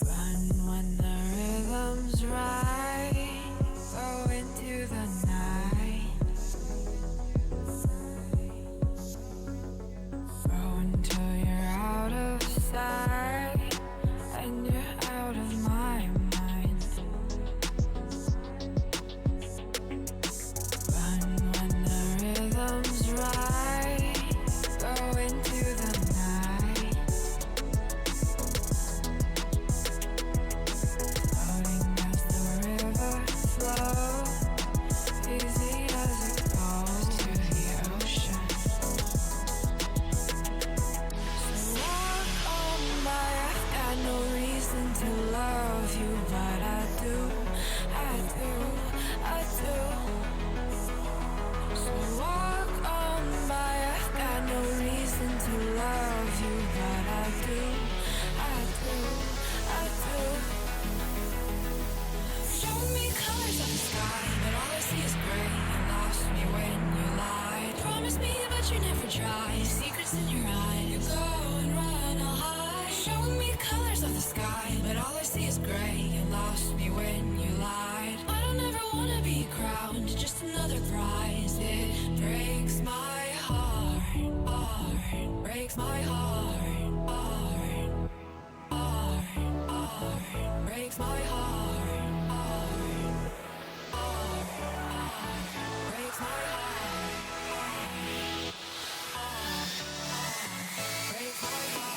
Run when the rhythm's right. Go into the night. Go until you're out of sight and you're out of my mind. Run when the rhythm's right. Go into the night. Floating as the river flows, easy as it goes to the ocean. So walk on by, I've got no reason to love you, but I do, I do, I do. So walk on by, I've got no reason to love you, but I do, I do, I do. Show me colors of the sky, but all I see is gray. You lost me when you lied. Promise me, but you never try. Secrets in your eye, you go and run, I'll hide. Show me colors of the sky, but all I see is gray. You lost me when you lied. I don't ever wanna be crowned, just another prize. It breaks my heart, heart, breaks my heart, heart, heart, heart, breaks my heart, heart, heart, heart, breaks my heart, heart, heart, breaks my heart.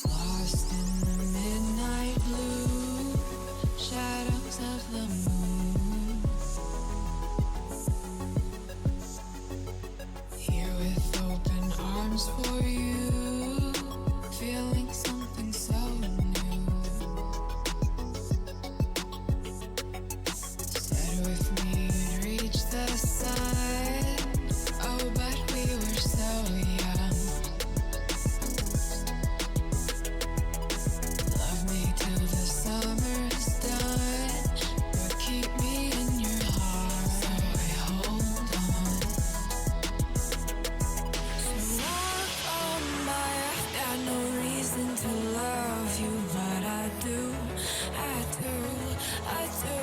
Lost in the midnight blue, shadows of the moon. Here with open arms for you, feeling something so new. Said with me you'd reach the sun, oh but we were so young. Love me till the summer's done, but keep me in your heart, so I hold on. So walk on by, I've got no reason to love you, but I do, I do, I do.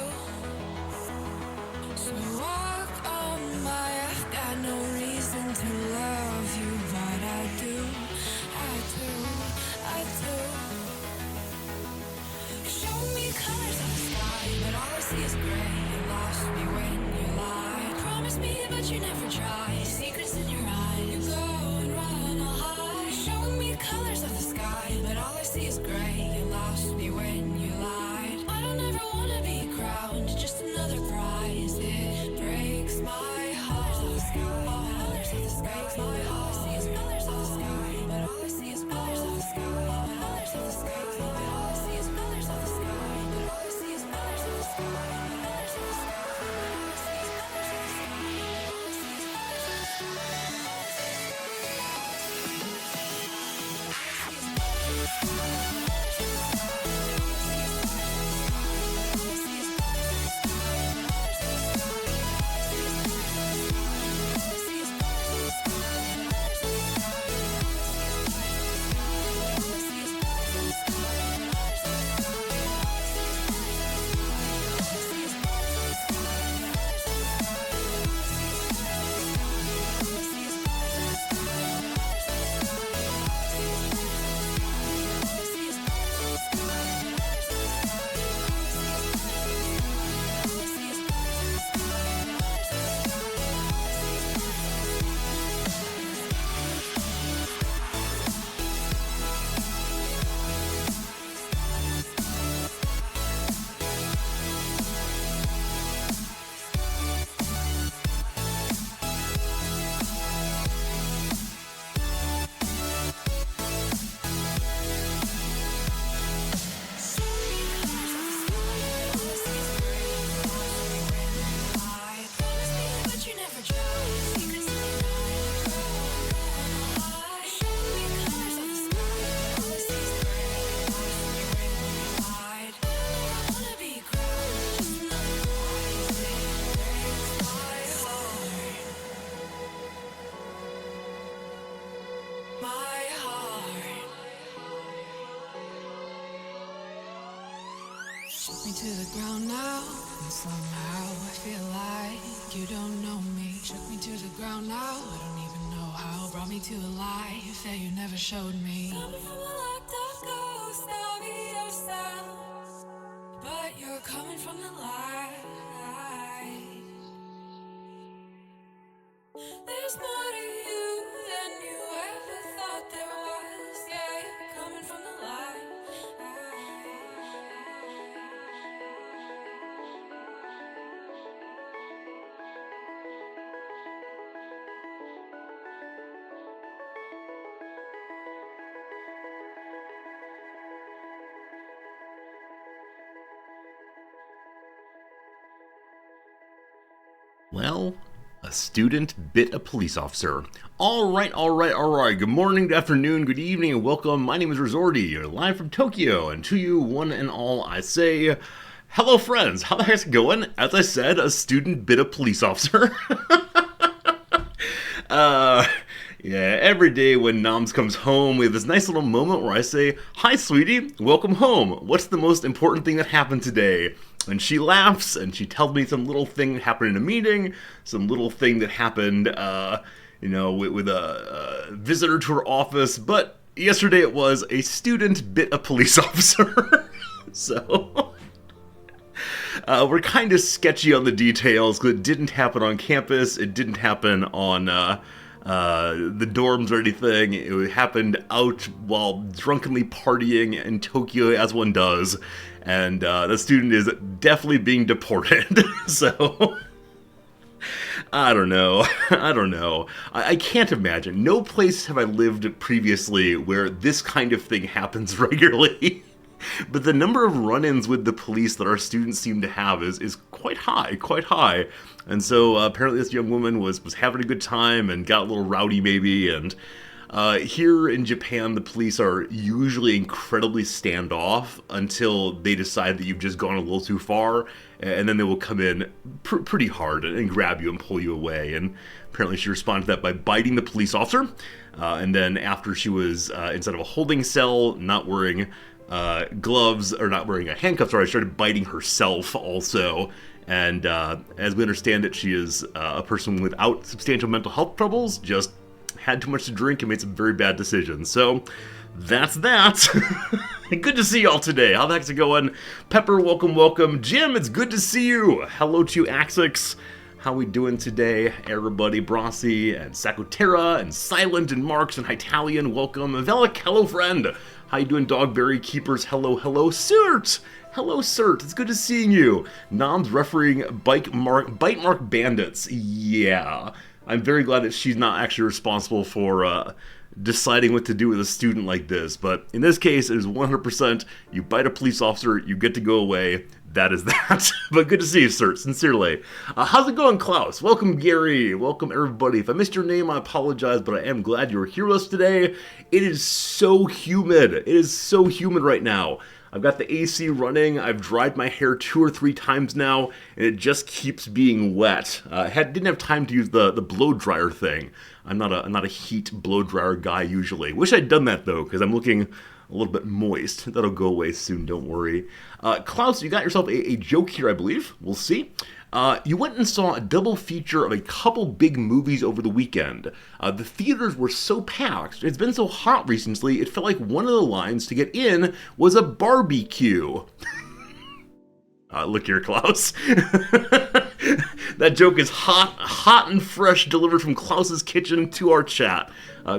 So walk on by, I've got no reason to love you, but I do, I do, I do. Show me colors of the sky, but all I see is gray. You lost me when you lied. Promise me, but you never try. Secrets in your eye, you go and run, I'll hide. Show me colors of the sky, but all I see is gray. You lost me when you lied. I don't ever wanna be crowned, just another prize. It breaks my heart. Colors of the sky, breaks my heart. All I see is colors of the sky, but all I see is colors of the sky. Colors of the sky, but all I see is colors of the sky. But all I see is colors of the sky. Colors of the sky, but all I see is colors of the sky. All I see is colors of the sky. All I see is colors of the sky. Shook me to the ground now, and somehow I feel like you don't know me. Shook me to the ground now, I don't even know how. Brought me to a life that you never showed me. Coming from a locked up ghost of yourself, but you're coming from the light. There's more to you than you ever thought there was. Yeah, you're coming from the light. Well, a student bit a police officer. All right. Good morning, good afternoon, good evening, and welcome. My name is Resorti, live from Tokyo, and to you, one and all, I say, hello, friends. How the heck's it going? As I said, a student bit a police officer. Yeah, every day when Noms comes home, we have this nice little moment where I say, hi, sweetie, welcome home. What's the most important thing that happened today? And she laughs, and she tells me some little thing that happened in a meeting, some little thing that happened, with a visitor to her office. But yesterday it was a student bit a police officer. So we're kind of sketchy on the details, because it didn't happen on campus, it didn't happen on the dorms or anything. It happened out while drunkenly partying in Tokyo, as one does. And the student is definitely being deported. So, I don't know. I can't imagine. No place have I lived previously where this kind of thing happens regularly. But the number of run-ins with the police that our students seem to have is quite high. And so apparently this young woman was having a good time and got a little rowdy maybe, and here in Japan, the police are usually incredibly standoff until they decide that you've just gone a little too far, and then they will come in pretty hard and grab you and pull you away. And apparently she responded to that by biting the police officer, and then after she was, instead of a holding cell, not wearing gloves, or not wearing a handcuff, sorry, started biting herself also. And as we understand it, she is a person without substantial mental health troubles, just had too much to drink and made some very bad decisions. So that's that. Good to see y'all today. How the heck's it going? Pepper, welcome. Jim, it's good to see you. Hello to you, Axix. How we doing today? Everybody, Brasi, and Sakutera, and Silent, and Marks, and Italian, welcome. Velik, hello, friend. How you doing, Dogberry Keepers? Hello. Surt! Hello, Surt. It's good to seeing you. Noms refereeing bite mark bandits. Yeah. I'm very glad that she's not actually responsible for deciding what to do with a student like this. But in this case, it is 100%. You bite a police officer, you get to go away. That is that. But good to see you, sir. Sincerely. How's it going, Klaus? Welcome, Gary. Welcome, everybody. If I missed your name, I apologize, but I am glad you're here with us today. It is so humid. It is so humid right now. I've got the AC running, I've dried my hair 2 or 3 times now, and it just keeps being wet. Didn't have time to use the blow dryer thing. I'm not a heat blow dryer guy usually. Wish I'd done that though, because I'm looking a little bit moist. That'll go away soon, don't worry. Klaus, you got yourself a joke here, I believe. We'll see. You went and saw a double feature of a couple big movies over the weekend. The theaters were so packed, it's been so hot recently, it felt like one of the lines to get in was a barbecue. Look here, Klaus. That joke is hot and fresh, delivered from Klaus's kitchen to our chat.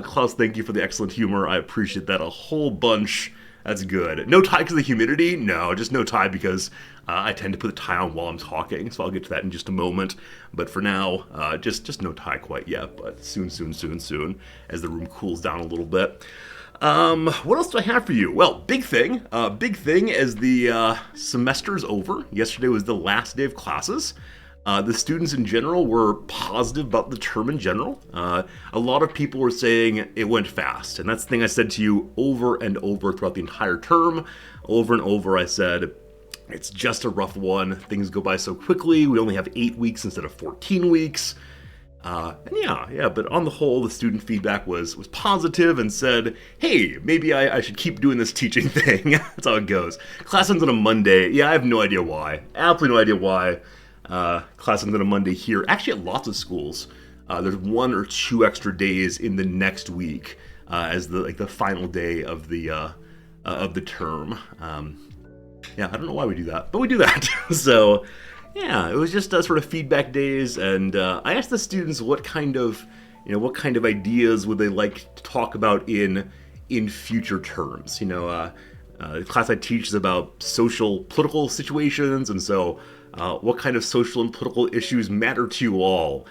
Klaus, thank you for the excellent humor. I appreciate that a whole bunch. That's good. No tie because of the humidity? No, just no tie because I tend to put the tie on while I'm talking, so I'll get to that in just a moment. But for now, just no tie quite yet, but soon, as the room cools down a little bit. What else do I have for you? Well, big thing as the semester's over. Yesterday was the last day of classes. The students in general were positive about the term in general. A lot of people were saying it went fast, and that's the thing I said to you over and over throughout the entire term. Over and over I said, it's just a rough one. Things go by so quickly. We only have 8 weeks instead of 14 weeks. But on the whole, the student feedback was positive and said, hey, maybe I should keep doing this teaching thing. That's how it goes. Class ends on a Monday. Yeah, I have no idea why. Absolutely no idea why. Class ends on a Monday here. Actually, at lots of schools, there's 1 or 2 extra days in the next week as the final day of the term. I don't know why we do that, but we do that. So. Yeah, it was just sort of feedback days, and I asked the students what kind of ideas would they like to talk about in future terms. The class I teach is about social, political situations, and so what kind of social and political issues matter to you all?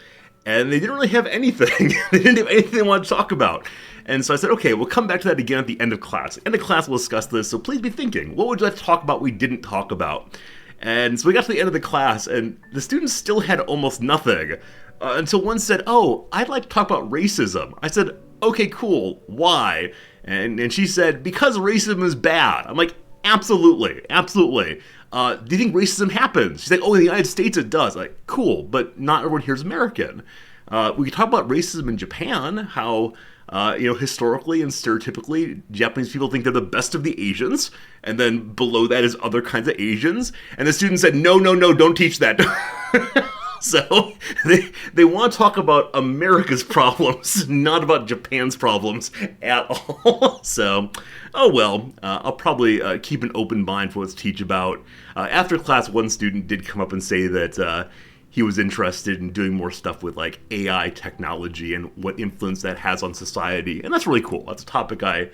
And they didn't really have anything. They didn't have anything they wanted to talk about. And so I said, okay, we'll come back to that again at the end of class. End of class, we'll discuss this, so please be thinking, what would you like to talk about we didn't talk about? And so we got to the end of the class, and the students still had almost nothing. Until one said, oh, I'd like to talk about racism. I said, okay, cool, why? And she said, because racism is bad. I'm like, absolutely. Do you think racism happens? She's like, oh, in the United States it does. I'm like, cool, but not everyone here is American. We could talk about racism in Japan, how... historically and stereotypically, Japanese people think they're the best of the Asians, and then below that is other kinds of Asians. And the student said, no, don't teach that. So they want to talk about America's problems, not about Japan's problems at all. So, oh well, I'll probably keep an open mind for what to teach about. After class, one student did come up and say that he was interested in doing more stuff with like AI technology and what influence that has on society, and that's really cool. That's a topic I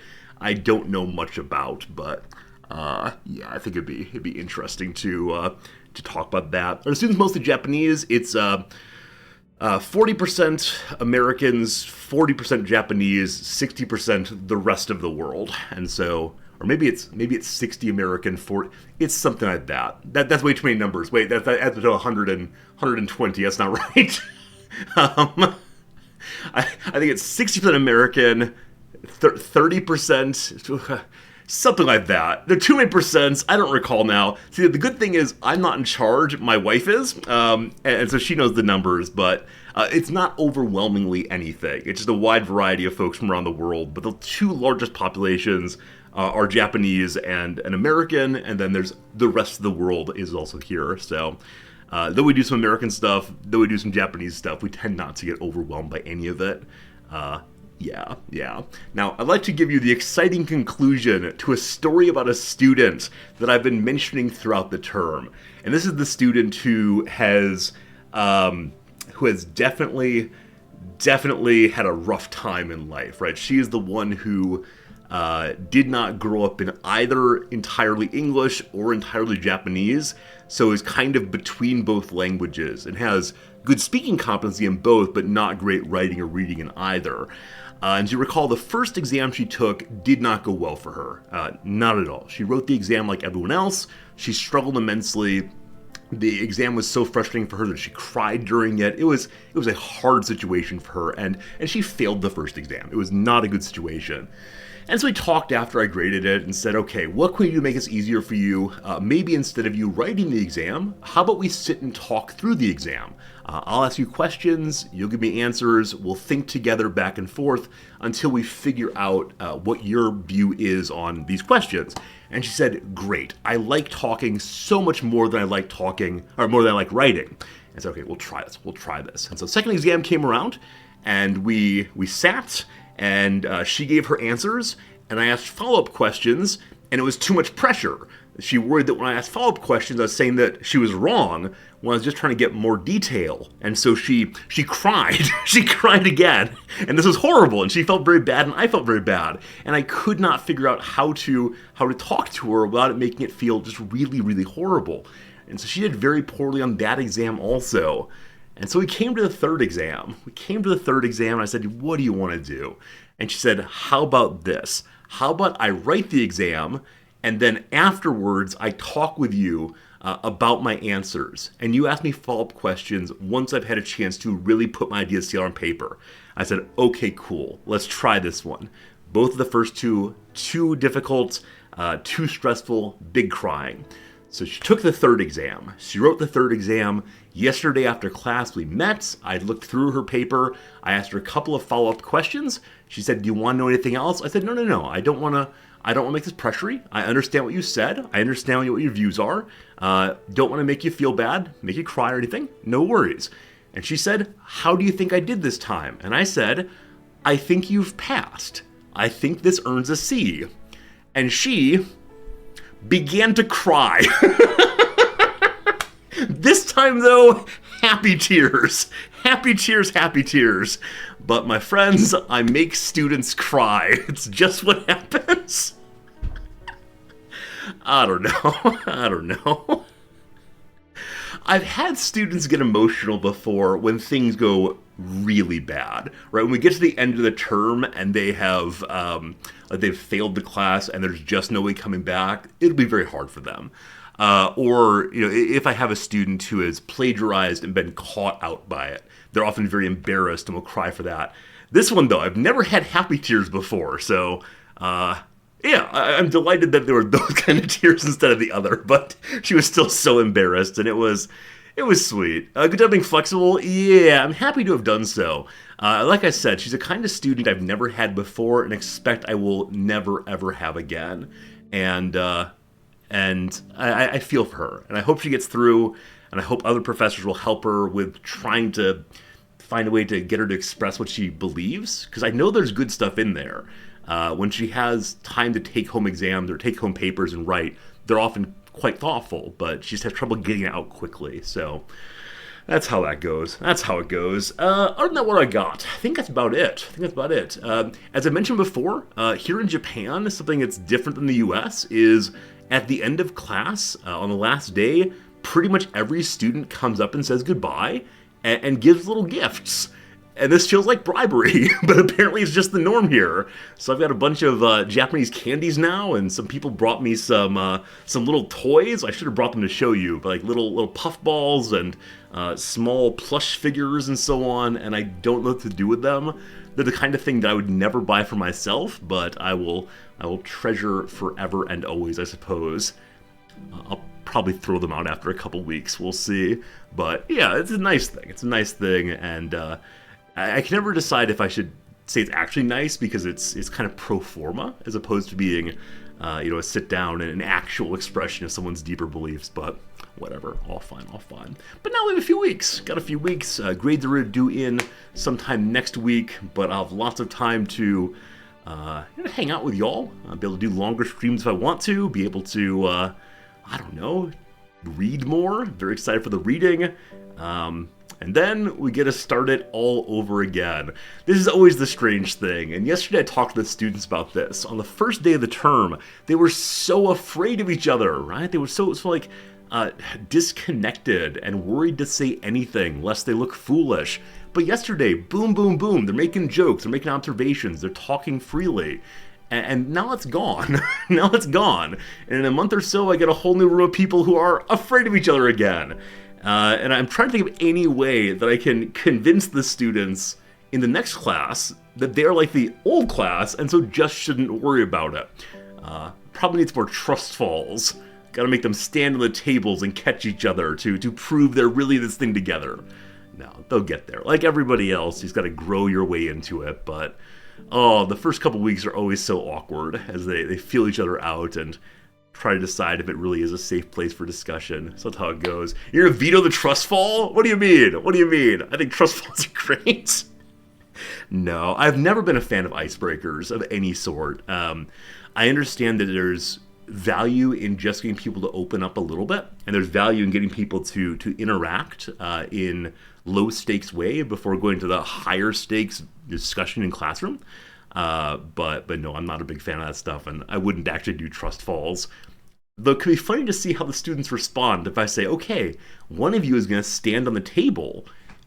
don't know much about, but I think it'd be interesting to talk about that. Our students mostly Japanese. It's 40% Americans, 40% Japanese, 60% the rest of the world, and so. Or maybe it's 60 American, 40. It's something like that. That's way too many numbers. Wait, that adds to 120. That's not right. I think it's 60% American, 30%, something like that. There are too many percents. I don't recall now. See, the good thing is I'm not in charge. My wife is, and so she knows the numbers. But it's not overwhelmingly anything. It's just a wide variety of folks from around the world. But the 2 largest populations are Japanese and an American, and then there's the rest of the world is also here. So, though we do some American stuff, though we do some Japanese stuff, we tend not to get overwhelmed by any of it. Now, I'd like to give you the exciting conclusion to a story about a student that I've been mentioning throughout the term. And this is the student who has definitely had a rough time in life, right? She is the one who did not grow up in either entirely English or entirely Japanese, so is kind of between both languages and has good speaking competency in both, but not great writing or reading in either. And you recall the first exam she took did not go well for her. Not at all. She wrote the exam like everyone else. She struggled immensely. The exam was so frustrating for her that she cried during it. It was a hard situation for her, and she failed the first exam. It was not a good situation. And so we talked after I graded it and said, okay, what can we do to make this easier for you? Maybe instead of you writing the exam, how about we sit and talk through the exam? I'll ask you questions, you'll give me answers, we'll think together back and forth until we figure out what your view is on these questions. And she said, great, I like talking so much more than I like talking, or more than I like writing. And I said, okay, we'll try this. And so second exam came around, and we sat, and she gave her answers, and I asked follow-up questions, and it was too much pressure. She worried that when I asked follow-up questions, I was saying that she was wrong when I was just trying to get more detail. And so she cried. She cried again. And this was horrible, and she felt very bad, and I felt very bad. And I could not figure out how to talk to her without it making it feel just really, really horrible. And so she did very poorly on that exam also. And so we came to the third exam. And I said, what do you want to do? And she said, how about this? How about I write the exam, and then afterwards I talk with you about my answers. And you ask me follow-up questions once I've had a chance to really put my ideas together on paper. I said, okay, cool. Let's try this one. Both of the first two, too difficult, too stressful, big crying. So she took the third exam. She wrote the third exam. Yesterday after class, we met. I looked through her paper. I asked her a couple of follow-up questions. She said, "Do you want to know anything else?" I said, No. I don't want to make this pressury. I understand what you said. I understand what your views are. Don't want to make you feel bad, make you cry or anything. No worries." And she said, "How do you think I did this time?" And I said, "I think you've passed. I think this earns a C." And she began to cry. This time, though, happy tears. Happy tears, happy tears. But my friends, I make students cry. It's just what happens. I don't know. I've had students get emotional before when things go really bad, right? When we get to the end of the term and they have, they've failed the class and there's just no way coming back, it'll be very hard for them. Or, if I have a student who has plagiarized and been caught out by it, they're often very embarrassed and will cry for that. This one, though, I've never had happy tears before, so, yeah, I'm delighted that there were those kind of tears instead of the other, but she was still so embarrassed, and it was sweet. Good job being flexible. Yeah, I'm happy to have done so. Like I said, she's a kind of student I've never had before and expect I will never, ever have again. And I feel for her, and I hope she gets through, and I hope other professors will help her with trying to find a way to get her to express what she believes, because I know there's good stuff in there. When she has time to take home exams or take home papers and write, they're often quite thoughtful, but she just has trouble getting it out quickly. So that's how that goes. That's how it goes. Other than that, what I got, I think that's about it. As I mentioned before, here in Japan, something that's different than the US is at the end of class, on the last day, pretty much every student comes up and says goodbye and gives little gifts. And this feels like bribery, but apparently it's just the norm here. So I've got a bunch of Japanese candies now, and some people brought me some little toys. I should have brought them to show you, but like little puff balls and small plush figures and so on. And I don't know what to do with them. They're the kind of thing that I would never buy for myself, but I will treasure forever and always, I suppose. I'll probably throw them out after a couple weeks. We'll see. But yeah, it's a nice thing, and I can never decide if I should say it's actually nice because it's kind of pro forma as opposed to being, a sit down and an actual expression of someone's deeper beliefs. But whatever, all fine. But now we have a few weeks. Got a few weeks. Grades are due in sometime next week, but I'll have lots of time to hang out with y'all. I'll be able to do longer streams if I want to. Be able to, read more. Very excited for the reading. And then we get to start it all over again. This is always the strange thing, and yesterday I talked to the students about this. On the first day of the term, they were so afraid of each other, right? They were so disconnected and worried to say anything lest they look foolish. But yesterday, boom, boom, boom, they're making jokes, they're making observations, they're talking freely. And now it's gone. Now it's gone. And in a month or so, I get a whole new room of people who are afraid of each other again. And I'm trying to think of any way that I can convince the students in the next class that they're like the old class and so just shouldn't worry about it. Probably needs more trust falls. Gotta make them stand on the tables and catch each other to prove they're really this thing together. No, they'll get there. Like everybody else, you just gotta grow your way into it, but the first couple weeks are always so awkward as they feel each other out and try to decide if it really is a safe place for discussion. So that's how it goes. You're gonna veto the trust fall? What do you mean? I think trust falls are great. No, I've never been a fan of icebreakers of any sort. I understand that there's value in just getting people to open up a little bit, and there's value in getting people to interact in low stakes way before going to the higher stakes discussion in classroom. But no, I'm not a big fan of that stuff, and I wouldn't actually do trust falls. Though it could be funny to see how the students respond if I say, okay, one of you is going to stand on the table,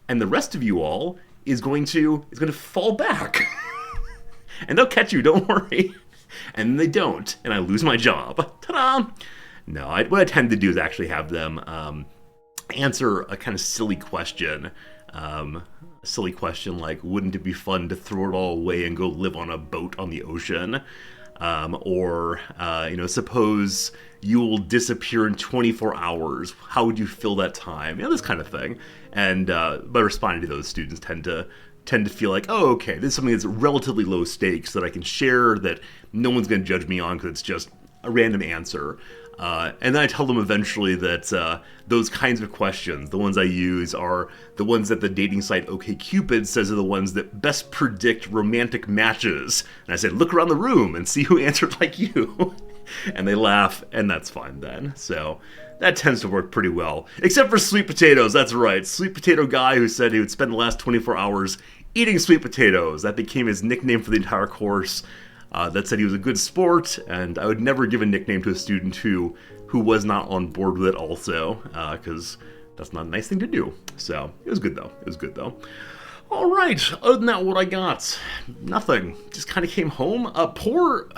and the rest of you all is going to fall back. And they'll catch you, don't worry. And they don't, and I lose my job. Ta-da! No, what I tend to do is actually have them answer a kind of silly question. Like, wouldn't it be fun to throw it all away and go live on a boat on the ocean? Or, suppose you will disappear in 24 hours. How would you fill that time? This kind of thing. And by responding to those, students tend to feel like, oh, okay, this is something that's relatively low stakes that I can share, that no one's going to judge me on because it's just a random answer. And then I tell them eventually that those kinds of questions, the ones I use, are the ones that the dating site OkCupid says are the ones that best predict romantic matches. And I said, look around the room and see who answered like you. And they laugh, and that's fine then. So that tends to work pretty well. Except for Sweet Potatoes, that's right. Sweet Potato Guy who said he would spend the last 24 hours eating sweet potatoes. That became his nickname for the entire course. That said he was a good sport, and I would never give a nickname to a student who was not on board with it also, because that's not a nice thing to do. So, it was good though. All right, other than that, what I got? Nothing. Just kind of came home. Poor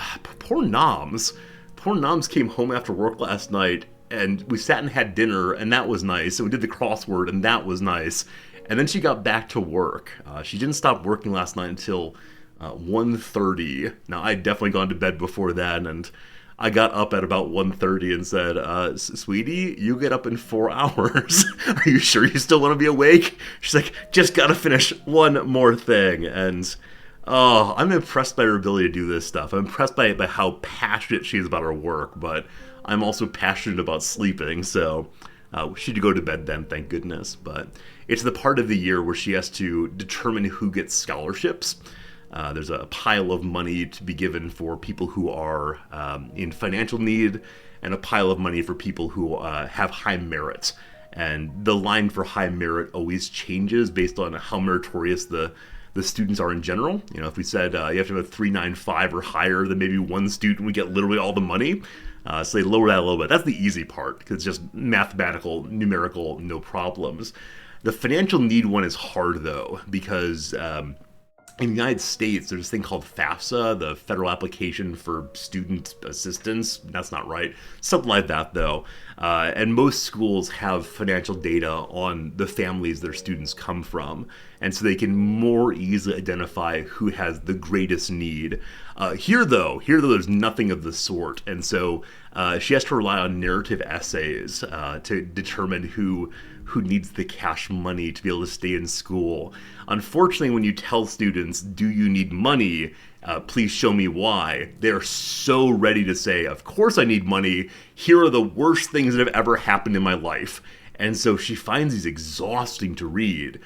Noms. Poor Noms came home after work last night, and we sat and had dinner, and that was nice. And we did the crossword, and that was nice. And then she got back to work. She didn't stop working last night until 1:30. Now, I'd definitely gone to bed before then, and I got up at about 1:30 and said, sweetie, you get up in 4 hours. Are you sure you still want to be awake? She's like, just gotta finish one more thing. And I'm impressed by her ability to do this stuff. I'm impressed by how passionate she is about her work, but I'm also passionate about sleeping, so she had go to bed then, thank goodness. But it's the part of the year where she has to determine who gets scholarships. There's a pile of money to be given for people who are in financial need, and a pile of money for people who have high merit. And the line for high merit always changes based on how meritorious the students are in general. If we said you have to have a 395 or higher, then maybe one student would get literally all the money. So they lower that a little bit. That's the easy part, because it's just mathematical, numerical, no problems. The financial need one is hard, though, because in the United States, there's this thing called FAFSA, the Federal Application for Student Assistance. That's not right. Something like that, though. And most schools have financial data on the families their students come from. And so they can more easily identify who has the greatest need. Here, though, there's nothing of the sort. And so she has to rely on narrative essays to determine who needs the cash money to be able to stay in school. Unfortunately, when you tell students, do you need money? Please show me why. They're so ready to say, of course I need money. Here are the worst things that have ever happened in my life. And so she finds these exhausting to read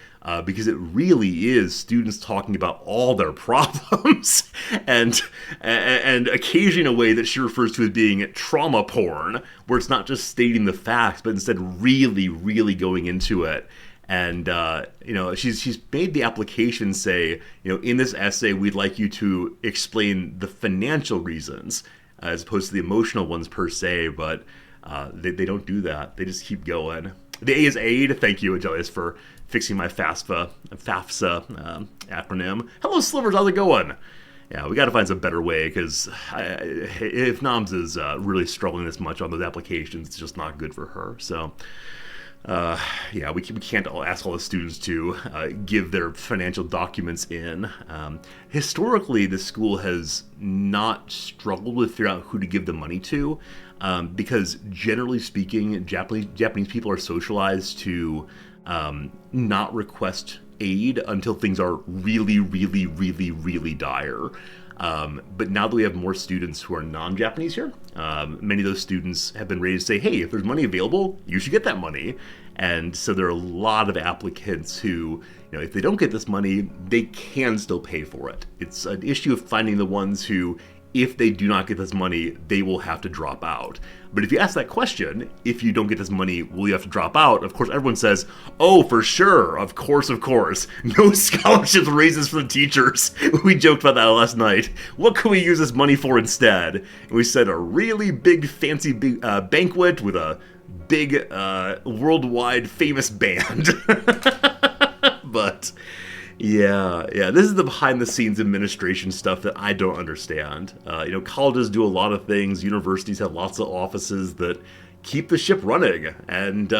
because it really is students talking about all their problems and occasionally in a way that she refers to as being trauma porn, where it's not just stating the facts, but instead really, really going into it. And, she's made the application say, in this essay, we'd like you to explain the financial reasons as opposed to the emotional ones per se, but they don't do that. They just keep going. The A is aid. Thank you, Agelius, for fixing my FAFSA acronym. Hello, Slivers. How's it going? Yeah, we got to find some better way, because if Noms is really struggling this much on those applications, it's just not good for her. So, we can't ask all the students to give their financial documents in. Historically, the school has not struggled with figuring out who to give the money to, because generally speaking, Japanese people are socialized to not request aid until things are really, really, really, really dire. But now that we have more students who are non-Japanese here, many of those students have been raised to say, hey, if there's money available, you should get that money. And so there are a lot of applicants who, if they don't get this money, they can still pay for it. It's an issue of finding the ones who, if they do not get this money, they will have to drop out. But if you ask that question, if you don't get this money, will you have to drop out? Of course, everyone says, oh, for sure, of course. No scholarships raises for the teachers. We joked about that last night. What can we use this money for instead? And we said a really big, fancy banquet with a big, worldwide famous band. But yeah, this is the behind-the-scenes administration stuff that I don't understand. Colleges do a lot of things. Universities have lots of offices that keep the ship running, and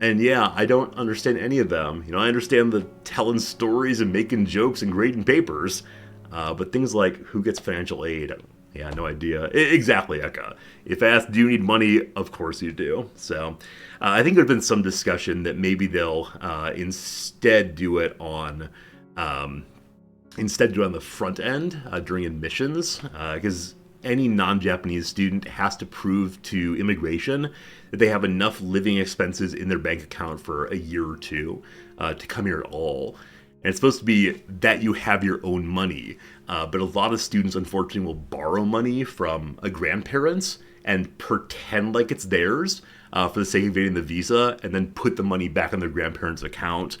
yeah, I don't understand any of them. I understand the telling stories and making jokes and grading papers, But things like who gets financial aid, yeah, no idea. Exactly, Eka. If asked, do you need money? Of course you do. So I think there's been some discussion that maybe they'll instead do it on the front end during admissions, because any non-Japanese student has to prove to immigration that they have enough living expenses in their bank account for a year or two to come here at all. And it's supposed to be that you have your own money. But a lot of students, unfortunately, will borrow money from a grandparents and pretend like it's theirs for the sake of getting the visa, and then put the money back on their grandparents' account.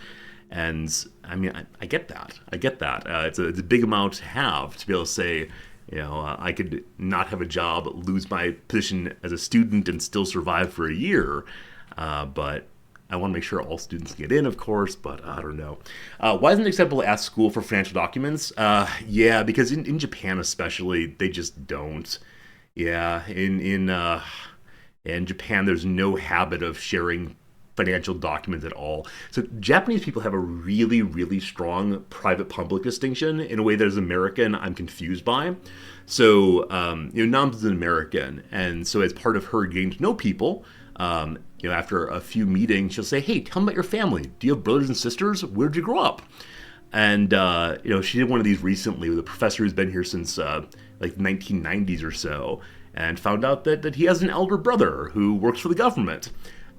And I mean, I get that. It's a big amount to have to be able to say, I could not have a job, lose my position as a student, and still survive for a year. But I want to make sure all students get in, of course, but I don't know. Why isn't it acceptable to ask school for financial documents? Yeah, because in Japan especially, they just don't. Yeah, in Japan, there's no habit of sharing financial documents at all. So Japanese people have a really, really strong private-public distinction in a way that as American, I'm confused by. So, Nam's is an American, and so as part of her getting to know people, after a few meetings, she'll say, hey, tell me about your family. Do you have brothers and sisters? Where'd you grow up? And, she did one of these recently with a professor who's been here since, like, 1990s or so, and found out that he has an elder brother who works for the government.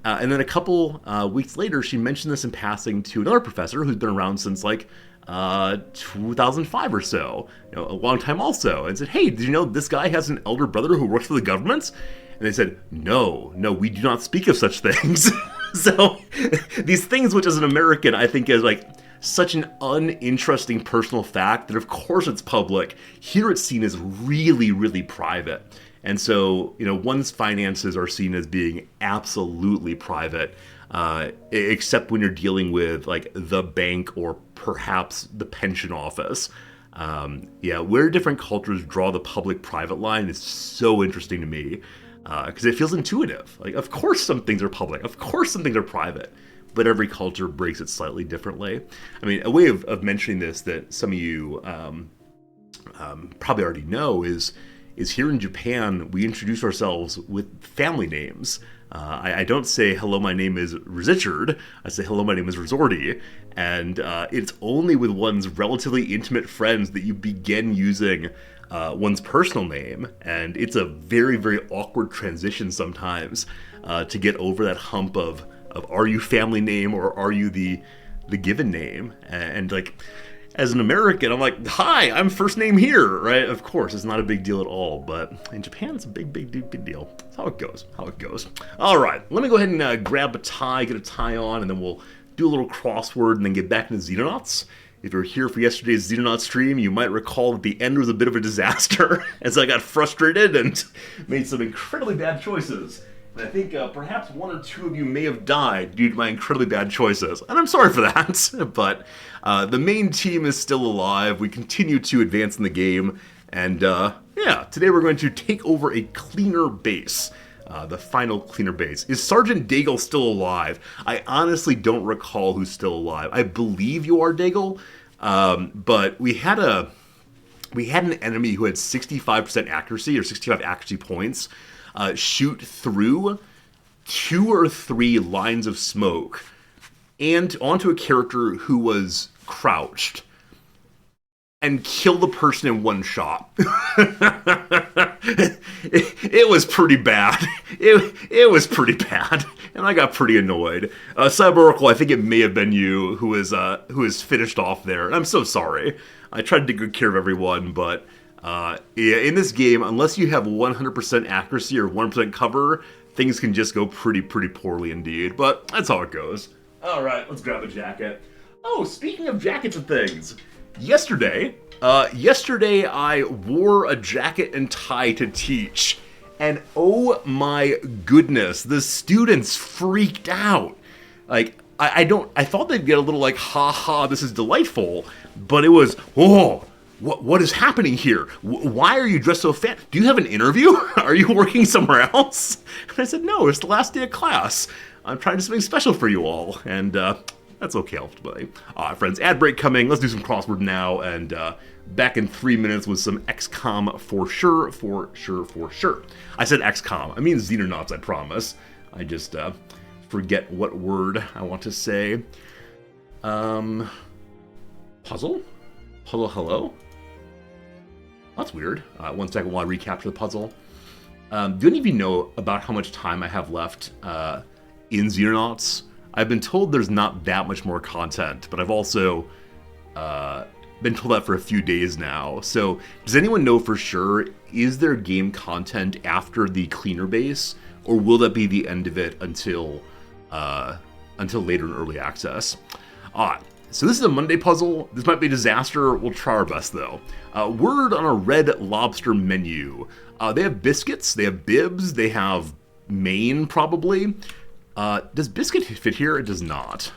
And then a couple weeks later, she mentioned this in passing to another professor who's been around since, like, 2005 or so, a long time also, and said, hey, did you know this guy has an elder brother who works for the government? And they said, no, we do not speak of such things. So these things, which as an American, I think is like such an uninteresting personal fact that of course it's public, here it's seen as really, really private. And so, one's finances are seen as being absolutely private, except when you're dealing with like the bank or perhaps the pension office. Where different cultures draw the public-private line is so interesting to me. Because it feels intuitive. Like, of course some things are public, of course some things are private, but every culture breaks it slightly differently. I mean, a way of mentioning this that some of you probably already know is here in Japan, we introduce ourselves with family names. I don't say, hello, my name is Richard. I say, hello, my name is Resorti. And it's only with one's relatively intimate friends that you begin using one's personal name, and it's a very, very awkward transition sometimes to get over that hump of are you family name or are you the given name? And like, as an American, I'm like, hi, I'm first name here, right? Of course, it's not a big deal at all, but in Japan, it's a big deal. That's how it goes. All right, let me go ahead and grab a tie, get a tie on, and then we'll do a little crossword and then get back into Xenonauts. If you're here for yesterday's Xenonaut stream, you might recall that the end was a bit of a disaster as I got frustrated and made some incredibly bad choices. And I think perhaps one or two of you may have died due to my incredibly bad choices. And I'm sorry for that, but the main team is still alive. We continue to advance in the game. And today we're going to take over a cleaner base. The final cleaner base. Is Sergeant Daigle still alive? I honestly don't recall who's still alive. I believe you are, Daigle, but we had an enemy who had 65% accuracy or 65 accuracy points shoot through 2 or 3 lines of smoke and onto a character who was crouched and kill the person in one shot. It was pretty bad. It was pretty bad, and I got pretty annoyed. Cyber Oracle, I think it may have been you who is finished off there, and I'm so sorry. I tried to take good care of everyone, but in this game, unless you have 100% accuracy or 1% cover, things can just go pretty poorly indeed. But that's how it goes. All right, let's grab a jacket. Oh, speaking of jackets and things. Yesterday I wore a jacket and tie to teach, and oh my goodness, the students freaked out. Like, I thought they'd get a little like, ha ha, this is delightful, but it was, oh, what is happening here? Why are you dressed so fancy? Do you have an interview? Are you working somewhere else? And I said, no, it's the last day of class. I'm trying to do something special for you all, and that's okay, ultimately. All right, friends, ad break coming. Let's do some crossword now and back in 3 minutes with some XCOM for sure, for sure, for sure. I said XCOM. I mean Xenonauts, I promise. I just forget what word I want to say. Puzzle? Puzzle hello? That's weird. 1 second while I recapture the puzzle. Do any of you know about how much time I have left in Xenonauts? I've been told there's not that much more content, but I've also been told that for a few days now. So, does anyone know for sure, is there game content after the cleaner base, or will that be the end of it until later in early access? So this is a Monday puzzle. This might be a disaster. We'll try our best though. Word on a Red Lobster menu. They have biscuits, they have bibs, they have main probably. Does biscuit fit here? It does not.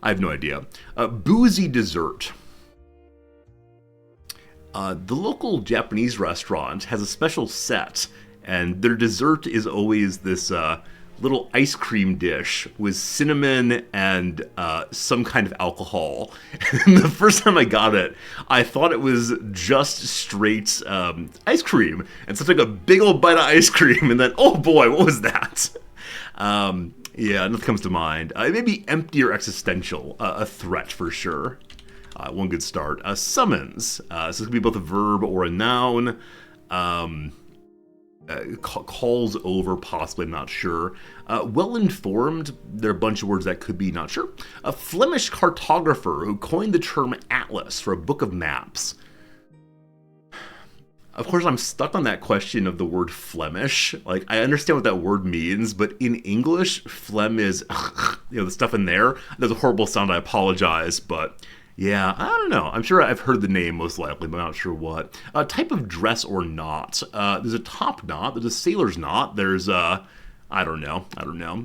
I have no idea. Boozy dessert. The local Japanese restaurant has a special set, and their dessert is always this little ice cream dish with cinnamon and some kind of alcohol. And the first time I got it, I thought it was just straight ice cream. And so I took a big old bite of ice cream, and then, oh boy, what was that? Yeah, nothing comes to mind. It may be empty or existential, a threat for sure. One good start. Summons. So this could be both a verb or a noun. Calls over, possibly, not sure. Well-informed, there are a bunch of words that could be not sure. A Flemish cartographer who coined the term atlas for a book of maps. Of course, I'm stuck on that question of the word Flemish. Like, I understand what that word means, but in English, phlegm is, the stuff in there. That's a horrible sound, I apologize, but yeah, I don't know. I'm sure I've heard the name most likely, but I'm not sure what. Type of dress or knot. There's a top knot, there's a sailor's knot, there's a, I don't know.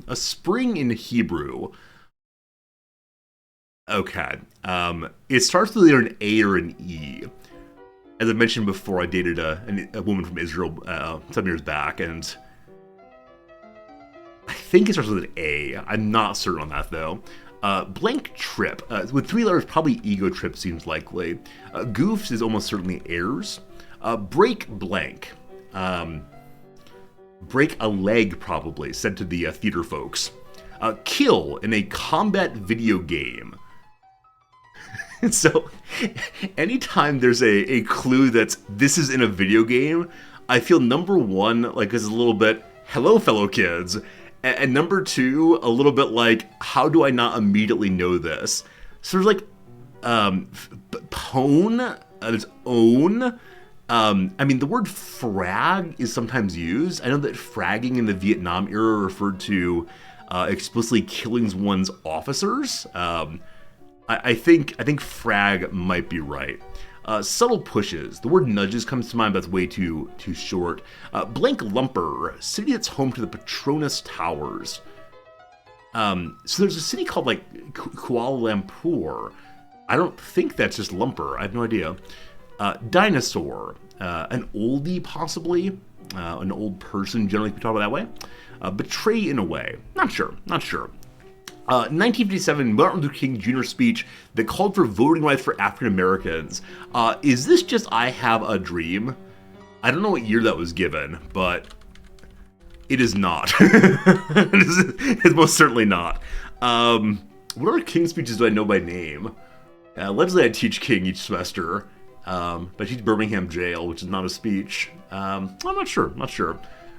A spring in Hebrew. Okay. It starts with either an A or an E. As I mentioned before, I dated a woman from Israel some years back, and I think it starts with an A. I'm not certain on that, though. Blank trip. With 3 letters, probably ego trip seems likely. Goofs is almost certainly airs. Break blank. Break a leg, probably, said to the theater folks. Kill in a combat video game. And so, anytime there's a clue that's this is in a video game, I feel number one, like, is a little bit, hello, fellow kids. And number 2, a little bit like, how do I not immediately know this? So there's like, pwn, there's own. I mean, the word frag is sometimes used. I know that fragging in the Vietnam era referred to explicitly killing one's officers. I think frag might be right. Subtle pushes. The word nudges comes to mind, but that's way too short. Blank lumper, city that's home to the Petronas Towers. So there's a city called like Kuala Lumpur. I don't think that's just lumper. I have no idea. Dinosaur, an oldie possibly, an old person generally we talk about that way. Betray in a way. Not sure. 1957 Martin Luther King Jr. speech that called for voting rights for African Americans. Is this just I Have a Dream? I don't know what year that was given, but it is not. It's most certainly not. What other King speeches do I know by name? Allegedly I teach King each semester, but I teach Birmingham Jail, which is not a speech. I'm not sure.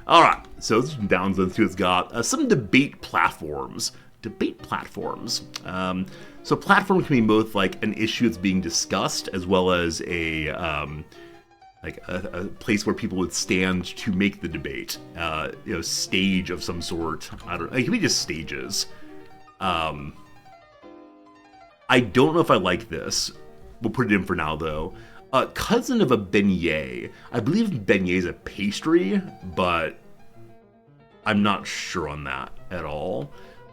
Alright, so let's down to see what it's got. Some debate platforms. So platform can be both like an issue that's being discussed as well as a place where people would stand to make the debate. Stage of some sort. I don't know. It can be just stages. I don't know if I like this. We'll put it in for now though. Cousin of a beignet. I believe beignet is a pastry, but I'm not sure on that at all.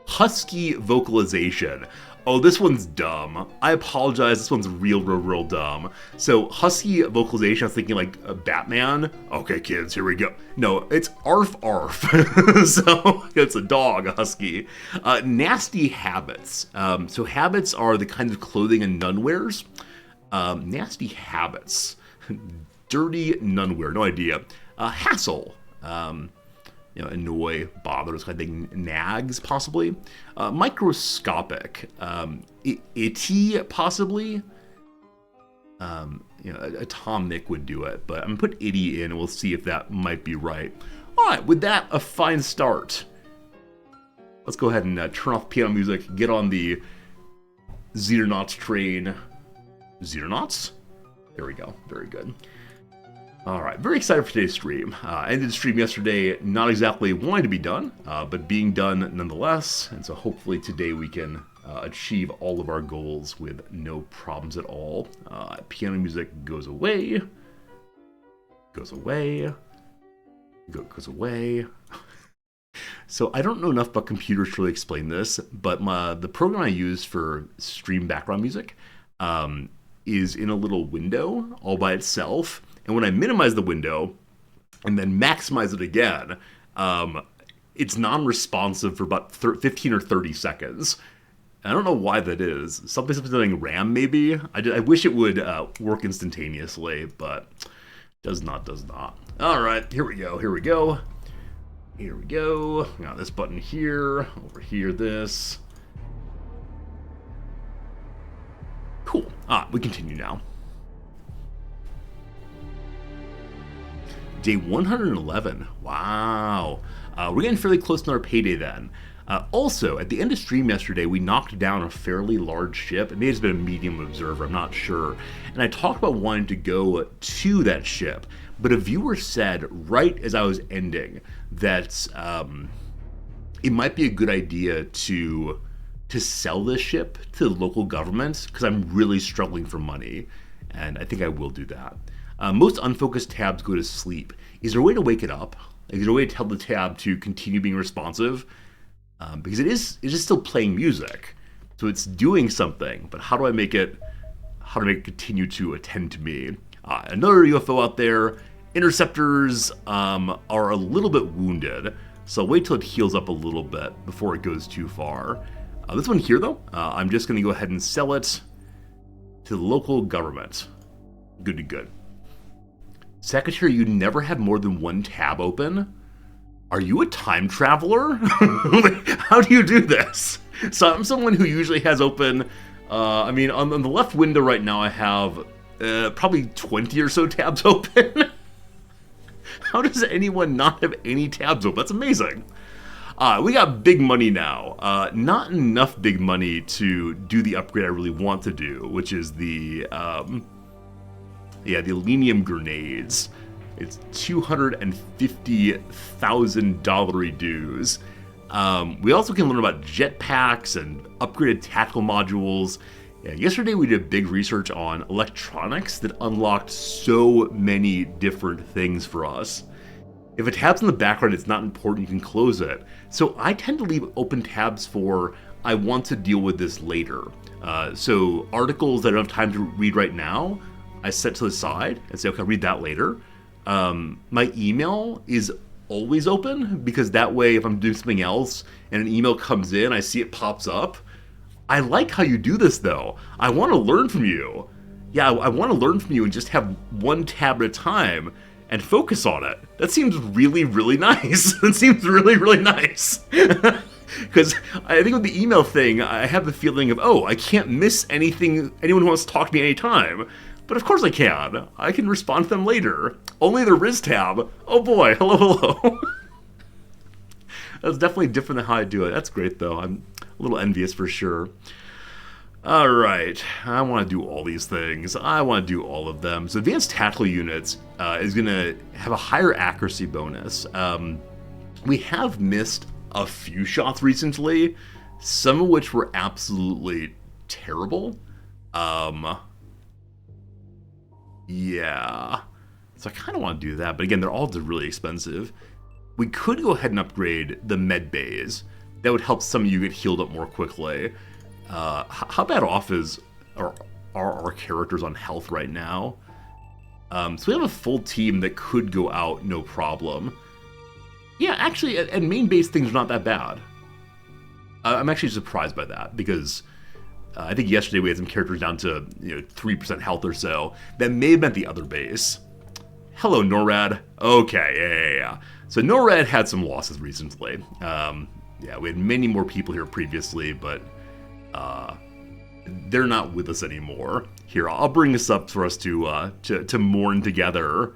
Husky vocalization. Oh, this one's dumb. I apologize, this one's real dumb. So, husky vocalization, I was thinking like Batman. Okay, kids, here we go. No, it's arf arf. So, it's a dog, a husky. Nasty habits. So, habits are the kinds of clothing a nun wears. Nasty habits. Dirty nunware, no idea. Hassle. Annoy, bother, this kind of thing. Nags, possibly. Microscopic. Itty, possibly. A Tom Nick would do it, but I'm gonna put itty in and we'll see if that might be right. Alright, with that, a fine start. Let's go ahead and turn off piano music, get on the Xenonauts train. Xenonauts? There we go, very good. Alright, very excited for today's stream. I ended the stream yesterday not exactly wanting to be done, but being done nonetheless, and so hopefully today we can achieve all of our goals with no problems at all. Piano music goes away. Goes away. Goes away. So I don't know enough about computers to really explain this, but the program I use for stream background music is in a little window all by itself. And when I minimize the window and then maximize it again, it's non-responsive for about 15 or 30 seconds. I don't know why that is. Something RAM maybe. I wish it would work instantaneously, but does not. All right, here we go. Got this button here, over here, this. Cool. We continue now. Day 111. Wow. We're getting fairly close to our payday then. Also, at the end of stream yesterday, we knocked down a fairly large ship. It may have been a medium observer, I'm not sure. And I talked about wanting to go to that ship, but a viewer said right as I was ending that it might be a good idea to sell this ship to the local government because I'm really struggling for money, and I think I will do that. Most unfocused tabs go to sleep. Is there a way to wake it up? Is there a way to tell the tab to continue being responsive? Because it is still playing music, so it's doing something. But how do I make it continue to attend to me? Another UFO out there. Interceptors are a little bit wounded, so I'll wait till it heals up a little bit before it goes too far. This one here, though, I'm just going to go ahead and sell it to the local government. Good. Secretary, you never have more than one tab open? Are you a time traveler? How do you do this? So I'm someone who usually has open, on the left window right now I have probably 20 or so tabs open. How does anyone not have any tabs open? That's amazing. We got big money now. Not enough big money to do the upgrade I really want to do, which is the Elenium grenades. It's $250,000 dues. We also can learn about jetpacks and upgraded tactical modules. Yesterday we did big research on electronics that unlocked so many different things for us. If a tab's in the background, it's not important, you can close it. So I tend to leave open tabs for, I want to deal with this later. So articles that I don't have time to read right now, I set to the side and say, okay, I'll read that later. My email is always open because that way if I'm doing something else and an email comes in, I see it pops up. I like how you do this though. I want to learn from you. Yeah, I want to learn from you and just have one tab at a time and focus on it. That seems really, really nice. That seems really, really nice. Because I think with the email thing, I have the feeling of, I can't miss anything, anyone who wants to talk to me anytime. But of course I can. I can respond to them later. Only the Riz tab. Oh boy, hello. That's definitely different than how I do it. That's great though. I'm a little envious for sure. Alright, I want to do all these things. I want to do all of them. So advanced tactical units is going to have a higher accuracy bonus. We have missed a few shots recently, some of which were absolutely terrible. Yeah. So I kind of want to do that, but again, they're all really expensive. We could go ahead and upgrade the med bays. That would help some of you get healed up more quickly. How bad off are our characters on health right now? So we have a full team that could go out no problem. Yeah, actually, at main base, things are not that bad. I'm actually surprised by that, because I think yesterday we had some characters down to 3% health or so. That may have meant the other base. Hello, NORAD. Okay, yeah. So NORAD had some losses recently. Yeah, we had many more people here previously, but they're not with us anymore. Here, I'll bring this up for us to mourn together.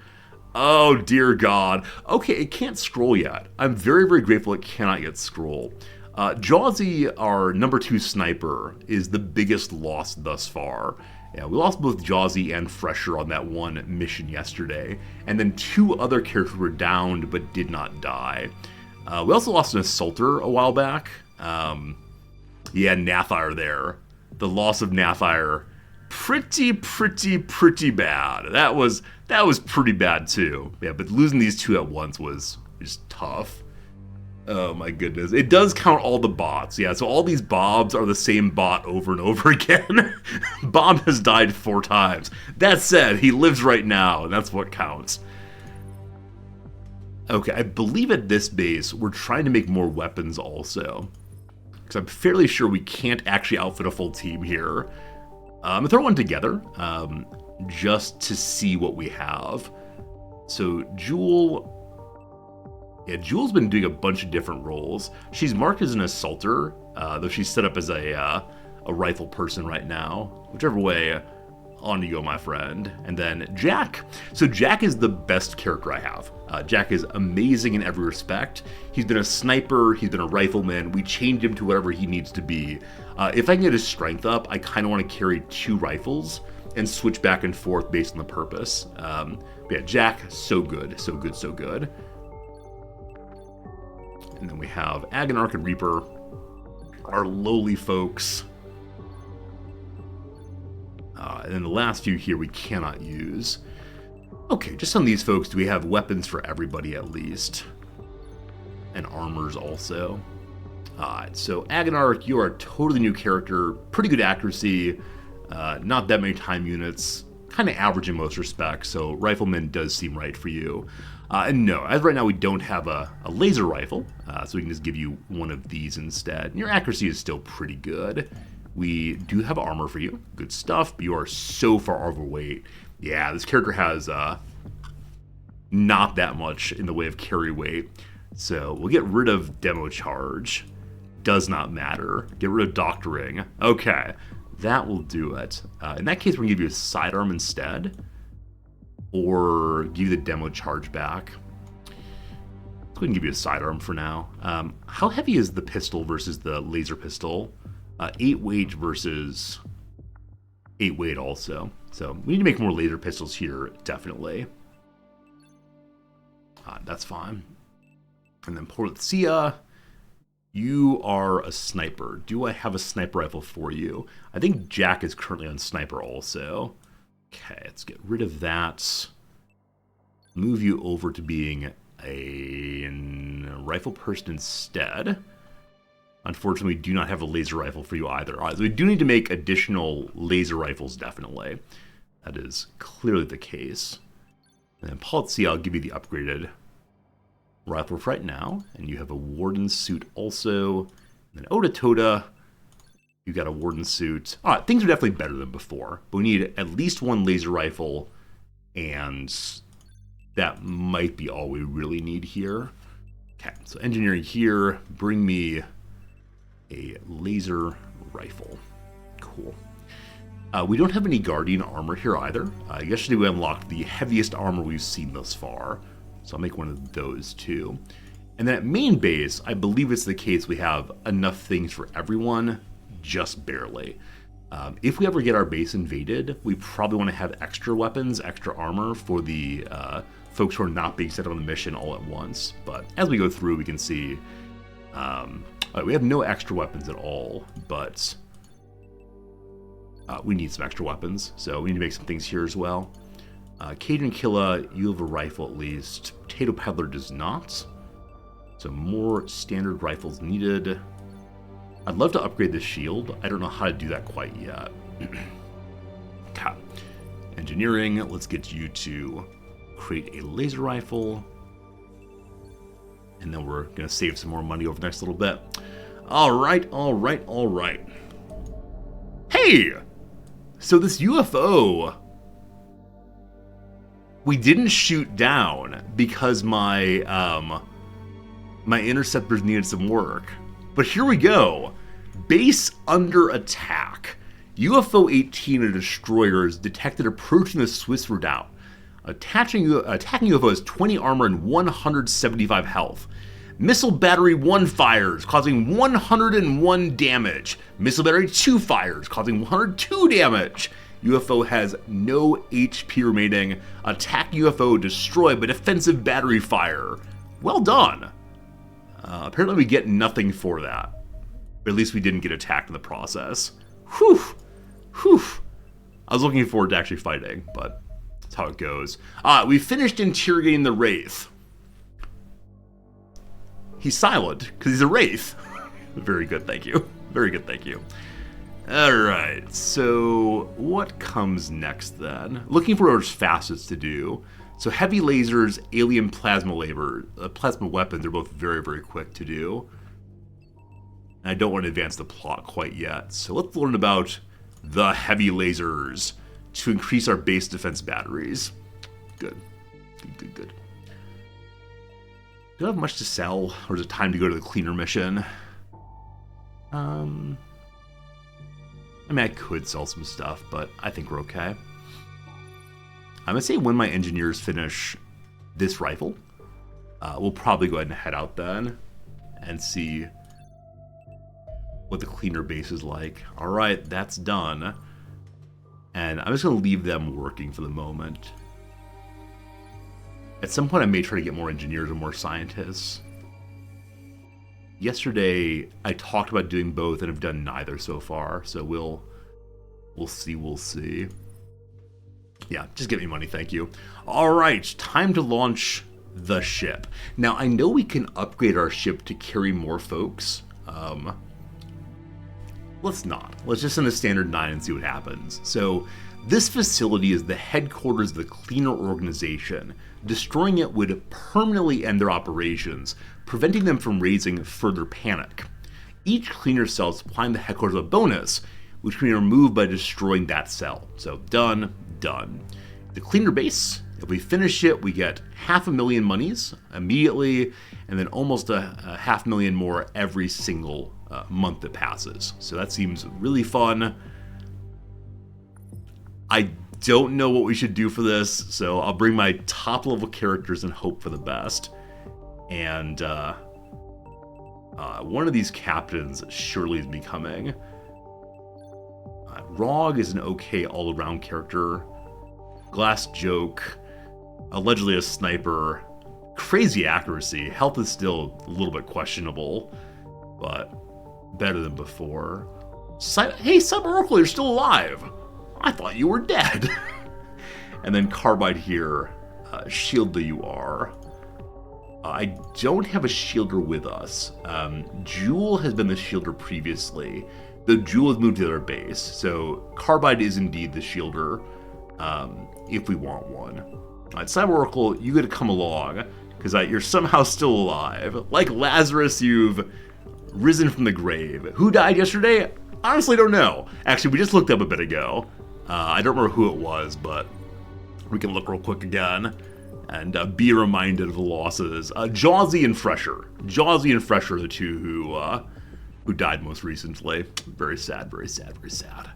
Oh, dear God. Okay, it can't scroll yet. I'm very, very grateful it cannot yet scroll. Jawsy, our number 2 sniper, is the biggest loss thus far. Yeah, we lost both Jawsy and Fresher on that one mission yesterday, and then 2 other characters were downed but did not die. We also lost an Assaulter a while back. Yeah, Nathire there. The loss of Nathire, pretty bad. That was pretty bad too. Yeah, but losing these 2 at once was just tough. Oh my goodness. It does count all the bots. Yeah, so all these Bobs are the same bot over and over again. Bob has died 4 times. That said, he lives right now, and that's what counts. Okay, I believe at this base, we're trying to make more weapons also. Because I'm fairly sure we can't actually outfit a full team here. I'm going to throw one together, just to see what we have. So, Jewel... Yeah, Jewel's been doing a bunch of different roles. She's marked as an assaulter, though she's set up as a rifle person right now. Whichever way, on you go, my friend. And then Jack. So Jack is the best character I have. Jack is amazing in every respect. He's been a sniper, he's been a rifleman. We changed him to whatever he needs to be. If I can get his strength up, I kind of want to carry 2 rifles and switch back and forth based on the purpose. Yeah, Jack, so good, so good, so good. And then we have Agonarch and Reaper, our lowly folks. And then the last few here we cannot use. Okay, just on these folks, do we have weapons for everybody at least? And armors also. So Agonarch, you are a totally new character, pretty good accuracy, not that many time units, kind of average in most respects, so Rifleman does seem right for you. And no, as right now we don't have a laser rifle, so we can just give you one of these instead. And your accuracy is still pretty good. We do have armor for you, good stuff, but you are so far overweight. Yeah, this character has not that much in the way of carry weight, so we'll get rid of Demo Charge. Does not matter. Get rid of Doctoring. Okay, that will do it. In that case, we're going to give you a sidearm instead, or give you the Demo Charge back. Let's go ahead and give you a sidearm for now. How heavy is the pistol versus the laser pistol? 8 weight versus 8 weight also. So we need to make more laser pistols here, definitely. That's fine. And then Porthia, you are a sniper. Do I have a sniper rifle for you? I think Jack is currently on sniper also. Okay, let's get rid of that. Move you over to being a rifle person instead. Unfortunately, we do not have a laser rifle for you either. All right, so we do need to make additional laser rifles, definitely. That is clearly the case. And then Polizia, I'll give you the upgraded rifle for right now. And you have a Warden suit also. And then Oda-Toda, you got a Warden suit. All right, things are definitely better than before. But we need at least one laser rifle. And that might be all we really need here. Okay, so engineering here, bring me a laser rifle. Cool. We don't have any Guardian armor here either. Yesterday we unlocked the heaviest armor we've seen thus far, so I'll make one of those too. And then at main base, I believe it's the case we have enough things for everyone, just barely. If we ever get our base invaded, we probably want to have extra weapons, extra armor for the folks who are not being sent on the mission all at once. But as we go through, we can see we have no extra weapons at all, but we need some extra weapons, so we need to make some things here as well. Cajun Killa, you have a rifle at least. Potato Peddler does not. So more standard rifles needed. I'd love to upgrade the shield. I don't know how to do that quite yet. Okay. Engineering, let's get you to create a laser rifle. And then we're going to save some more money over the next little bit. All right. Hey, Hey! So this UFO, we didn't shoot down because my interceptors needed some work. But here we go. Base under attack. UFO 18 and destroyers detected approaching the Swiss redoubt. Attacking UFO has 20 armor and 175 health. Missile Battery 1 fires, causing 101 damage. Missile Battery 2 fires, causing 102 damage. UFO has no HP remaining. Attack UFO destroyed by defensive battery fire. Well done. Apparently we get nothing for that. But at least we didn't get attacked in the process. Whew. Whew. I was looking forward to actually fighting, but that's how it goes. We finished interrogating the Wraith. He's silent, because he's a Wraith. Very good, thank you. Very good, thank you. Alright, so what comes next then? Looking for what's fastest to do. So heavy lasers, alien plasma weapons are both very, very quick to do. And I don't want to advance the plot quite yet. So let's learn about the heavy lasers to increase our base defense batteries. Good. Good. Do I have much to sell, or is it time to go to the cleaner mission? I mean, I could sell some stuff, but I think we're okay. I'm gonna say when my engineers finish this rifle, we'll probably go ahead and head out then and see what the cleaner base is like. All right, that's done. And I'm just gonna leave them working for the moment. At some point I may try to get more engineers or more scientists. Yesterday I talked about doing both and have done neither so far, so we'll see. Yeah, just give me money, thank you. All right, time to launch the ship. Now I know we can upgrade our ship to carry more folks. Let's not. Let's just send a standard 9 and see what happens. So this facility is the headquarters of the Cleaner organization. Destroying it would permanently end their operations, preventing them from raising further panic. Each Cleaner cell supplying the headquarters a bonus, which can be removed by destroying that cell. So done. The Cleaner base, if we finish it, we get 500,000 monies immediately, and then almost a 500,000 more every single month that passes. So that seems really fun. I don't know what we should do for this, so I'll bring my top level characters and hope for the best. And one of these captains surely is becoming. Rog is an okay all-around character. Glass Joke, allegedly a sniper. Crazy accuracy. Health is still a little bit questionable, but better than before. Hey, Sub-Oracle, you're still alive! I thought you were dead! And then Carbide here. Shielder you are. I don't have a shielder with us. Jewel has been the shielder previously. The Jewel has moved to their base, so Carbide is indeed the shielder, if we want one. Alright, Cyber-Oracle, you gotta come along, because you're somehow still alive. Like Lazarus, you've risen from the grave. Who died yesterday? Honestly, don't know. Actually, we just looked up a bit ago. I don't remember who it was, but we can look real quick again and be reminded of the losses. Jawsy and Fresher. Jawsy and Fresher are the two who died most recently. Very sad, very sad, very sad.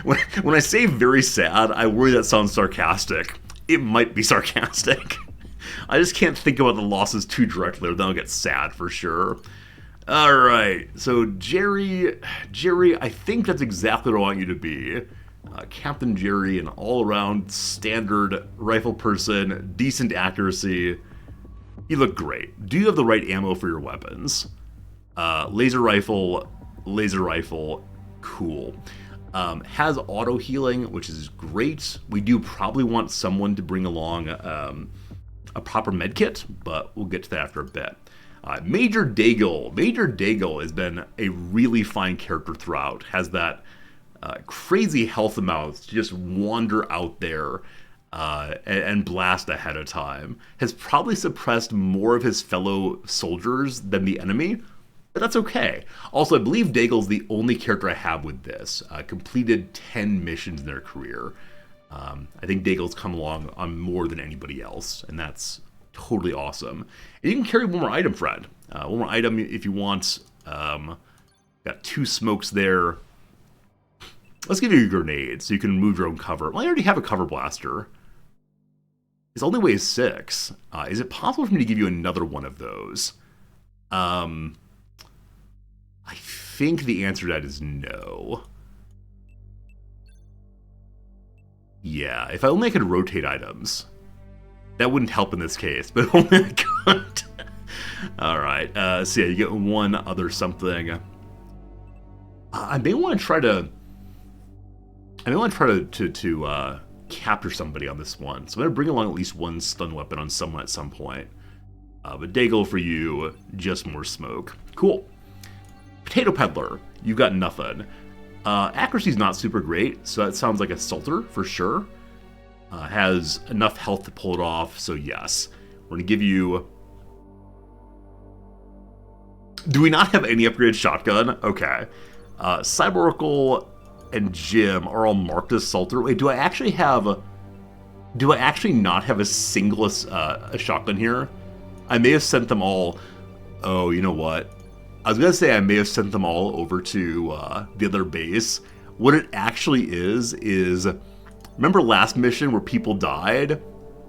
When I say very sad, I worry that sounds sarcastic. It might be sarcastic. I just can't think about the losses too directly, or then I'll get sad for sure. Alright, so Jerry, I think that's exactly what I want you to be. Captain Jerry, an all-around standard rifle person, decent accuracy. You look great. Do you have the right ammo for your weapons? Laser rifle, cool. Has auto healing, which is great. We do probably want someone to bring along a proper medkit, but we'll get to that after a bit. Major Daigle has been a really fine character throughout. Has that crazy health amount to just wander out there and blast ahead of time. Has probably suppressed more of his fellow soldiers than the enemy. but that's okay. Also, I believe Daigle's the only character I have with this. Completed 10 missions in their career. I think Daigle's come along on more than anybody else, and that's totally awesome. And you can carry one more item, friend. One more item if you want. Got 2 smokes there. Let's give you a grenade so you can move your own cover. Well, I already have a cover blaster. It only weighs 6. Is it possible for me to give you another one of those? I think the answer to that is no. Yeah, if only I could rotate items. That wouldn't help in this case, but only I could. Alright, so yeah, you get one other something. I may want to try to capture somebody on this one. So I'm going to bring along at least one stun weapon on someone at some point. But Daigle for you, just more smoke. Cool. Potato Peddler, you got nothing. Accuracy's not super great, so that sounds like a Salter for sure. Has enough health to pull it off, so yes. We're going to give you... Do we not have any upgraded shotgun? Okay. Cyborkle and Jim are all marked as Salter. Wait, do I actually not have a single a shotgun here? I may have sent them all... Oh, you know what? I was going to say I may have sent them all over to the other base. What it actually is... Remember last mission where people died?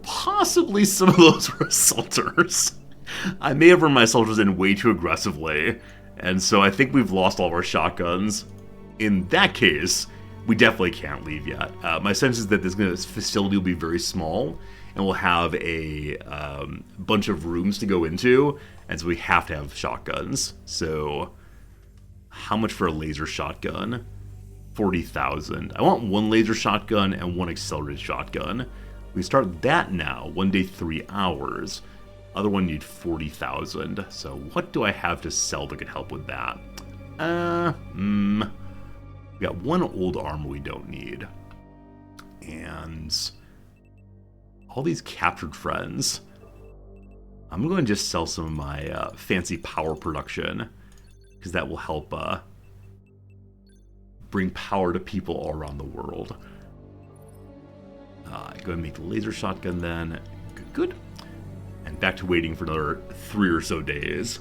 Possibly some of those were Salters. I may have run my soldiers in way too aggressively, and so I think we've lost all of our shotguns. In that case, we definitely can't leave yet. My sense is that this facility will be very small, and we'll have a bunch of rooms to go into, and so we have to have shotguns. So, how much for a laser shotgun? 40,000. I want one laser shotgun and one accelerated shotgun. We start that now. 1 day, 3 hours. Other one need 40,000. So what do I have to sell that could help with that? We got one old armor we don't need. And all these captured friends. I'm going to just sell some of my fancy power production, because that will help bring power to people all around the world. Go and make the laser shotgun then. Good. And back to waiting for another 3 or so days.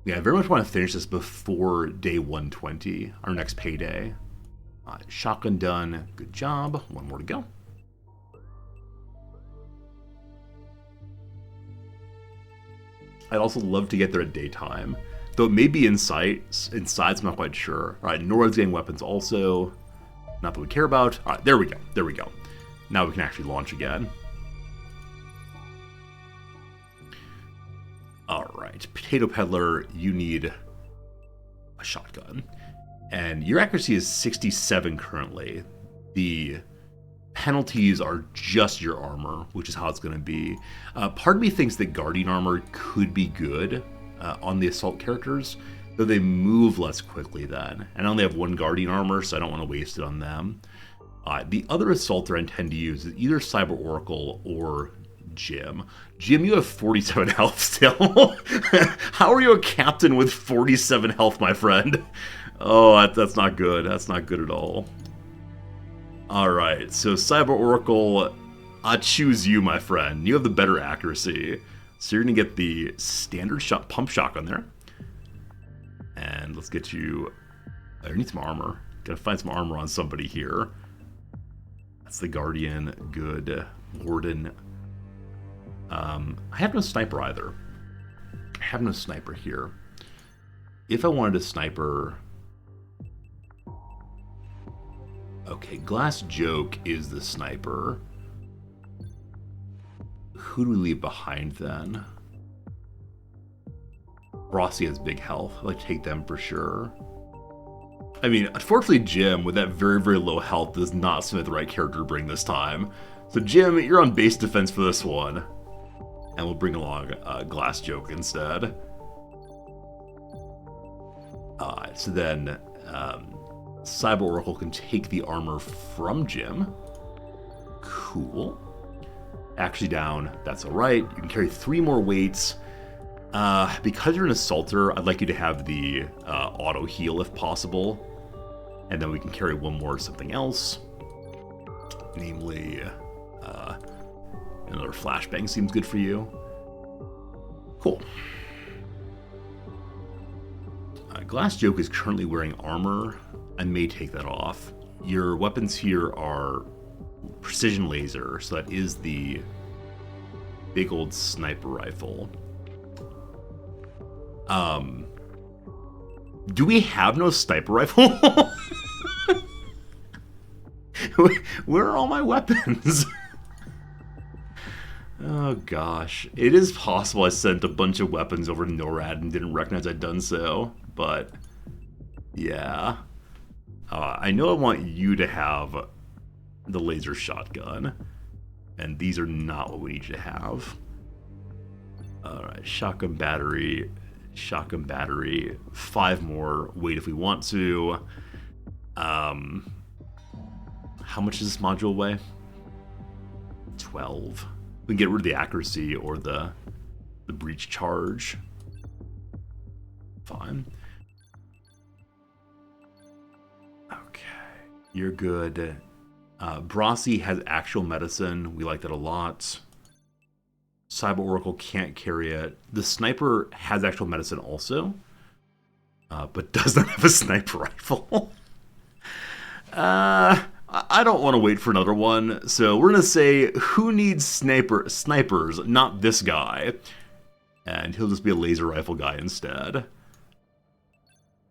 Yeah, I very much want to finish this before day 120, our next payday. Shotgun done. Good job. One more to go. I'd also love to get there at daytime, though it may be inside, I'm not quite sure. All right, Nora's getting weapons also. Not that we care about. All right, there we go. There we go. Now we can actually launch again. All right, Potato Peddler, you need a shotgun. And your accuracy is 67 currently. The penalties are just your armor, which is how it's going to be. Part of me thinks that Guardian armor could be good on the assault characters, though they move less quickly then. And I only have one Guardian armor, so I don't want to waste it on them. The other assaulter I intend to use is either Cyber Oracle or Jim. Jim, you have 47 health still. How are you a captain with 47 health, my friend? Oh, that's not good. That's not good at all. Alright, so Cyber Oracle, I choose you, my friend. You have the better accuracy. So you're going to get the standard pump shotgun there. And let's get you... I need some armor. Gotta find some armor on somebody here. That's the Guardian. Good. Warden. I have no sniper either. I have no sniper here. If I wanted a sniper... Okay, Glass Joke is the sniper. Who do we leave behind then? Rossi has big health. I'd like to take them for sure. I mean, unfortunately, Jim, with that very, very low health, does not seem like the right character to bring this time. So, Jim, you're on base defense for this one. And we'll bring along Glass Joke instead. So then, Cyber Oracle can take the armor from Jim. Cool. Actually down. That's alright. You can carry 3 more weights. Because you're an assaulter, I'd like you to have the auto heal if possible. And then we can carry 1 more something else. Namely, another flashbang seems good for you. Cool. Glass Joke is currently wearing armor. I may take that off. Your weapons here are precision laser, so that is the big old sniper rifle. Do we have no sniper rifle? Where are all my weapons? Oh gosh. It is possible I sent a bunch of weapons over to NORAD and didn't recognize I'd done so, but yeah. I know I want you to have the laser shotgun, and these are not what we need you to have. Alright, shotgun battery, 5 more weight if we want to. How much does this module weigh? 12. We can get rid of the accuracy or the breach charge. Fine. Okay, you're good. Brasi has actual medicine. We like that a lot. Cyber Oracle can't carry it. The sniper has actual medicine also, but does not have a sniper rifle. I don't want to wait for another one, so we're going to say, who needs snipers? Not this guy. And he'll just be a laser rifle guy instead.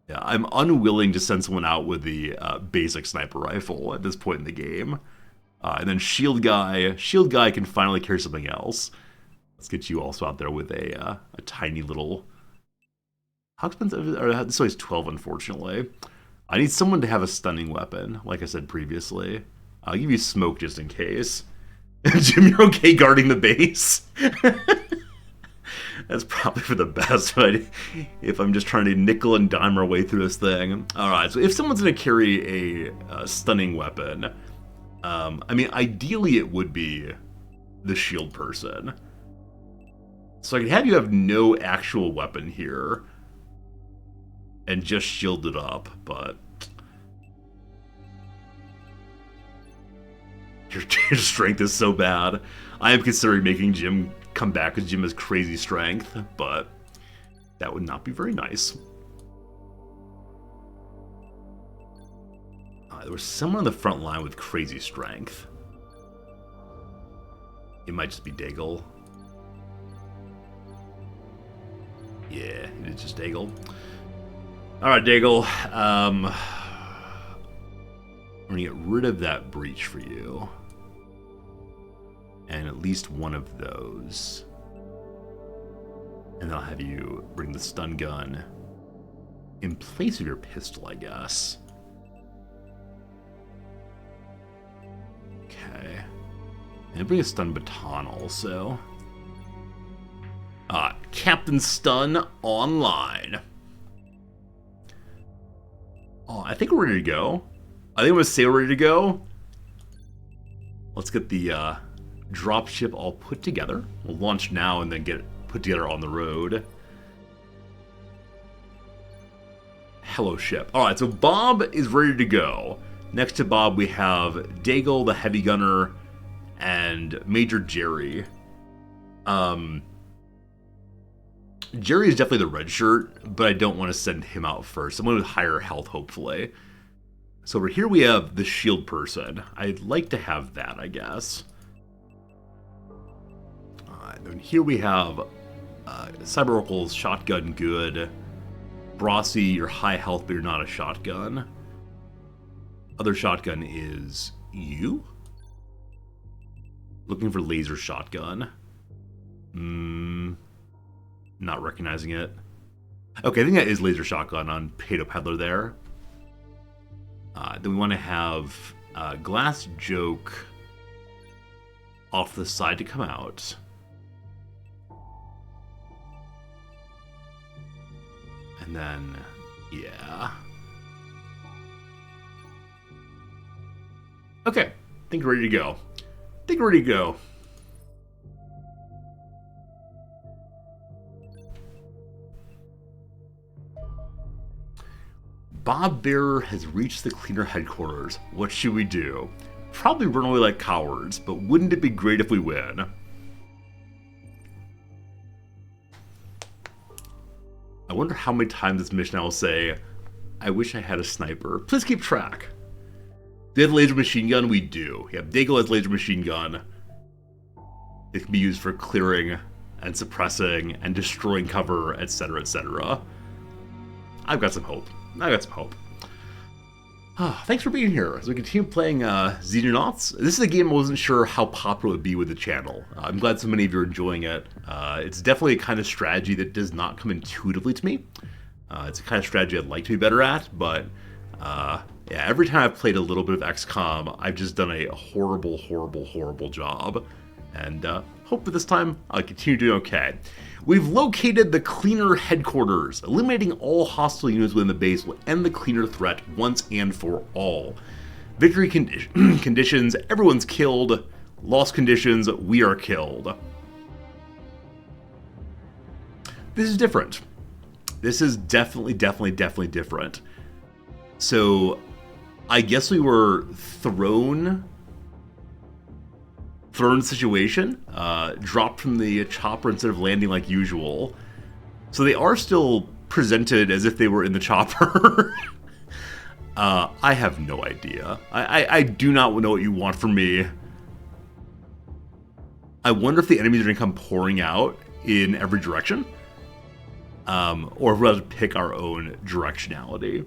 Yeah, I'm unwilling to send someone out with the basic sniper rifle at this point in the game. And then shield guy can finally carry something else. Let's get you also out there with a tiny little... How expensive? This is 12, unfortunately. I need someone to have a stunning weapon, like I said previously. I'll give you smoke just in case. Jim, you're okay guarding the base? That's probably for the best, but if I'm just trying to nickel and dime our way through this thing. Alright, so if someone's going to carry a stunning weapon, I mean, ideally it would be the shield person. So I can have you have no actual weapon here and just shield it up, but your strength is so bad. I am considering making Jim come back because Jim has crazy strength, but that would not be very nice. There was someone on the front line with crazy strength. It might just be Daigle. Yeah, it's just Daigle. Alright, Daigle. We're gonna get rid of that breach for you. And at least one of those. And I'll have you bring the stun gun in place of your pistol, I guess. Okay. And bring a stun baton also. Captain Stun online. Oh, I think we're ready to go. I think I'm gonna say we're ready to go. Let's get the dropship all put together. We'll launch now and then get it put together on the road. Hello, ship. Alright, so Bob is ready to go. Next to Bob, we have Daigle, the heavy gunner, and Major Jerry. Jerry is definitely the red shirt, but I don't want to send him out first. Someone with higher health, hopefully. So over here we have the shield person. I'd like to have that, I guess. Then here we have Cyber Oracle's shotgun, good. Brasi, you're high health, but you're not a shotgun. Other shotgun is you? Looking for laser shotgun. Not recognizing it. Okay, I think that is laser shotgun on Potato Peddler there. Then we want to have Glass Joke off the side to come out. And then, yeah. Okay, I think we're ready to go. Bob Bearer has reached the cleaner headquarters. What should we do? Probably run away like cowards, but wouldn't it be great if we win? I wonder how many times this mission I will say, I wish I had a sniper. Please keep track. Do you have a laser machine gun? We do. Yeah, Daigle has laser machine gun. It can be used for clearing and suppressing and destroying cover, etc., etc. I've got some hope. Thanks for being here as we continue playing Xenonauts. This is a game I wasn't sure how popular it would be with the channel. I'm glad so many of you are enjoying it. It's definitely a kind of strategy that does not come intuitively to me. It's a kind of strategy I'd like to be better at, but yeah, every time I've played a little bit of XCOM, I've just done a horrible, horrible, horrible job. And hope that this time I'll continue doing okay. We've located the cleaner headquarters. Eliminating all hostile units within the base will end the cleaner threat once and for all. Victory conditions, everyone's killed. Lost conditions, we are killed. This is different. This is definitely different. So, I guess we were thrown situation, dropped from the chopper instead of landing like usual. So they are still presented as if they were in the chopper. I have no idea. I do not know what you want from me. I wonder if the enemies are going to come pouring out in every direction. Or if we'll have to pick our own directionality.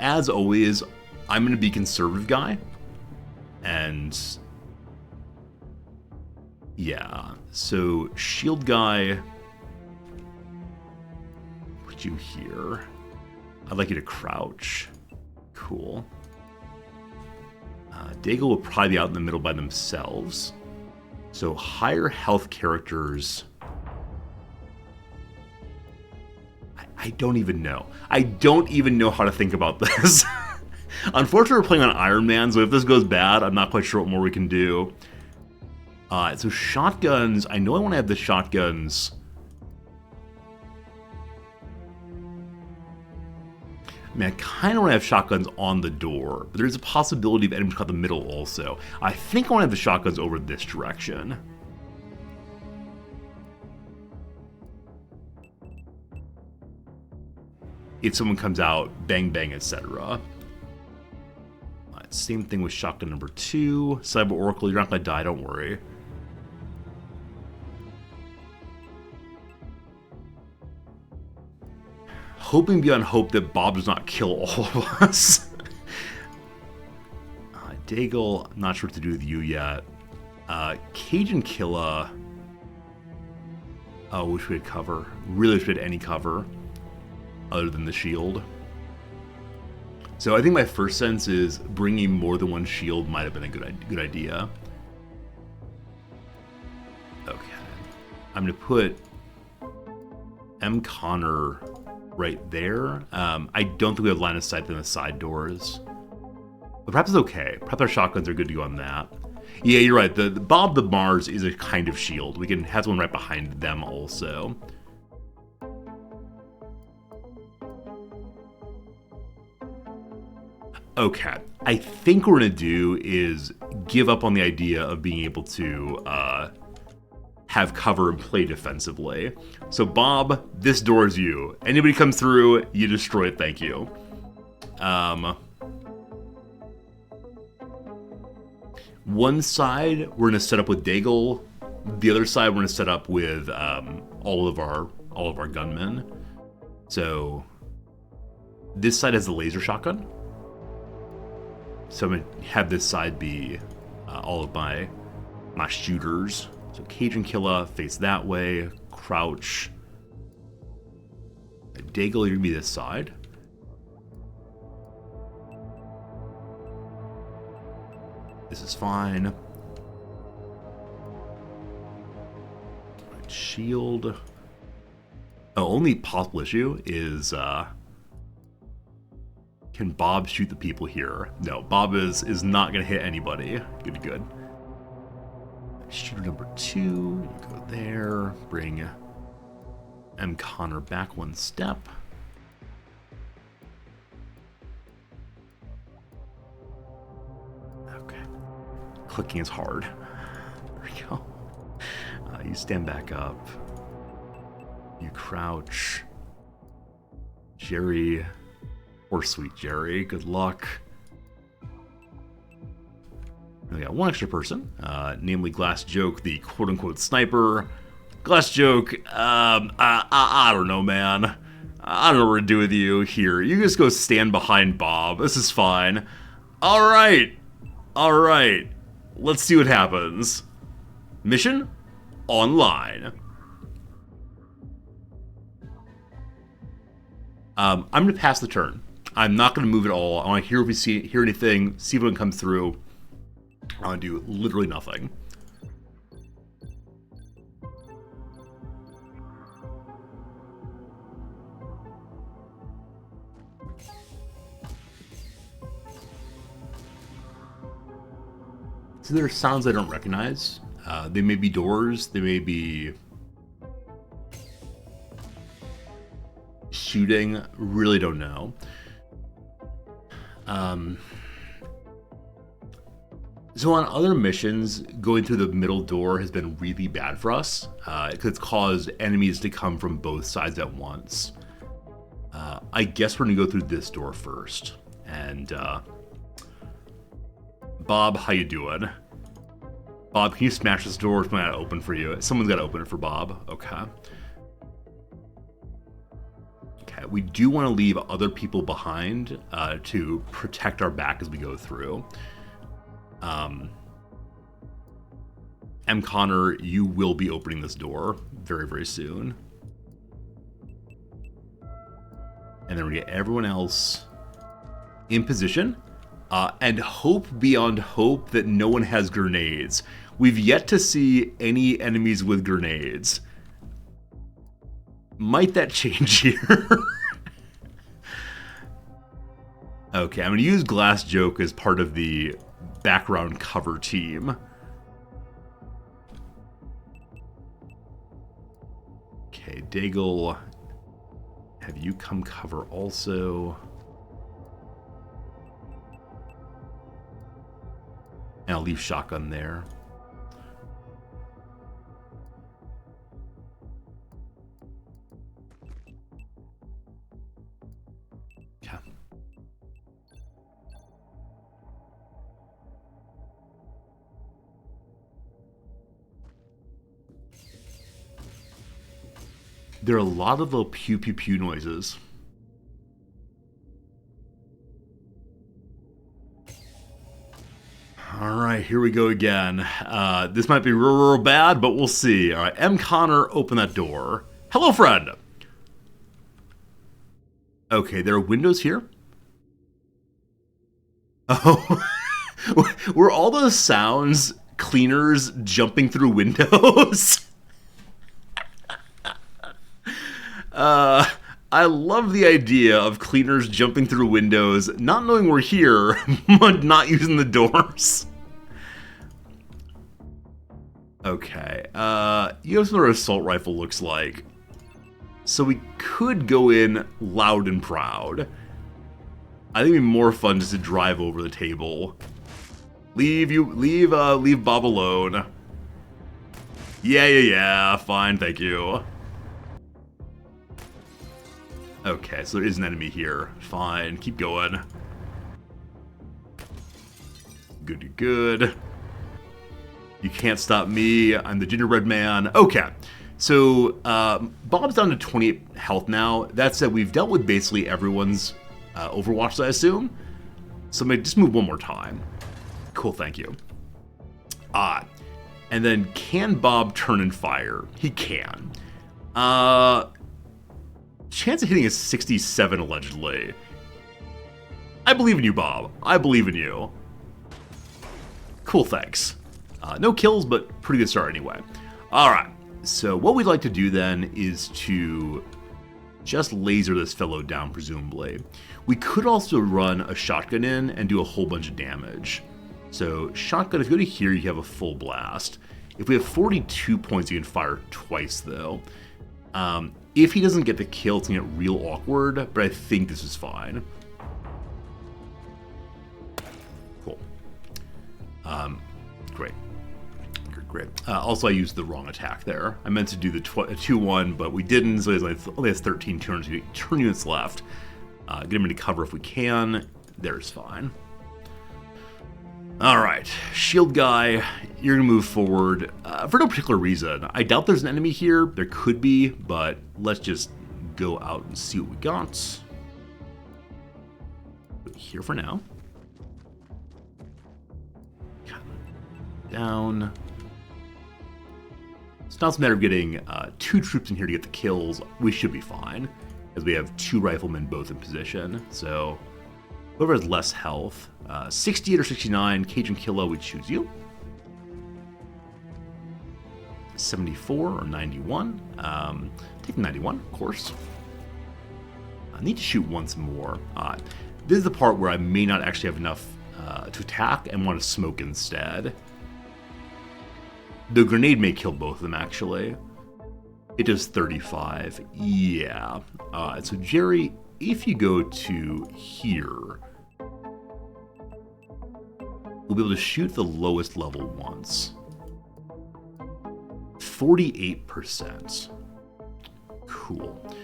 As always, I'm going to be conservative guy. And yeah, so shield guy, put you here. I'd like you to crouch. Cool. Daigle will probably be out in the middle by themselves. So higher health characters. I don't even know. I don't even know how to think about this. Unfortunately, we're playing on Iron Man, so if this goes bad, I'm not quite sure what more we can do. So shotguns, I know I want to have the shotguns. I mean, I kind of want to have shotguns on the door, but there's a possibility of enemies caught the middle also. I think I want to have the shotguns over this direction. If someone comes out, bang bang, etc. Same thing with shotgun number 2. Cyber Oracle, you're not going to die, don't worry. Hoping beyond hope that Bob does not kill all of us. Daigle, not sure what to do with you yet. Cajun Killa. Oh, wish we had cover. Really wish we had any cover other than the shield. So I think my first sense is bringing more than one shield might have been a good idea. Okay. I'm going to put M. Connor right there. I don't think we have line of sight in the side doors. But perhaps it's okay. Perhaps our shotguns are good to go on that. Yeah, you're right. The Bob the Mars is a kind of shield. We can have one right behind them also. Okay, I think what we're going to do is give up on the idea of being able to have cover and play defensively. So Bob, this door is you. Anybody comes through, you destroy it, thank you. One side we're going to set up with Daigle. The other side we're going to set up with all of our gunmen. So this side has the laser shotgun. So I'm going to have this side be all of my shooters. So Cajun Killa, face that way. Crouch. Daigle, you're going to be this side. This is fine. Shield. Oh, only possible issue is... Can Bob shoot the people here? No, Bob is not going to hit anybody. Good. Shooter number 2, go there. Bring M. Connor back one step. Clicking is hard. There we go. You stand back up. You crouch. Jerry, or sweet Jerry, good luck. We got one extra person, namely Glass Joke, the quote-unquote sniper. Glass Joke, I don't know, man. I don't know what to do with you here. You just go stand behind Bob. This is fine. All right. Let's see what happens. Mission online. I'm going to pass the turn. I'm not going to move at all. I want to hear if we hear anything, see if it comes through. I want to do literally nothing. So there are sounds I don't recognize. They may be doors. They may be shooting. Really don't know. So on other missions, going through the middle door has been really bad for us. It's caused enemies to come from both sides at once. I guess we're gonna go through this door first. And Bob, how you doing? Bob, can you smash this door? It's not open for you. Someone's got to open it for Bob. Okay. Okay, we do want to leave other people behind to protect our back as we go through. M. Connor, you will be opening this door very, very soon. And then we get everyone else in position. And hope beyond hope that no one has grenades. We've yet to see any enemies with grenades. Might that change here? Okay, I'm going to use Glass Joke as part of the background cover team. Okay, Daigle, have you come cover also? And I'll leave shotgun there. Okay. There are a lot of little pew pew pew noises. All right, here we go again. This might be real bad, but we'll see. All right, M. Connor, open that door. Hello, friend. Okay, there are windows here. Oh, were all those sounds cleaners jumping through windows? I love the idea of cleaners jumping through windows, not knowing we're here, but not using the doors. Okay, you know what an assault rifle looks like. So we could go in loud and proud. I think it'd be more fun just to drive over the table. Leave Bob alone. Yeah, fine, thank you. Okay, so there is an enemy here. Fine, keep going. Good. You can't stop me. I'm the gingerbread man. Okay, so Bob's down to 28 health now. That said, we've dealt with basically everyone's Overwatch, I assume. So maybe just move one more time. Cool, thank you. And then can Bob turn and fire? He can. Chance of hitting is 67, allegedly. I believe in you, Bob. I believe in you. Cool, thanks. No kills, but pretty good start anyway. Alright, so what we'd like to do then is to just laser this fellow down, presumably. We could also run a shotgun in and do a whole bunch of damage. So, shotgun, if you go to here, you have a full blast. If we have 42 points, you can fire twice, though. If he doesn't get the kill, it's going to get real awkward, but I think this is fine. Cool. Great. Also, I used the wrong attack there. I meant to do the 2-1, but we didn't, so he only has 13 turn units left. Get him into cover if we can. There's fine. Alright, shield guy, you're going to move forward for no particular reason. I doubt there's an enemy here. There could be, but let's just go out and see what we got. Here for now. Down. It's not a matter of getting 2 troops in here to get the kills. We should be fine, as we have 2 riflemen both in position. So, whoever has less health, 68 or 69, Cajun Killa, we choose you. 74 or 91. Take 91, of course. I need to shoot once more. This is the part where I may not actually have enough to attack and want to smoke instead. The grenade may kill both of them, actually. It does 35. Yeah. So, Jerry, if you go to here, we'll be able to shoot the lowest level once. 48%. Cool.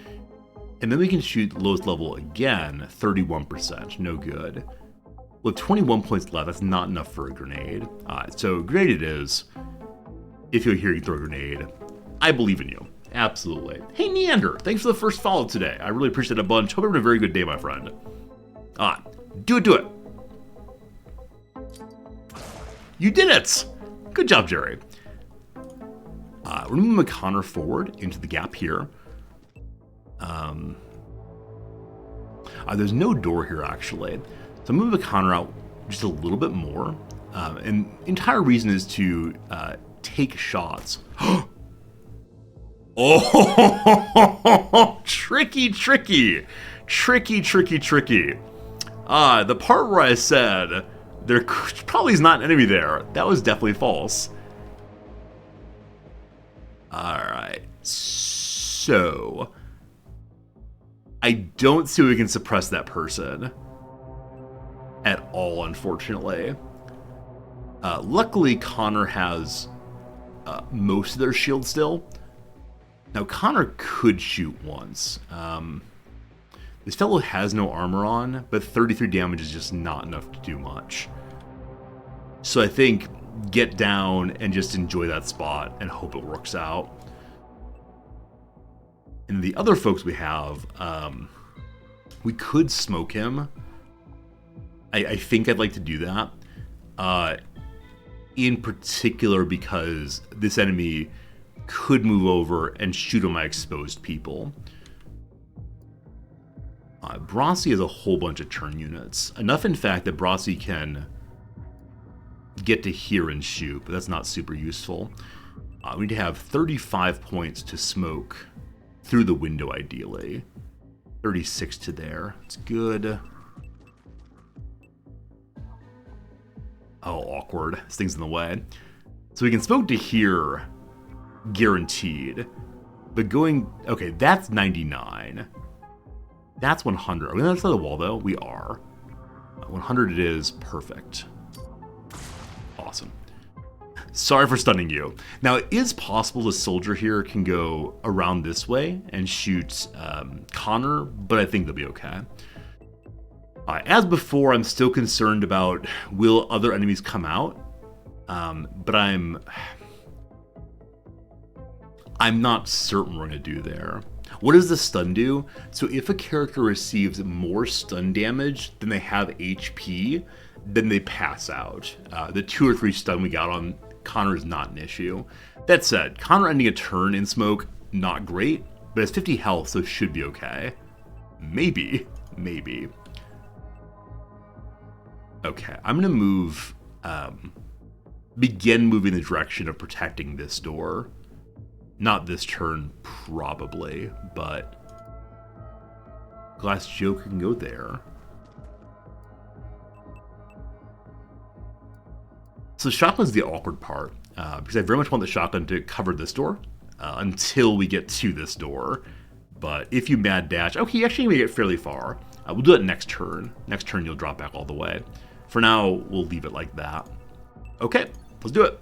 And then we can shoot the lowest level again, 31%. No good. With 21 points left, that's not enough for a grenade. So, grenade it is. If you're here, you throw a grenade. I believe in you. Absolutely. Hey, Neander, thanks for the first follow today. I really appreciate it a bunch. Hope you're having a very good day, my friend. Do it. You did it! Good job, Jerry. We're moving McConnor forward into the gap here. There's no door here, actually. So I'm moving McConnor out just a little bit more. And the entire reason is to take shots. Oh, tricky. The part where I said there probably is not an enemy there, that was definitely false. Alright, so I don't see if we can suppress that person at all, unfortunately. Luckily, Connor has most of their shield still. Now, Connor could shoot once. This fellow has no armor on, but 33 damage is just not enough to do much. So I think get down and just enjoy that spot and hope it works out. And the other folks we have, we could smoke him. I think I'd like to do that. In particular because this enemy could move over and shoot on my exposed people. Brasi has a whole bunch of turn units. Enough, in fact, that Brasi can get to here and shoot, but that's not super useful. We need to have 35 points to smoke through the window, ideally. 36 to there. It's good. Oh, awkward. This thing's in the way. So we can smoke to here, guaranteed. But going... Okay, that's 99. That's 100. Are we on the other side of the wall, though? We are. 100 it is. Perfect. Awesome. Sorry for stunning you. Now, it is possible the soldier here can go around this way and shoot Connor, but I think they'll be okay. As before, I'm still concerned about will other enemies come out, but I'm not certain we're going to do there. What does the stun do? So if a character receives more stun damage than they have HP, then they pass out. The 2 or 3 stun we got on Connor is not an issue. That said, Connor ending a turn in smoke, not great, but it's 50 health, so should be okay. Maybe. Okay, I'm gonna move, begin moving in the direction of protecting this door. Not this turn, probably, but Glass Joker can go there. So shotgun's the awkward part, because I very much want the shotgun to cover this door until we get to this door. But if you mad dash, okay, you actually may get fairly far. We'll do it next turn. Next turn, you'll drop back all the way. For now, we'll leave it like that. Okay, let's do it.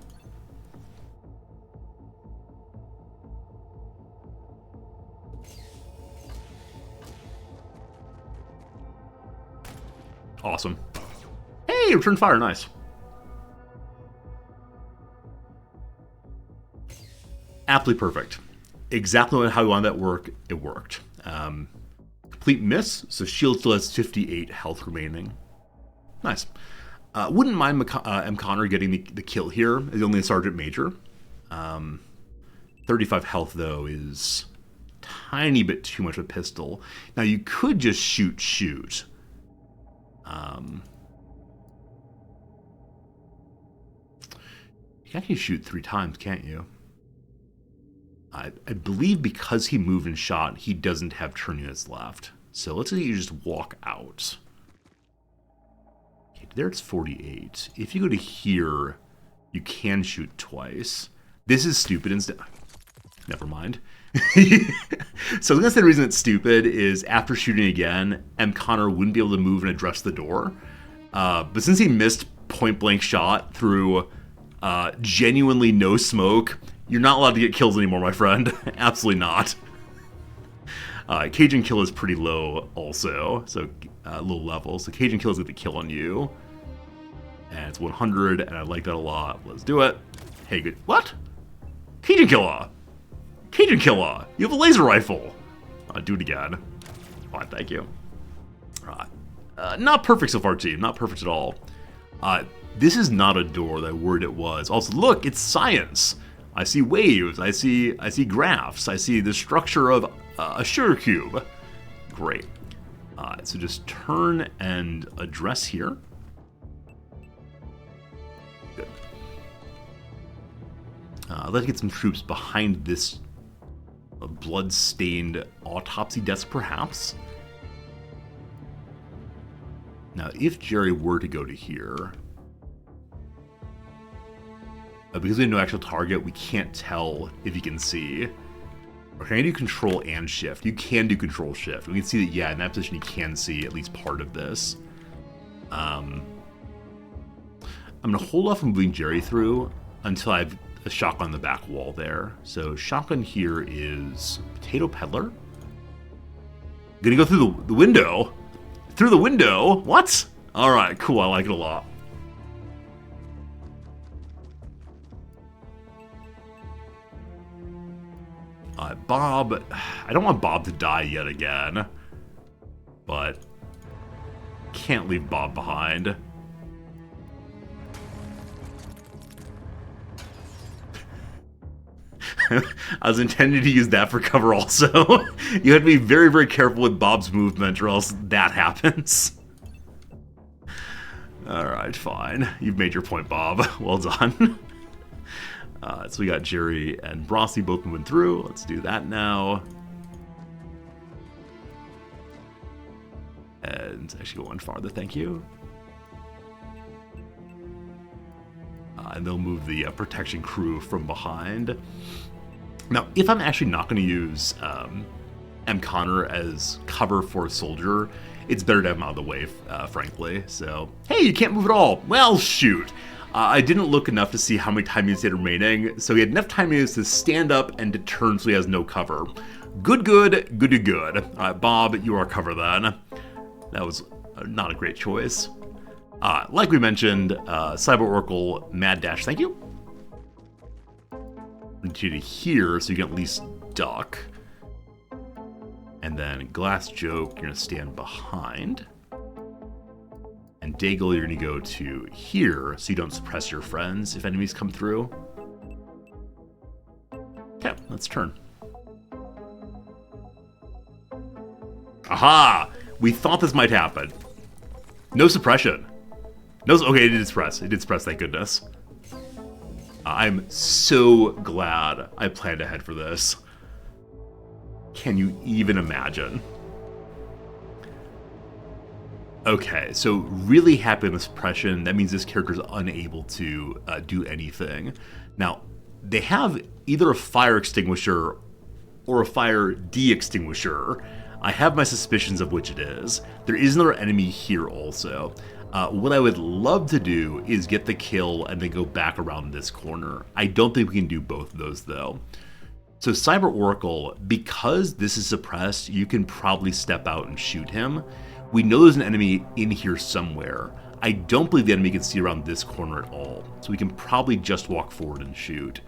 Awesome. Hey, return fire, nice. Aptly perfect. Exactly how we wanted that to work, it worked. Complete miss, so shield still has 58 health remaining. Nice. Wouldn't mind M. Connor getting the kill here, as only a Sergeant Major. 35 health, though, is a tiny bit too much of a pistol. Now, you could just shoot. You can actually shoot 3 times, can't you? I believe because he moved and shot, he doesn't have turn units left. So let's say you just walk out. Okay, there it's 48. If you go to here, you can shoot twice. This is stupid instead. Never mind. So I was gonna say the reason it's stupid is after shooting again, M. Connor wouldn't be able to move and address the door. But since he missed point blank shot through genuinely no smoke, you're not allowed to get kills anymore, my friend. Absolutely not. Cajun kill is pretty low also, so low level. So Cajun kill is going to kill on you. And it's 100, and I like that a lot. Let's do it. Hey, good. What? Cajun killer! Cajun killer! You have a laser rifle! Do it again. Fine, thank you. Not perfect so far, team. Not perfect at all. This is not a door that I worried it was. Also, look, it's science. I see waves, I see graphs, I see the structure of a sugar cube. Great. So just turn and address here. Good. Let's get some troops behind this blood-stained autopsy desk, perhaps. Now, if Jerry were to go to here... because we have no actual target, we can't tell if you can see. Or can I do control and shift? You can do control shift. We can see that, yeah, in that position you can see at least part of this. I'm going to hold off on moving Jerry through until I have a shotgun on the back wall there. So shotgun here is Potato Peddler. Gonna go through the window? Through the window? What? Alright, cool, I like it a lot. Bob, I don't want Bob to die yet again, but can't leave Bob behind. I was intending to use that for cover also. You have to be very, very careful with Bob's movement or else that happens. Alright, fine. You've made your point, Bob. Well done. So we got Jerry and Brossi both moving through. Let's do that now. And actually go one farther, thank you. And they'll move the protection crew from behind. Now, if I'm actually not going to use M. Connor as cover for a soldier, it's better to have him out of the way, frankly. So, hey, you can't move at all. Well, shoot. I didn't look enough to see how many time units he had remaining, so he had enough time units to stand up and to turn so he has no cover. Good. Bob, you are cover then. That was not a great choice. Like we mentioned, Cyber Oracle, Mad Dash, thank you. To here, so you can at least duck. And then Glass Joke, you're going to stand behind. And Daigle, you're going to go to here, so you don't suppress your friends if enemies come through. Okay, let's turn. Aha! We thought this might happen. No suppression. No, okay, it did suppress. It did suppress, thank goodness. I'm so glad I planned ahead for this. Can you even imagine? Okay, so really happy with suppression. That means this character is unable to do anything. Now, they have either a fire extinguisher or a fire de-extinguisher. I have my suspicions of which it is. There is another enemy here also. What I would love to do is get the kill and then go back around this corner. I don't think we can do both of those though. So Cyber Oracle, because this is suppressed, you can probably step out and shoot him. We know there's an enemy in here somewhere. I don't believe the enemy can see around this corner at all, so we can probably just walk forward and shoot.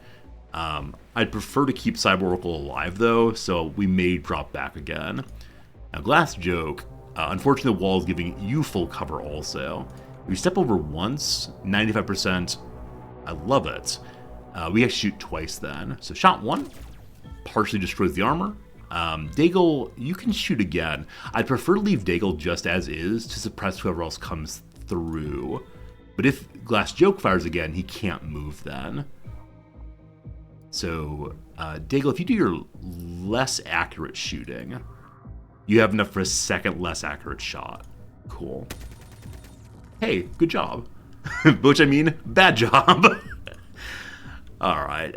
I'd prefer to keep Cyber Oracle alive, though, so we may drop back again. Now, Glass Joke, unfortunately the wall is giving you full cover also. If we step over once, 95%, I love it. We have to shoot twice then. So shot 1, partially destroys the armor. Daigle, you can shoot again. I'd prefer to leave Daigle just as is to suppress whoever else comes through. But if Glass Joke fires again, he can't move then. So, Daigle, if you do your less accurate shooting, you have enough for a second less accurate shot. Cool. Hey, good job. Which I mean, bad job. Alright,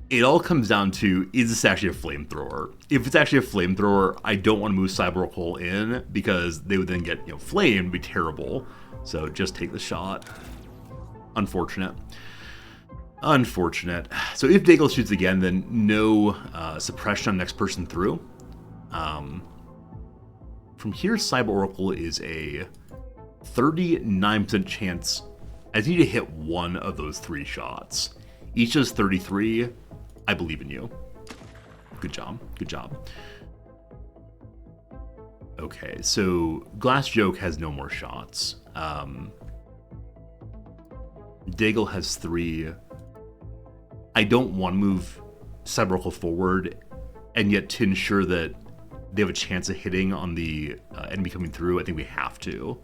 it all comes down to, is this actually a flamethrower? If it's actually a flamethrower, I don't want to move Cyber Oracle in, because they would then get, flamed, be terrible. So just take the shot. Unfortunate. Unfortunate. So if Daigle shoots again, then no suppression on next person through. From here, Cyber Oracle is a 39% chance. I just need to hit one of those 3 shots. Each is 33. I believe in you. Good job. Good job. Okay, so Glass Joke has no more shots. Daigle has 3. I don't want to move Cyber Oracle forward, and yet to ensure that they have a chance of hitting on the enemy coming through, I think we have to.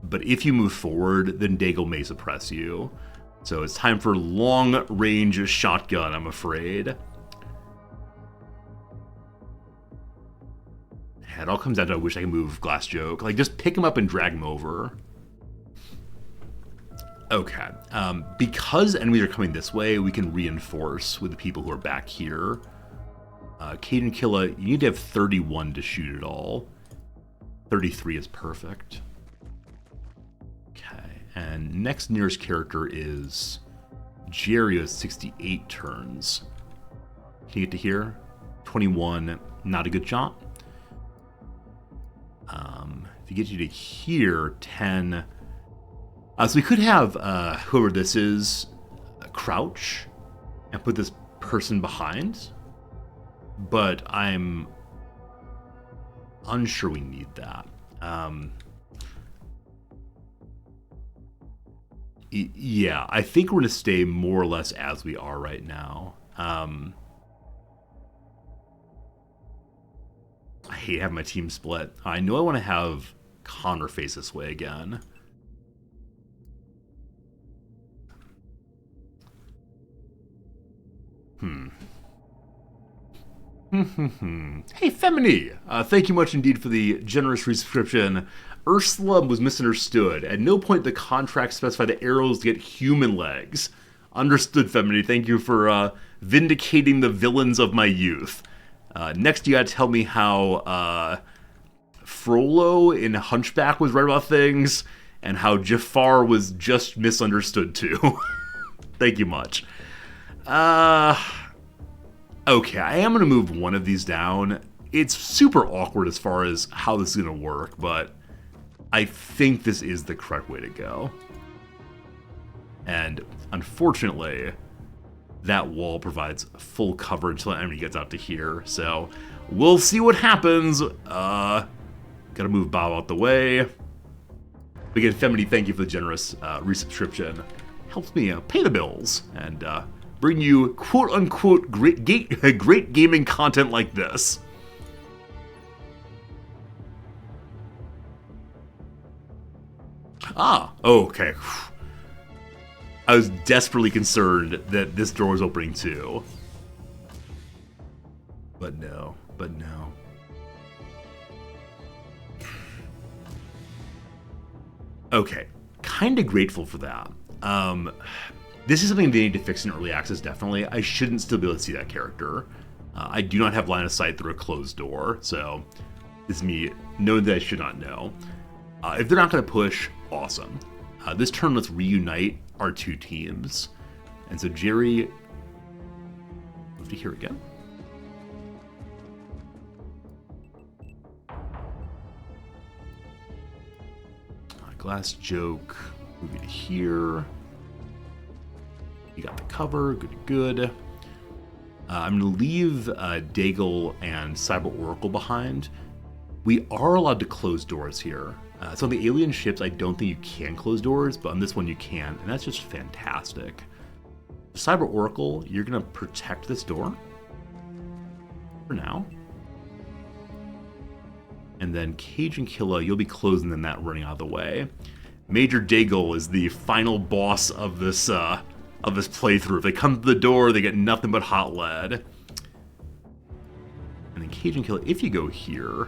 But if you move forward, then Daigle may suppress you. So it's time for long-range shotgun, I'm afraid. It all comes down to I wish I could move Glass Joke. Like, just pick him up and drag him over. Okay. Because enemies are coming this way, we can reinforce with the people who are back here. Caden Killa, you need to have 31 to shoot it all. 33 is perfect. Okay. And next nearest character is Jerry, with 68 turns. Can you get to here? 21, not a good shot. If you get you to here, 10. So we could have whoever this is crouch and put this person behind, but I'm unsure we need that. Yeah, I think we're going to stay more or less as we are right now. I hate having my team split. I know I want to have Connor face this way again. Hey, Femini! Thank you much indeed for the generous resubscription. Ursula was misunderstood. At no point the contract specified the arrows get human legs. Understood, Femini. Thank you for vindicating the villains of my youth. Next, you gotta tell me how Frollo in Hunchback was right about things, and how Jafar was just misunderstood too. Thank you much. Okay, I am gonna move one of these down. It's super awkward as far as how this is gonna work, but I think this is the correct way to go. And unfortunately, that wall provides full cover until the enemy gets out to here. So we'll see what happens. Gotta move Bob out the way. Again, Femini, thank you for the generous resubscription. Helps me pay the bills and bring you quote-unquote great gaming content like this. Okay. I was desperately concerned that this door was opening too. But no. Okay, kinda grateful for that. This is something they need to fix in early access, definitely. I shouldn't still be able to see that character. I do not have line of sight through a closed door, so this is me knowing that I should not know. If they're not going to push, awesome. This turn, let's reunite our 2 teams. And so Jerry, move to here again. Glass joke. Move you to here. You got the cover. Good. I'm going to leave Daigle and Cyber Oracle behind. We are allowed to close doors here. So on the alien ships, I don't think you can close doors, but on this one you can, and that's just fantastic. Cyber Oracle, you're going to protect this door for now. And then Cage and Killa, you'll be closing them, that running out of the way. Major Daigle is the final boss of this playthrough. If they come to the door, they get nothing but hot lead. And then Cage and Killa, if you go here,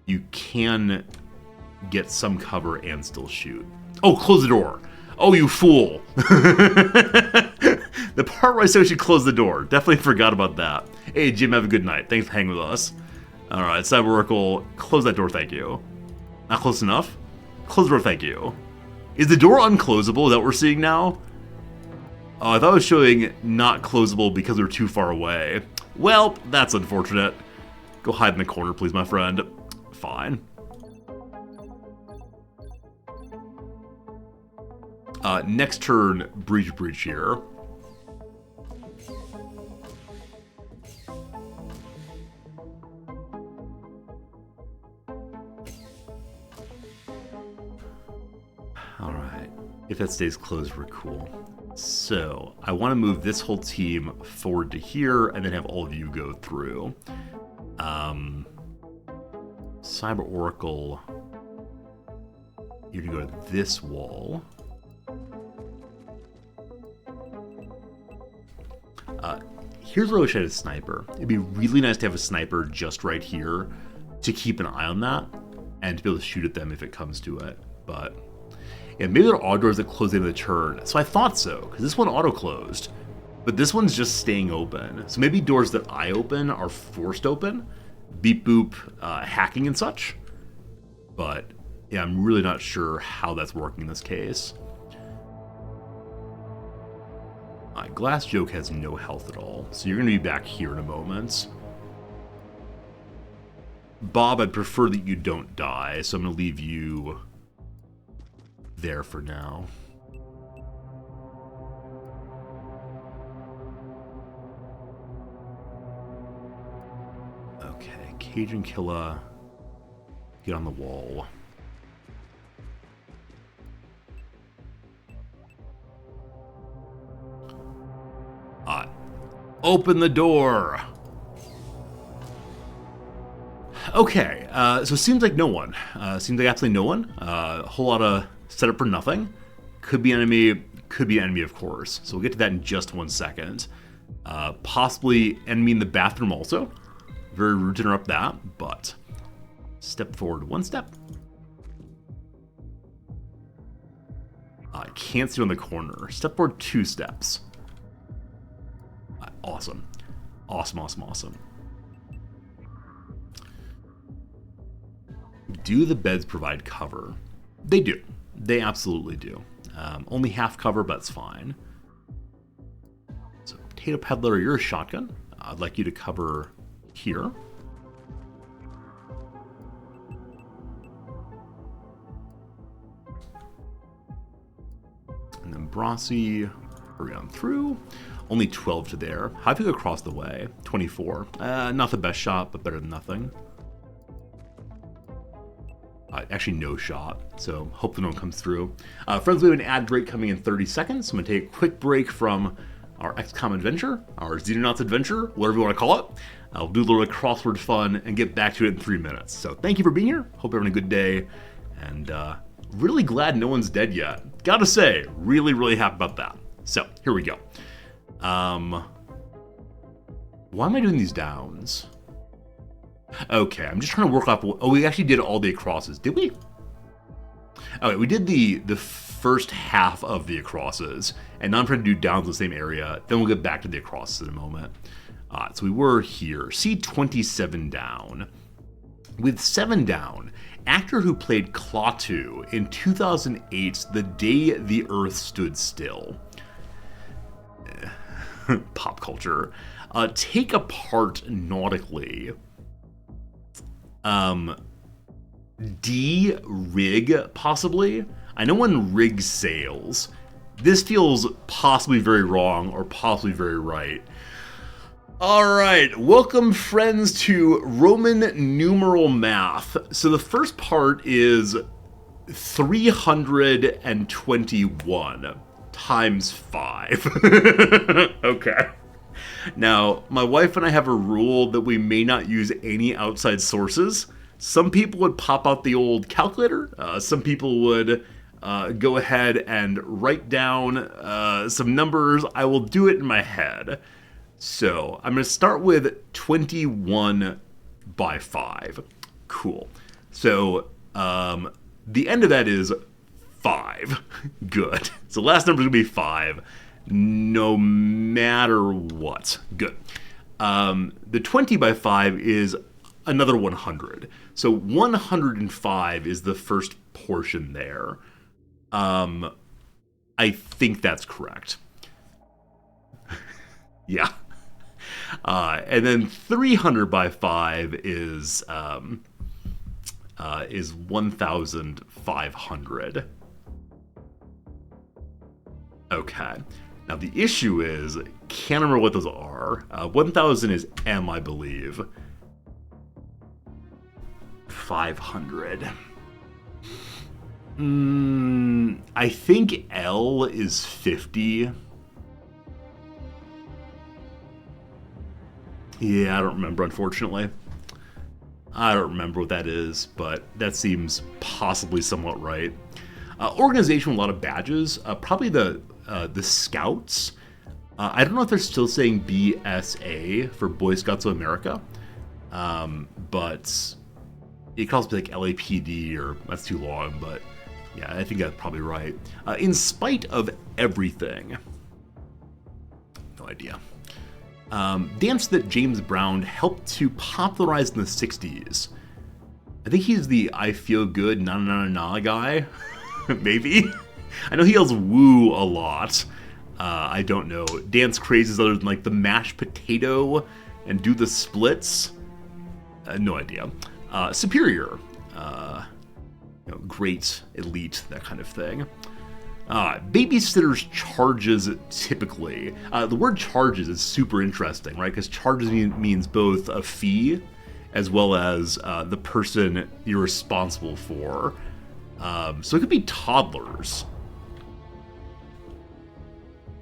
you can get some cover and still shoot. Oh, close the door. Oh, you fool. The part where I said we should close the door. Definitely forgot about that. Hey, Jim, have a good night. Thanks for hanging with us. All right, Cyber Oracle, close that door, thank you. Not close enough? Close the door, thank you. Is the door unclosable? Is that what we're seeing now? Oh, I thought it was showing not closable because we were too far away. Well, that's unfortunate. Go hide in the corner, please, my friend. Fine. Next turn, breach here. Alright, if that stays closed, we're cool. So, I want to move this whole team forward to here, and then have all of you go through. Cyber Oracle, you're going to go to this wall. Here's where I wish I had a sniper. It'd be really nice to have a sniper just right here to keep an eye on that, and to be able to shoot at them if it comes to it. But yeah, maybe there are doors that close in the turn. So I thought so, because this one auto-closed. But this one's just staying open. So maybe doors that I open are forced open. Beep boop, hacking and such. But yeah, I'm really not sure how that's working in this case. Glass Joke has no health at all, so you're going to be back here in a moment. Bob, I'd prefer that you don't die, so I'm going to leave you there for now. Okay, Cage and Killa, get on the wall. Open the door. Okay, so it seems like no one. Seems like absolutely no one. A whole lot of setup for nothing. Could be enemy, of course. So we'll get to that in just 1 second. Possibly enemy in the bathroom also. Very rude to interrupt that, but step forward 1 step. I can't see on the corner. Step forward 2 steps. Awesome. Awesome. Do the beds provide cover? They do. They absolutely do. Only half cover, but it's fine. So, Potato Peddler, you're a shotgun. I'd like you to cover here. And then Brossie, hurry on through. Only 12 to there. How'd you go across the way? 24. Not the best shot, but better than nothing. Actually, no shot, so hopefully no one comes through. Friends, we have an ad break coming in 30 seconds. I'm going to take a quick break from our XCOM adventure, our Xenonauts adventure, whatever you want to call it. I'll do a little crossword fun and get back to it in 3 minutes. So thank you for being here. Hope you're having a good day. And really glad no one's dead yet. Gotta say, really happy about that. So here we go. Why am I doing these downs? Okay, I'm just trying to work off. Oh, we actually did all the acrosses, did we? Okay, we did the first half of the acrosses, and now I'm trying to do downs in the same area. Then we'll get back to the acrosses in a moment. So we were here. C27 down. With 7 down, actor who played Klaatu in 2008's The Day the Earth Stood Still. Pop culture. Take apart nautically. D, rig, possibly. I know when rig sails. This feels possibly very wrong or possibly very right. Alright, welcome friends to Roman numeral math. So the first part is 321 times 5. Okay. Now, my wife and I have a rule that we may not use any outside sources. Some people would pop out the old calculator. Some people would go ahead and write down some numbers. I will do it in my head. So I'm going to start with 21 by 5. Cool. So the end of that is 5. Good. So last number is going to be 5. No matter what. Good. The 20 by 5 is another 100. So 105 is the first portion there. I think that's correct. Yeah. And then 300 by 5 is 1,500. Okay. Now the issue is, can't remember what those are. 1,000 is M, I believe. 500. I think L is 50. Yeah, I don't remember, unfortunately. I don't remember what that is, but that seems possibly somewhat right. Organization with a lot of badges. Probably the Scouts. I don't know if they're still saying BSA for Boy Scouts of America. But it could also be like LAPD, or that's too long, but yeah, I think that's probably right. In spite of everything. No idea. Dance that James Brown helped to popularize in the 60s. I think he's the I Feel Good Na Na Na Na guy. Maybe? I know he yells woo a lot. I don't know. Dance crazes other than like the mashed potato and do the splits. No idea. Superior. Great, elite, that kind of thing. Babysitters charges typically. The word charges is super interesting, right? Because charges means both a fee as well as the person you're responsible for. So it could be toddlers.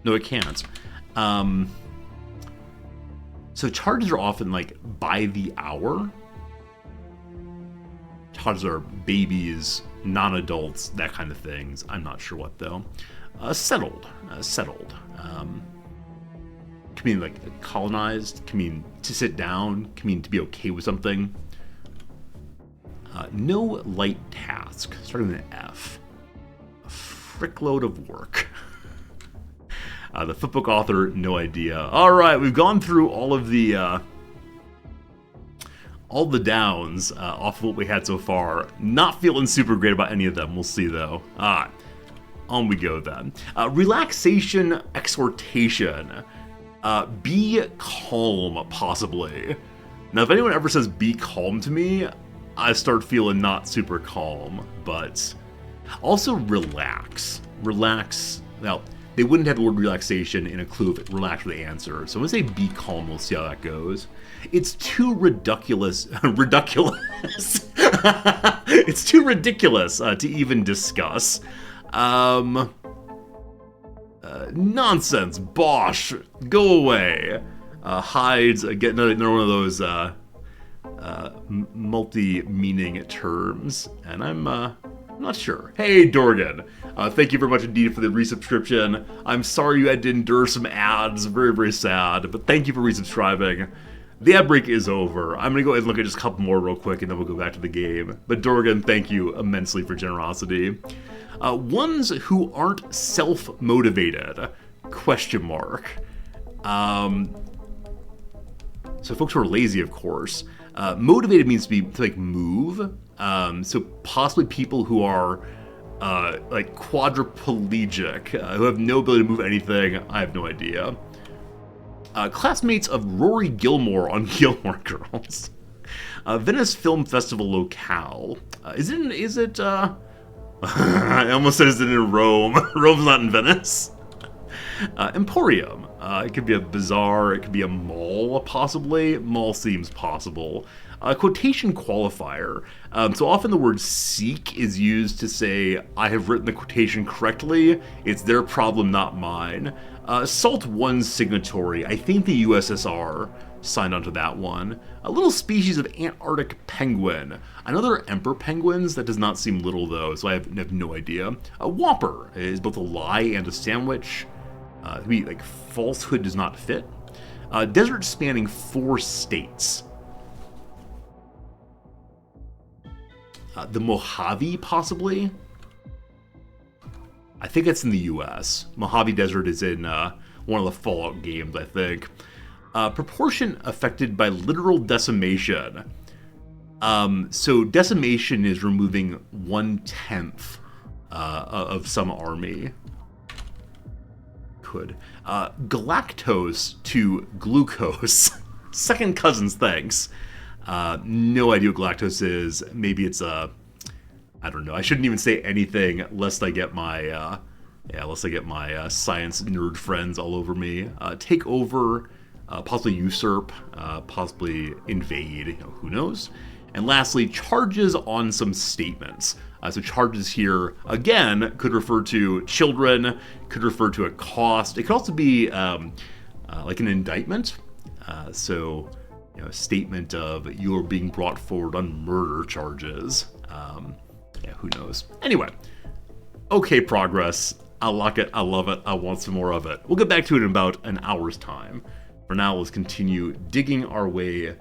No, it can't. So charges are often like by the hour. Charges are babies, non-adults, that kind of things. I'm not sure what though. Settled. Can mean like colonized. Can mean to sit down. Can mean to be okay with something. No light task. Starting with an F. A frickload of work. The footbook author, no idea. All right, we've gone through all the downs off of what we had so far. Not feeling super great about any of them. We'll see though. On we go then. Relaxation exhortation. Be calm, possibly. Now, if anyone ever says be calm to me, I start feeling not super calm. But also relax. Relax. Now, they wouldn't have the word relaxation in a clue if it relax with the answer. So I'm going to say be calm. We'll see how that goes. It's too ridiculous. It's too ridiculous to even discuss. Nonsense. Bosh. Go away. Hides. Again, another one of those multi-meaning terms. And I'm not sure. Hey, Dorgan. Thank you very much indeed for the resubscription. I'm sorry you had to endure some ads. Very, very sad. But thank you for resubscribing. The ad break is over. I'm going to go ahead and look at just a couple more real quick, and then we'll go back to the game. But Dorgan, thank you immensely for generosity. Ones who aren't self-motivated? Question mark. So folks who are lazy, of course. Motivated means to like move. So possibly people who are like quadriplegic, who have no ability to move anything. I have no idea. Classmates of Rory Gilmore on Gilmore Girls. Venice Film Festival locale. Is it, I almost said is it in Rome. Rome's not in Venice. Emporium. It could be a bazaar, it could be a mall, possibly. Mall seems possible. Quotation qualifier. So often the word seek is used to say, I have written the quotation correctly, it's their problem, not mine. SALT 1 signatory, I think the USSR signed onto that one. A little species of Antarctic penguin. I know there are emperor penguins, that does not seem little though, so I have no idea. A whopper is both a lie and a sandwich. Like falsehood does not fit. Desert spanning 4 states. The Mojave, possibly? I think it's in the US. Mojave Desert is in one of the Fallout games, I think. Proportion affected by literal decimation. So decimation is removing 1/10 of some army. Could. Galactose to glucose. Second cousins, thanks. No idea what galactose is. Maybe it's a... I don't know. I shouldn't even say anything lest I get my... science nerd friends all over me. Take over, possibly usurp, possibly invade, who knows? And lastly, charges on some statements. So charges here, again, could refer to children, could refer to a cost. It could also be like an indictment. So, a statement of you're being brought forward on murder charges. Who knows? Anyway, okay, progress. I like it. I love it. I want some more of it. We'll get back to it in about an hour's time. For now, let's continue digging our way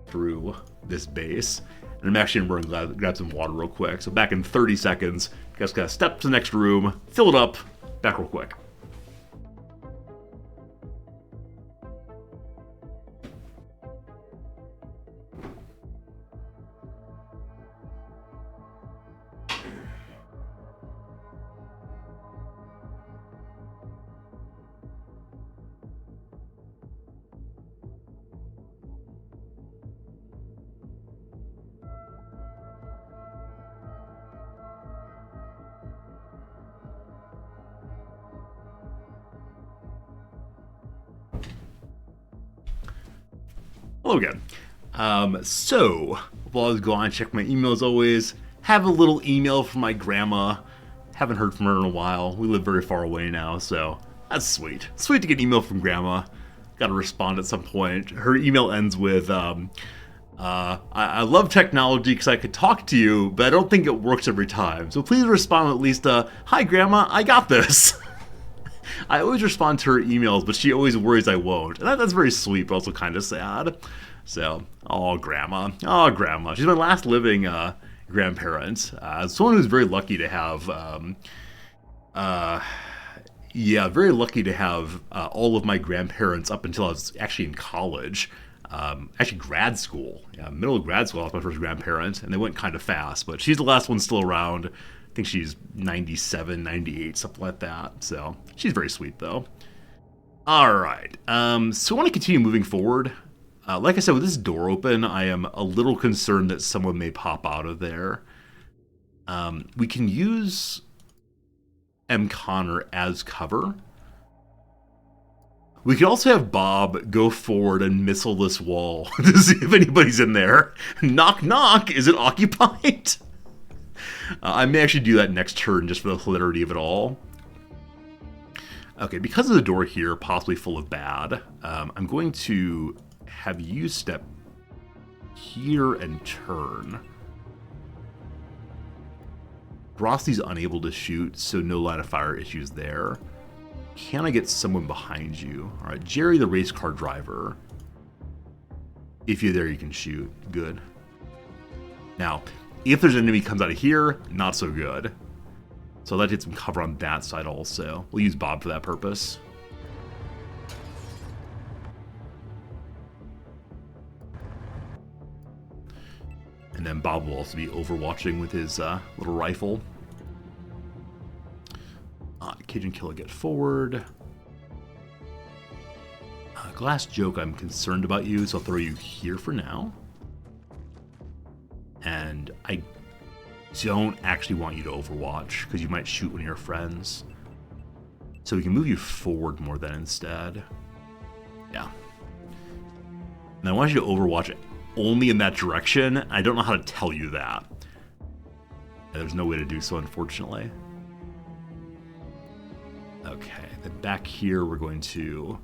through this base. And I'm actually going to grab some water real quick. So back in 30 seconds, guys gotta step to the next room, fill it up, back real quick. Hello again. So, while I was gone, check my email as always. Have a little email from my grandma. Haven't heard from her in a while. We live very far away now, so that's sweet. Sweet to get an email from grandma. Gotta respond at some point. Her email ends with, I love technology because I could talk to you, but I don't think it works every time. So please respond at least, hi grandma, I got this. I always respond to her emails, but she always worries I won't. And that's very sweet, but also kind of sad. So, grandma. She's my last living grandparent. Someone who's very lucky to have, very lucky to have all of my grandparents up until I was actually in college. Actually grad school. Middle of grad school, I was my first grandparent, and they went kind of fast, but she's the last one still around. I think she's 97, 98, something like that. So she's very sweet, though. All right. So I want to continue moving forward. Like I said, with this door open, I am a little concerned that someone may pop out of there. We can use M. Connor as cover. We could also have Bob go forward and missile this wall to see if anybody's in there. Knock, knock. Is it occupied? I may actually do that next turn just for the hilarity of it all. Okay, because of the door here, possibly full of bad, I'm going to have you step here and turn. Rossi's unable to shoot, so no line of fire issues there. Can I get someone behind you? All right, Jerry, the race car driver. If you're there, you can shoot. Good. Now, if there's an enemy comes out of here, not so good. So I'd like to get some cover on that side also. We'll use Bob for that purpose. And then Bob will also be overwatching with his little rifle. Cajun Killer, get forward. Glass Joke, I'm concerned about you, so I'll throw you here for now. I don't actually want you to overwatch, because you might shoot one of your friends. So we can move you forward more than instead. Yeah. And I want you to overwatch it only in that direction. I don't know how to tell you that. There's no way to do so, unfortunately. Okay, then back here we're going to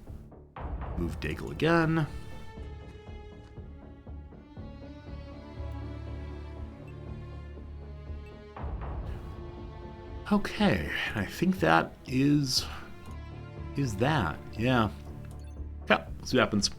move Daigle again. Okay, I think that is that. Yeah. Yeah, let's see what happens.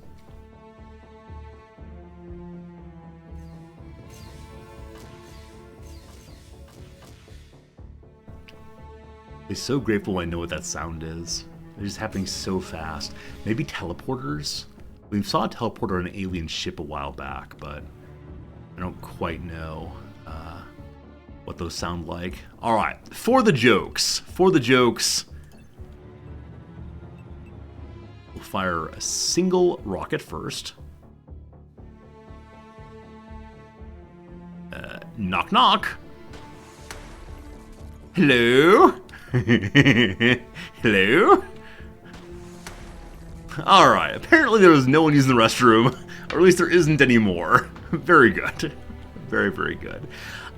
I'm so grateful I know what that sound is. It's just happening so fast. Maybe teleporters? We saw a teleporter on an alien ship a while back, but I don't quite know what those sound like. All right, for the jokes. For the jokes, we'll fire a single rocket first. Knock, knock. Hello? Hello? Alright, apparently there was no one using the restroom, or at least there isn't anymore. Very good. Very, very good.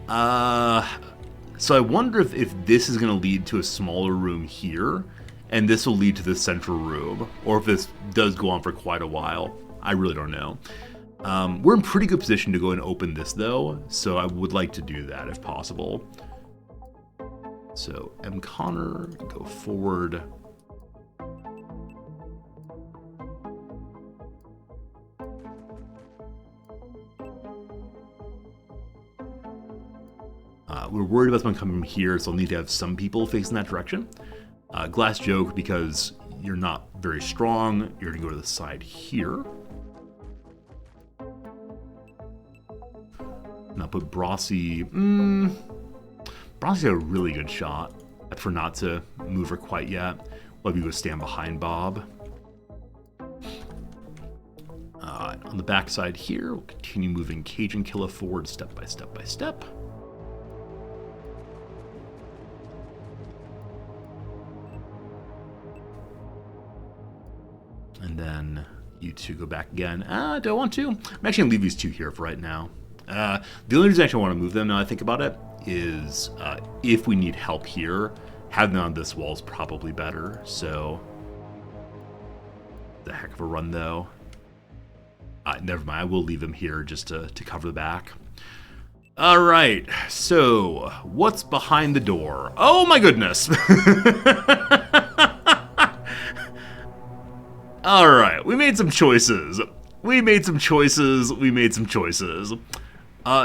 So I wonder if this is going to lead to a smaller room here, and this will lead to the central room, or if this does go on for quite a while. I really don't know. We're in pretty good position to go and open this, though, so I would like to do that if possible. So M. Connor, go forward. We're worried about someone coming from here, so I'll need to have some people facing that direction. Glass joke, because you're not very strong, you're going to go to the side here. Now put Brossi. Brossi had a really good shot. I prefer not to move her quite yet. We'll have you go stand behind Bob. On the back side here, we'll continue moving Cajun Killer forward step by step by step. And then you two go back again. Do I want to? I'm actually going to leave these two here for right now. The only reason I actually want to move them, now I think about it, is if we need help here, having them on this wall is probably better. So, the heck of a run, though. Never mind, I will leave them here just to cover the back. All right, so what's behind the door? Oh my goodness! All right, we made some choices. We made some choices.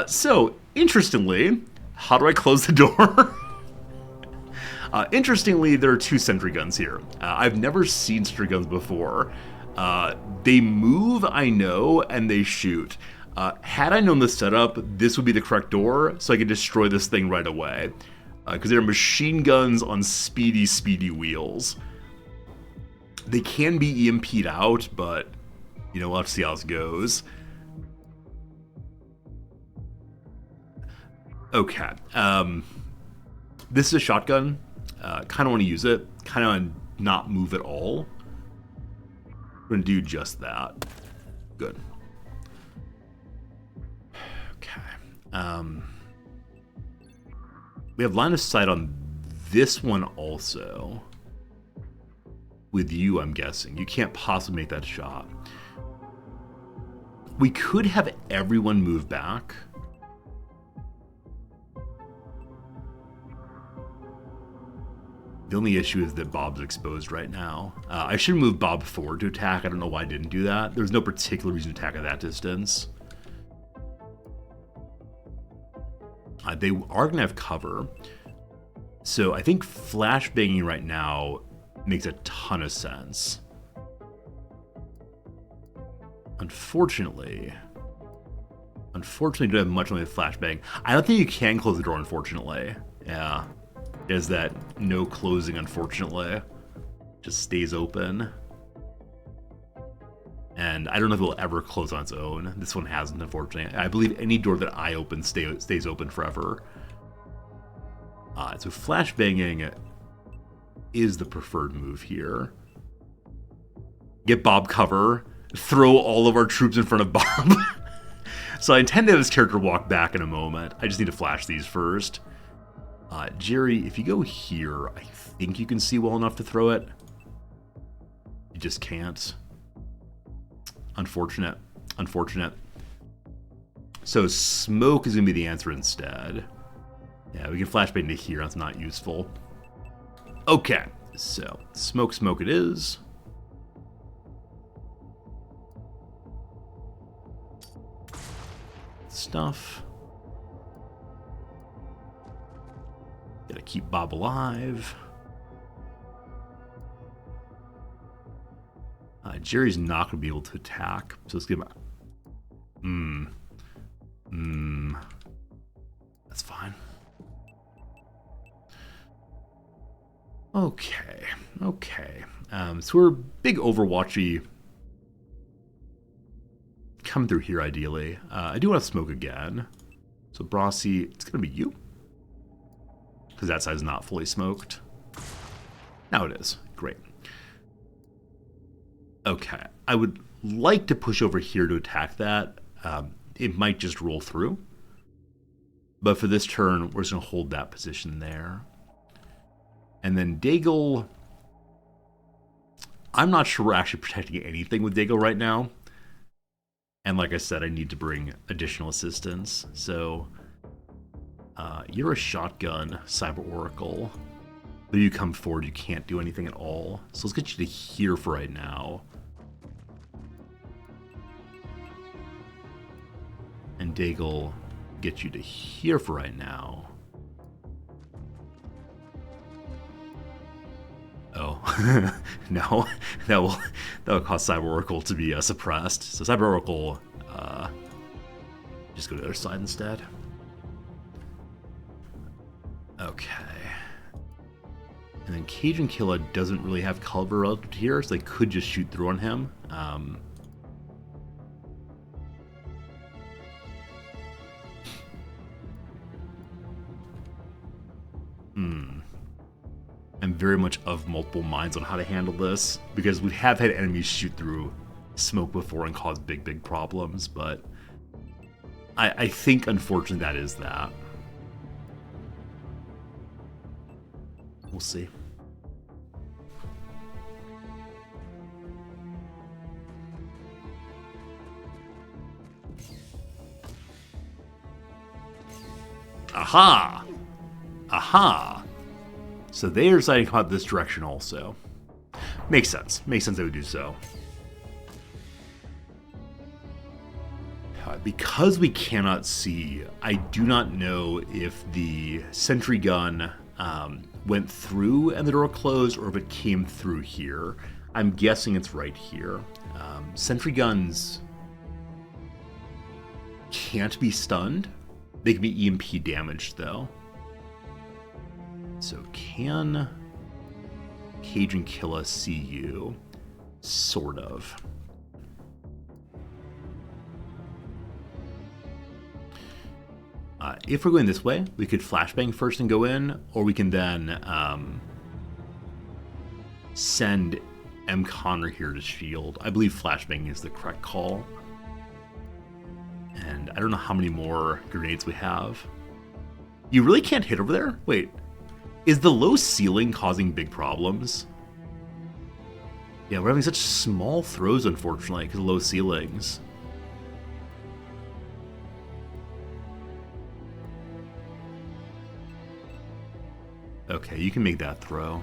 So, interestingly, how do I close the door? Interestingly, there are two sentry guns here. I've never seen sentry guns before. They move, I know, and they shoot. Had I known the setup, this would be the correct door, so I could destroy this thing right away. Because they're machine guns on speedy, speedy wheels. They can be EMP'd out, but, you know, we'll have to see how this goes. Okay. This is a shotgun. Kind of want to use it. Kind of want to not move at all. We're going to do just that. Good. Okay. We have line of sight on this one also. With you, I'm guessing. You can't possibly make that shot. We could have everyone move back. The only issue is that Bob's exposed right now. I should move Bob forward to attack. I don't know why I didn't do that. There's no particular reason to attack at that distance. They are going to have cover. So I think flashbanging right now makes a ton of sense. Unfortunately, you don't have much on the flashbang. I don't think you can close the door, unfortunately. Yeah. There's that no closing, unfortunately. Just stays open. And I don't know if it will ever close on its own. This one hasn't, unfortunately. I believe any door that I open stays open forever. So flashbanging is the preferred move here. Get Bob cover. Throw all of our troops in front of Bob. So I intend to have this character walk back in a moment. I just need to flash these first. Jerry, if you go here, I think you can see well enough to throw it. You just can't. Unfortunate. Unfortunate. So smoke is going to be the answer instead. Yeah, we can flashbang into here. That's not useful. Okay, so smoke it is. Stuff. Gotta keep Bob alive. Jerry's not gonna be able to attack, so let's give him that's fine. Okay. So we're big Overwatchy come through here ideally. I do want to smoke again. So Brossi, it's gonna be you. Because that side's not fully smoked. Now it is. Great. Okay. I would like to push over here to attack that. It might just roll through. But for this turn, we're just going to hold that position there. And then Daigle, I'm not sure we're actually protecting anything with Daigle right now. And like I said, I need to bring additional assistance. So you're a shotgun, Cyber Oracle. But you come forward, you can't do anything at all. So let's get you to here for right now. And Daigle, get you to here for right now. Oh, no, that will cause Cyber Oracle to be suppressed. So Cyber Oracle, just go to the other side instead. Okay. And then Cajun Killa doesn't really have cover relative to here, so they could just shoot through on him. I'm very much of multiple minds on how to handle this, because we have had enemies shoot through smoke before and cause big problems, but I think unfortunately that is that. We'll see. Aha! Aha! So they are deciding to come out this direction also. Makes sense. Makes sense they would do so. Because we cannot see, I do not know if the sentry gun went through and the door closed, or if it came through here. I'm guessing it's right here. Sentry guns can't be stunned. They can be EMP damaged, though. So can Cajun Killa see you? Sort of. If we're going this way, we could flashbang first and go in, or we can then send M. Connor here to shield. I believe flashbang is the correct call. And I don't know how many more grenades we have. You really can't hit over there? Wait, is the low ceiling causing big problems? Yeah, we're having such small throws, unfortunately, because of low ceilings. Okay, you can make that throw.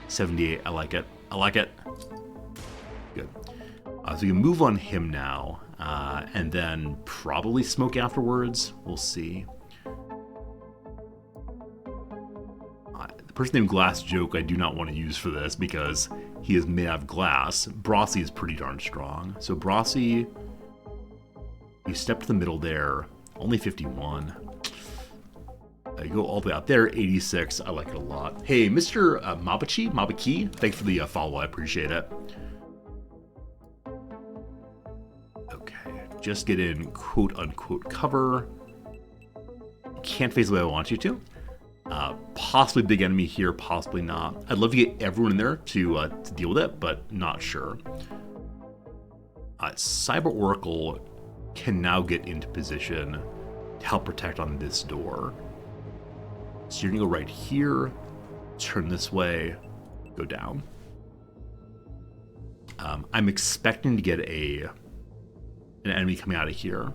78, I like it. I like it. Good. So we can move on him now, and then probably smoke afterwards. We'll see. The person named Glass Joke I do not want to use for this because he is made out of glass. Brossi is pretty darn strong. So Brossi, you step to the middle there, only 51. You go all the way out there, 86. I like it a lot. Hey, Mr. Mabaki, thanks for the follow. I appreciate it. just get in quote-unquote cover. Can't face the way I want you to. Possibly big enemy here, possibly not. I'd love to get everyone in there to deal with it, but not sure. Cyber Oracle can now get into position to help protect on this door. So you're gonna go right here, turn this way, go down. I'm expecting to get an enemy coming out of here.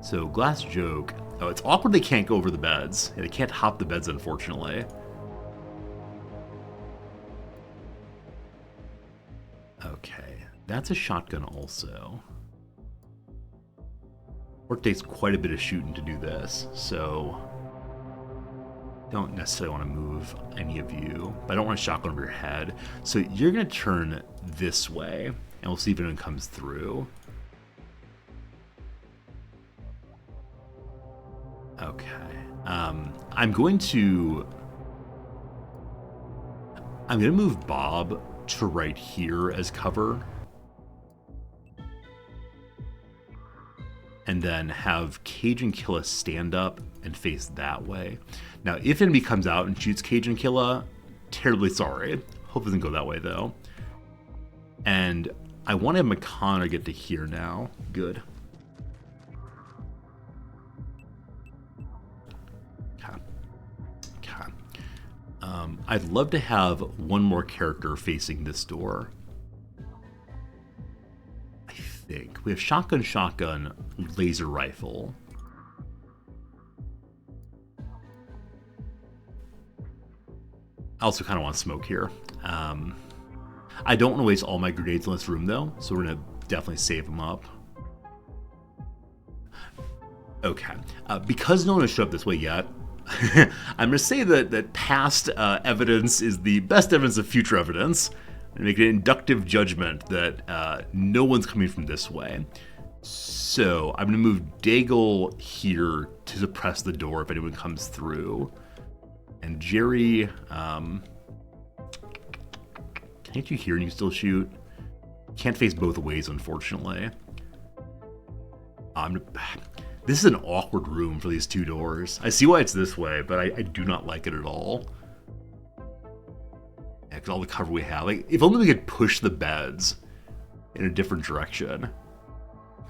So Glass Joke. Oh, it's awkward they can't go over the beds. Yeah, they can't hop the beds, unfortunately. Okay, that's a shotgun also. Work takes quite a bit of shooting to do this, so don't necessarily want to move any of you, but I don't want a shotgun over your head. So you're going to turn this way, and we'll see if anyone comes through. Okay. I'm going to move Bob to right here as cover. And then have Cage and Killa stand up and face that way. Now, if enemy comes out and shoots Cage and Killa, terribly sorry. Hope it doesn't go that way, though. And I want to have McConnor get to here now. Good. Okay. Okay. I'd love to have one more character facing this door. Think. We have shotgun, laser rifle. I also kind of want smoke here. I don't want to waste all my grenades in this room, though, so we're going to definitely save them up. Okay. Because no one has showed up this way yet, I'm going to say that past evidence is the best evidence of future evidence. And make an inductive judgment that no one's coming from this way. So I'm going to move Daigle here to suppress the door if anyone comes through. And Jerry, can't you hear and you still shoot? Can't face both ways, unfortunately. This is an awkward room for these two doors. I see why it's this way, but I do not like it at all. Because all the cover we have, like, if only we could push the beds in a different direction.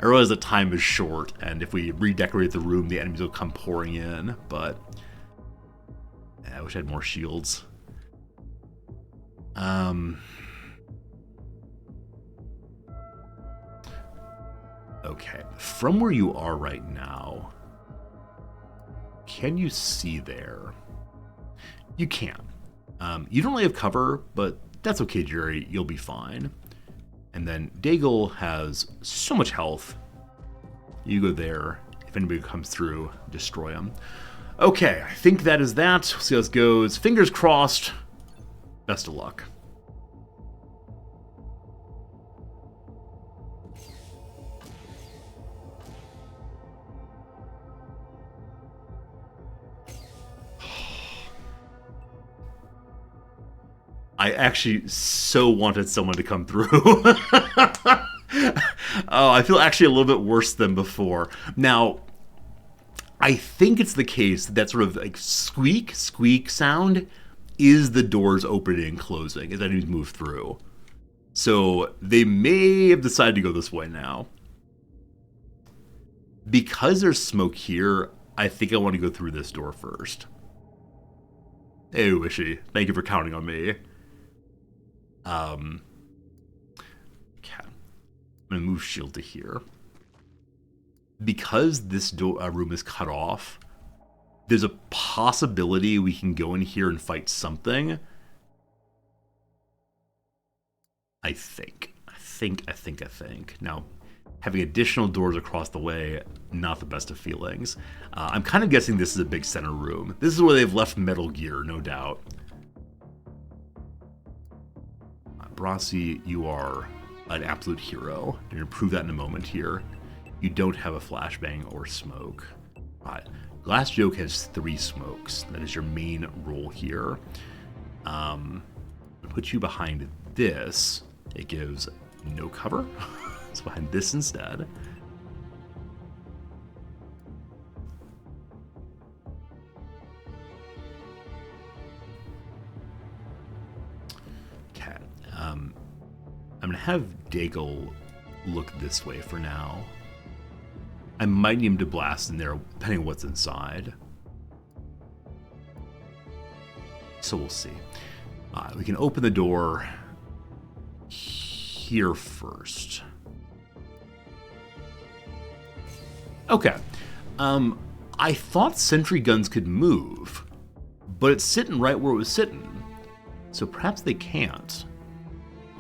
I realize that time is short, and if we redecorate the room, the enemies will come pouring in, but I wish I had more shields. Okay, from where you are right now, can you see there? You can. You don't really have cover, but that's okay, Jerry. You'll be fine. And then Daigle has so much health. You go there. If anybody comes through, destroy them. Okay, I think that is that. We'll see how this goes. Fingers crossed. Best of luck. I actually so wanted someone to come through. Oh, I feel actually a little bit worse than before. Now, I think it's the case that sort of like squeak sound is the doors opening and closing as enemies move through. So they may have decided to go this way now. Because there's smoke here, I think I want to go through this door first. Hey, Wishy, thank you for counting on me. Okay. I'm going to move shield to here. Because this room is cut off, there's a possibility we can go in here and fight something. I think. Now, having additional doors across the way, not the best of feelings. I'm kind of guessing this is a big center room. This is where they've left Metal Gear, no doubt. Brasi, you are an absolute hero. You're going to prove that in a moment here. You don't have a flashbang or smoke. Glass Joke has 3 smokes. That is your main role here. Put you behind this. It gives no cover. It's behind this instead. Okay. I'm going to have Daigle look this way for now. I might need him to blast in there, depending on what's inside. So we'll see. We can open the door here first. Okay. I thought sentry guns could move, but it's sitting right where it was sitting. So perhaps they can't.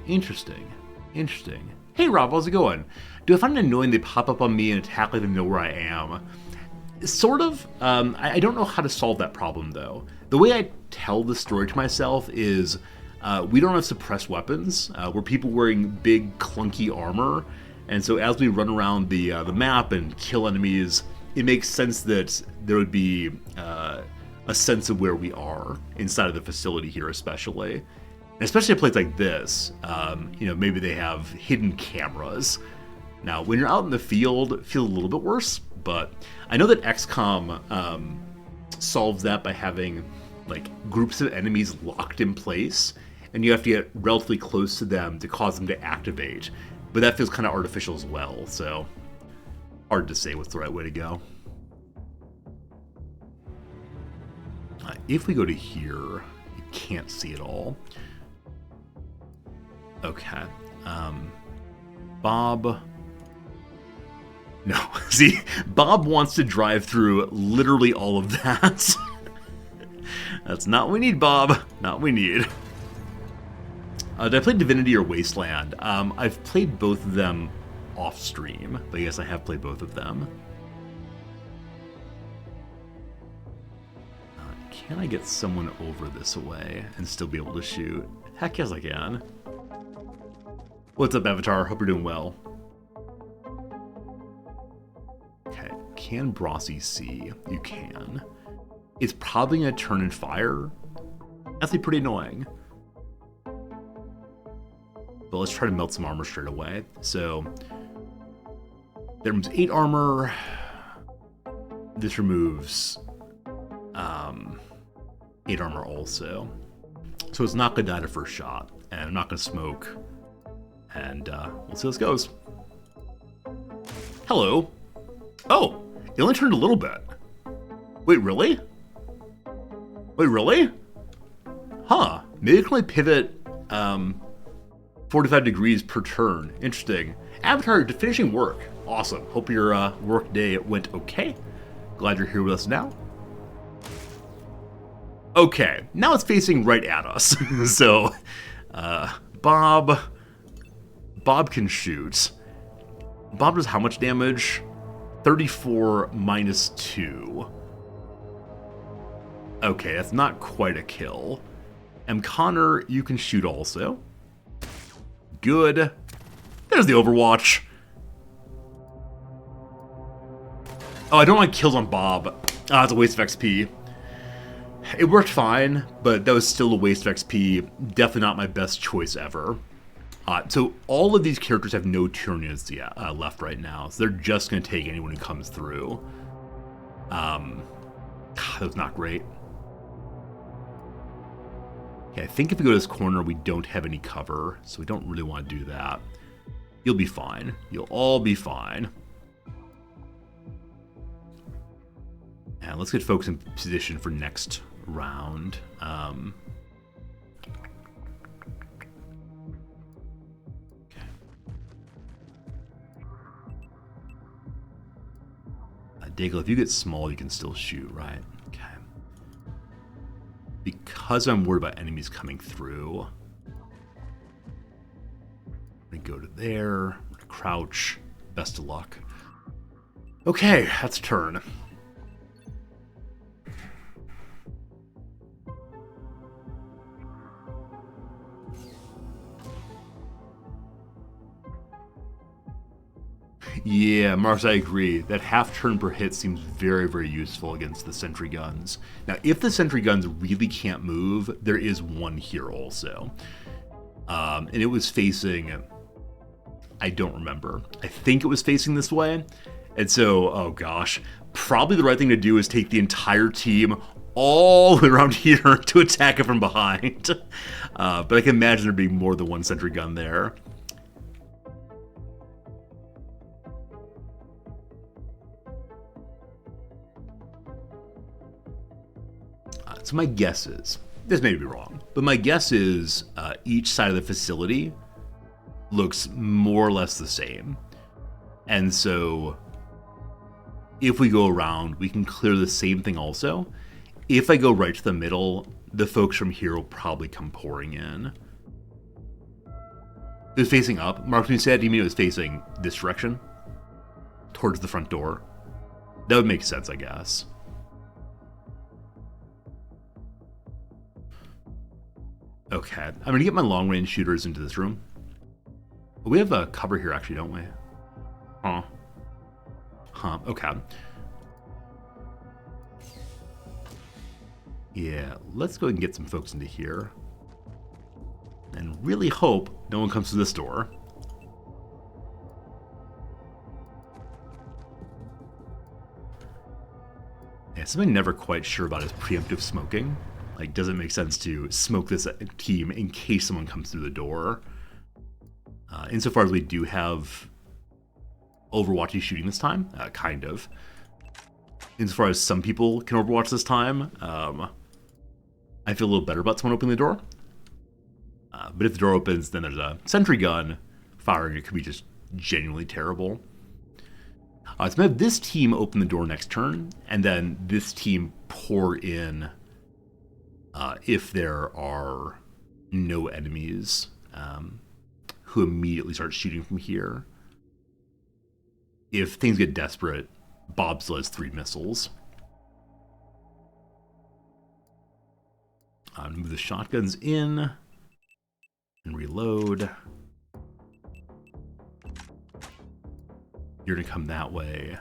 Interesting. Interesting. Hey Rob, how's it going? Do I find it annoying they pop up on me and attack like they know where I am? Sort of. I don't know how to solve that problem though. The way I tell the story to myself is we don't have suppressed weapons. We're people wearing big clunky armor. And so as we run around the map and kill enemies, it makes sense that there would be a sense of where we are inside of the facility here especially. And especially a place like this, maybe they have hidden cameras. Now, when you're out in the field, it feels a little bit worse, but I know that XCOM solves that by having like groups of enemies locked in place, and you have to get relatively close to them to cause them to activate. But that feels kind of artificial as well, so hard to say what's the right way to go. If we go to here, you can't see it all. Okay. Bob. No, see, Bob wants to drive through literally all of that. That's not what we need, Bob. Not what we need. Did I play Divinity or Wasteland? I've played both of them off stream, but yes, I have played both of them. Can I get someone over this way and still be able to shoot? Heck yes, I can. What's up, Avatar? Hope you're doing well. Okay, can Brossie see? You can. It's probably going to turn and fire. That's pretty annoying. But let's try to melt some armor straight away. So, that removes 8 armor. This removes 8 armor also. So it's not going to die to first shot. And I'm not going to smoke. And we'll see how this goes. Hello. Oh, it only turned a little bit. Wait, really? Wait, really? Huh. Maybe it can only pivot 45 degrees per turn. Interesting. Avatar, you're finishing work. Awesome. Hope your work day went okay. Glad you're here with us now. Okay, now it's facing right at us. So, Bob can shoot. Bob does how much damage? 34 minus 2. Okay, that's not quite a kill. Connor, you can shoot also. Good. There's the Overwatch. Oh, I don't like kills on Bob. Ah, it's a waste of XP. It worked fine, but that was still a waste of XP. Definitely not my best choice ever. So all of these characters have no turn units left right now, so they're just going to take anyone who comes through. That was not great. Okay, I think if we go to this corner, we don't have any cover, so we don't really want to do that. You'll be fine. You'll all be fine. And let's get folks in position for next round. Daigle, if you get small, you can still shoot, right? Okay. Because I'm worried about enemies coming through, I'm gonna go to there, I'm gonna crouch. Best of luck. Okay, that's turn. Yeah, Marks, I agree. That half turn per hit seems very, very useful against the sentry guns. Now, if the sentry guns really can't move, there is one here also. And it was facing, I don't remember. I think it was facing this way. And so, oh gosh, probably the right thing to do is take the entire team all the way around here to attack it from behind. But I can imagine there being more than one sentry gun there. So my guess is, this may be wrong, but my guess is each side of the facility looks more or less the same. And so if we go around, we can clear the same thing also. If I go right to the middle, the folks from here will probably come pouring in. It was facing up. Mark, when you said, do you mean it was facing this direction? Towards the front door? That would make sense, I guess. Okay, I'm going to get my long-range shooters into this room. We have a cover here, actually, don't we? Huh, okay. Yeah, let's go ahead and get some folks into here. And really hope no one comes to this door. Yeah, something I'm never quite sure about is preemptive smoking. Like, does it make sense to smoke this team in case someone comes through the door? Insofar as we do have Overwatchy shooting this time, kind of. Insofar as some people can Overwatch this time, I feel a little better about someone opening the door. But if the door opens, then there's a sentry gun firing. It could be just genuinely terrible. So I'm going to have this team open the door next turn, and then this team pour in if there are no enemies who immediately start shooting from here. If things get desperate, Bob still has 3 missiles. Move the shotguns in and reload. You're gonna come that way.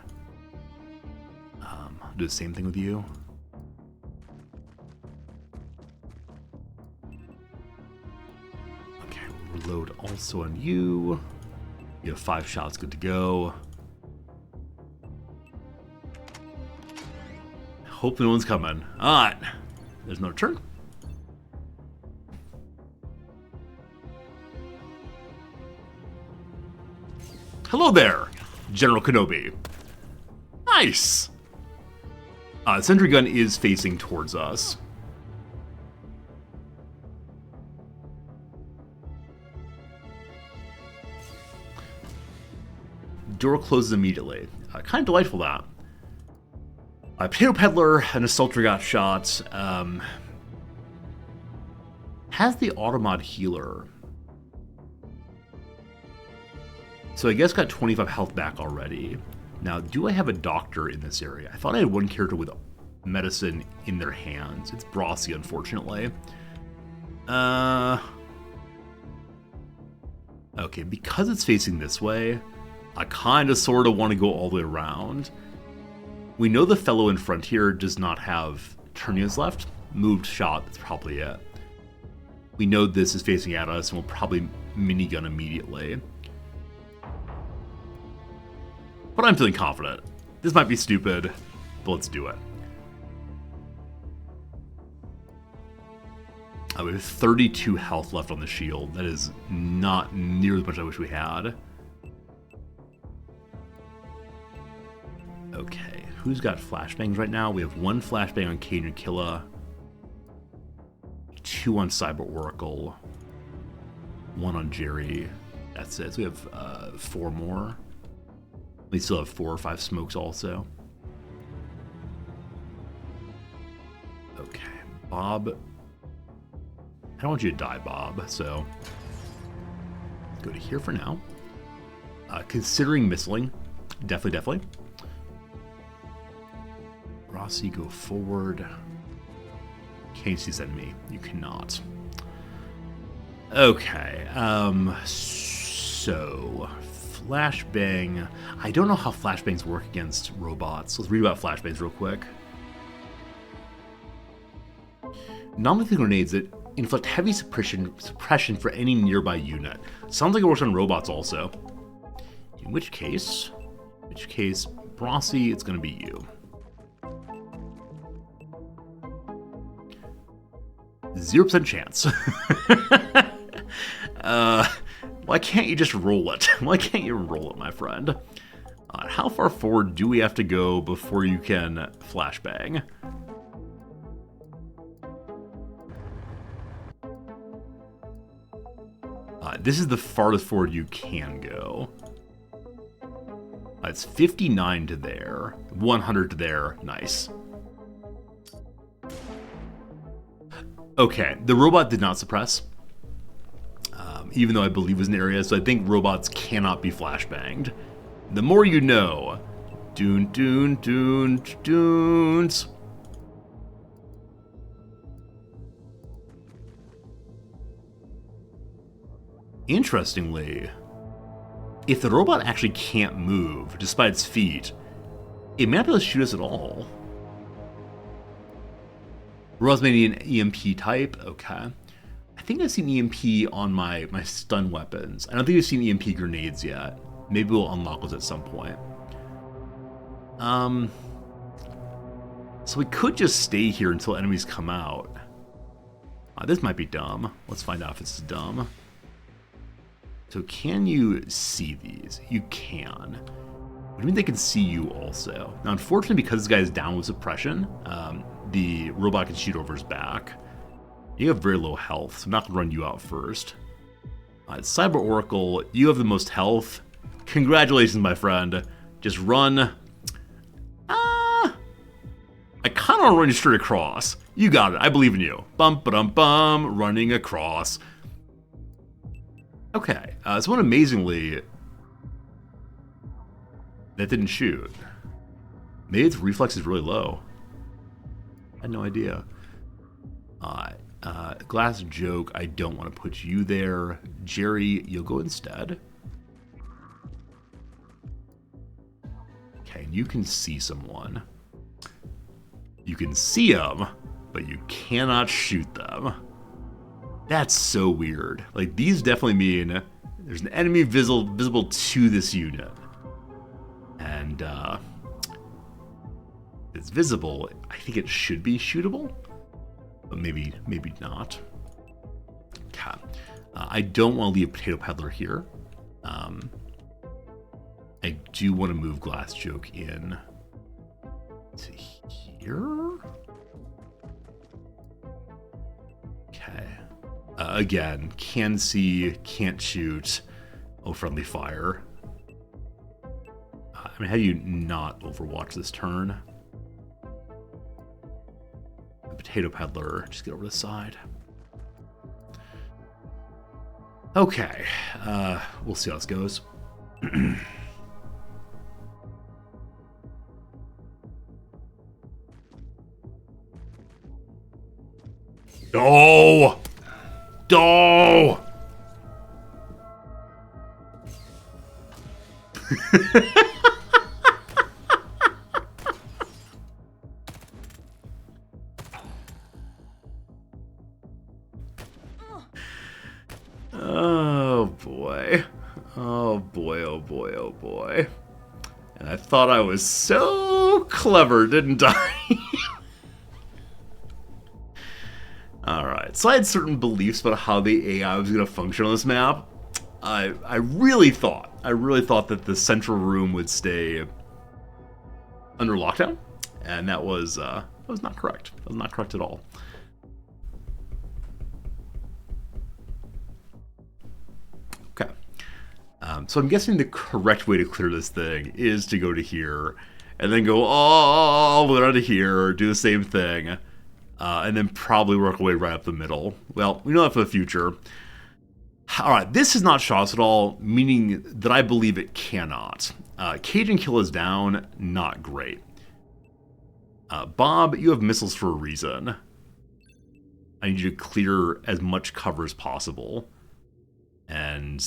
I'll do the same thing with you. Okay, reload also on you. You have 5 shots, good to go. Hope no one's coming. Alright, there's no turn. Hello there, General Kenobi. Nice! Sentry gun is facing towards us. Door closes immediately. Kind of delightful, that. Potato Peddler and Assault got shot. Has the Automod Healer. So I guess got 25 health back already. Now, do I have a doctor in this area? I thought I had one character with medicine in their hands. It's Brossi, unfortunately. Okay, because it's facing this way, I kind of sort of want to go all the way around. We know the fellow in front here does not have Turnias left. Moved shot, that's probably it. We know this is facing at us, and we'll probably minigun immediately. But I'm feeling confident. This might be stupid, but let's do it. We have 32 health left on the shield. That is not near as much as I wish we had. Okay, who's got flashbangs right now? We have 1 flashbang on Cajun Killa, 2 on Cyber Oracle, 1 on Jerry. That's it. So we have 4 more. We still have 4 or 5 smokes also. Okay, Bob. I don't want you to die, Bob, so go to here for now. Considering missiling, definitely. Rossi, go forward. Can you see this enemy? You cannot. Okay, so flashbang. I don't know how flashbangs work against robots. Let's read about flashbangs real quick. Non-lethal grenades that inflict heavy suppression for any nearby unit. Sounds like it works on robots also. In which case, Brossi, it's going to be you. 0% chance. Why can't you just roll it? Why can't you roll it, my friend? How far forward do we have to go before you can flashbang? This is the farthest forward you can go. It's 59 to there, 100 to there. Nice. Okay, the robot did not suppress, even though I believe it was an area, so I think robots cannot be flashbanged. The more you know. Doon, doon, doon, doons. Interestingly, if the robot actually can't move, despite its feet, it may not be able to shoot us at all. Robot's maybe an EMP type? Okay. I think I've seen EMP on my stun weapons. I don't think I've seen EMP grenades yet. Maybe we'll unlock those at some point. So we could just stay here until enemies come out. This might be dumb. Let's find out if it's dumb. So can you see these? You can. What do you mean they can see you also? Now, unfortunately, because this guy is down with suppression, the robot can shoot over his back. You have very low health, so I'm not going to run you out first. Cyber Oracle, you have the most health. Congratulations, my friend. Just run. I kind of want to run you straight across. You got it. I believe in you. Bum, ba-dum, bum. Running across. Okay, so one amazingly, that didn't shoot. Maybe its reflex is really low. I had no idea. Glass joke, I don't want to put you there. Jerry, you'll go instead. Okay, and you can see someone. You can see them, but you cannot shoot them. That's so weird. Like, these definitely mean there's an enemy visible to this unit. And, it's visible. I think it should be shootable, but maybe not. Okay. I don't want to leave Potato Peddler here. I do want to move Glass Joke in to here. Okay. Again, can see, can't shoot. Oh, friendly fire. I mean, how do you not overwatch this turn? The Potato Peddler, just get over to the side. Okay, we'll see how this goes. No! No! Oh boy. Oh boy, oh boy, oh boy. And I thought I was so clever, didn't I? Alright, so I had certain beliefs about how the AI was going to function on this map. I really thought that the central room would stay under lockdown, and that was not correct. That was not correct at all. Okay. So I'm guessing the correct way to clear this thing is to go to here, and then go all the way down to here, do the same thing, and then probably work our way right up the middle. Well, we know that for the future. Alright, this is not shots at all, meaning that I believe it cannot. Cage and kill is down, not great. Bob, you have missiles for a reason. I need you to clear as much cover as possible. And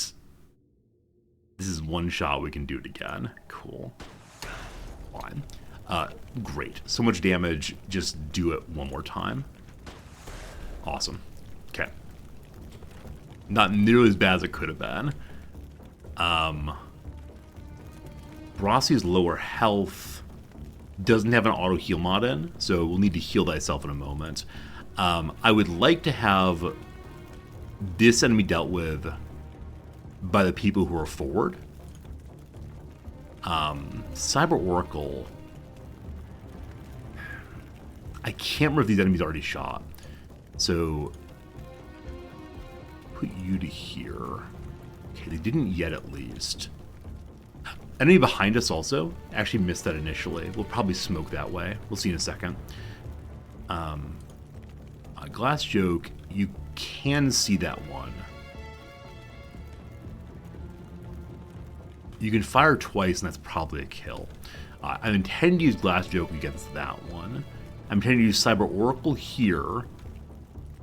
this is one shot, we can do it again. Cool. Fine. Great. So much damage, just do it one more time. Awesome. Okay. Not nearly as bad as it could have been. Brassi's lower health doesn't have an auto heal mod in, so we'll need to heal thyself in a moment. I would like to have this enemy dealt with by the people who are forward. Cyber Oracle. I can't remember if these enemies already shot. So, put you to here. Okay, they didn't yet at least. Enemy behind us also. Actually missed that initially. We'll probably smoke that way. We'll see in a second. Glass Joke, you can see that one. You can fire twice, and that's probably a kill. I intend to use Glass Joke against that one. I'm intending to use Cyber Oracle here,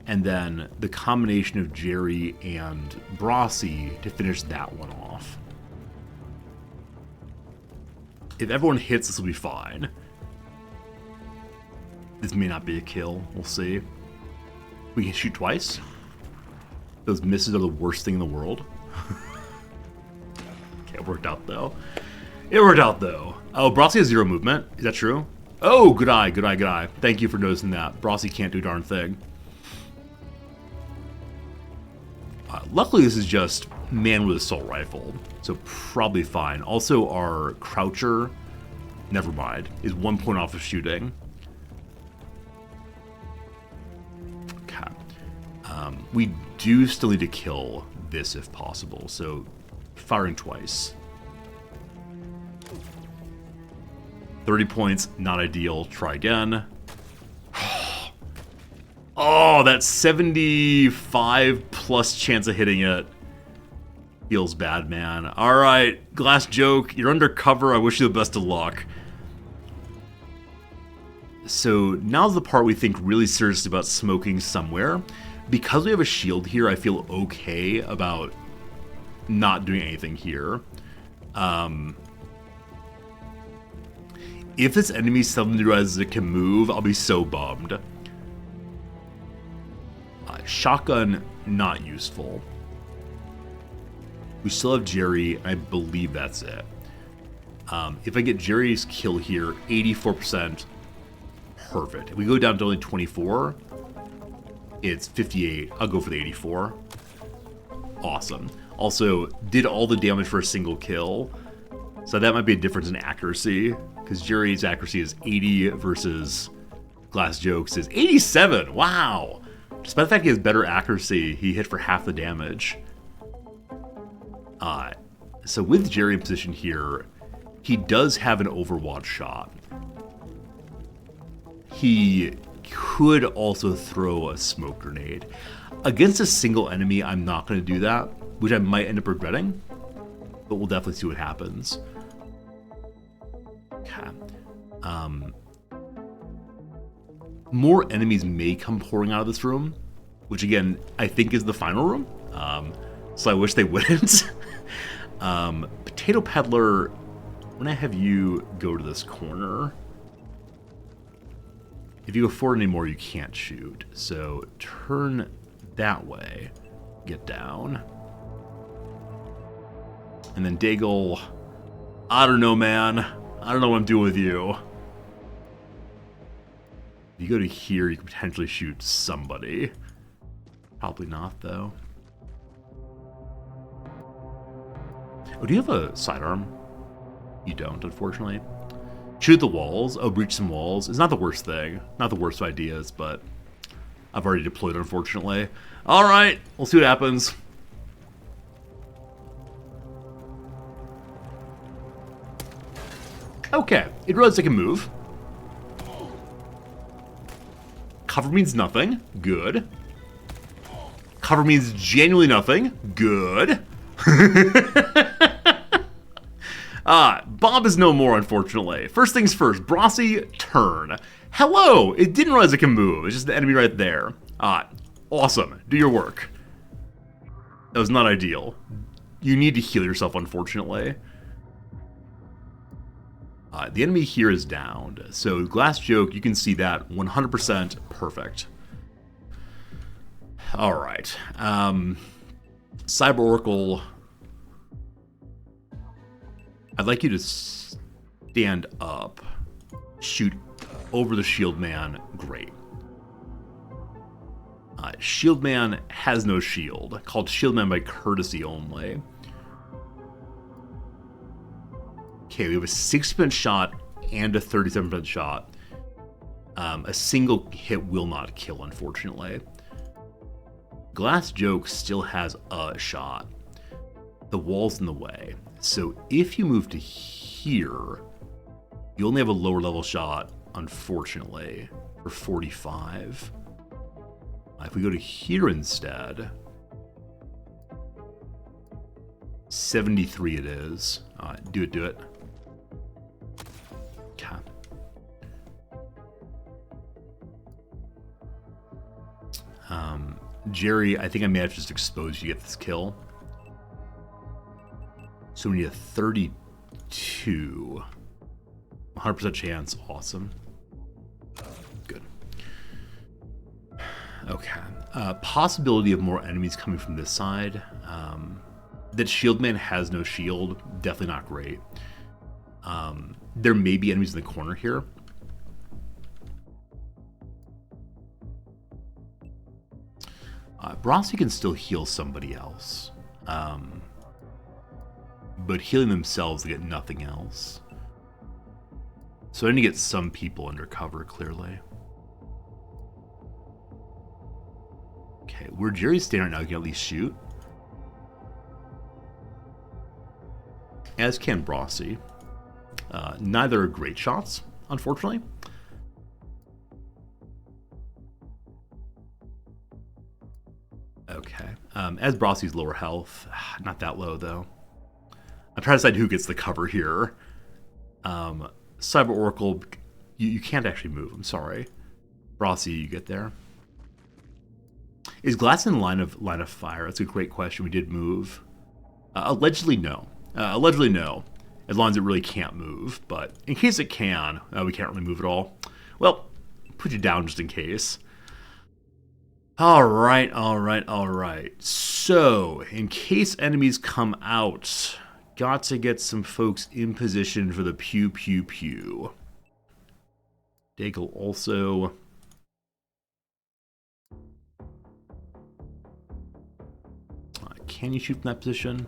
and then the combination of Jerry and Brossi to finish that one off. If everyone hits, this will be fine. This may not be a kill. We'll see. We can shoot twice. Those misses are the worst thing in the world. Okay, it worked out, though. It worked out, though. Oh, Brossi has 0 movement. Is that true? Oh, good eye, good eye, good eye. Thank you for noticing that. Brossi can't do a darn thing. Luckily, this is just man with assault rifle, so probably fine. Also, our croucher, never mind, is 1 point off of shooting. Okay. We do still need to kill this if possible, so firing twice. 30 points, not ideal. Try again. Oh, that 75 plus chance of hitting it. Feels bad, man. Alright, Glass Joke, you're undercover. I wish you the best of luck. So now's the part we think really seriously about smoking somewhere. Because we have a shield here, I feel okay about not doing anything here. If this enemy suddenly realizes it can move, I'll be so bummed. Shotgun, not useful. We still have Jerry, and I believe that's it. If I get Jerry's kill here, 84%, perfect. If we go down to only 24, it's 58. I'll go for the 84. Awesome. Also, did all the damage for a single kill, so that might be a difference in accuracy, because Jerry's accuracy is 80 versus Glass Jokes is 87. Wow! Despite the fact he has better accuracy, he hit for half the damage. So with Jerry in position here, he does have an Overwatch shot. He could also throw a smoke grenade. Against a single enemy, I'm not going to do that, which I might end up regretting, but we'll definitely see what happens. Okay. More enemies may come pouring out of this room, which again, I think is the final room. So I wish they wouldn't. Potato Peddler, I'm gonna have you go to this corner. If you go forward anymore, you can't shoot. So turn that way, get down. And then Daigle, I don't know, man. I don't know what I'm doing with you. If you go to here, you can potentially shoot somebody. Probably not, though. Oh, do you have a sidearm? You don't, unfortunately. Shoot the walls. Oh, breach some walls. It's not the worst thing. Not the worst of ideas, but I've already deployed, unfortunately. All right, we'll see what happens. Okay, it realized I can move. Cover means nothing. Good. Cover means genuinely nothing. Good. Bob is no more, unfortunately. First things first, Brossi, turn. Hello! It didn't realize it can move. It's just the enemy right there. Awesome. Do your work. That was not ideal. You need to heal yourself, unfortunately. The enemy here is downed. So Glass Joke, you can see that 100% perfect. Alright. Cyber Oracle, I'd like you to stand up. Shoot over the shield man. Great. Shieldman has no shield, called Shieldman by courtesy only. Okay, we have a 60% shot and a 37% shot. A single hit will not kill, unfortunately. Glass Joke still has a shot. The wall's in the way. So if you move to here, you only have a lower level shot, unfortunately, for 45. If we go to here instead, 73 it is. Do it. Okay. Jerry, I think I may have just exposed you to get this kill. So we need a 32. 100% chance. Awesome. Good. Okay. Possibility of more enemies coming from this side. That Shieldman has no shield. Definitely not great. There may be enemies in the corner here. Brossi can still heal somebody else. But healing themselves, they get nothing else. So I need to get some people under cover, clearly. Okay, where Jerry's standing right now, you can at least shoot. As can Brossi. Neither are great shots, unfortunately. Okay. As Brossi's lower health, not that low though. I'm trying to decide who gets the cover here. Cyber Oracle, you can't actually move. I'm sorry. Brossi, you get there. Is Glass in line of fire? That's a great question. We did move. Allegedly, no. Allegedly, no. As long as it really can't move. But in case it can, we can't really move at all. Well, put you down just in case. All right. So, in case enemies come out, got to get some folks in position for the pew pew pew. Daigle also. Can you shoot from that position?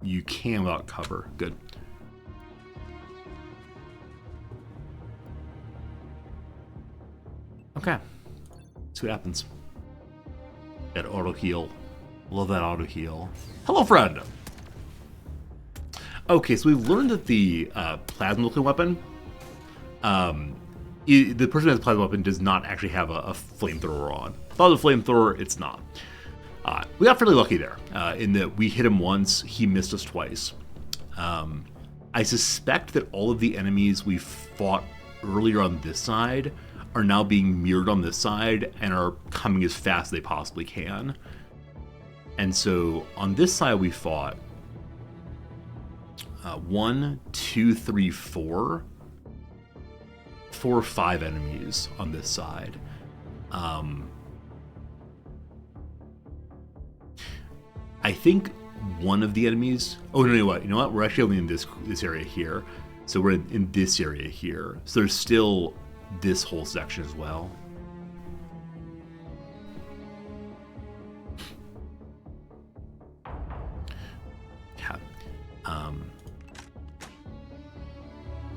You can without cover. Good. Okay. See what happens. That auto heal. Love that auto heal. Hello, friend! Okay, so we've learned that the plasma looking weapon, the person who has a plasma weapon does not actually have a flamethrower on. If I was a flamethrower, it's not. We got fairly lucky there, in that we hit him once, he missed us twice. I suspect that all of the enemies we fought earlier on this side are now being mirrored on this side and are coming as fast as they possibly can. And so on this side we fought 1, 2, 3, 4 or 5 enemies on this side. I think one of the enemies. Oh no! You know what? We're actually only in this area here, so we're in this area here. So there's still this whole section as well. Yeah.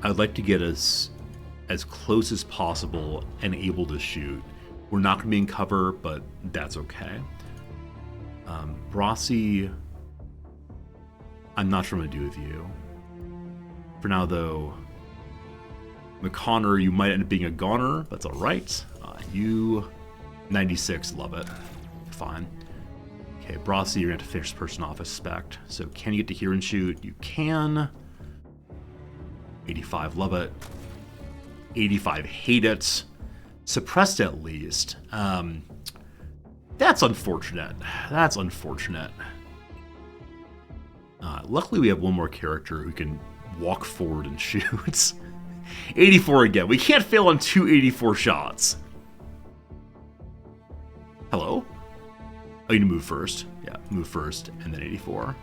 I would like to get us as close as possible and able to shoot. We're not going to be in cover, but that's okay. Brossi, I'm not sure what to do with you. For now, though, McConnor, you might end up being a goner. That's all right. You, 96, love it. Fine. Okay, Brossi, you're going to have to finish this person off, I suspect. So can you get to here and shoot? You can. 85, love it. 85, hate it. Suppressed at least. That's unfortunate. That's unfortunate. Luckily, we have one more character who can walk forward and shoot. 84 again. We can't fail on 2 84 shots. Hello? Oh, you need to move first. Yeah, move first, and then 84.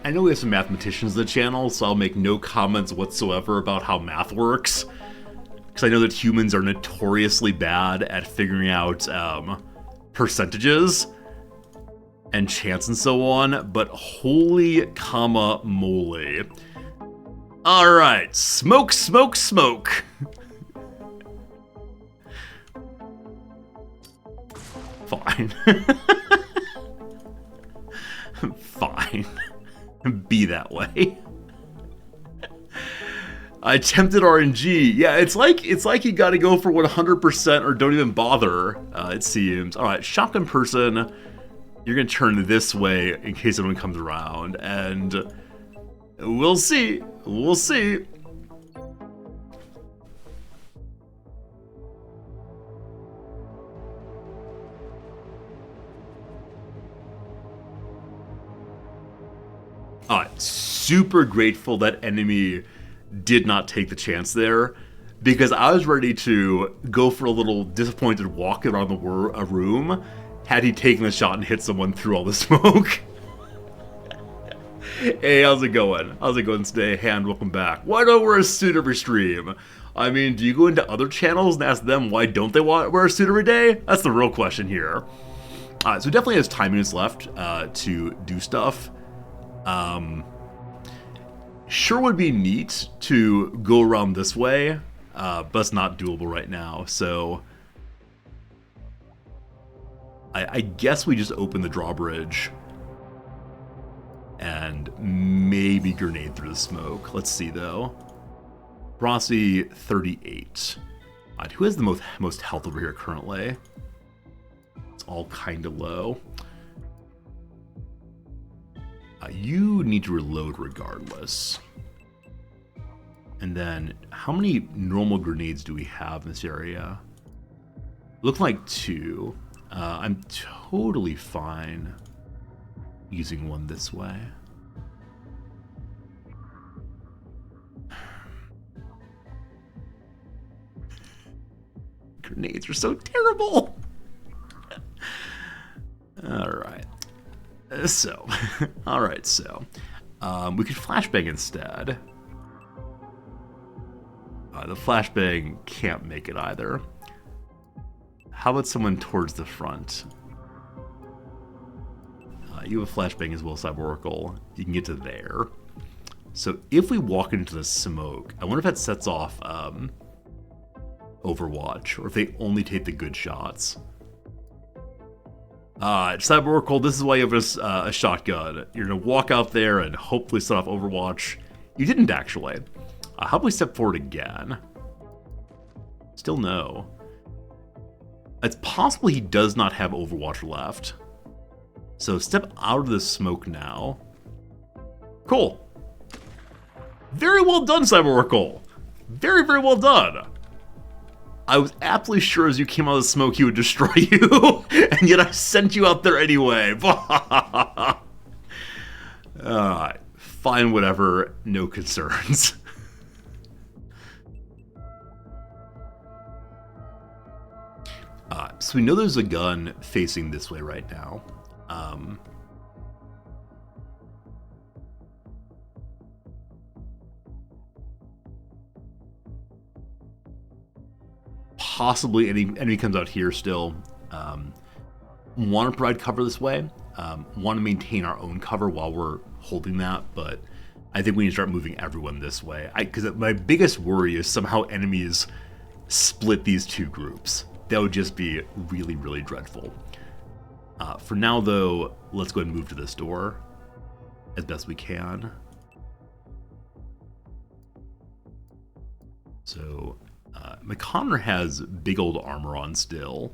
I know we have some mathematicians on the channel, so I'll make no comments whatsoever about how math works. Because I know that humans are notoriously bad at figuring out percentages and chance and so on, but holy comma moly. Alright, smoke, smoke, smoke. Fine. Fine. Be that way. Attempted RNG. Yeah, it's like you gotta go for 100% or don't even bother, it seems. Alright, shotgun person, you're gonna turn this way in case anyone comes around, and we'll see. We'll see. Super grateful that enemy did not take the chance there, because I was ready to go for a little disappointed walk around the room had he taken the shot and hit someone through all the smoke. Hey, how's it going? How's it going today? Hey, and welcome back. Why don't we wear a suit every stream? I mean, do you go into other channels and ask them why don't they wear a suit every day? That's the real question here. So definitely has time minutes left to do stuff. Sure would be neat to go around this way, but it's not doable right now, so I guess we just open the drawbridge and maybe grenade through the smoke. Let's see though. Rossi 38. Who has the most health over here currently? It's all kind of low. You need to reload regardless. And then, how many normal grenades do we have in this area? Looks like 2. I'm totally fine using one this way. Grenades are so terrible! Alright. So, alright, so, we could flashbang instead. The flashbang can't make it either. How about someone towards the front? You have a flashbang as well, Cyberacle. You can get to there. So if we walk into the smoke, I wonder if that sets off Overwatch, or if they only take the good shots. Cyber-Oracle, this is why you have a shotgun. You're going to walk out there and hopefully set off Overwatch. You didn't actually. How about we step forward again? Still no. It's possible he does not have Overwatch left. So step out of the smoke now. Cool. Very well done, Cyber-Oracle. Very, very well done. I was absolutely sure as you came out of the smoke he would destroy you, and yet I sent you out there anyway. Alright, fine, whatever, no concerns. So we know there's a gun facing this way right now. Possibly any enemy comes out here still. Want to provide cover this way. Want to maintain our own cover while we're holding that, but I think we need to start moving everyone this way. Because my biggest worry is somehow enemies split these two groups. That would just be really, really dreadful. For now, though, let's go ahead and move to this door as best we can. So, McConnor has big old armor on still.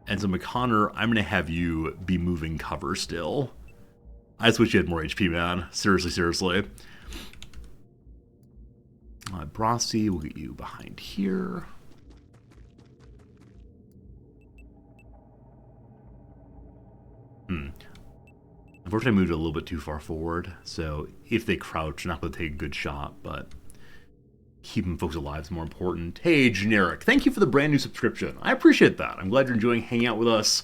And so, McConnor, I'm going to have you be moving cover still. I just wish you had more HP, man. Seriously, seriously. Brossi, we'll get you behind here. Unfortunately, I moved a little bit too far forward, so if they crouch, they're not going to take a good shot, but keeping folks alive is more important. Hey, Generic, thank you for the brand new subscription. I appreciate that. I'm glad you're enjoying hanging out with us.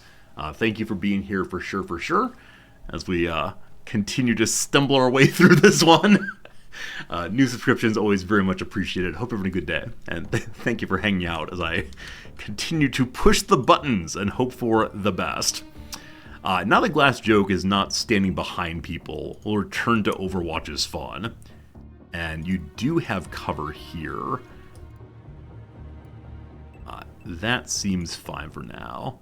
Thank you for being here for sure, as we continue to stumble our way through this one. New subscriptions always very much appreciated. Hope you're having a good day, and thank you for hanging out as I continue to push the buttons and hope for the best. Now that Glass Joke is not standing behind people, we'll return to Overwatch's fun. And you do have cover here. That seems fine for now.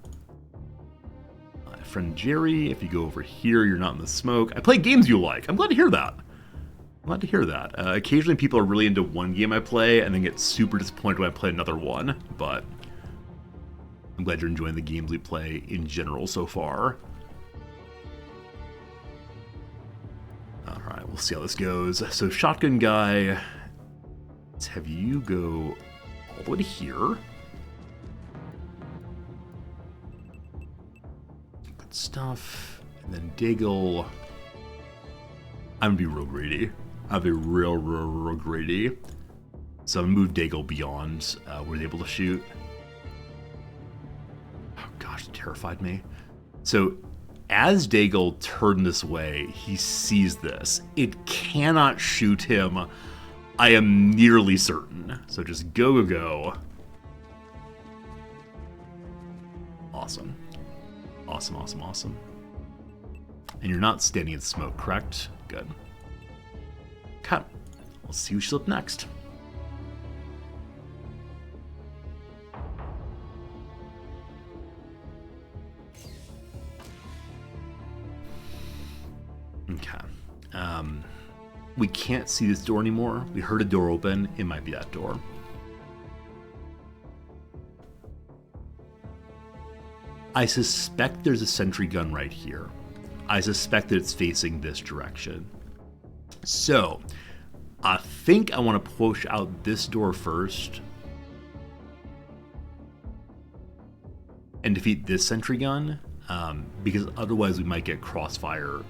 Friend Jerry, if you go over here, you're not in the smoke. I play games you like. I'm glad to hear that. Occasionally people are really into one game I play and then get super disappointed when I play another one, but I'm glad you're enjoying the games we play in general so far. Alright, we'll see how this goes. So Shotgun Guy, let's have you go all the way to here. Good stuff. And then Daigle, I'm gonna be real greedy. I'll be real greedy. So I'm gonna move Daigle beyond where he's able to shoot. Oh gosh, it terrified me. So as Daigle turned this way, he sees this. It cannot shoot him. I am nearly certain. So just go. Awesome. Awesome. And you're not standing in smoke, correct? Good. Okay. Let's see who's up next. Okay. We can't see this door anymore. We heard a door open. It might be that door. I suspect there's a sentry gun right here. I suspect that it's facing this direction. So, I think I want to push out this door first and defeat this sentry gun, because otherwise we might get crossfire.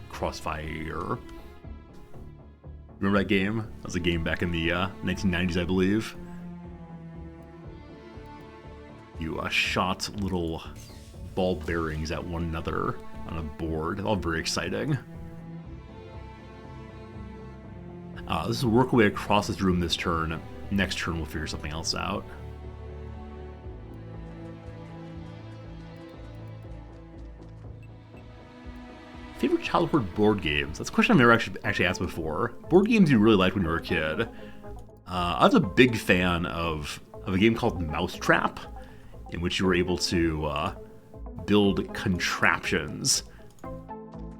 Remember that game? That was a game back in the 1990s, I believe. You shot little ball bearings at one another on a board. All very exciting. This will work our way across this room this turn. Next turn we'll figure something else out. Favorite childhood board games? That's a question I've never actually asked before. Board games you really liked when you were a kid. I was a big fan of a game called Mousetrap, in which you were able to build contraptions,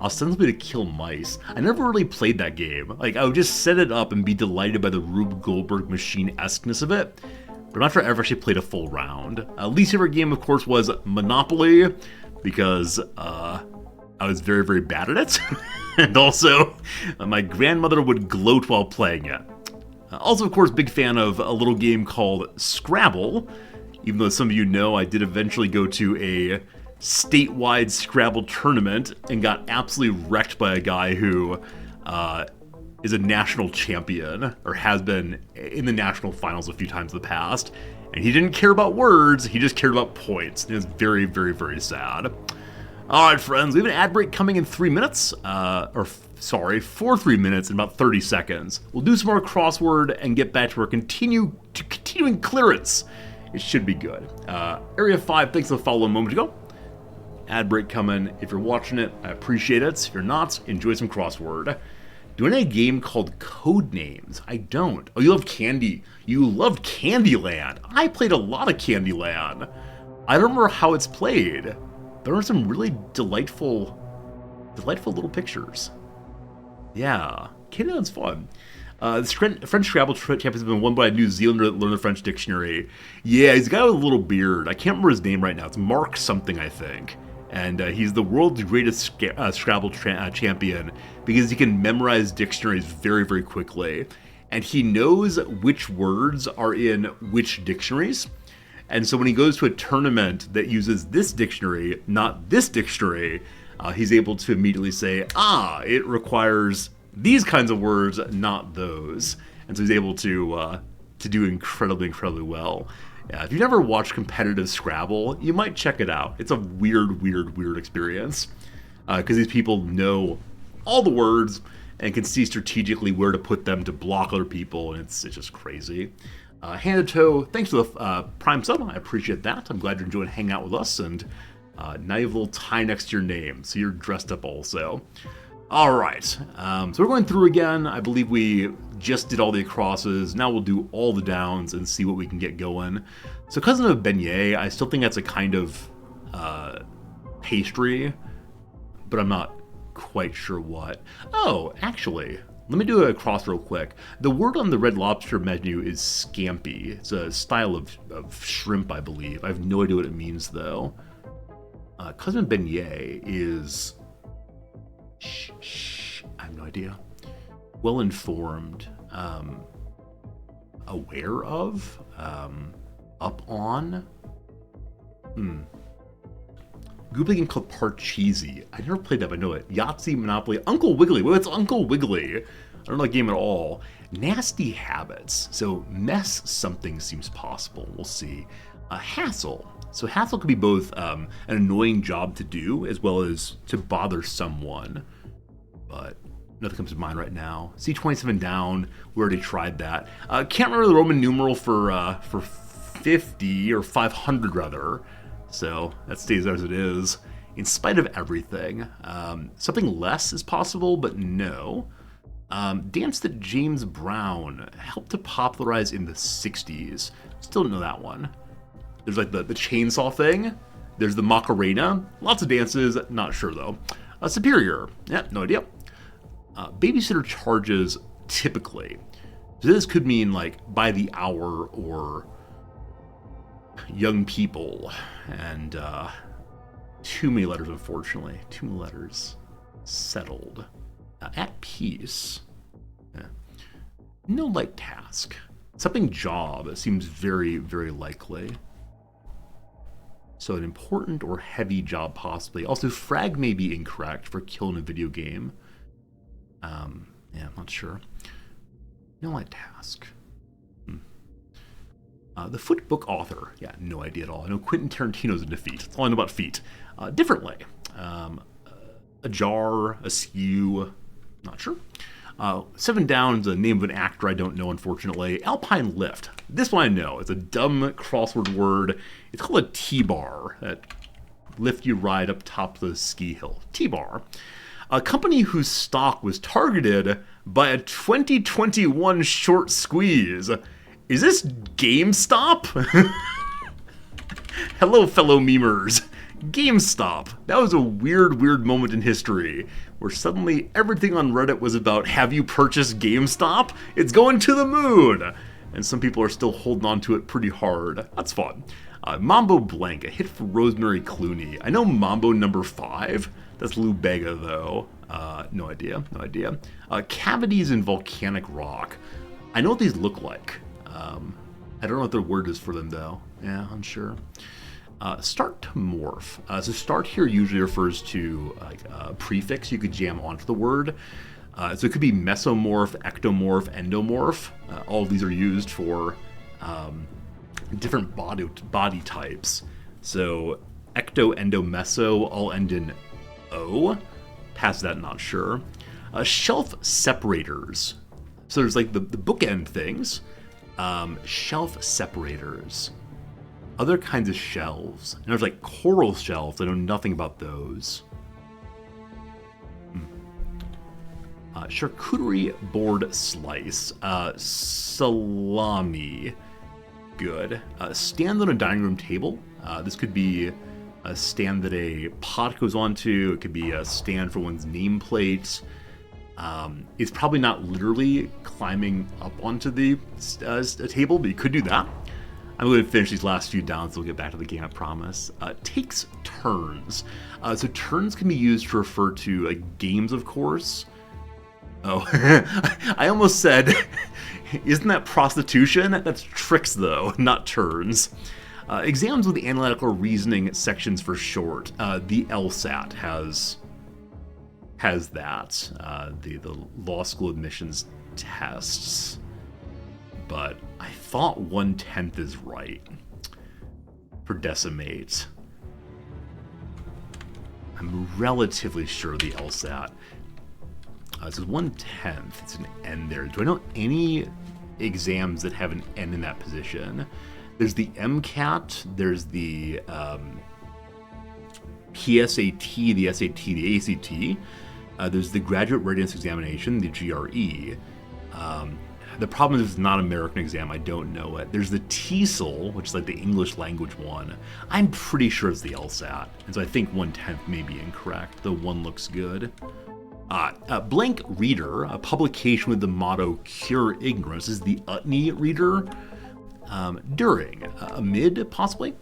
ostensibly to kill mice. I never really played that game. Like, I would just set it up and be delighted by the Rube Goldberg machine-esqueness of it, but I'm not sure I ever actually played a full round. Least favorite game, of course, was Monopoly, because I was very bad at it, and also my grandmother would gloat while playing it. Also, of course, big fan of a little game called Scrabble, even though some of you know I did eventually go to a statewide Scrabble tournament and got absolutely wrecked by a guy who is a national champion, or has been in the national finals a few times in the past, and he didn't care about words, he just cared about points. It was very sad. Alright friends, we have an ad break coming in 3 minutes, for 3 minutes and about 30 seconds. We'll do some more crossword and get back to our continuing clearance. It should be good. Area 5, thanks for the follow a moment ago. Ad break coming. If you're watching it, I appreciate it. If you're not, enjoy some crossword. Do you know a game called Codenames? I don't. Oh, you love Candy. You loved Candyland. I played a lot of Candyland. I don't remember how it's played. There are some really delightful little pictures. Yeah, Candyland's fun. This French Scrabble champion has been won by a New Zealander that learned the French dictionary. Yeah, he's a guy with a little beard. I can't remember his name right now. It's Mark something, I think. And he's the world's greatest Scrabble champion because he can memorize dictionaries very quickly. And he knows which words are in which dictionaries. And so when he goes to a tournament that uses this dictionary, not this dictionary, he's able to immediately say, it requires these kinds of words, not those. And so he's able to do incredibly well. Yeah, if you've never watched competitive Scrabble, you might check it out. It's a weird experience. Because these people know all the words and can see strategically where to put them to block other people, and it's just crazy. Hand to Toe, thanks for the Prime sub. I appreciate that. I'm glad you're enjoying hanging out with us, and now you have a little tie next to your name, so you're dressed up also. Alright, so we're going through again. I believe we just did all the acrosses. Now we'll do all the downs and see what we can get going. So Cousin of Beignet, I still think that's a kind of pastry, but I'm not quite sure what. Oh, actually, let me do a cross real quick. The word on the Red Lobster menu is scampi. It's a style of shrimp, I believe. I have no idea what it means, though. Cousin Beignet is... I have no idea. Well-informed. Aware of? Up on? Goobly game called Parcheesi. I never played that, but I know it. Yahtzee, Monopoly, Uncle Wiggly. Well, it's Uncle Wiggly. I don't know that game at all. Nasty habits. So mess something seems possible. We'll see. Hassle. So hassle could be both an annoying job to do as well as to bother someone. But nothing comes to mind right now. C27 down. We already tried that. Can't remember the Roman numeral for 50 or 500 rather. So that stays as it is. In spite of everything, something less is possible, but no. Dance that James Brown helped to popularize in the 60s. Still don't know that one. There's like the chainsaw thing. There's the Macarena. Lots of dances. Not sure though. Superior. Yeah, no idea. Babysitter charges typically. So this could mean like by the hour or young people. And too many letters, unfortunately. Too many letters. Settled. At peace. Yeah. No light task. Something job seems very, very likely. So an important or heavy job possibly. Also, frag may be incorrect for kill in a video game. Yeah, I'm not sure. No light task. The foot book author. Yeah, no idea at all. I know Quentin Tarantino's into feet. That's all I know about feet. Differently. Ajar, askew. Not sure. 7 down is the name of an actor I don't know, unfortunately. Alpine lift. This one I know. It's a dumb crossword word. It's called a T-bar. That lift you ride up top of the ski hill. T-bar. A company whose stock was targeted by a 2021 short squeeze. Is this GameStop? Hello, fellow memers. GameStop. That was a weird moment in history where suddenly everything on Reddit was about, have you purchased GameStop? It's going to the moon. And some people are still holding on to it pretty hard. That's fun. Mambo Blank, a hit for Rosemary Clooney. I know Mambo number 5. That's Lou Bega, though. No idea. Cavities in volcanic rock. I know what these look like. I don't know what the word is for them, though. Yeah, unsure. Start to morph. So start here usually refers to a prefix you could jam onto the word. So it could be mesomorph, ectomorph, endomorph. All of these are used for different body types. So ecto, endo, meso all end in O. Past that, not sure. Shelf separators. So there's like the bookend things. Shelf separators. Other kinds of shelves. And there's like coral shelves. I know nothing about those. Charcuterie board slice. Salami. Good. Stand on a dining room table. This could be a stand that a pot goes onto. It could be a stand for one's nameplate. It's probably not literally climbing up onto the table, but you could do that. I'm going to finish these last few downs, so we'll get back to the game, I promise. Takes turns. So turns can be used to refer to games, of course. Oh, I almost said, isn't that prostitution? That's tricks, though, not turns. Exams with the analytical reasoning sections for short. The LSAT has that. The law school admissions tests. But I thought 1/10 is right for decimate. I'm relatively sure the LSAT. This is 1/10. It's an N there. Do I know any exams that have an N in that position? There's the MCAT, there's the PSAT, the SAT, the ACT. There's the Graduate Readiness Examination, the GRE. The problem is it's not an American exam. I don't know it. There's the TESOL, which is like the English language one. I'm pretty sure it's the LSAT. And so I think 1/10 may be incorrect. The one looks good. Blank Reader, a publication with the motto Cure Ignorance, is the Utney Reader. During, amid, possibly.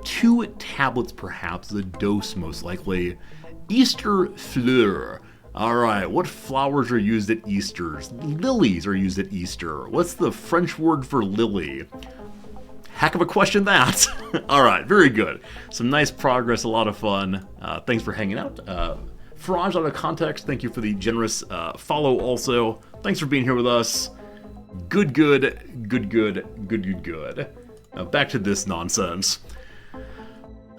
2 tablets, perhaps. The dose, most likely. Easter fleur. All right, what flowers are used at Easter's? Lilies are used at Easter. What's the French word for lily? Heck of a question, that. All right, very good. Some nice progress, a lot of fun. Thanks for hanging out. Faraj, out of context, thank you for the generous follow also. Thanks for being here with us. Good. Now back to this nonsense.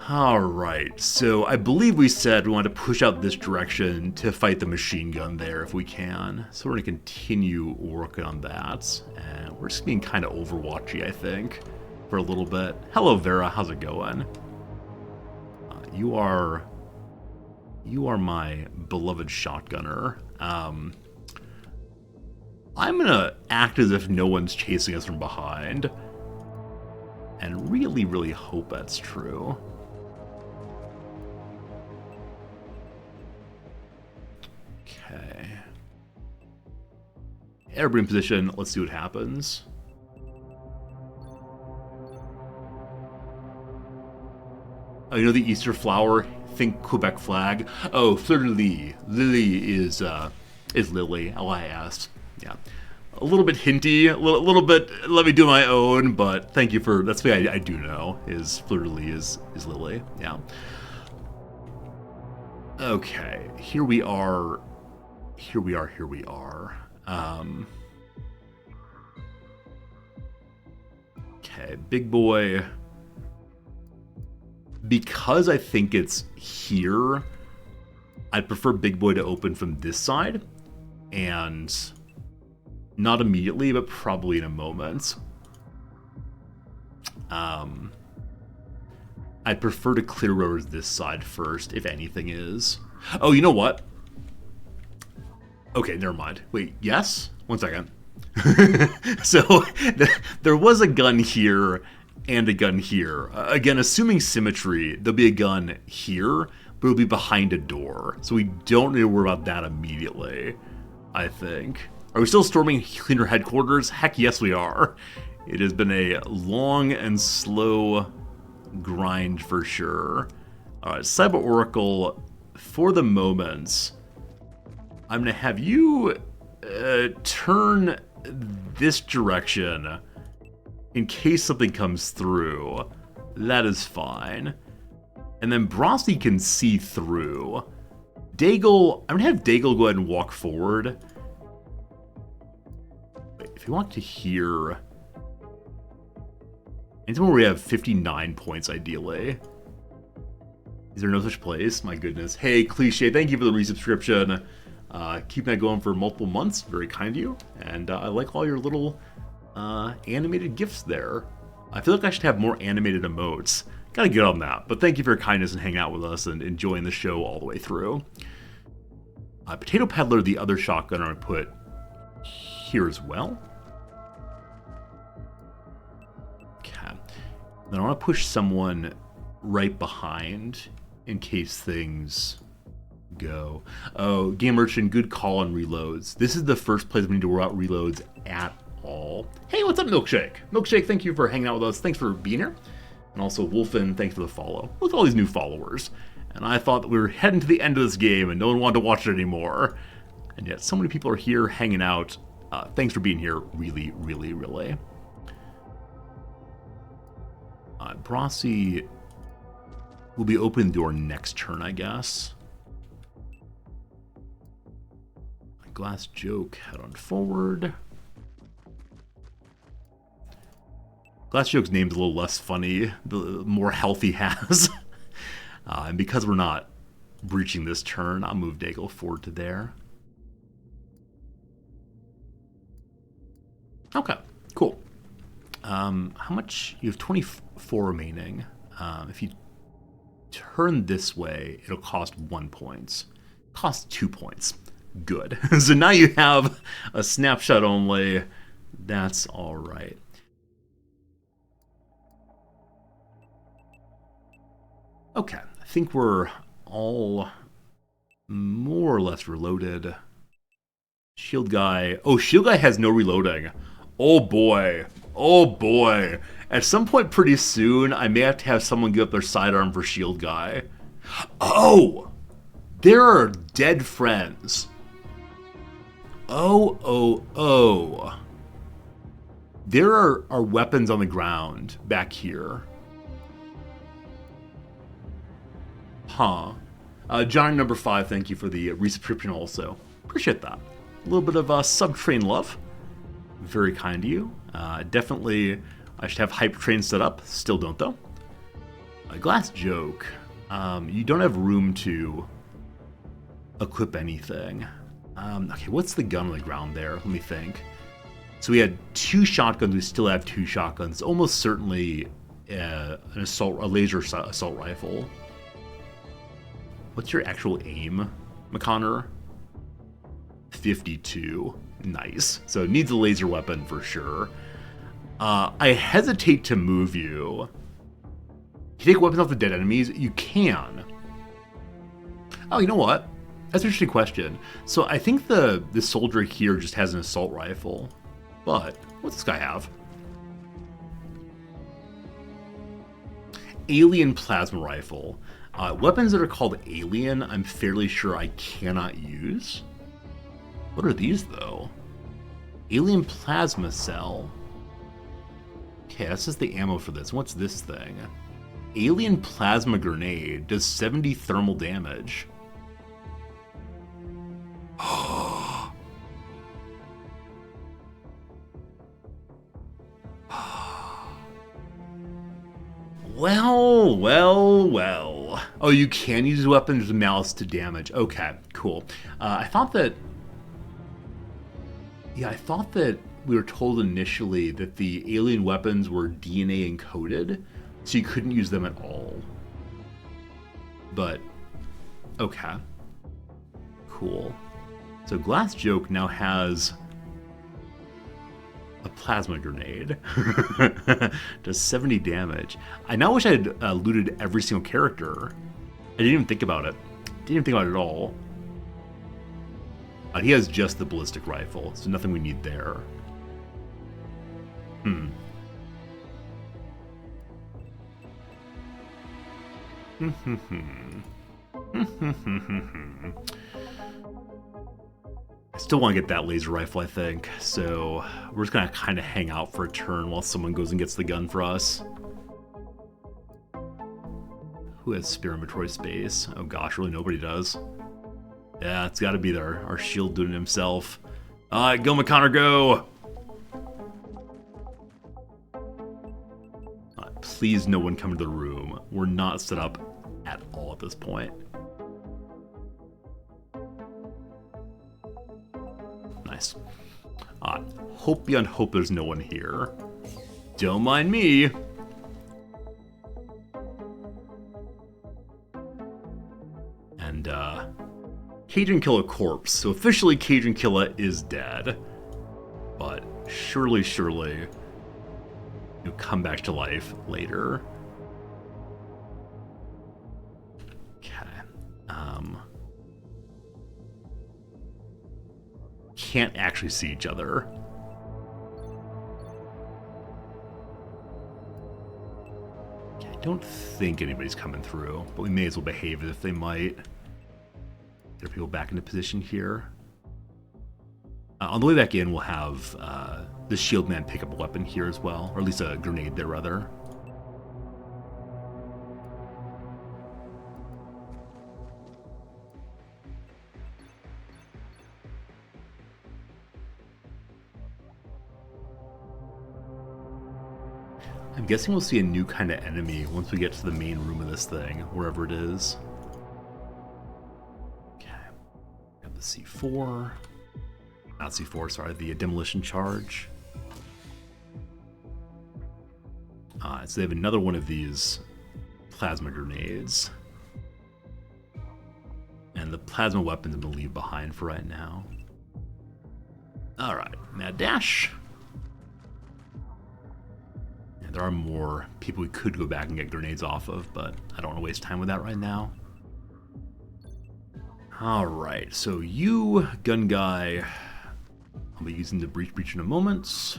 Alright, so I believe we said we want to push out this direction to fight the machine gun there if we can. So we're going to continue working on that. And we're just being kind of Overwatchy, I think, for a little bit. Hello, Vera. How's it going? You are my beloved shotgunner. I'm going to act as if no one's chasing us from behind. And really, really hope that's true. Okay. Everybody in position. Let's see what happens. Oh, you know the Easter flower? Think Quebec flag. Oh, fleur-de-lis. Lily is Lily. L-I-S. Yeah. A little bit hinty, a little bit, let me do my own, but thank you for, that's what I do know, is fleur-de-lis is Lily. Yeah. Okay, here we are. Okay, big boy. Because I think it's here, I'd prefer big boy to open from this side, and not immediately, but probably in a moment. I'd prefer to clear rowers this side first, if anything is. Oh, you know what? Okay, never mind. Wait, yes? 1 second. So, there was a gun here and a gun here. Again, assuming symmetry, there'll be a gun here, but it'll be behind a door. So we don't need to worry about that immediately, I think. Are we still storming Cleaner headquarters? Heck yes, we are. It has been a long and slow grind for sure. Alright, Cyber Oracle, for the moment, I'm going to have you turn this direction in case something comes through. That is fine. And then Brosty can see through. Daigle, I'm going to have Daigle go ahead and walk forward. Wait, if you want to hear... Anytime where we have 59 points, ideally. Is there no such place? My goodness. Hey, Cliche, thank you for the resubscription. Keep that going for multiple months. Very kind of you. And I like all your little animated GIFs there. I feel like I should have more animated emotes. Gotta get on that. But thank you for your kindness and hanging out with us and enjoying the show all the way through. Potato Peddler, the other shotgun, I put here as well. Okay. Then I want to push someone right behind in case things go. Oh, Game Merchant, good call on reloads. This is the first place we need to worry about reloads at all. Hey, what's up, Milkshake? Milkshake, thank you for hanging out with us. Thanks for being here. And also, Wolfen, thanks for the follow. Look at all these new followers. And I thought that we were heading to the end of this game and no one wanted to watch it anymore. And yet, so many people are here hanging out. Thanks for being here. Really, really, really. Brossi will be opening the door next turn, I guess. Glass Joke, head on forward. Glass Joke's name's a little less funny, the more health he has. And because we're not breaching this turn, I'll move Daigle forward to there. Okay, cool. How much? You have 24 remaining. If you turn this way, it'll cost 1 point. Cost 2 points. Good. So now you have a snapshot only. That's all right. Okay, I think we're all more or less reloaded. Shield guy. Oh, shield guy has no reloading. Oh boy. Oh boy. At some point pretty soon, I may have to have someone give up their sidearm for shield guy. Oh! There are dead friends. Oh. There are weapons on the ground back here. Huh. John number 5, thank you for the resubscription also. Appreciate that. A little bit of sub-train love. Very kind of you. Definitely, I should have hype train set up. Still don't, though. A glass joke. You don't have room to equip anything. Okay, what's the gun on the ground there? Let me think. So we had 2 shotguns. We still have 2 shotguns. Almost certainly a laser assault rifle. What's your actual aim, McConnor? 52. Nice. So it needs a laser weapon for sure. I hesitate to move you. Can you take weapons off the dead enemies? You can. Oh, you know what? That's an interesting question. So I think the soldier here just has an assault rifle. But what's this guy have? Alien plasma rifle. Weapons that are called alien, I'm fairly sure I cannot use. What are these, though? Alien plasma cell. Okay, that's just the ammo for this. What's this thing? Alien plasma grenade does 70 thermal damage. Well. Oh, you can use weapons with mouse to damage. Okay, cool. I thought that we were told initially that the alien weapons were DNA encoded, so you couldn't use them at all. But, okay. Cool. So Glass Joke now has a plasma grenade. Does 70 damage. I now wish I had looted every single character. I didn't even think about it. Didn't even think about it at all. He has just the ballistic rifle, so nothing we need there. I still want to get that laser rifle, I think, so we're just going to kind of hang out for a turn while someone goes and gets the gun for us. Who has spare inventory space? Oh gosh, really nobody does. Yeah, it's got to be there. Our shield doing it himself. Go McConnor, go! Please no one come to the room. We're not set up at all at this point. Nice. Hope beyond hope there's no one here. Don't mind me. And, Cajun Killer corpse. So officially Cajun Killer is dead. But surely, he'll come back to life later. Okay. Can't actually see each other. Okay, I don't think anybody's coming through, but we may as well behave as if they might. Get people back into position here. On the way back in, we'll have the shield man pick up a weapon here as well, or at least a grenade there, rather. I'm guessing we'll see a new kind of enemy once we get to the main room of this thing, wherever it is. Okay. Got the C4. Not C4, sorry, the demolition charge. So they have another one of these plasma grenades. And the plasma weapons I'm going to leave behind for right now. Alright, mad dash. Yeah, there are more people we could go back and get grenades off of, but I don't want to waste time with that right now. Alright, so you, gun guy, I'll be using the breach in a moment.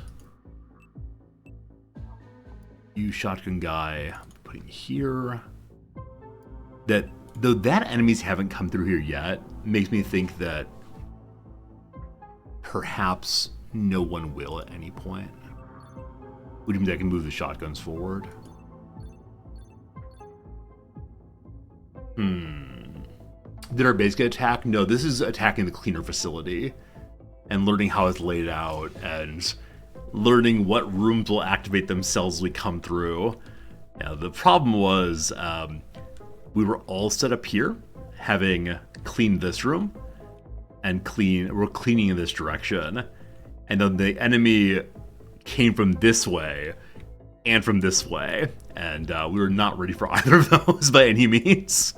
You, shotgun guy, I'm putting here. Though that enemies haven't come through here yet, makes me think that perhaps no one will at any point. Which means I can move the shotguns forward. Did our base get attacked? No, this is attacking the cleaner facility and learning how it's laid out and learning what rooms will activate themselves as we come through. Yeah, the problem was we were all set up here, having cleaned this room, and we're cleaning in this direction, and then the enemy came from this way and from this way, and we were not ready for either of those by any means.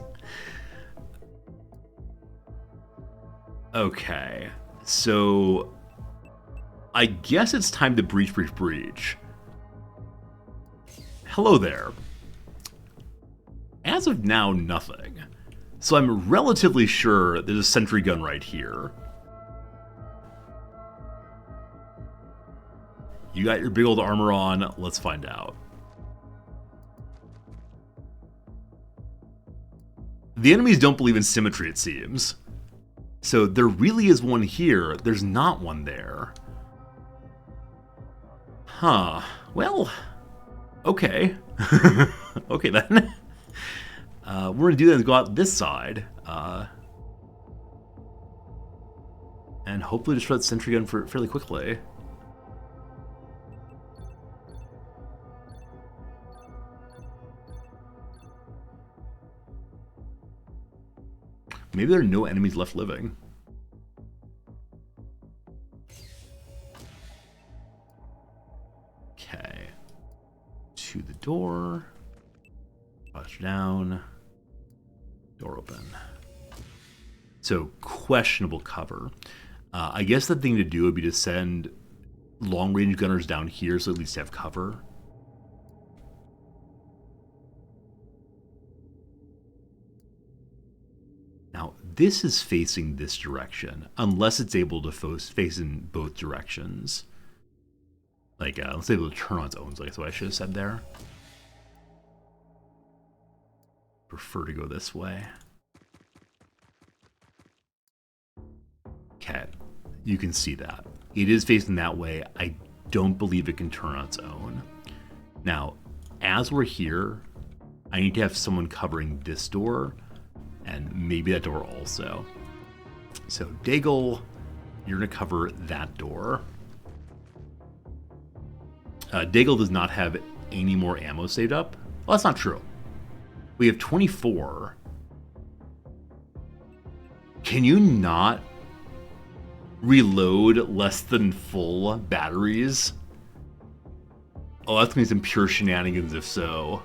Okay, so I guess it's time to breach. Hello there. As of now, nothing. So I'm relatively sure there's a sentry gun right here. You got your big old armor on. Let's find out. The enemies don't believe in symmetry, it seems. So there really is one here. There's not one there. Huh. Well, okay. Okay then. We're going to do that and go out this side. And hopefully destroy the sentry gun fairly quickly. Maybe there are no enemies left living. Okay. To the door. Watch down. Door open. So, questionable cover. I guess the thing to do would be to send long-range gunners down here so at least have cover. Now, this is facing this direction, unless it's able to face in both directions. Like, let's able to turn on its own, so that's what I should have said there. Prefer to go this way. Okay, you can see that. It is facing that way. I don't believe it can turn on its own. Now, as we're here, I need to have someone covering this door, and maybe that door also. So, Daigle, you're going to cover that door. Daigle does not have any more ammo saved up. Well, that's not true. We have 24. Can you not reload less than full batteries? Oh, that's going to be some pure shenanigans if so.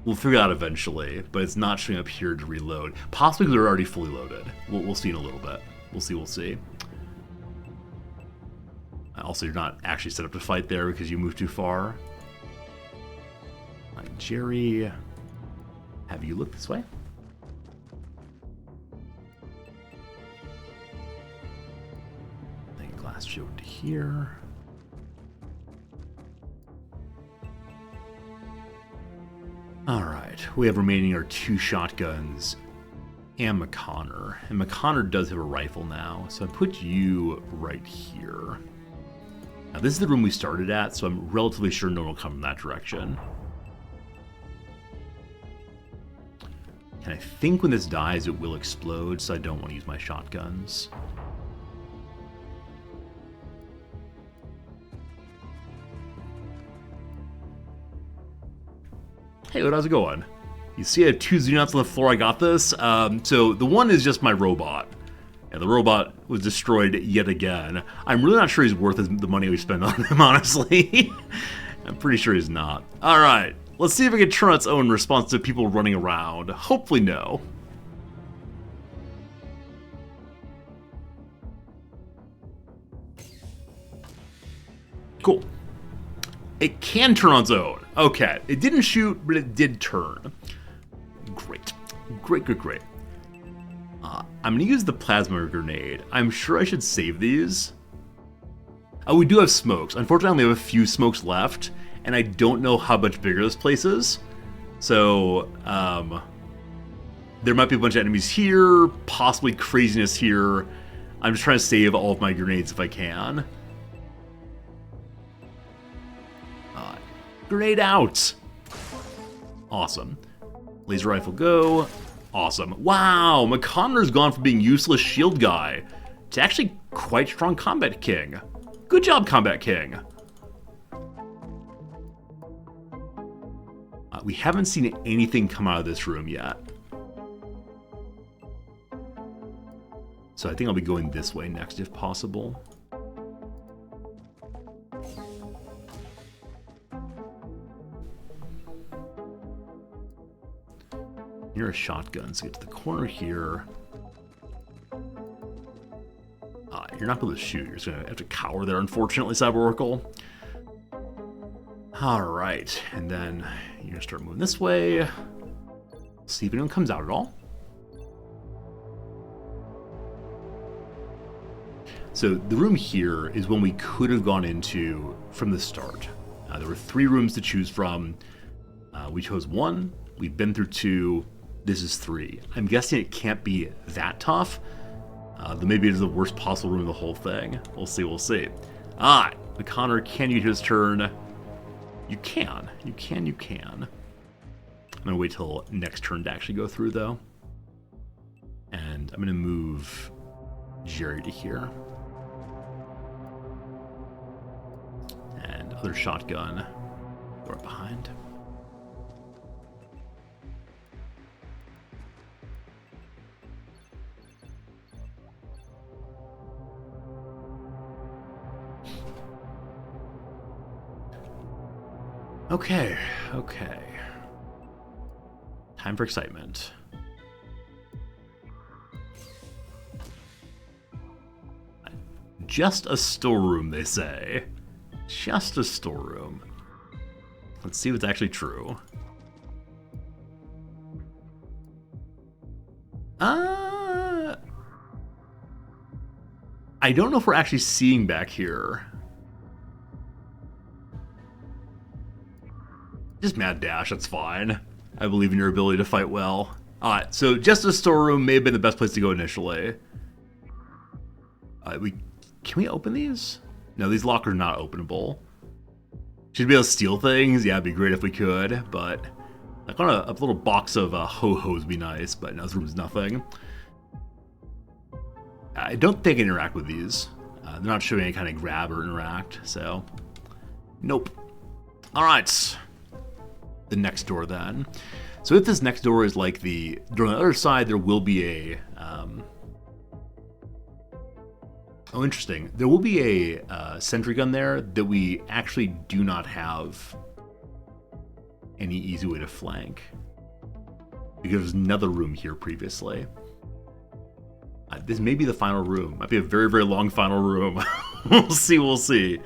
We'll figure it out eventually, but it's not showing up here to reload. Possibly they're already fully loaded. We'll see in a little bit. We'll see. Also, you're not actually set up to fight there because you moved too far. Like Jerry, have you looked this way? Then glass shield to here. Alright, we have remaining our 2 shotguns and McConnor. And McConnor does have a rifle now, so I put you right here. Now this is the room we started at, so I'm relatively sure no one will come from that direction. And I think when this dies, it will explode, so I don't want to use my shotguns. Hey, how's it going? You see I have 2 Xenonauts on the floor, I got this. So the one is just my robot. Yeah, the robot was destroyed yet again. I'm really not sure he's worth the money we spend on him, honestly. I'm pretty sure he's not. Alright, let's see if it can turn on its own in response to people running around. Hopefully no. Cool. It can turn on its own. Okay, it didn't shoot, but it did turn. Great. Great. I'm going to use the plasma grenade. I'm sure I should save these. Oh, we do have smokes. Unfortunately, I only have a few smokes left, and I don't know how much bigger this place is. So, there might be a bunch of enemies here, possibly craziness here. I'm just trying to save all of my grenades if I can. Grenade out! Awesome. Laser rifle go. Awesome. Wow, McConnor's gone from being useless shield guy to actually quite strong combat king. Good job, combat king. We haven't seen anything come out of this room yet. So I think I'll be going this way next if possible. Near a shotgun, so get to the corner here. You're not going to shoot. You're just going to have to cower there, unfortunately, Cyber-Oracle. Alright, and then you're going to start moving this way. See if anyone comes out at all. So the room here is one we could have gone into from the start. There were 3 rooms to choose from. We chose 1. We've been through 2. This is 3. I'm guessing it can't be that tough. Then maybe it is the worst possible room of the whole thing. We'll see. McConnor, can you hit his turn? You can. You can. I'm going to wait till next turn to actually go through, though. And I'm going to move Jerry to here. And other shotgun, go right behind. Okay. Time for excitement. Just a storeroom, they say. Just a storeroom. Let's see what's actually true. I don't know if we're actually seeing back here. Just mad dash, that's fine. I believe in your ability to fight well. Alright, so just a storeroom may have been the best place to go initially. Can we open these? No, these lockers are not openable. Should be able to steal things? Yeah, it'd be great if we could, but like on a little box of ho-hos would be nice, but no, this room's nothing. I don't think I can interact with these. They're not showing any kind of grab or interact, so nope. Alright. The next door then. So if this next door is like the door on the other side, there will be a oh, interesting. There will be a sentry gun there that we actually do not have any easy way to flank, because there's another room here previously. This may be the final room. Might be a very, very long final room. We'll see.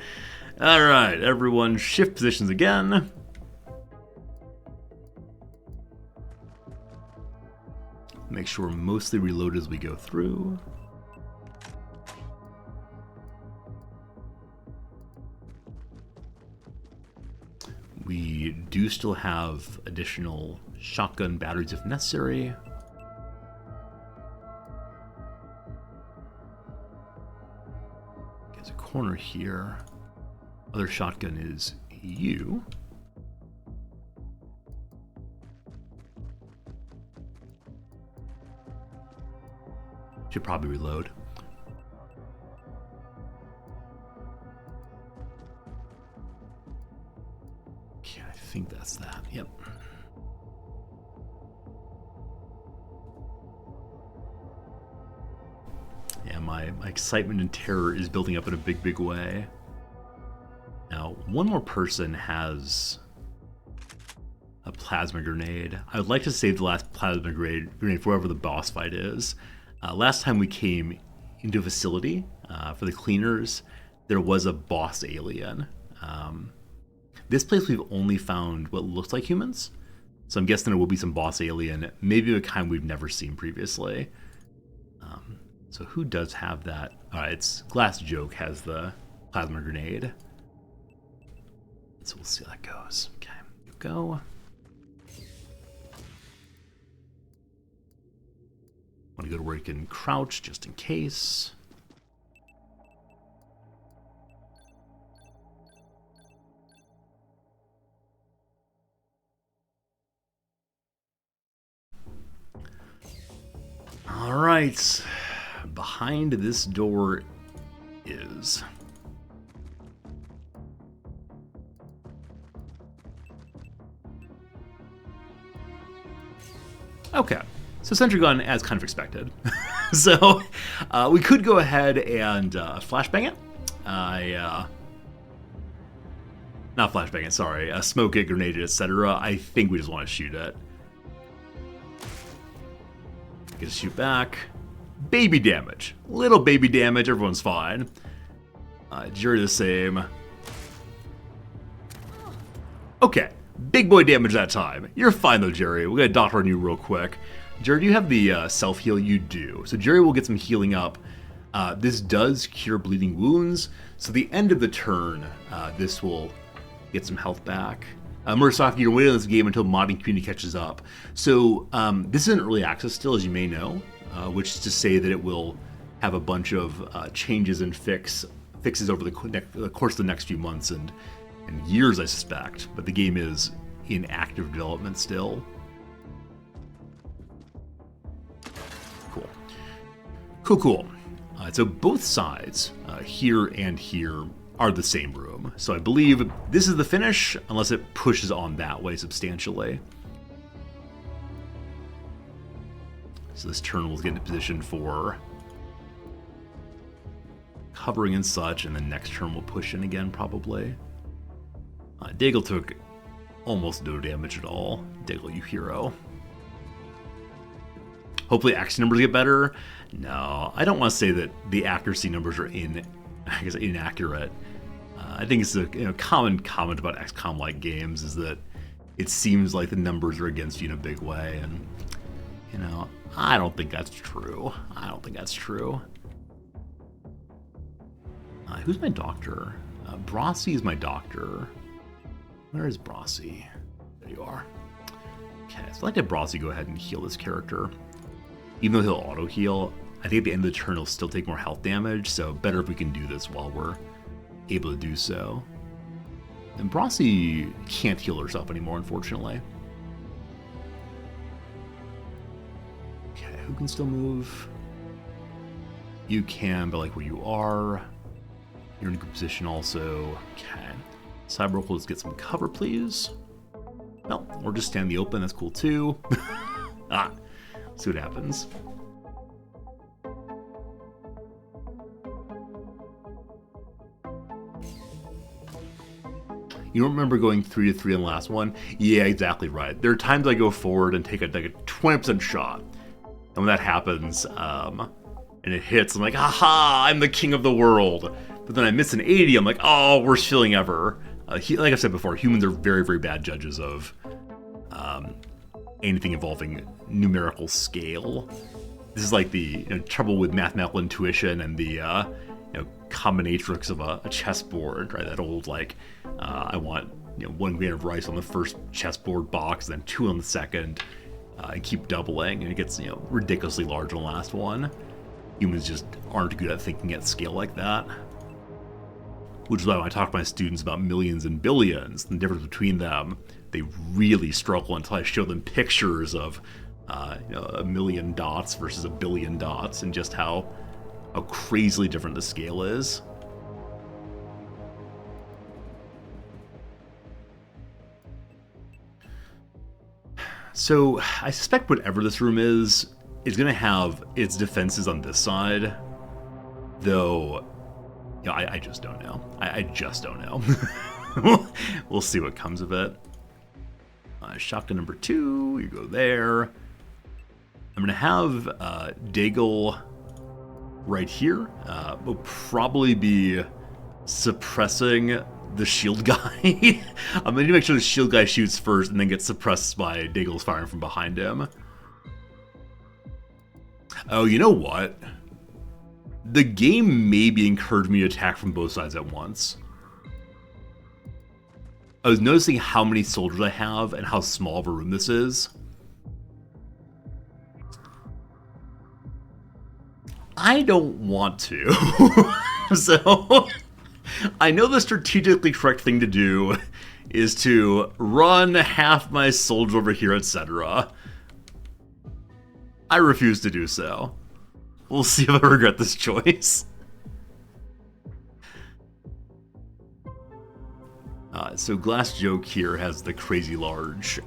All right, everyone shift positions again. Make sure we're mostly reloaded as we go through. We do still have additional shotgun batteries if necessary. There's a corner here. Other shotgun is you. Should probably reload. Okay, I think that's that. Yep. my excitement and terror is building up in a big, big way. Now, one more person has a plasma grenade. I would like to save the last plasma grenade for wherever the boss fight is. Last time we came into a facility for the cleaners, there was a boss alien. This place we've only found what looks like humans, so I'm guessing there will be some boss alien, maybe a kind we've never seen previously. So who does have that? It's Glass Joke has the plasma grenade. So we'll see how that goes. Okay, you go. Want to go to where you can crouch just in case. All right. Behind this door is... Okay, so sentry gun as kind of expected. So we could go ahead and flashbang it. Not flashbang it, sorry. Smoke it, grenade it, etc. I think we just want to shoot it. Get a shoot back. Baby damage. Little baby damage, everyone's fine. Jerry the same. Okay, big boy damage that time. You're fine though, Jerry. We're gonna doctor on you real quick. Jerry, do you have the self-heal? You do. So Jerry will get some healing up. This does cure bleeding wounds. So the end of the turn, this will get some health back. Murasaki, you're waiting on this game until modding community catches up. So this is in early access still, as you may know, which is to say that it will have a bunch of changes and fixes over the course of the next few months and years, I suspect. But the game is in active development still. Cool. So both sides, here and here, are the same room. So I believe this is the finish, unless it pushes on that way substantially. So this turn will get into position for covering and such, and then next turn we'll push in again, probably. Daigle took almost no damage at all. Daigle, you hero. Hopefully action numbers get better. No, I don't want to say that the accuracy numbers are inaccurate. I think it's a common comment about XCOM-like games is that it seems like the numbers are against you in a big way, and I don't think that's true. Who's my doctor? Brossi is my doctor. Where is Brossi? There you are. Okay, so I'd like to have Brossi go ahead and heal this character. Even though he'll auto-heal, I think at the end of the turn he'll still take more health damage, so better if we can do this while we're able to do so. And Brossi can't heal herself anymore, unfortunately. Okay, who can still move? You can, but like where you are. You're in a good position also. Okay. Cyber, let's get some cover, please. Well, or just stand in the open, that's cool too. See what happens. You don't remember going 3-3 in the last one? Yeah, exactly right. There are times I go forward and take a 20% shot. And when that happens, and it hits, I'm like, aha, I'm the king of the world. But then I miss an 80, I'm like, oh, worst feeling ever. Like I said before, humans are very, very bad judges of anything involving numerical scale. This is like the trouble with mathematical intuition and the combinatrix of a chessboard, right? That old I want 1 grain of rice on the first chessboard box, then 2 on the second, and keep doubling, and it gets ridiculously large on the last one. Humans just aren't good at thinking at scale like that. Which is why when I talk to my students about millions and billions, the difference between them, they really struggle until I show them pictures of a million dots versus a billion dots, and just how crazily different the scale is. So I suspect whatever this room is going to have its defenses on this side. Though, I just don't know. I just don't know. We'll see what comes of it. Shotgun number 2, you go there. I'm going to have Daigle right here. Will probably be suppressing the shield guy. I'm going to make sure the shield guy shoots first and then gets suppressed by Daigle's firing from behind him. Oh, you know what? The game maybe encouraged me to attack from both sides at once. I was noticing how many soldiers I have and how small of a room this is. I don't want to. So, I know the strategically correct thing to do is to run half my soldiers over here, etc. I refuse to do so. We'll see if I regret this choice. So Glass Joke here has the crazy large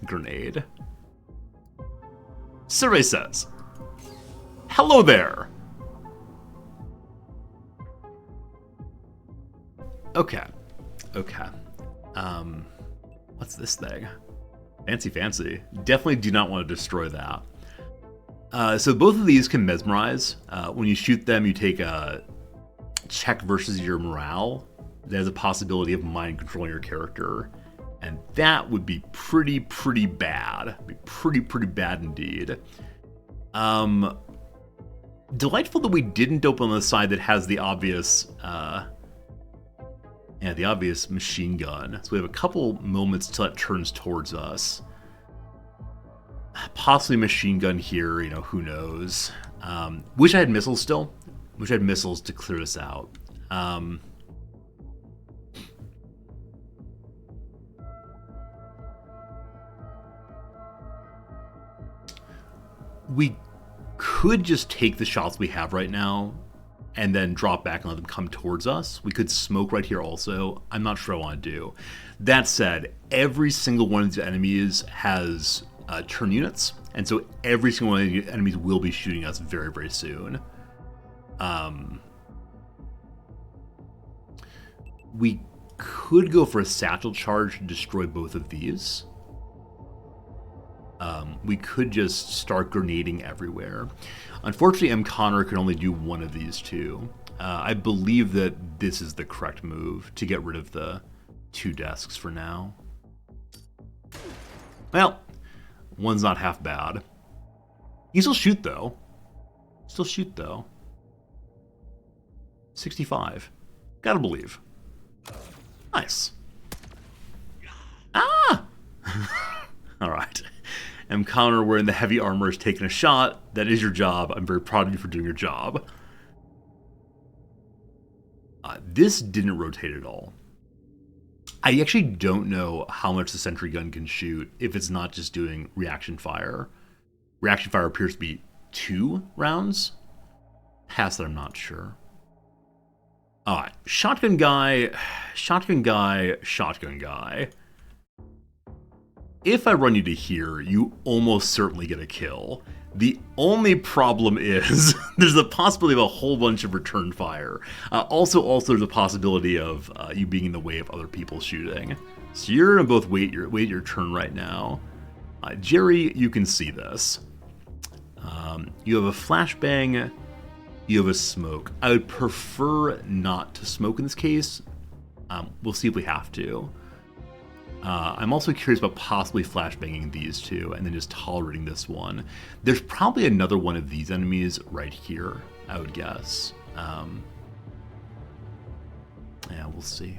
grenade. Survey says, hello there. Okay. What's this thing? Fancy. Definitely do not want to destroy that. So both of these can mesmerize. When you shoot them, you take a check versus your morale. There's a possibility of mind controlling your character. And that would be pretty bad. It'd be pretty bad indeed. Delightful that we didn't open on the side that has the obvious the obvious machine gun. So we have a couple moments till it turns towards us. Possibly machine gun here, who knows. Wish I had missiles still. Wish I had missiles to clear this out. We could just take the shots we have right now and then drop back and let them come towards us. We could smoke right here also. I'm not sure I want to do. That said, every single one of these enemies has turn units, and so every single one of the enemies will be shooting us very soon. We could go for a satchel charge to destroy both of these. We could just start grenading everywhere. Unfortunately, M. Connor can only do one of these two. I believe that this is the correct move to get rid of the 2 desks for now. Well, one's not half bad. You still shoot though. 65. Gotta believe. Nice. Ah! Alright. M. Connor wearing the heavy armor is taking a shot. That is your job. I'm very proud of you for doing your job. This didn't rotate at all. I actually don't know how much the sentry gun can shoot if it's not just doing reaction fire. Reaction fire appears to be 2 rounds. Past that, I'm not sure. Alright, shotgun guy. If I run you to here, you almost certainly get a kill. The only problem is there's a possibility of a whole bunch of return fire. Also, there's a possibility of you being in the way of other people shooting. So you're gonna both wait your turn right now. Jerry, you can see this. You have a flashbang. You have a smoke. I would prefer not to smoke in this case. We'll see if we have to. I'm also curious about possibly flashbanging these two and then just tolerating this one. There's probably another one of these enemies right here, I would guess. Yeah, we'll see.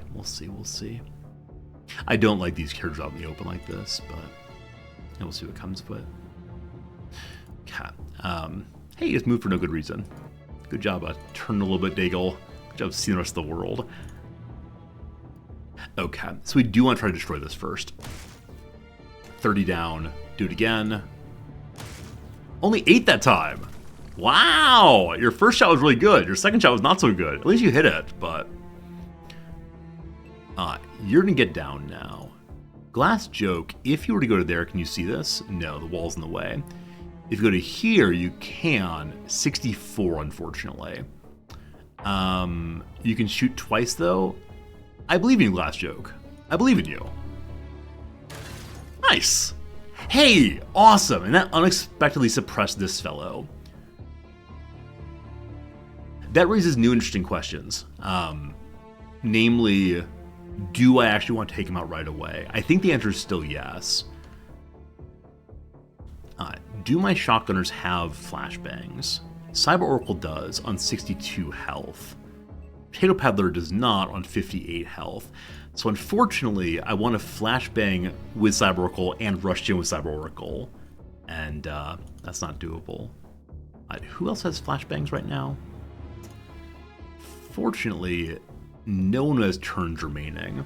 I don't like these characters out in the open like this, but we'll see what comes of it. Okay. Hey, you just moved for no good reason. Good job, turning a little bit, Daigle. Good job seeing the rest of the world. Okay, so we do want to try to destroy this first. 30 down. Do it again. Only 8 that time. Wow! Your first shot was really good. Your second shot was not so good. At least you hit it, but... you're going to get down now. Glass Joke, if you were to go to there, can you see this? No, the wall's in the way. If you go to here, you can. 64, unfortunately. You can shoot twice, though. I believe in you, Glass Joke. I believe in you. Nice. Hey, awesome. And that unexpectedly suppressed this fellow. That raises new interesting questions. Namely, do I actually want to take him out right away? I think the answer is still yes. Do my shotgunners have flashbangs? Cyber Oracle does on 62 health. Potato Peddler does not on 58 health. So unfortunately, I want to flashbang with Cyber Oracle and rush in with Cyber Oracle. And that's not doable. Who else has flashbangs right now? Fortunately, no one has turns remaining.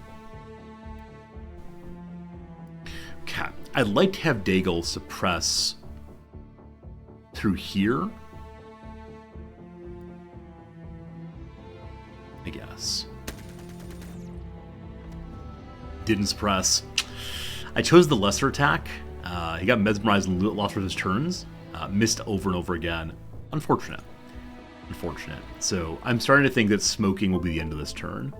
Okay, I'd like to have Daigle suppress through here. I guess. Didn't suppress. I chose the lesser attack. He got mesmerized and lost his turns. Missed over and over again. Unfortunate. Unfortunate. So I'm starting to think that smoking will be the end of this turn.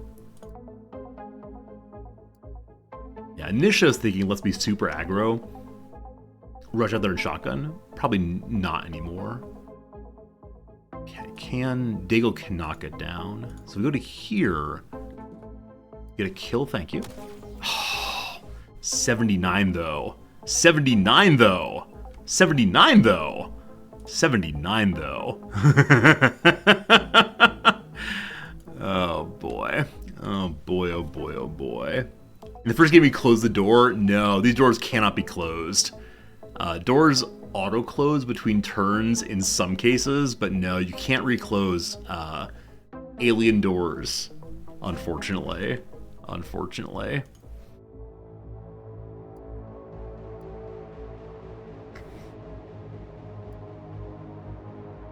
Yeah, initially I was thinking let's be super aggro. Rush out there and shotgun. Probably not anymore. Okay, Daigle can knock it down. So we go to here. Get a kill, thank you. 79 though. 79 though. 79 though. 79 though. Oh boy. Oh boy, oh boy, oh boy. In the first game we closed the door. No, these doors cannot be closed. Doors auto-close between turns in some cases, but no, you can't reclose alien doors, unfortunately. Unfortunately.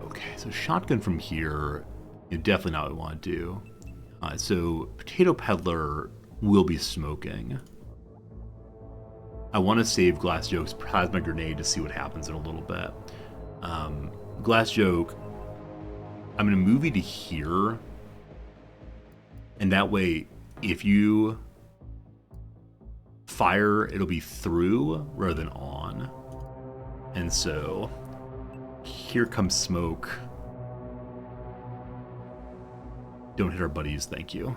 Okay, so shotgun from here, definitely not what we want to do. So Potato Peddler will be smoking. I want to save Glass Joke's plasma grenade to see what happens in a little bit. Glass Joke, I'm going to move you to here. And that way, if you fire, it'll be through rather than on. And so, here comes smoke. Don't hit our buddies, thank you.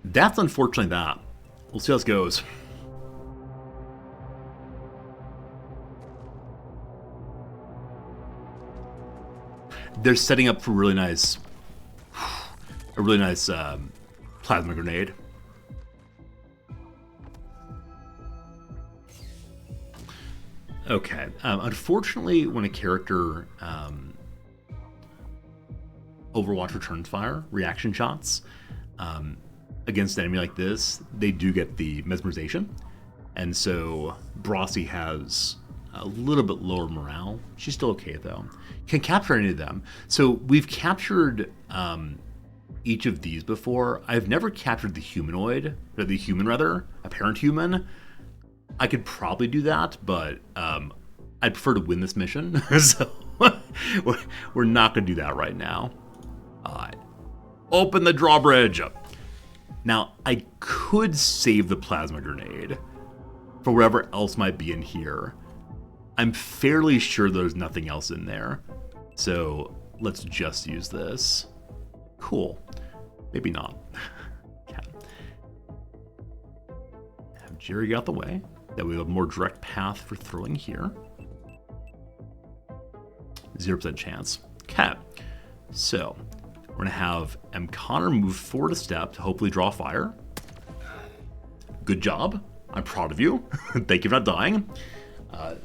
That's unfortunately that. We'll see how this goes. They're setting up for a really nice plasma grenade. Okay. Unfortunately, when a character Overwatch returns fire, reaction shots, against an enemy like this, they do get the mesmerization. And so Brossie has a little bit lower morale. She's still okay though. Can capture any of them. So we've captured each of these before. I've never captured the humanoid, or the human rather, a parent human. I could probably do that, but I'd prefer to win this mission. So we're not going to do that right now. Open the drawbridge. Now, I could save the plasma grenade for whatever else might be in here. I'm fairly sure there's nothing else in there. So let's just use this. Cool. Maybe not. Yeah. Have Jerry got the way. That we have a more direct path for throwing here. 0% chance. Okay. So we're going to have M. Connor move forward a step to hopefully draw fire. Good job. I'm proud of you. Thank you for not dying.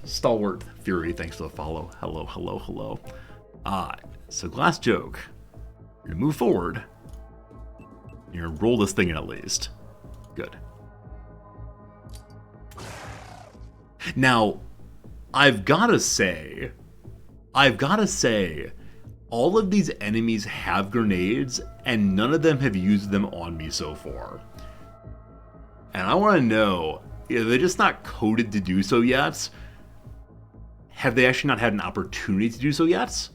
Stalwart Fury, thanks for the follow. Hello, hello, hello. So Glass Joke, you're going to move forward. You're going to roll this thing in at least. Good. Now, I've got to say, all of these enemies have grenades, and none of them have used them on me so far. And I want to know, they're just not coded to do so yet. Have they actually not had an opportunity to do so yet?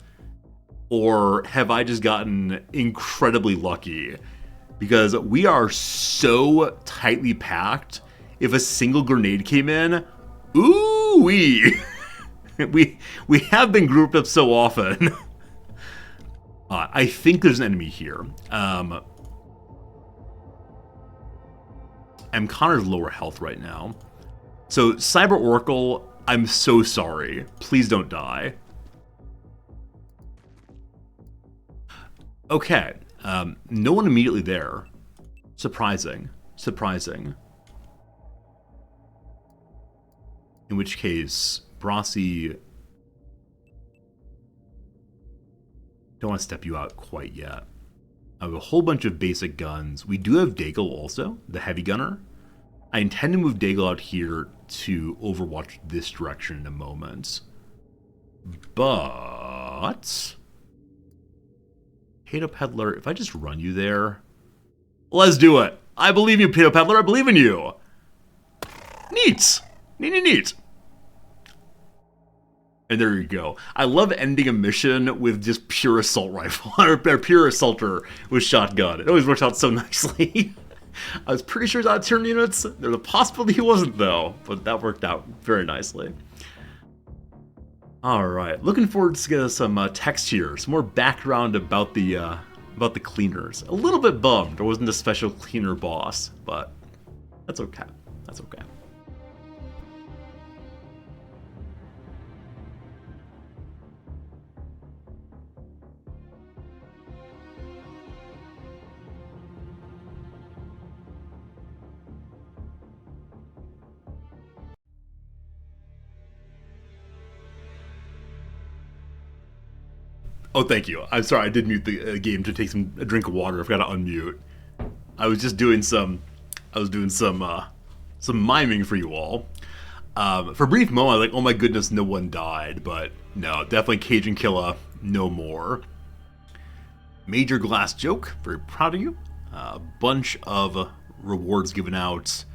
Or have I just gotten incredibly lucky? Because we are so tightly packed. If a single grenade came in, ooh-wee. we have been grouped up so often. I think there's an enemy here. M. Connor's lower health right now. So, Cyber Oracle, I'm so sorry. Please don't die. Okay. No one immediately there. Surprising. In which case, Brasi... Don't want to step you out quite yet. I have a whole bunch of basic guns. We do have Daigle also, the heavy gunner. I intend to move Daigle out here to overwatch this direction in a moment. But... Potato Peddler, if I just run you there... Let's do it! I believe you, Potato Peddler, I believe in you! Neat! Neat. And there you go. I love ending a mission with just pure assault rifle, or pure assaulter with shotgun. It always works out so nicely. I was pretty sure he's out of turn units. There's a possibility he wasn't, though, but that worked out very nicely. Alright, looking forward to get some text here, some more background about the cleaners. A little bit bummed there wasn't a special cleaner boss, but that's okay. That's okay. Oh, thank you. I'm sorry, I did mute the game to take a drink of water. I forgot to unmute. I was just doing some miming for you all. For a brief moment, I was like, oh my goodness, no one died. But no, definitely Cajun Killa, no more. Major glass joke, very proud of you. A bunch of rewards given out.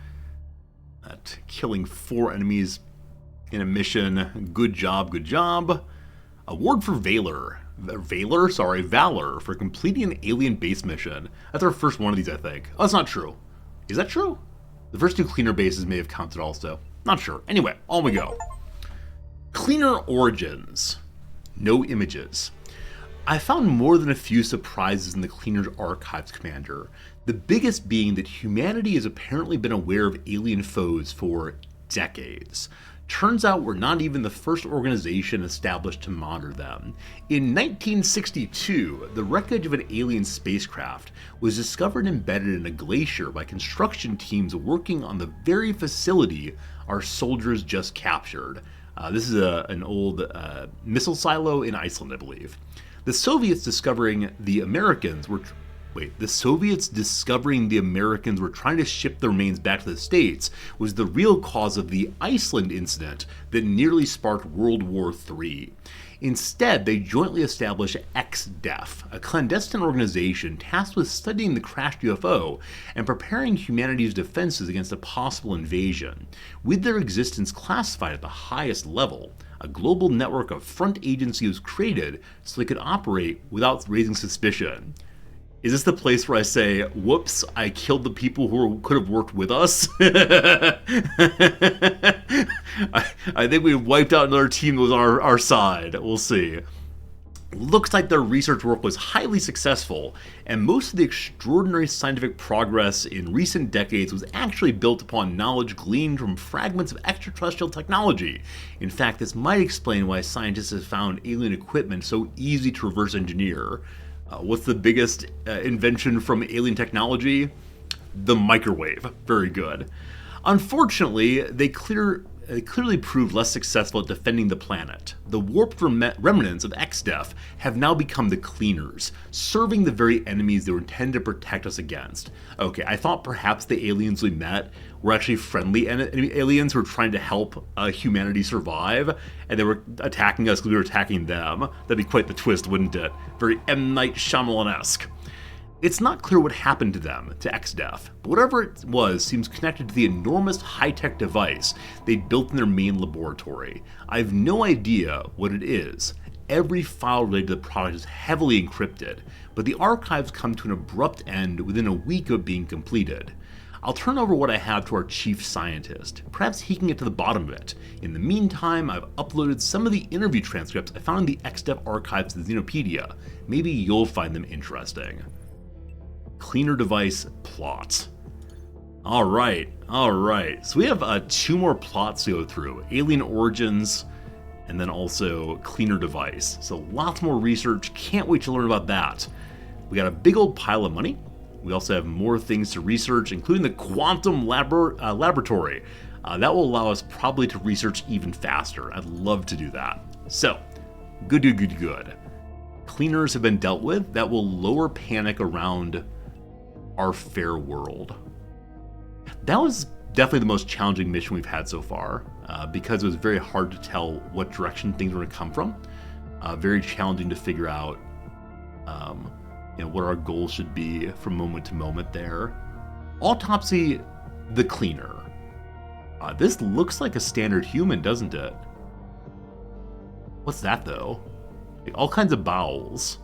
At killing 4 enemies in a mission. Good job, good job. Award for Valor for completing an alien base mission. That's our first one of these, I think. Oh, that's not true. Is that true? The first 2 cleaner bases may have counted also. Not sure. Anyway, on we go. Cleaner origins. No images. I found more than a few surprises in the Cleaner's Archives Commander. The biggest being that humanity has apparently been aware of alien foes for decades. Turns out we're not even the first organization established to monitor them. In 1962, the wreckage of an alien spacecraft was discovered embedded in a glacier by construction teams working on the very facility our soldiers just captured. This is an old missile silo in Iceland, I believe. The Soviets discovering the Americans were trying to ship the remains back to the States was the real cause of the Iceland incident that nearly sparked World War III. Instead, they jointly established XDEF, a clandestine organization tasked with studying the crashed UFO and preparing humanity's defenses against a possible invasion. With their existence classified at the highest level, a global network of front agency was created so they could operate without raising suspicion. Is this the place where I say, whoops, I killed the people who could have worked with us? I think we wiped out another team that was on our side. We'll see. Looks like their research work was highly successful, and most of the extraordinary scientific progress in recent decades was actually built upon knowledge gleaned from fragments of extraterrestrial technology. In fact, this might explain why scientists have found alien equipment so easy to reverse engineer. What's the biggest invention from alien technology? The microwave. Very good. Unfortunately, they clearly proved less successful at defending the planet. The warped remnants of XDEF have now become the Cleaners, serving the very enemies they were intended to protect us against. Okay, I thought perhaps the aliens we met were actually friendly aliens who were trying to help humanity survive, and they were attacking us because we were attacking them. That'd be quite the twist, wouldn't it? Very M. Night Shyamalan-esque. It's not clear what happened to them, to XDEF, but whatever it was seems connected to the enormous high-tech device they'd built in their main laboratory. I have no idea what it is. Every file related to the product is heavily encrypted, but the archives come to an abrupt end within a week of being completed. I'll turn over what I have to our chief scientist. Perhaps he can get to the bottom of it. In the meantime, I've uploaded some of the interview transcripts I found in the XDEF archives to the Xenopedia. Maybe you'll find them interesting. Cleaner device plot. Alright. So we have 2 more plots to go through. Alien origins, and then also cleaner device. So lots more research. Can't wait to learn about that. We got a big old pile of money. We also have more things to research, including the quantum laboratory. That will allow us probably to research even faster. I'd love to do that. So, good. Cleaners have been dealt with. That will lower panic around our fair world. That was definitely the most challenging mission we've had so far, because it was very hard to tell what direction things were going to come from. Very challenging to figure out what our goals should be from moment to moment there. Autopsy the Cleaner. This looks like a standard human, doesn't it? What's that, though? Like, all kinds of bowels.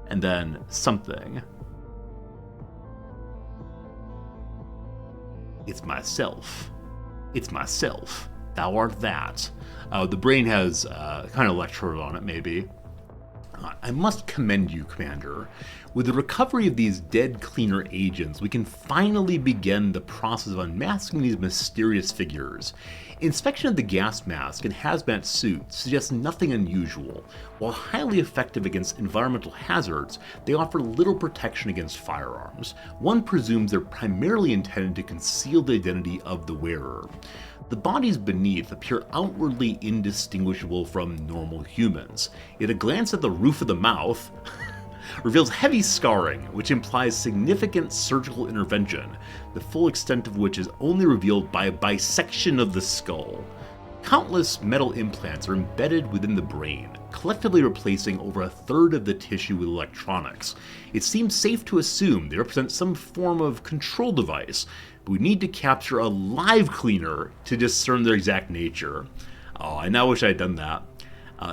And then something. It's myself. Thou art that. The brain has kind of electrode on it, maybe. I must commend you, Commander. With the recovery of these dead cleaner agents, we can finally begin the process of unmasking these mysterious figures. Inspection of the gas mask and hazmat suit suggests nothing unusual. While highly effective against environmental hazards, they offer little protection against firearms. One presumes they're primarily intended to conceal the identity of the wearer. The bodies beneath appear outwardly indistinguishable from normal humans, yet a glance at the roof of the mouth reveals heavy scarring, which implies significant surgical intervention, the full extent of which is only revealed by a bisection of the skull. Countless metal implants are embedded within the brain, collectively replacing over a third of the tissue with electronics. It seems safe to assume they represent some form of control device, but we need to capture a live cleaner to discern their exact nature. Oh, I now wish I had done that.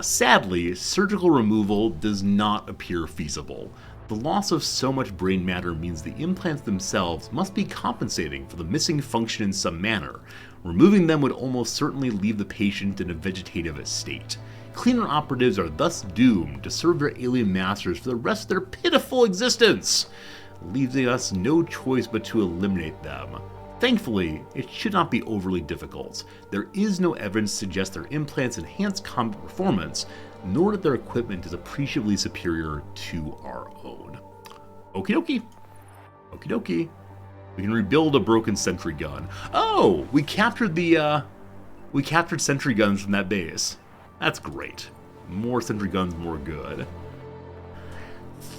Sadly, surgical removal does not appear feasible. The loss of so much brain matter means the implants themselves must be compensating for the missing function in some manner. Removing them would almost certainly leave the patient in a vegetative state. Cleaner operatives are thus doomed to serve their alien masters for the rest of their pitiful existence, leaving us no choice but to eliminate them. Thankfully, it should not be overly difficult. There is no evidence to suggest their implants enhance combat performance, nor that their equipment is appreciably superior to our own. Okie dokie. We can rebuild a broken sentry gun. Oh, we captured sentry guns from that base. That's great. More sentry guns, more good.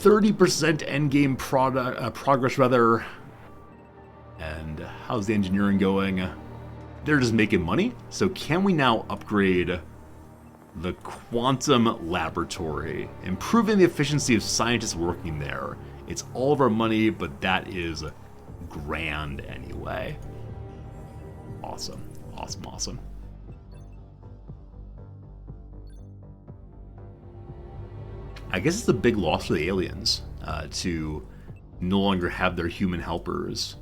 30% endgame progress, rather. And how's the engineering going? They're just making money. So can we now upgrade the quantum laboratory, improving the efficiency of scientists working there? It's all of our money, but that is grand anyway. Awesome. I guess it's a big loss for the aliens to no longer have their human helpers.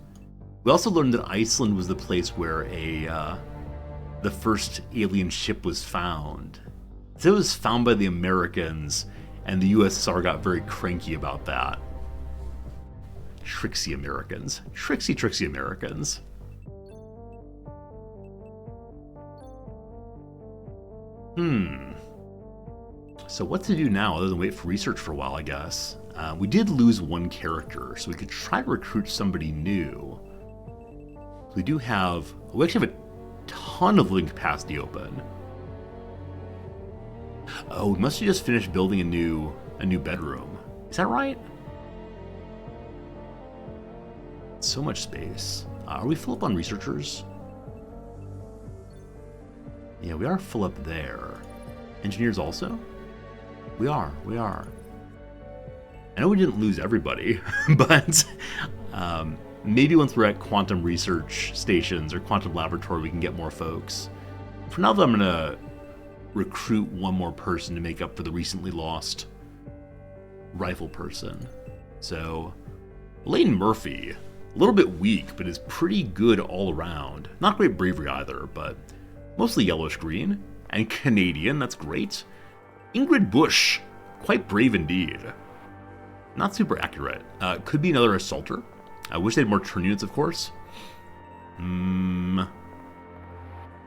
We also learned that Iceland was the place where the first alien ship was found. So it was found by the Americans, and the USSR got very cranky about that. Tricksy Americans. Tricksy Americans. So what to do now other than wait for research for a while, I guess. We did lose one character, so we could try to recruit somebody new. We actually have a ton of living capacity open. Oh, we must have just finished building a new bedroom. Is that right? So much space. Are we full up on researchers? Yeah, we are full up there. Engineers also? We are. And know we didn't lose everybody, but maybe once we're at quantum research stations or quantum laboratory, we can get more folks. For now, though, I'm going to recruit one more person to make up for the recently lost rifle person. So, Layton Murphy, a little bit weak, but is pretty good all around. Not great bravery either, but mostly yellowish-green. And Canadian, that's great. Ingrid Bush, quite brave indeed. Not super accurate. Could be another assaulter. I wish they had more turn units, of course. Yeah,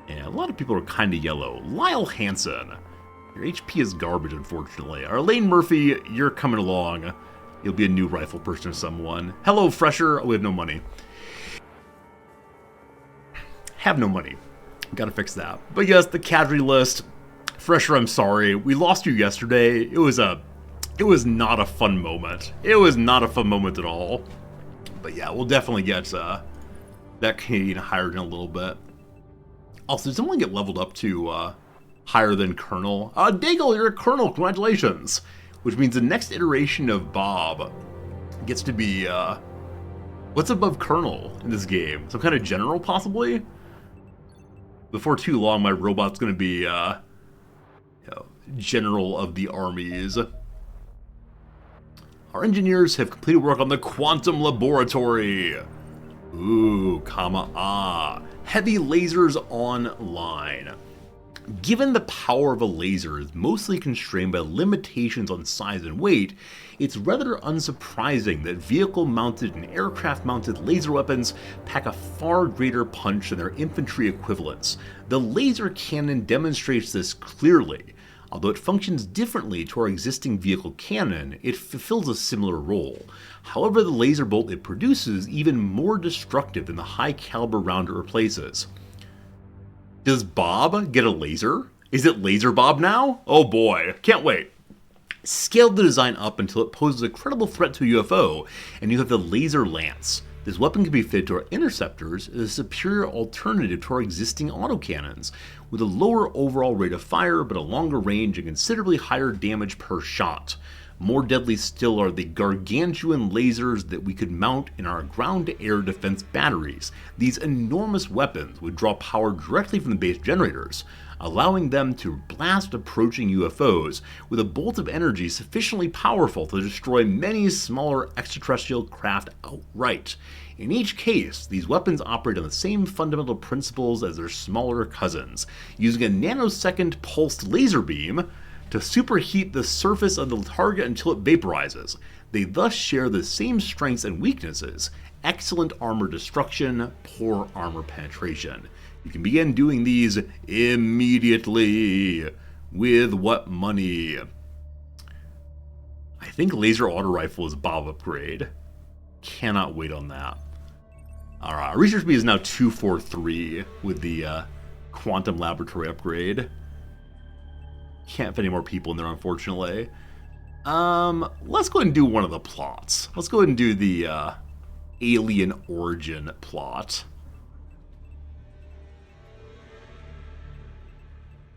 a lot of people are kind of yellow. Lyle Hansen. Your HP is garbage, unfortunately. Arlene Murphy, you're coming along. You'll be a new rifle person or someone. Hello, Fresher. Oh, we have no money. Have no money. Gotta fix that. But yes, the casualty list. Fresher, I'm sorry. We lost you yesterday. It was not a fun moment. It was not a fun moment at all. But yeah, we'll definitely get that Canadian hired in a little bit. Also, did someone get leveled up to higher than Colonel? Daigle, you're a Colonel. Congratulations. Which means the next iteration of Bob gets to be, what's above Colonel in this game? Some kind of General, possibly? Before too long, my robot's going to be, General of the Armies. Our engineers have completed work on the Quantum Laboratory. Ooh, heavy lasers online. Given the power of a laser is mostly constrained by limitations on size and weight, it's rather unsurprising that vehicle-mounted and aircraft-mounted laser weapons pack a far greater punch than their infantry equivalents. The laser cannon demonstrates this clearly. Although it functions differently to our existing vehicle cannon, it fulfills a similar role. However, the laser bolt it produces is even more destructive than the high-caliber round it replaces. Does Bob get a laser? Is it Laser Bob now? Oh boy, can't wait. Scale the design up until it poses a credible threat to a UFO, and you have the Laser Lance. This weapon can be fitted to our interceptors as a superior alternative to our existing autocannons, with a lower overall rate of fire but a longer range and considerably higher damage per shot. More deadly still are the gargantuan lasers that we could mount in our ground-to-air defense batteries. These enormous weapons would draw power directly from the base generators, allowing them to blast approaching UFOs with a bolt of energy sufficiently powerful to destroy many smaller extraterrestrial craft outright. In each case, these weapons operate on the same fundamental principles as their smaller cousins, using a nanosecond pulsed laser beam to superheat the surface of the target until it vaporizes. They thus share the same strengths and weaknesses: excellent armor destruction, poor armor penetration. You can begin doing these immediately. With what money? I think laser auto rifle is Bob upgrade. Cannot wait on that. Alright, research speed is now 243 with the quantum laboratory upgrade. Can't fit any more people in there, unfortunately. Let's go ahead and do one of the plots. Let's go ahead and do the alien origin plot.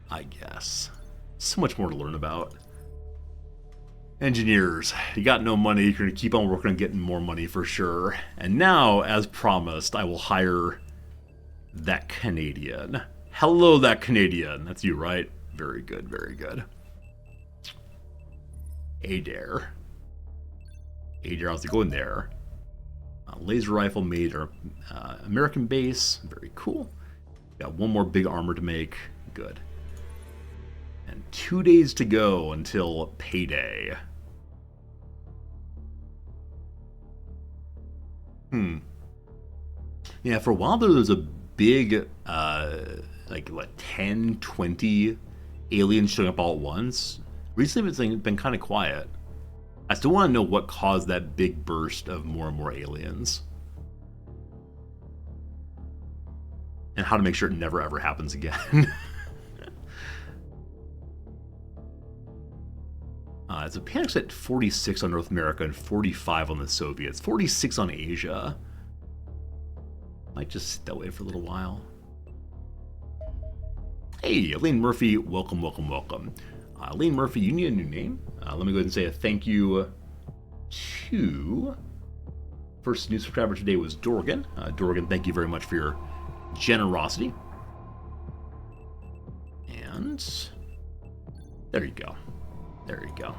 I guess. So much more to learn about. Engineers, you got no money, you're going to keep on working on getting more money for sure. And now, as promised, I will hire that Canadian. Hello, that Canadian. That's you, right? Very good, very good. Adair. Adair, how's it going there? Laser rifle made or American base. Very cool. Got one more big armor to make. Good. And 2 days to go until payday. Yeah, for a while there was a big, like 10, 20 aliens showing up all at once. Recently it's been kind of quiet. I still want to know what caused that big burst of more and more aliens. And how to make sure it never ever happens again. It's a panic at 46 on North America and 45 on the Soviets. 46 on Asia. Might just sit that way for a little while. Hey, Elaine Murphy, welcome, welcome, welcome. Elaine Murphy, you need a new name. Let me go ahead and say a thank you 2. First new subscriber today was Dorgan. Dorgan, thank you very much for your generosity. And there you go. There you go.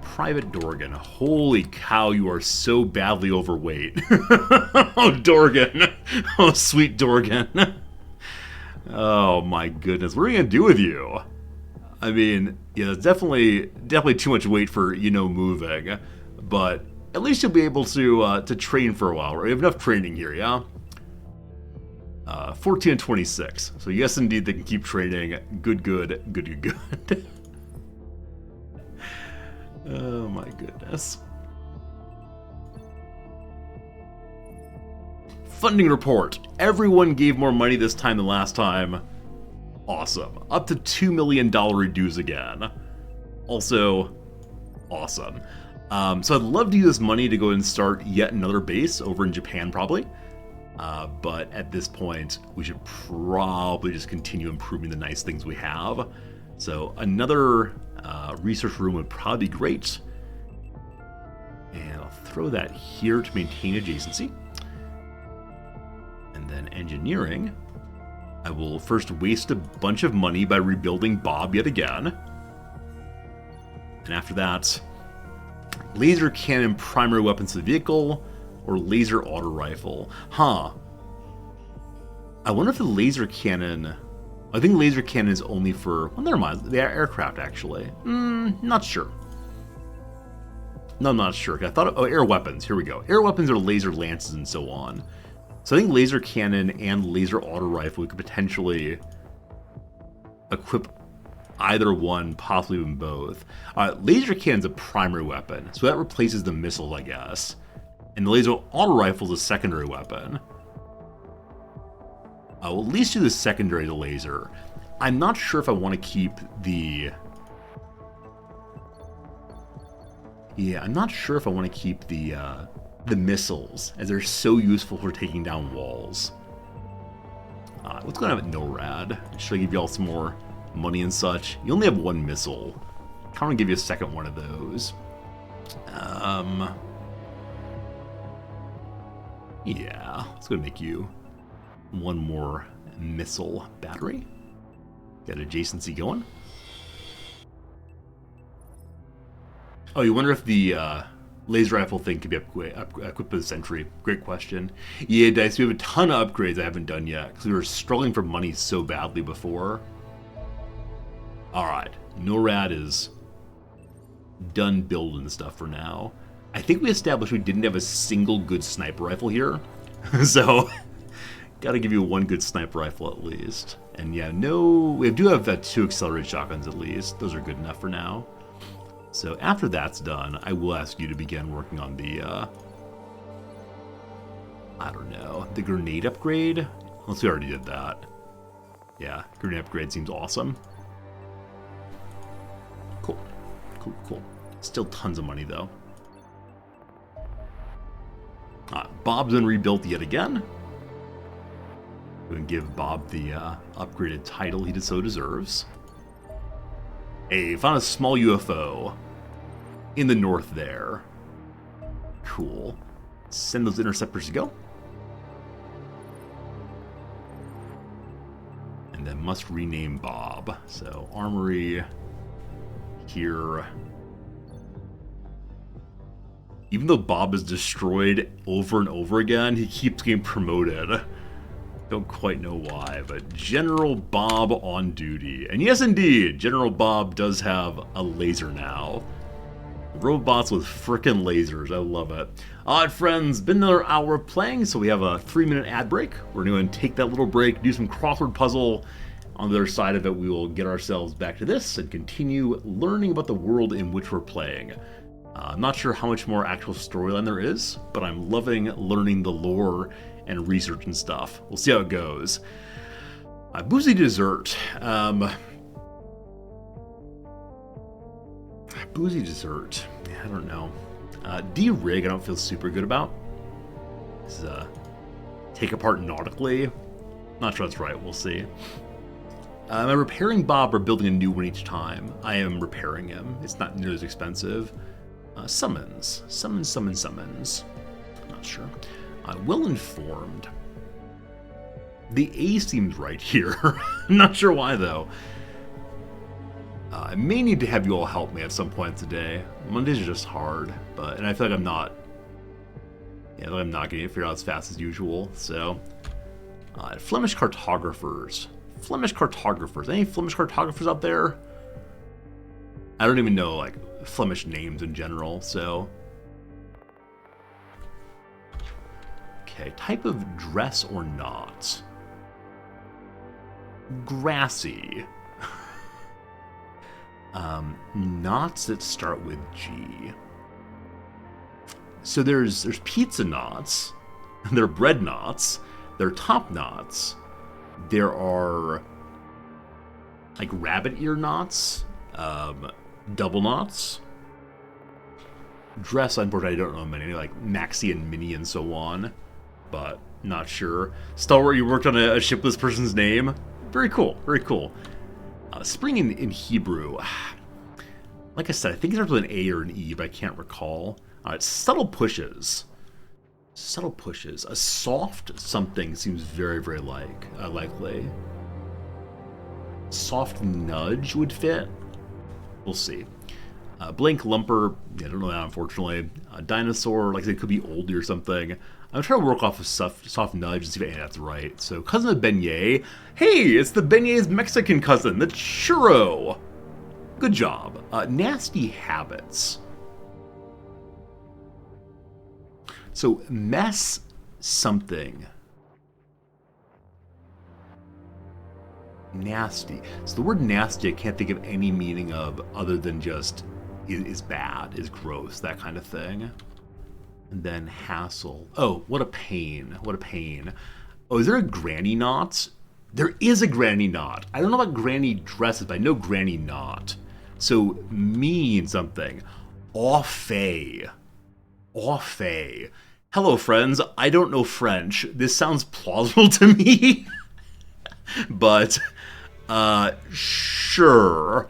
Private Dorgan. Holy cow, you are so badly overweight. Oh, Dorgan. Oh, sweet Dorgan. Oh, my goodness. What are we going to do with you? I mean, yeah, it's definitely too much weight for, moving. But at least you'll be able to train for a while. Right? We have enough training here, yeah? 14 and 26. So yes, indeed, they can keep training. Good. Oh my goodness. Funding report. Everyone gave more money this time than last time. Awesome. Up to $2 million dues again. Also, awesome. So I'd love to use this money to go and start yet another base over in Japan, probably. But at this point, we should probably just continue improving the nice things we have. So another research room would probably be great. And I'll throw that here to maintain adjacency. And then engineering, I will first waste a bunch of money by rebuilding Bob yet again. And after that, laser cannon primary weapons to the vehicle, or laser auto rifle. Huh. I wonder if the laser cannon... I think laser cannon is only for... Well, never mind. The aircraft, actually. Not sure. No, I'm not sure. I thought... Oh, air weapons. Here we go. Air weapons are laser lances and so on. So I think laser cannon and laser auto rifle, we could potentially equip either one, possibly even both. Laser cannon's a primary weapon, so that replaces the missiles, I guess. And the laser auto rifle is a secondary weapon. We'll at least do the secondary to laser. I'm not sure if I want to keep the... Yeah, I'm not sure if I want to keep the missiles, as they're so useful for taking down walls. What's going on with NORAD? Should I give y'all some more money and such? You only have one missile. I want to give you a second one of those. Yeah, it's going to make you one more missile battery. Got adjacency going. Oh, you wonder if the laser rifle thing could be equipped with a sentry. Great question. Yeah, Dice, we have a ton of upgrades I haven't done yet, because we were struggling for money so badly before. Alright, NORAD is done building stuff for now. I think we established we didn't have a single good sniper rifle here. So, gotta give you one good sniper rifle at least. And yeah, we do have 2 accelerated shotguns at least. Those are good enough for now. So after that's done, I will ask you to begin working on the, I don't know, the grenade upgrade? Unless we already did that. Yeah, grenade upgrade seems awesome. Cool. Still tons of money though. Bob's been rebuilt yet again. We can give Bob the upgraded title he so deserves. Hey, found a small UFO in the north there. Cool. Send those interceptors to go. And then must rename Bob. So, armory here. Even though Bob is destroyed over and over again, he keeps getting promoted. Don't quite know why, but General Bob on duty. And yes, indeed, General Bob does have a laser now. Robots with frickin' lasers. I love it. Alright, friends, been another hour of playing, so we have a 3-minute ad break. We're going to take that little break, do some crossword puzzle. On the other side of it, we will get ourselves back to this and continue learning about the world in which we're playing. I'm not sure how much more actual storyline there is, but I'm loving learning the lore and research and stuff. We'll see how it goes. Boozy Dessert. Boozy Dessert. Yeah, I don't know. D-Rig I don't feel super good about. This is, take apart nautically. Not sure that's right, we'll see. Am I repairing Bob or building a new one each time? I am repairing him. It's not nearly as expensive. Summons. Summons. Not sure. Well informed. The A seems right here. Not sure why, though. I may need to have you all help me at some point today. Mondays are just hard, and I feel like I'm not... Yeah, I'm not getting it figured out as fast as usual, so... Flemish cartographers. Any Flemish cartographers out there? I don't even know, like, Flemish names in general, so... Okay, type of dress or not? Grassy. Knots that start with G. So there's pizza knots, there are bread knots, there are top knots, there are like rabbit ear knots, double knots. Dress, unfortunately, I don't know many, like Maxi and Minnie and so on, but not sure. Stalwart, you worked on a ship with this person's name. Very cool, very cool. Spring in Hebrew. Like I said, I think it starts with an A or an E, but I can't recall. It's subtle pushes. Subtle pushes. A soft something seems very, very likely. Soft nudge would fit. We'll see. Blank lumper. I don't know that, unfortunately. Dinosaur, like I said, could be oldie or something. I'm trying to work off a soft nudge and see if that's right. So, cousin of beignet. Hey, it's the beignet's Mexican cousin, the churro. Good job. Nasty habits. So, mess something. Nasty. So the word nasty I can't think of any meaning of other than just is bad, is gross, that kind of thing. And then hassle. Oh, what a pain. What a pain. Oh, is there a granny knot? There is a granny knot. I don't know about granny dresses, but I know granny knot. So mean something. Offay. Offay. Hello, friends. I don't know French. This sounds plausible to me. But, sure.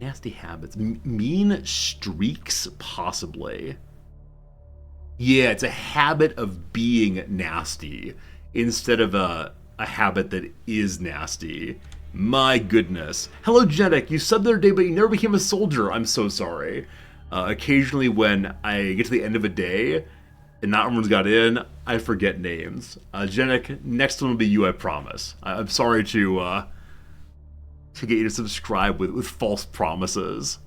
Nasty habits. Mean streaks, possibly. Yeah, it's a habit of being nasty instead of a habit that is nasty. My goodness. Hello, Genetic. You subbed the other day, but you never became a soldier. I'm so sorry. Occasionally when I get to the end of a day and not everyone's got in, I forget names. Genetic, next one will be you, I promise. I'm sorry to get you to subscribe with false promises.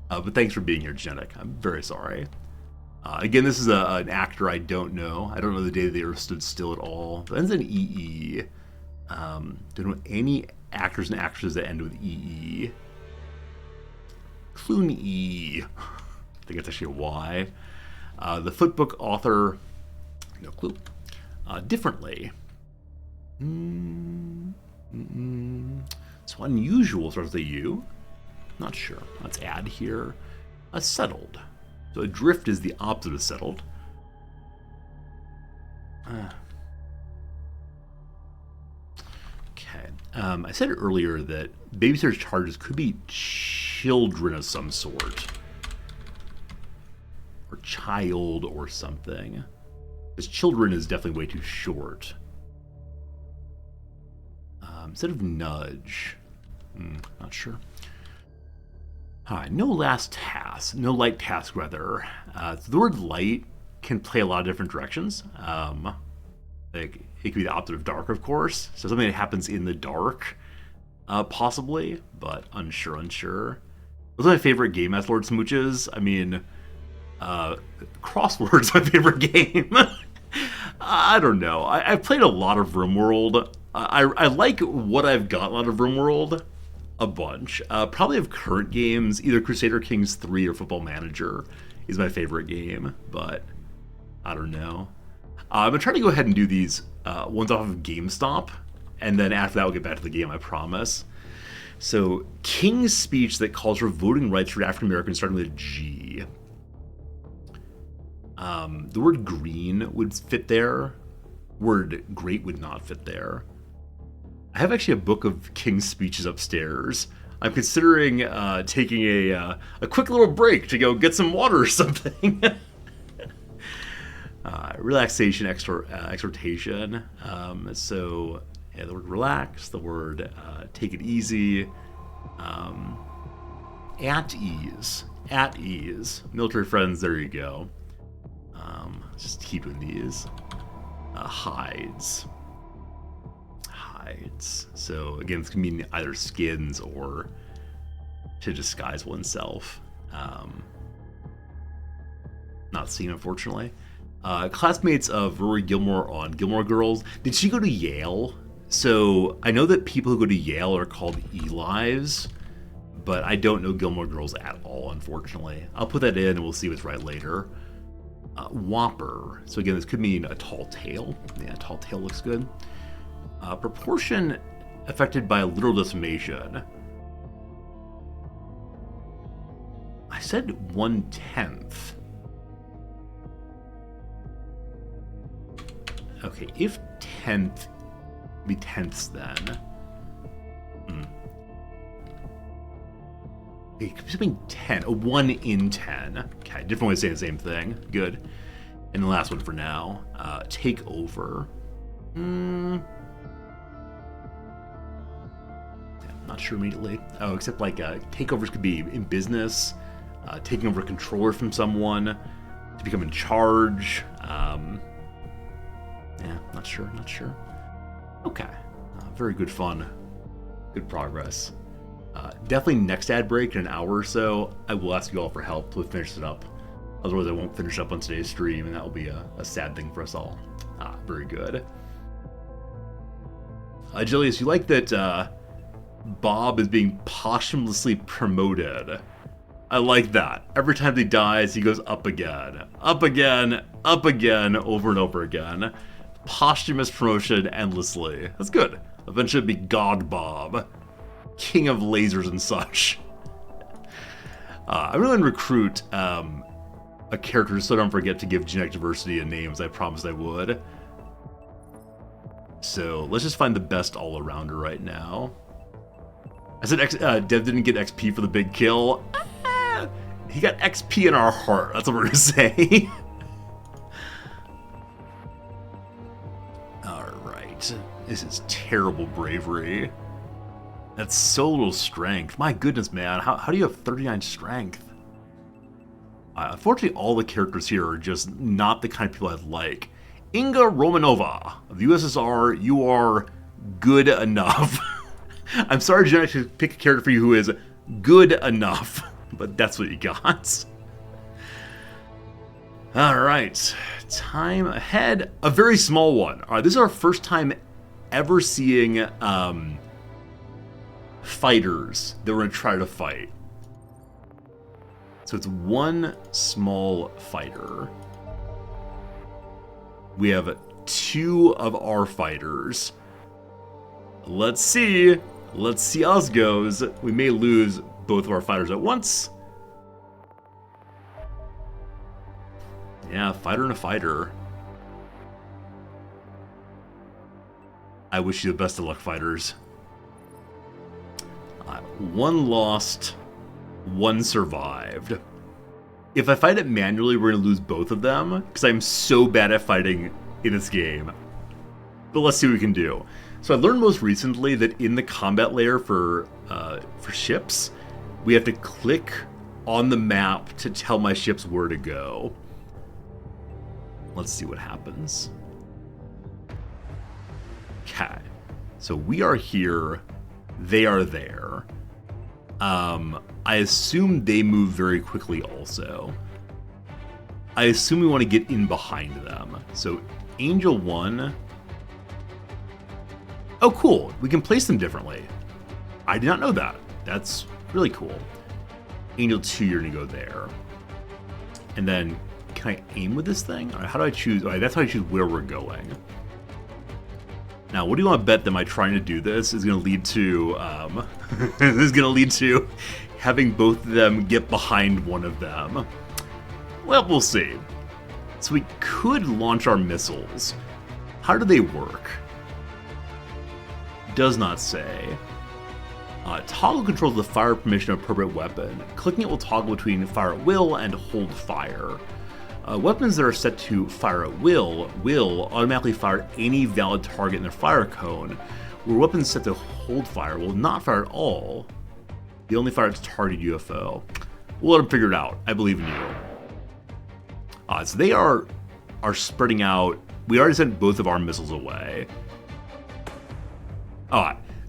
But thanks for being here, Genetic. I'm very sorry. Again, this is an actor I don't know. I don't know the day they ever stood still at all. It ends in EE. Don't know any actors and actresses that end with EE. Clooney. I think it's actually a Y. The footbook author, no clue. Differently. So unusual starts with a U. Not sure. Let's add here. Settled. So adrift is the opposite of settled. Okay. I said earlier that babysitter's charges could be children of some sort. Or child or something. Because children is definitely way too short. Instead of nudge. Not sure. Alright, no last task. No light task, rather. So the word light can play a lot of different directions. Like, it could be the opposite of dark, of course. So something that happens in the dark, possibly, but unsure. Those are my favorite game as Lord Smooches. I mean, Crossword's my favorite game. I don't know. I've played a lot of RimWorld. I like what I've gotten out of RimWorld a bunch. Probably of current games, either Crusader Kings 3 or Football Manager is my favorite game, but I don't know. I'm going to try to go ahead and do these ones off of GameStop, and then after that we'll get back to the game, I promise. So, King's speech that calls for voting rights for African Americans starting with a G. The word green would fit there. Word great would not fit there. I have actually a book of King's speeches upstairs. I'm considering taking a quick little break to go get some water or something. Relaxation, exhortation. So, yeah, the word relax, the word take it easy. At ease. At ease. Military friends, there you go. Just keeping these. Hides. Hides. So, again, this can mean either skins or to disguise oneself. Not seen, unfortunately. Classmates of Rory Gilmore on Gilmore Girls. Did she go to Yale? So, I know that people who go to Yale are called Eli's, but I don't know Gilmore Girls at all, unfortunately. I'll put that in and we'll see what's right later. Whopper. So again, this could mean a tall tale. Yeah, tall tale looks good. Proportion affected by literal decimation. I said 1/10. Okay, if 10th be tenths then. It could be something 10, a 1 in 10. Okay, different way of saying the same thing. Good. And the last one for now, take over. Yeah, not sure immediately. Oh, except like takeovers could be in business, taking over controller from someone, to become in charge. Yeah, not sure. Okay, very good fun, good progress. Definitely next ad break in an hour or so, I will ask you all for help to finish it up. Otherwise, I won't finish up on today's stream, and that will be a sad thing for us all. Very good. Julius, you like that Bob is being posthumously promoted. I like that. Every time he dies, he goes up again. Up again, up again, over and over again. Posthumous promotion endlessly. That's good. Eventually it'll be God Bob. King of lasers and such. I'm really going to recruit a character just so I don't forget to give genetic diversity a name, as I promised I would. So let's just find the best all-arounder right now. I said Dev didn't get XP for the big kill. He got XP in our heart. That's what we're going to say. Alright. This is terrible bravery. That's so little strength. My goodness, man. How do you have 39 strength? Unfortunately, all the characters here are just not the kind of people I'd like. Inga Romanova of the USSR, you are good enough. I'm sorry, Jen, to pick a character for you who is good enough, but that's what you got. Alright, time ahead. A very small one. Alright, this is our first time ever seeing fighters that we're going to try to fight. So it's one small fighter. We have 2 of our fighters. Let's see. Let's see how this goes. We may lose both of our fighters at once. Yeah, fighter and a fighter. I wish you the best of luck, fighters. 1 lost, 1 survived. If I fight it manually, we're going to lose both of them, because I'm so bad at fighting in this game. But let's see what we can do. So I learned most recently that in the combat layer for ships, we have to click on the map to tell my ships where to go. Let's see what happens. Okay. So we are here. They are there. I assume they move very quickly also. I assume we want to get in behind them. So Angel 1. Oh, cool. We can place them differently. I did not know that. That's really cool. Angel 2, you're going to go there. And then, can I aim with this thing? All right, how do I choose? All right, that's how I choose where we're going. Now, what do you want to bet that my trying to do this is going to lead to, this is going to lead to having both of them get behind one of them? Well, we'll see. So we could launch our missiles. How do they work? Does not say. Toggle controls the fire permission of appropriate weapon. Clicking it will toggle between fire at will and hold fire. Weapons that are set to fire at will automatically fire at any valid target in their fire cone, where weapons set to hold fire will not fire at all. They only fire at targeted UFO. We'll let them figure it out. I believe in you. So they are spreading out. We already sent both of our missiles away.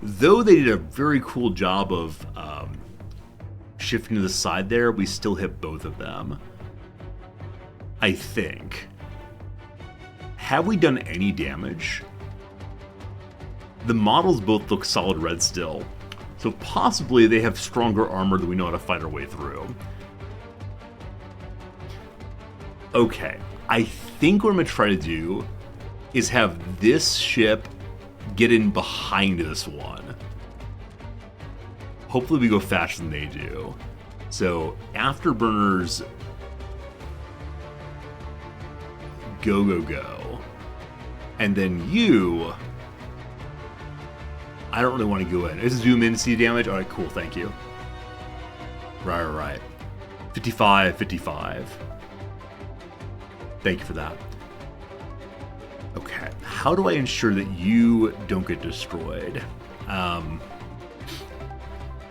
Though they did a very cool job of shifting to the side there, we still hit both of them. I think. Have we done any damage? The models both look solid red still, so possibly they have stronger armor that we know how to fight our way through. Okay, I think what I'm going to try to do is have this ship get in behind this one. Hopefully we go faster than they do. So, Afterburners... Go. And then you... I don't really want to go in. Let's zoom in to see damage. Alright, cool, thank you. Right. 55. Thank you for that. Okay, how do I ensure that you don't get destroyed?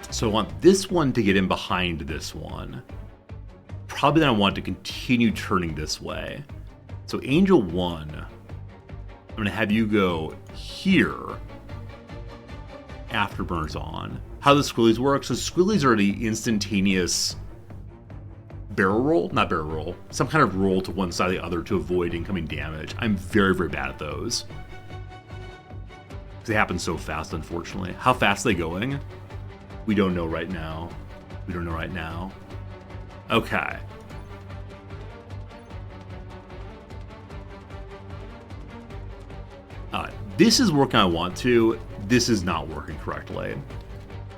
So I want this one to get in behind this one. Probably then I want to continue turning this way. So Angel 1, I'm going to have you go here. Afterburners on. How the squillies work? So squillies are the instantaneous barrel roll, not barrel roll, some kind of roll to one side or the other to avoid incoming damage. I'm very, very bad at those. They happen so fast, unfortunately. How fast are they going? We don't know right now. Okay. This is working I want to. This is not working correctly.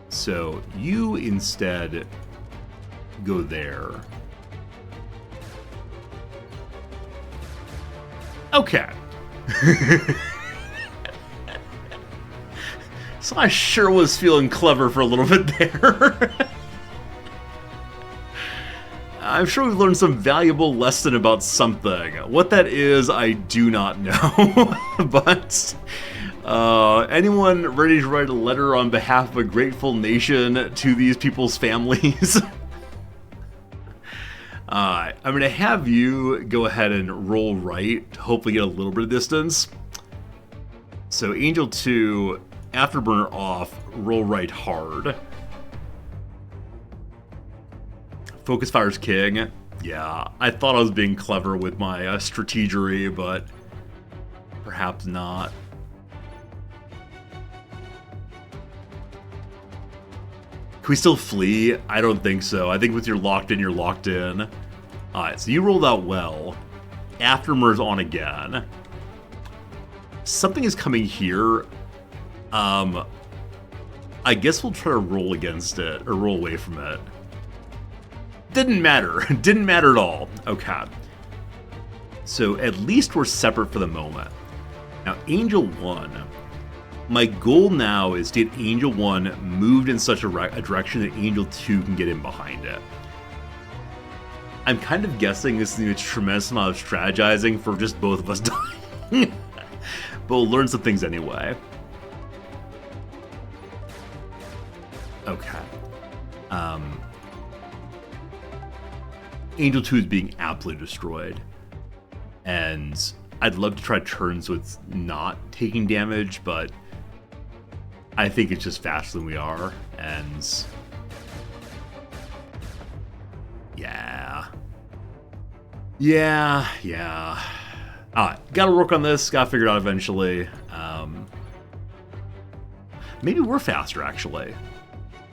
So you instead go there. Okay. So I sure was feeling clever for a little bit there. I'm sure we've learned some valuable lesson about something. What that is, I do not know. But anyone ready to write a letter on behalf of a grateful nation to these people's families? I'm going to have you go ahead and roll right to hopefully get a little bit of distance. So Angel 2, Afterburner off, roll right hard. Focus Fire's king. Yeah, I thought I was being clever with my strategery, but perhaps not. Can we still flee? I don't think so. I think with you're locked in, you're locked in. Alright, so you rolled out well. Aftermer's on again. Something is coming here. I guess we'll try to roll against it, or roll away from it. Didn't matter. Didn't matter at all. Okay. So at least we're separate for the moment. Now, Angel 1. My goal now is to get Angel 1 moved in such a direction that Angel 2 can get in behind it. I'm kind of guessing this is a tremendous amount of strategizing for just both of us dying. But we'll learn some things anyway. Okay. Angel 2 is being absolutely destroyed. And I'd love to try turns so it's not taking damage, but I think it's just faster than we are, and yeah. Alright, gotta work on this, gotta figure it out eventually. Maybe we're faster, actually.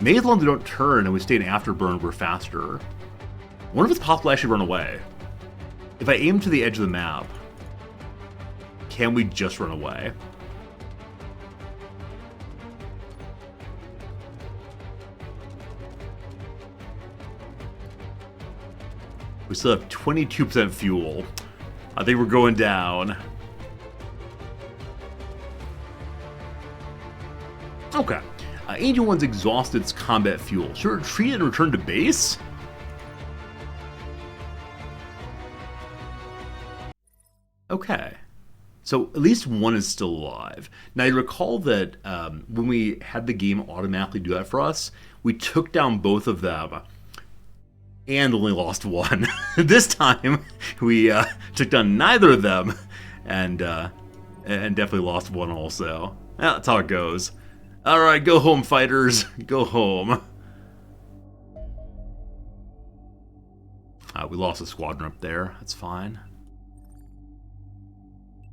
Maybe as long as we don't turn and we stay in Afterburn, we're faster. I wonder if it's possible to actually run away. If I aim to the edge of the map, can we just run away? We still have 22% fuel. I think we're going down. Okay. Agent 1's exhausted its combat fuel. Should it retreat and return to base? Okay. So at least one is still alive. Now you recall that when we had the game automatically do that for us, we took down both of them and only lost one. This time we took down neither of them and definitely lost one also. Well, that's how it goes. All right, go home, fighters. Go home. We lost a squadron up there. That's fine.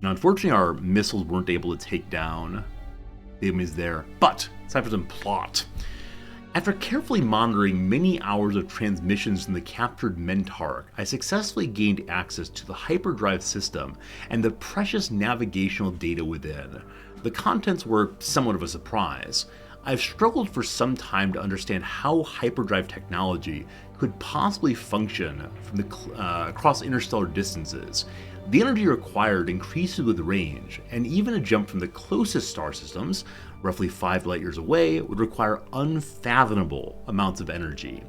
Now, unfortunately, our missiles weren't able to take down the enemies there, but it's time for some plot. After carefully monitoring many hours of transmissions from the captured Mentark, I successfully gained access to the hyperdrive system and the precious navigational data within. The contents were somewhat of a surprise. I've struggled for some time to understand how hyperdrive technology could possibly function from across interstellar distances. The energy required increases with range, and even a jump from the closest star systems, roughly 5 light years away, would require unfathomable amounts of energy.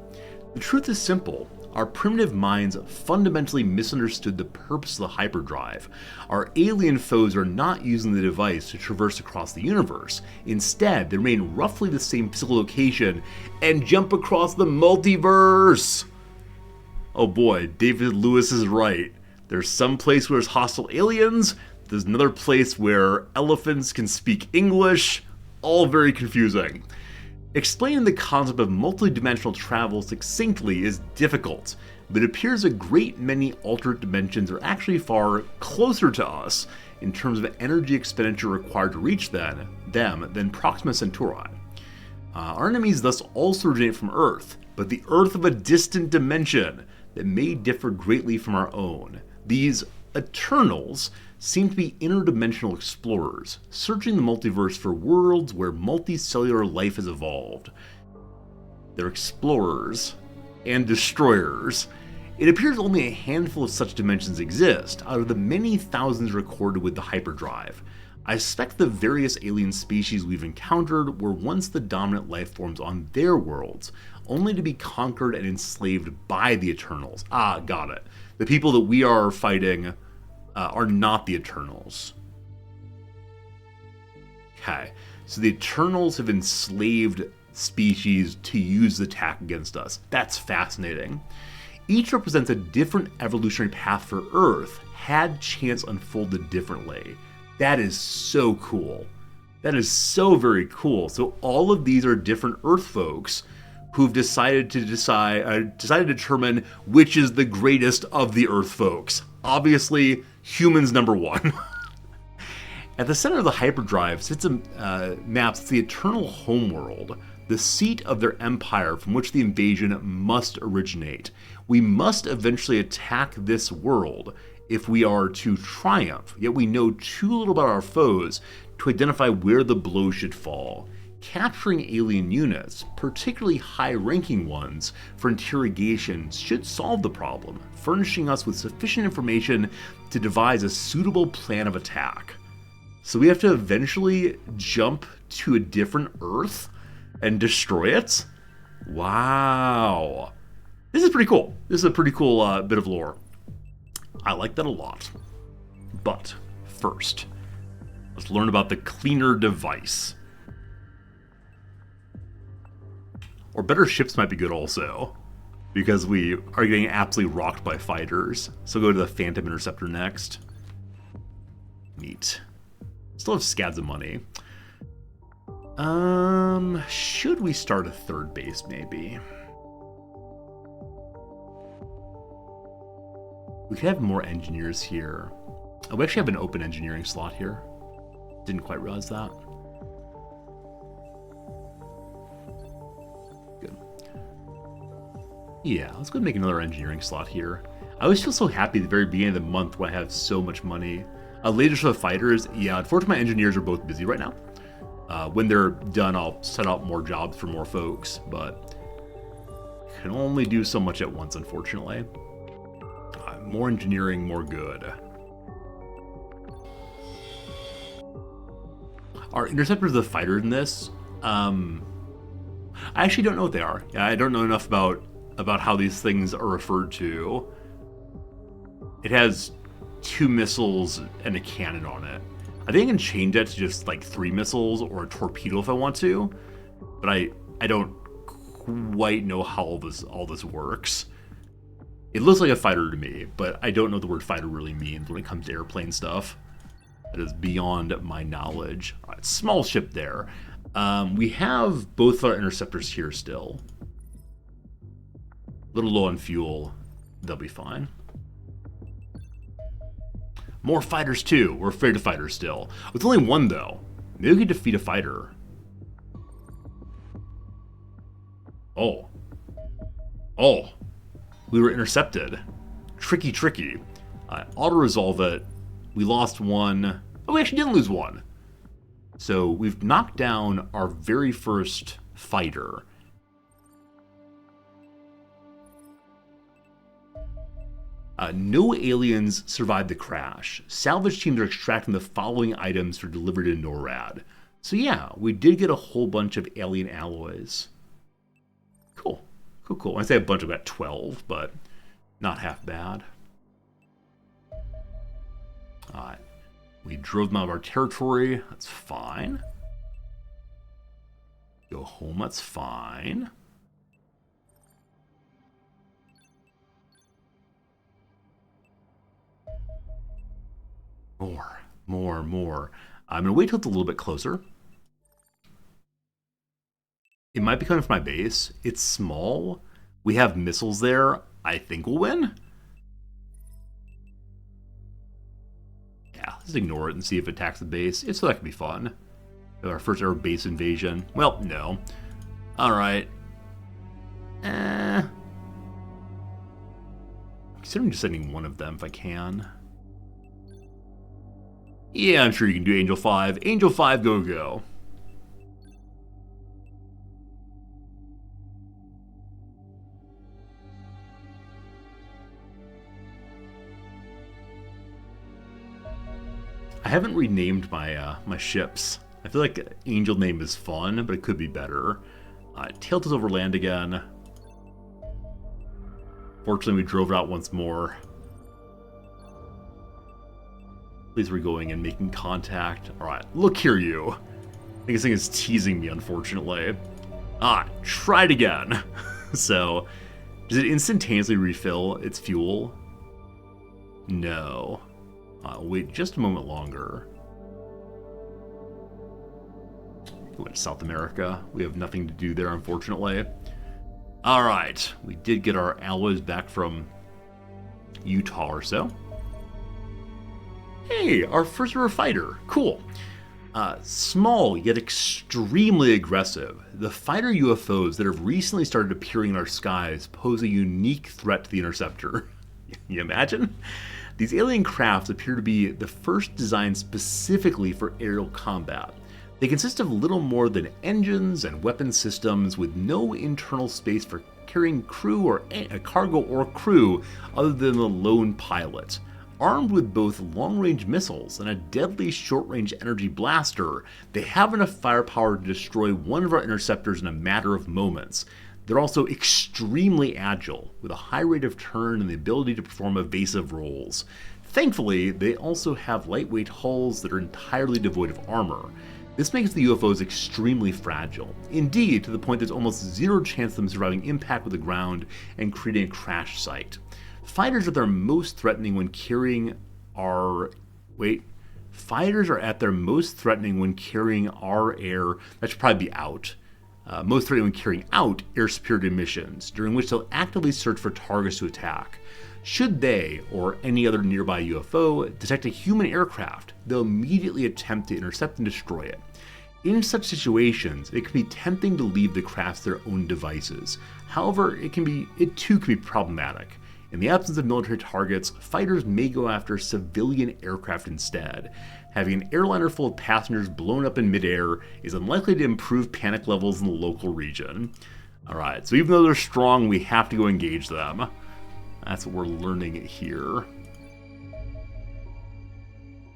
The truth is simple. Our primitive minds fundamentally misunderstood the purpose of the hyperdrive. Our alien foes are not using the device to traverse across the universe. Instead, they remain roughly the same physical location and jump across the multiverse. Oh boy, David Lewis is right. There's some place where there's hostile aliens, there's another place where elephants can speak English, all very confusing. Explaining the concept of multidimensional travel succinctly is difficult, but it appears a great many alternate dimensions are actually far closer to us in terms of energy expenditure required to reach them than Proxima Centauri. Our enemies thus also originate from Earth, but the Earth of a distant dimension that may differ greatly from our own. These Eternals seem to be interdimensional explorers, searching the multiverse for worlds where multicellular life has evolved. They're explorers and destroyers. It appears only a handful of such dimensions exist, out of the many thousands recorded with the hyperdrive. I suspect the various alien species we've encountered were once the dominant life forms on their worlds, only to be conquered and enslaved by the Eternals. Ah, got it. The people that we are fighting are not the Eternals. Okay, so the Eternals have enslaved species to use the attack against us. That's fascinating. Each represents a different evolutionary path for Earth, had chance unfolded differently. That is so cool. That is so very cool. So all of these are different Earth folks who've decided to determine which is the greatest of the Earth folks. Obviously, humans number one. At the center of the hyperdrive sits a map that's the eternal homeworld, the seat of their empire from which the invasion must originate. We must eventually attack this world if we are to triumph, yet we know too little about our foes to identify where the blow should fall. Capturing alien units, particularly high-ranking ones, for interrogation should solve the problem, furnishing us with sufficient information to devise a suitable plan of attack. So we have to eventually jump to a different Earth and destroy it? Wow. This is pretty cool. This is a pretty cool bit of lore. I like that a lot. But first, let's learn about the cleaner device. Or better ships might be good also, because we are getting absolutely rocked by fighters. So go to the Phantom Interceptor next. Neat. Still have scads of money. Should we start a third base maybe? We could have more engineers here. Oh, we actually have an open engineering slot here. Didn't quite realize that. Good. Yeah, let's go make another engineering slot here. I always feel so happy at the very beginning of the month when I have so much money. Later for the fighters, yeah, unfortunately my engineers are both busy right now. When they're done, I'll set out more jobs for more folks, but can only do so much at once, unfortunately. More engineering, more good. Our interceptors, the fighter in this, I actually don't know what they are. Yeah, I don't know enough about how these things are referred to. It has 2 missiles and a cannon on it. I think I can change that to just like 3 missiles or a torpedo if I want to, but I don't quite know how all this works. It looks like a fighter to me, but I don't know what the word fighter really means when it comes to airplane stuff. That is beyond my knowledge. All right, small ship there. We have both our interceptors here still. A little low on fuel. They'll be fine. More fighters too. We're afraid of fighters still. With only 1 though. Maybe we could defeat a fighter. Oh. Oh. We were intercepted. Tricky, tricky. Auto-resolve it. We lost 1. Oh, we actually didn't lose 1. So we've knocked down our very first fighter. No aliens survived the crash. Salvage teams are extracting the following items for delivery to NORAD. So yeah, we did get a whole bunch of alien alloys. Cool. Cool, cool. I say a bunch, of about 12, but not half bad. Alright. We drove them out of our territory. That's fine. Go home. That's fine. More. I'm going to wait till it's a little bit closer. It might be coming from my base. It's small. We have missiles there. I think we'll win. Yeah, let's ignore it and see if it attacks the base. It's that could be fun. Our first ever base invasion. Well, no. Alright. Considering just sending 1 of them if I can. Yeah, I'm sure you can do Angel 5. Angel 5, go, go. I haven't renamed my ships. I feel like Angel name is fun, but it could be better. Tailed us over land again. Fortunately, we drove it out once more. At least we're going and making contact. Alright, look here, you. I think this thing is teasing me, unfortunately. Try it again. So, does it instantaneously refill its fuel? No. Wait just a moment longer. We went to South America. We have nothing to do there, unfortunately. Alright, we did get our alloys back from Utah or so. Hey, our first ever fighter. Cool. Small, yet extremely aggressive. The fighter UFOs that have recently started appearing in our skies pose a unique threat to the Interceptor. You imagine? These alien crafts appear to be the first designed specifically for aerial combat. They consist of little more than engines and weapon systems with no internal space for carrying crew or cargo or crew other than the lone pilot. Armed with both long-range missiles and a deadly short-range energy blaster, they have enough firepower to destroy one of our interceptors in a matter of moments. They're also extremely agile, with a high rate of turn and the ability to perform evasive roles. Thankfully, they also have lightweight hulls that are entirely devoid of armor. This makes the UFOs extremely fragile. Indeed, to the point there's almost zero chance of them surviving impact with the ground and creating a crash site. Fighters are at their most threatening when carrying our... Fighters are at their most threatening when carrying our air... That should probably be out. Most threatening when carrying out air superiority missions, during which they'll actively search for targets to attack. Should they, or any other nearby UFO, detect a human aircraft, they'll immediately attempt to intercept and destroy it. In such situations, it can be tempting to leave the crafts their own devices. However, it too can be problematic. In the absence of military targets, fighters may go after civilian aircraft instead. Having an airliner full of passengers blown up in midair is unlikely to improve panic levels in the local region. Alright, so even though they're strong, we have to go engage them. That's what we're learning here.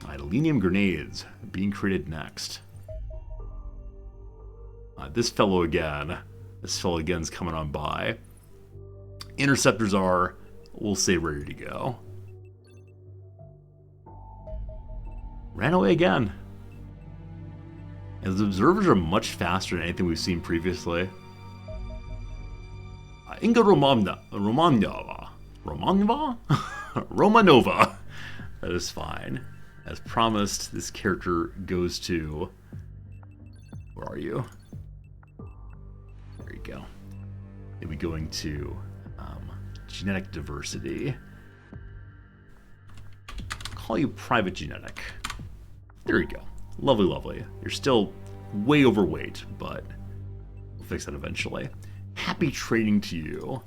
Aluminium grenades being created next. This fellow again. This fellow again's coming on by. Interceptors are, we'll say, ready to go. Ran away again. And the observers are much faster than anything we've seen previously. Inga Romanova. Romanova. That is fine. As promised, this character goes to... Where are you? There you go. They'll be going to genetic diversity. Call you private genetic. There you go. Lovely, lovely. You're still way overweight, but we'll fix that eventually. Happy trading to you.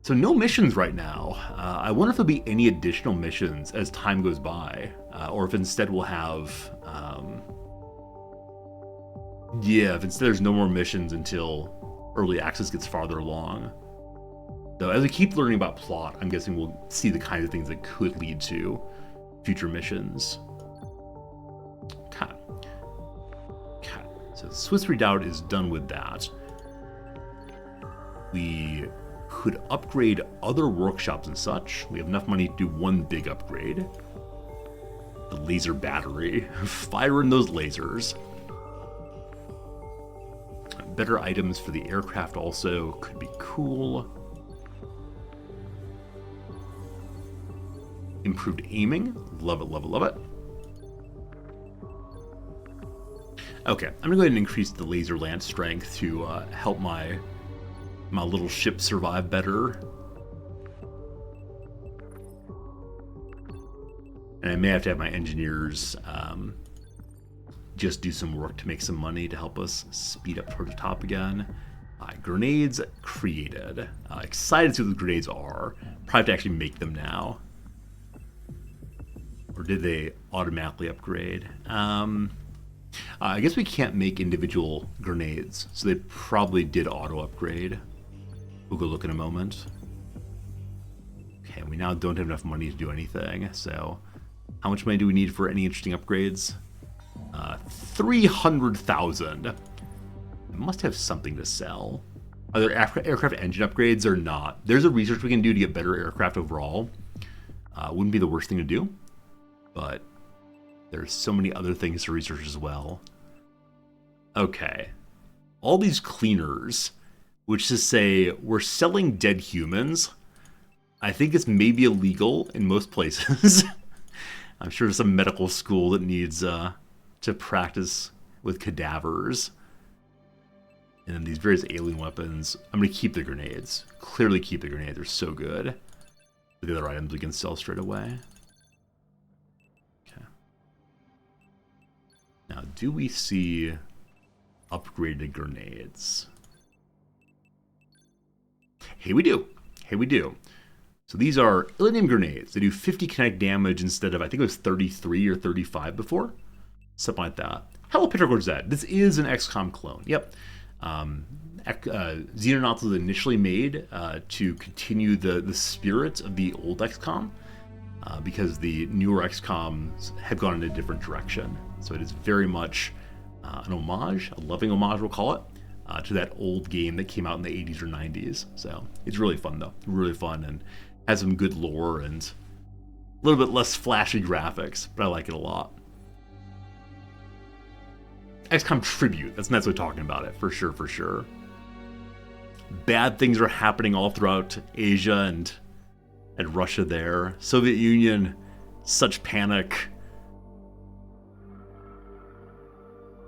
So no missions right now. I wonder if there'll be any additional missions as time goes by, or if instead we'll have, if instead there's no more missions until early access gets farther along. Though as we keep learning about plot, I'm guessing we'll see the kinds of things that could lead to future missions. Okay. So the Swiss Redoubt is done with that. We could upgrade other workshops and such. We have enough money to do one big upgrade. The laser battery. Fire in those lasers. Better items for the aircraft also could be cool. Improved aiming. Love it, love it, love it. Okay, I'm gonna go ahead and increase the laser lance strength to help my little ship survive better. And I may have to have my engineers just do some work to make some money to help us speed up toward the top again. Grenades created. Excited to see what the grenades are. Probably have to actually make them now. Or did they automatically upgrade? I guess we can't make individual grenades, so they probably did auto-upgrade. We'll go look in a moment. Okay, we now don't have enough money to do anything, so how much money do we need for any interesting upgrades? 300,000. I must have something to sell. Are there aircraft engine upgrades or not? There's a research we can do to get better aircraft overall. Wouldn't be the worst thing to do, but there's so many other things to research as well. Okay. All these cleaners, which is to say we're selling dead humans. I think it's maybe illegal in most places. I'm sure there's some medical school that needs to practice with cadavers. And then these various alien weapons. I'm going to keep the grenades. Clearly keep the grenades. They're so good. The other items we can sell straight away. Okay. Now, do we see upgraded grenades? Hey, we do. Hey, we do. So these are Illinium grenades. They do 50 kinetic damage instead of, I think it was 33 or 35 before. Something like that. Hello, Petrogor Z. This is an XCOM clone. Yep. Xenonauts was initially made to continue the spirit of the old XCOM because the newer XCOMs have gone in a different direction. So it is very much an homage, a loving homage we'll call it, to that old game that came out in the 80s or 90s. So it's really fun though, really fun, and has some good lore and a little bit less flashy graphics, but I like it a lot. XCOM Tribute, that's what we're talking about it, for sure, for sure. Bad things are happening all throughout Asia and Russia there. Soviet Union, such panic.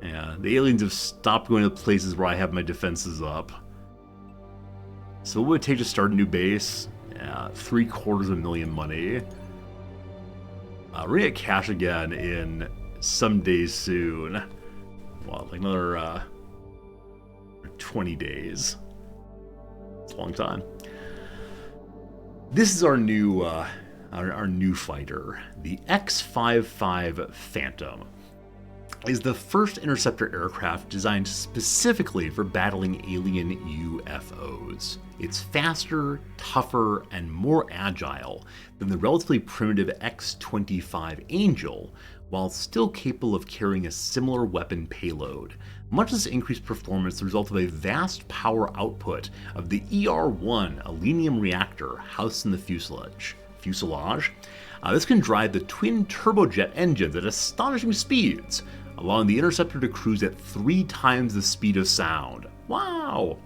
Yeah, the aliens have stopped going to places where I have my defenses up. So what would it take to start a new base? Yeah, $750,000 money. We're gonna get cash again in some days soon. Well, like another 20 days. It's a long time. This is our new fighter, the X-55 Phantom. Is the first interceptor aircraft designed specifically for battling alien UFOs. It's faster, tougher, and more agile than the relatively primitive X-25 Angel, while still capable of carrying a similar weapon payload. Much of this increased performance is the result of a vast power output of the ER-1, a Selenium reactor housed in the fuselage. This can drive the twin turbojet engines at astonishing speeds, allowing the interceptor to cruise at 3 times the speed of sound. Wow!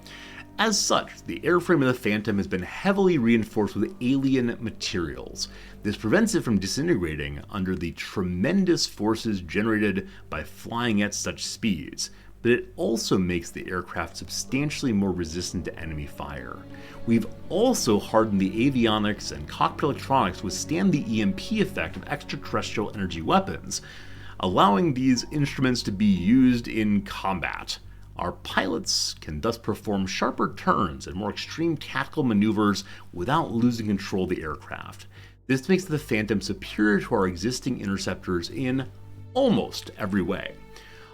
As such, the airframe of the Phantom has been heavily reinforced with alien materials. This prevents it from disintegrating under the tremendous forces generated by flying at such speeds, but it also makes the aircraft substantially more resistant to enemy fire. We've also hardened the avionics and cockpit electronics to withstand the EMP effect of extraterrestrial energy weapons, allowing these instruments to be used in combat. Our pilots can thus perform sharper turns and more extreme tactical maneuvers without losing control of the aircraft. This makes the Phantom superior to our existing interceptors in almost every way.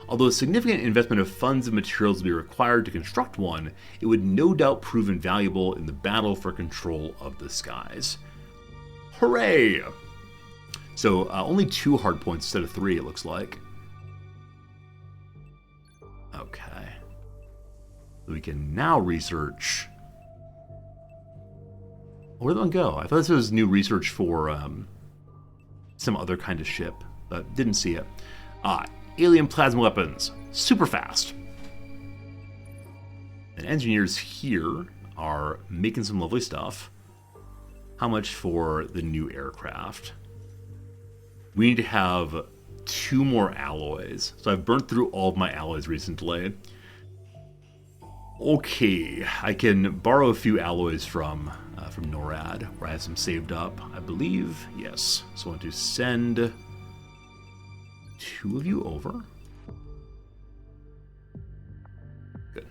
Although a significant investment of funds and materials would be required to construct one, it would no doubt prove invaluable in the battle for control of the skies. Hooray! So only 2 hard points instead of 3, it looks like. Okay. We can now research. Where did one go? I thought this was new research for some other kind of ship, but didn't see it. Alien plasma weapons. Super fast. And engineers here are making some lovely stuff. How much for the new aircraft? We need to have 2 more alloys. So I've burnt through all of my alloys recently. Okay, I can borrow a few alloys from NORAD, where I have some saved up, I believe. Yes. So I want to send 2 of you over. Good.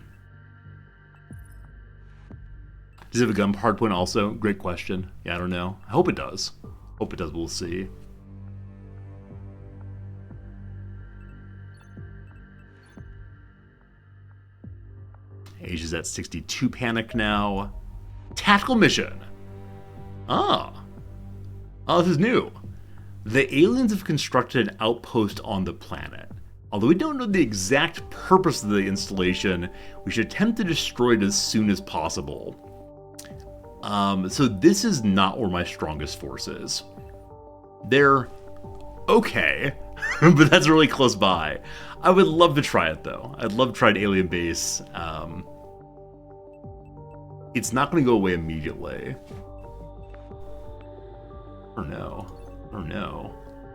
Does it have a gun hardpoint also? Great question. Yeah, I don't know. I hope it does. Hope it does. We'll see. Asia's at 62 panic now. Tactical mission. Oh, this is new. The aliens have constructed an outpost on the planet. Although we don't know the exact purpose of the installation, we should attempt to destroy it as soon as possible. So this is not where my strongest force is. They're okay, but that's really close by. I would love to try it though. I'd love to try an alien base. It's not going to go away immediately. Or no.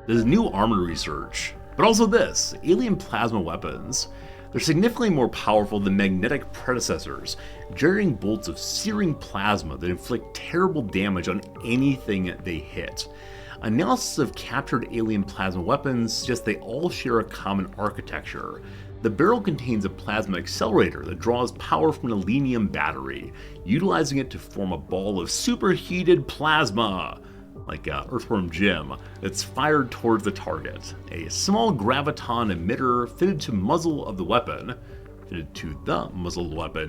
There's new armor research, but also this, alien plasma weapons. They're significantly more powerful than magnetic predecessors, generating bolts of searing plasma that inflict terrible damage on anything they hit. Analysis of captured alien plasma weapons suggests they all share a common architecture. The barrel contains a plasma accelerator that draws power from an selenium battery, utilizing it to form a ball of superheated plasma, like Earthworm Jim, that's fired towards the target. A small graviton emitter fitted to the muzzle of the weapon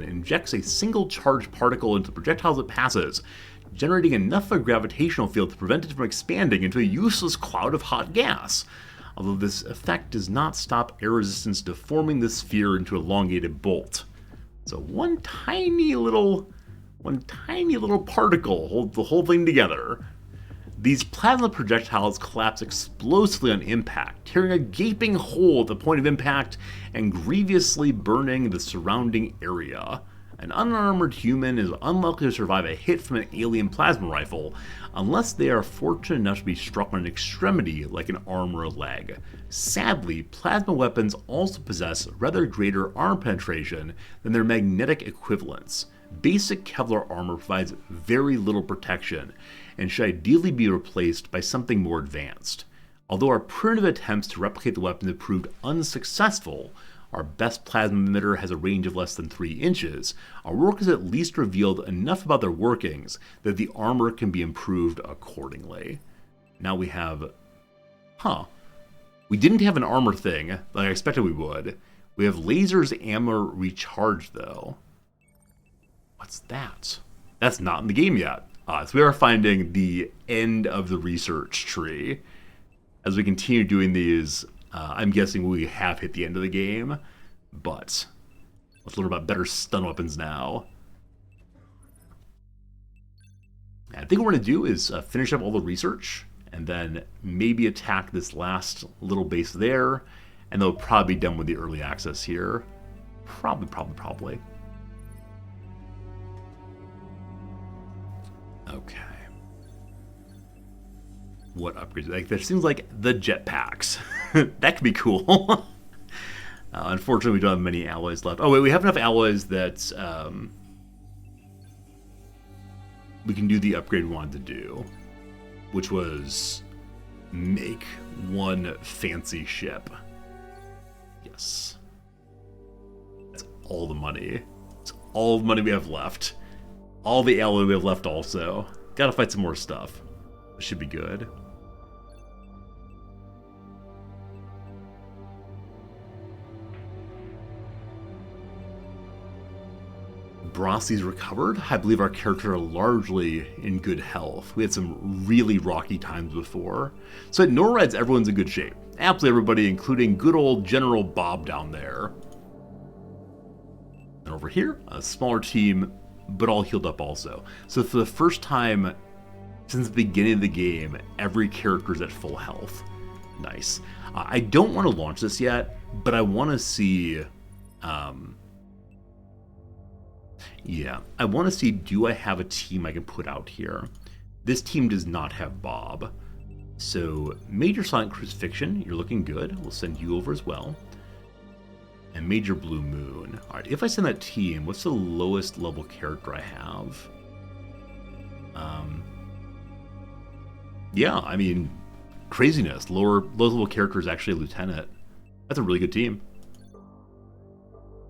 injects a single charged particle into the projectile as it passes, generating enough of a gravitational field to prevent it from expanding into a useless cloud of hot gas. Although this effect does not stop air resistance deforming the sphere into an elongated bolt. So one tiny little particle holds the whole thing together. These plasma projectiles collapse explosively on impact, tearing a gaping hole at the point of impact and grievously burning the surrounding area. An unarmored human is unlikely to survive a hit from an alien plasma rifle unless they are fortunate enough to be struck on an extremity like an arm or a leg. Sadly, plasma weapons also possess rather greater arm penetration than their magnetic equivalents. Basic Kevlar armor provides very little protection and should ideally be replaced by something more advanced. Although our primitive attempts to replicate the weapon have proved unsuccessful, our best plasma emitter has a range of less than 3 inches, our work has at least revealed enough about their workings that the armor can be improved accordingly. Now we have... We didn't have an armor thing, like I expected we would. We have lasers ammo recharge, though. What's that? That's not in the game yet. So we are finding the end of the research tree. as we continue doing these, I'm guessing we have hit the end of the game, but let's learn about better stun weapons now. I think what we're going to do is finish up all the research, and then maybe attack this last little base there, and they'll probably be done with the early access here. Probably. Okay. What upgrades? Like, there seems like the jetpacks. That could be cool. Unfortunately, we don't have many alloys left. Oh, wait, we have enough alloys that we can do the upgrade we wanted to do, which was make one fancy ship. Yes. That's all the money. It's all the money we have left. All the alloy we have left also. Gotta fight some more stuff. This should be good. Brassi's recovered. I believe our characters are largely in good health. We had some really rocky times before. So at NORADs, everyone's in good shape. Absolutely everybody, including good old General Bob down there. And over here, a smaller team, but all healed up also. So for the first time since the beginning of the game, every character is at full health. Nice. I don't want to launch this yet, but I want to see... I want to see, do I have a team I can put out here? This team does not have Bob. So, Major Silent Crucifixion, you're looking good. We'll send you over as well. And Major Blue Moon. Alright, if I send that team, what's the lowest level character I have? Yeah, I mean, craziness. Low level character is actually a lieutenant. That's a really good team.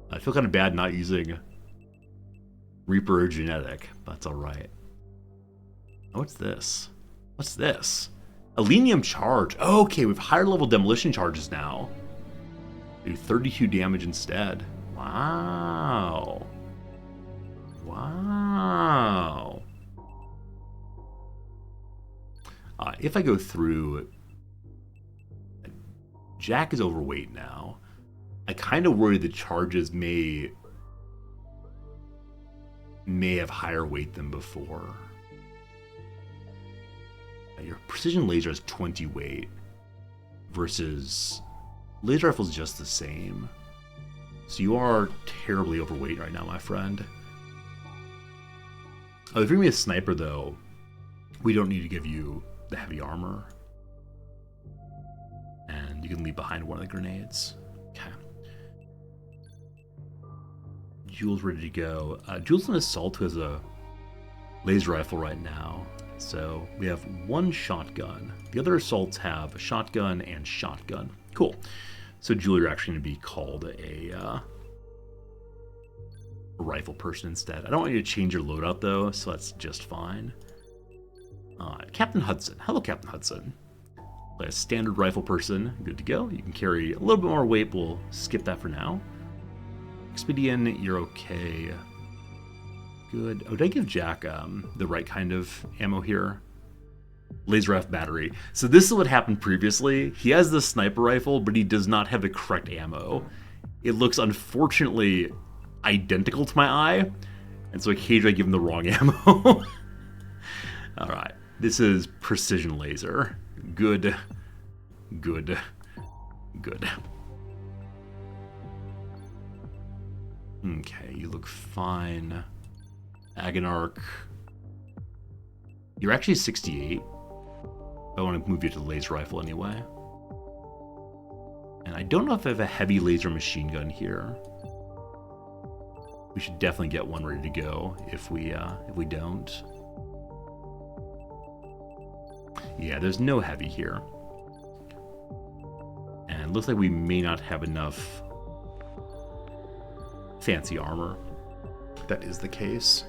I feel kind of bad not using Reaper or Genetic, but that's alright. Oh, what's this? What's this? Elenium charge. Oh, okay, we have higher level demolition charges now. Do 32 damage instead. Wow. Wow. If I go through... Jack is overweight now. I kind of worry the charges may have higher weight than before. Your precision laser has 20 weight versus laser rifle is just the same. So you are terribly overweight right now, my friend. Oh, if you're gonna be a sniper though, we don't need to give you the heavy armor. And you can leave behind one of the grenades. Okay. Jules ready to go. Jules an assault who has a laser rifle right now. So we have one shotgun. The other assaults have a shotgun and shotgun. Cool. So Jules, you're actually going to be called a rifle person instead. I don't want you to change your loadout though, so that's just fine. Captain Hudson. Hello, Captain Hudson. Play a standard rifle person. Good to go. You can carry a little bit more weight. We'll skip that for now. Expedian, you're okay. Good. Oh, did I give Jack the right kind of ammo here? Laser rifle battery. So this is what happened previously. He has the sniper rifle, but he does not have the correct ammo. It looks unfortunately identical to my eye, and so occasionally I give him the wrong ammo. Alright. This is precision laser. Good. Good. Good. Okay, you look fine. Agonarch. You're actually 68. I want to move you to the laser rifle anyway. And I don't know if I have a heavy laser machine gun here. We should definitely get one ready to go if we don't. Yeah, there's no heavy here. And it looks like we may not have enough fancy armor. If that is the case.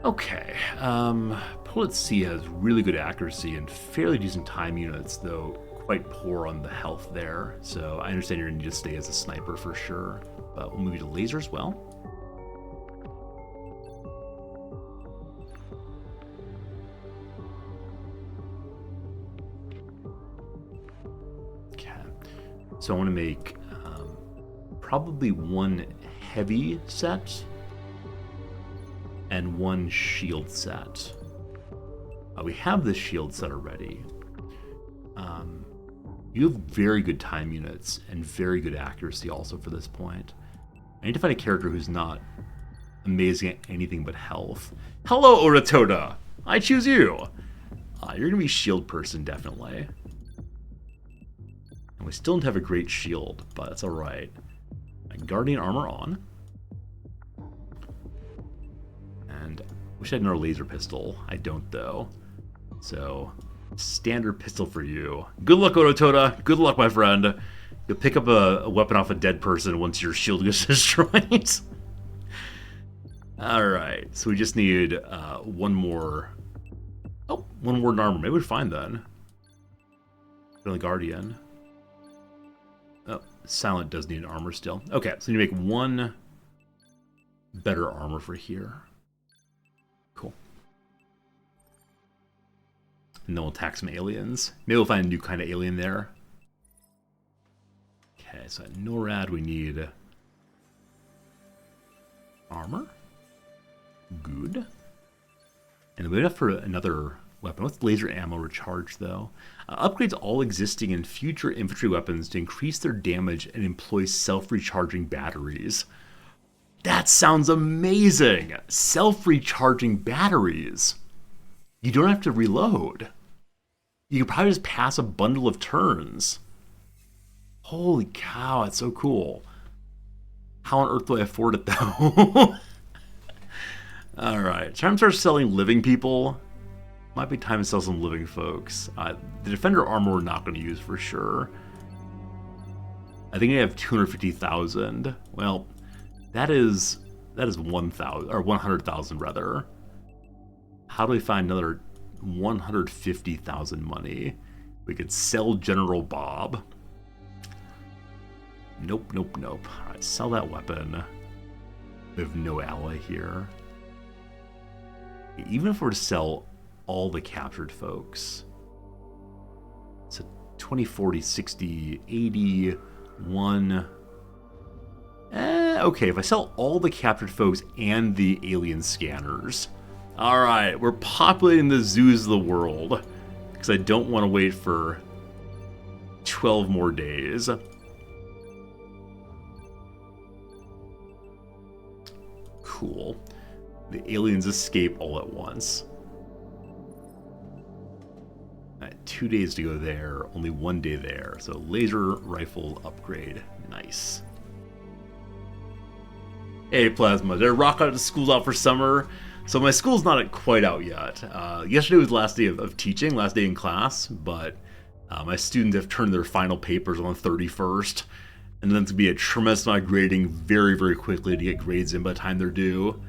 Okay. Bullet C has really good accuracy and fairly decent time units, though quite poor on the health there. So I understand you're going to need to stay as a sniper for sure. But we'll move you to laser as well. So I want to make probably one heavy set and one shield set. We have the shield set already. You have very good time units and very good accuracy also for this point. I need to find a character who's not amazing at anything but health. Hello, Oratoda! I choose you! You're gonna be shield person, definitely. And we still don't have a great shield, but that's alright. Guardian armor on. And wish I had another laser pistol. I don't, though. So, standard pistol for you. Good luck, Oratoda. Good luck, my friend. You'll pick up a weapon off a dead person once your shield gets destroyed. Alright, so we just need one more... Oh, one more armor. Maybe we're fine then. The Guardian. Oh, Silent does need an armor still. Okay, so you make one better armor for here. Cool. And then we'll attack some aliens. Maybe we'll find a new kind of alien there. Okay, so at NORAD we need armor. Good. And we have for another weapon. What's laser ammo recharge, though? Upgrades all existing and future infantry weapons to increase their damage and employ self-recharging batteries. That sounds amazing! Self-recharging batteries. You don't have to reload. You can probably just pass a bundle of turns. Holy cow, that's so cool. How on earth do I afford it, though? Alright, time to start selling living people. Might be time to sell some living folks. The defender armor we're not going to use for sure. I think I have 250,000. Well, that is 1,000 or 100,000 rather. How do we find another 150,000 money? We could sell General Bob. Nope, nope, nope. Alright, sell that weapon. We have no ally here. Even if we're to sell all the captured folks, it's a 20, 40, 60, 80, 1. Okay, if I sell all the captured folks and the alien scanners. Alright, we're populating the zoos of the world, because I don't want to wait for 12 more days. Cool. The aliens escape all at once. 2 days to go there, only 1 day there. So laser rifle upgrade. Nice. Hey Plasma, did I rock out? The school's out for summer. So my school's not quite out yet. Yesterday was the last day of teaching, last day in class, but my students have turned their final papers on the 31st. And then it's going to be a tremendous amount of grading very, very quickly to get grades in by the time they're due.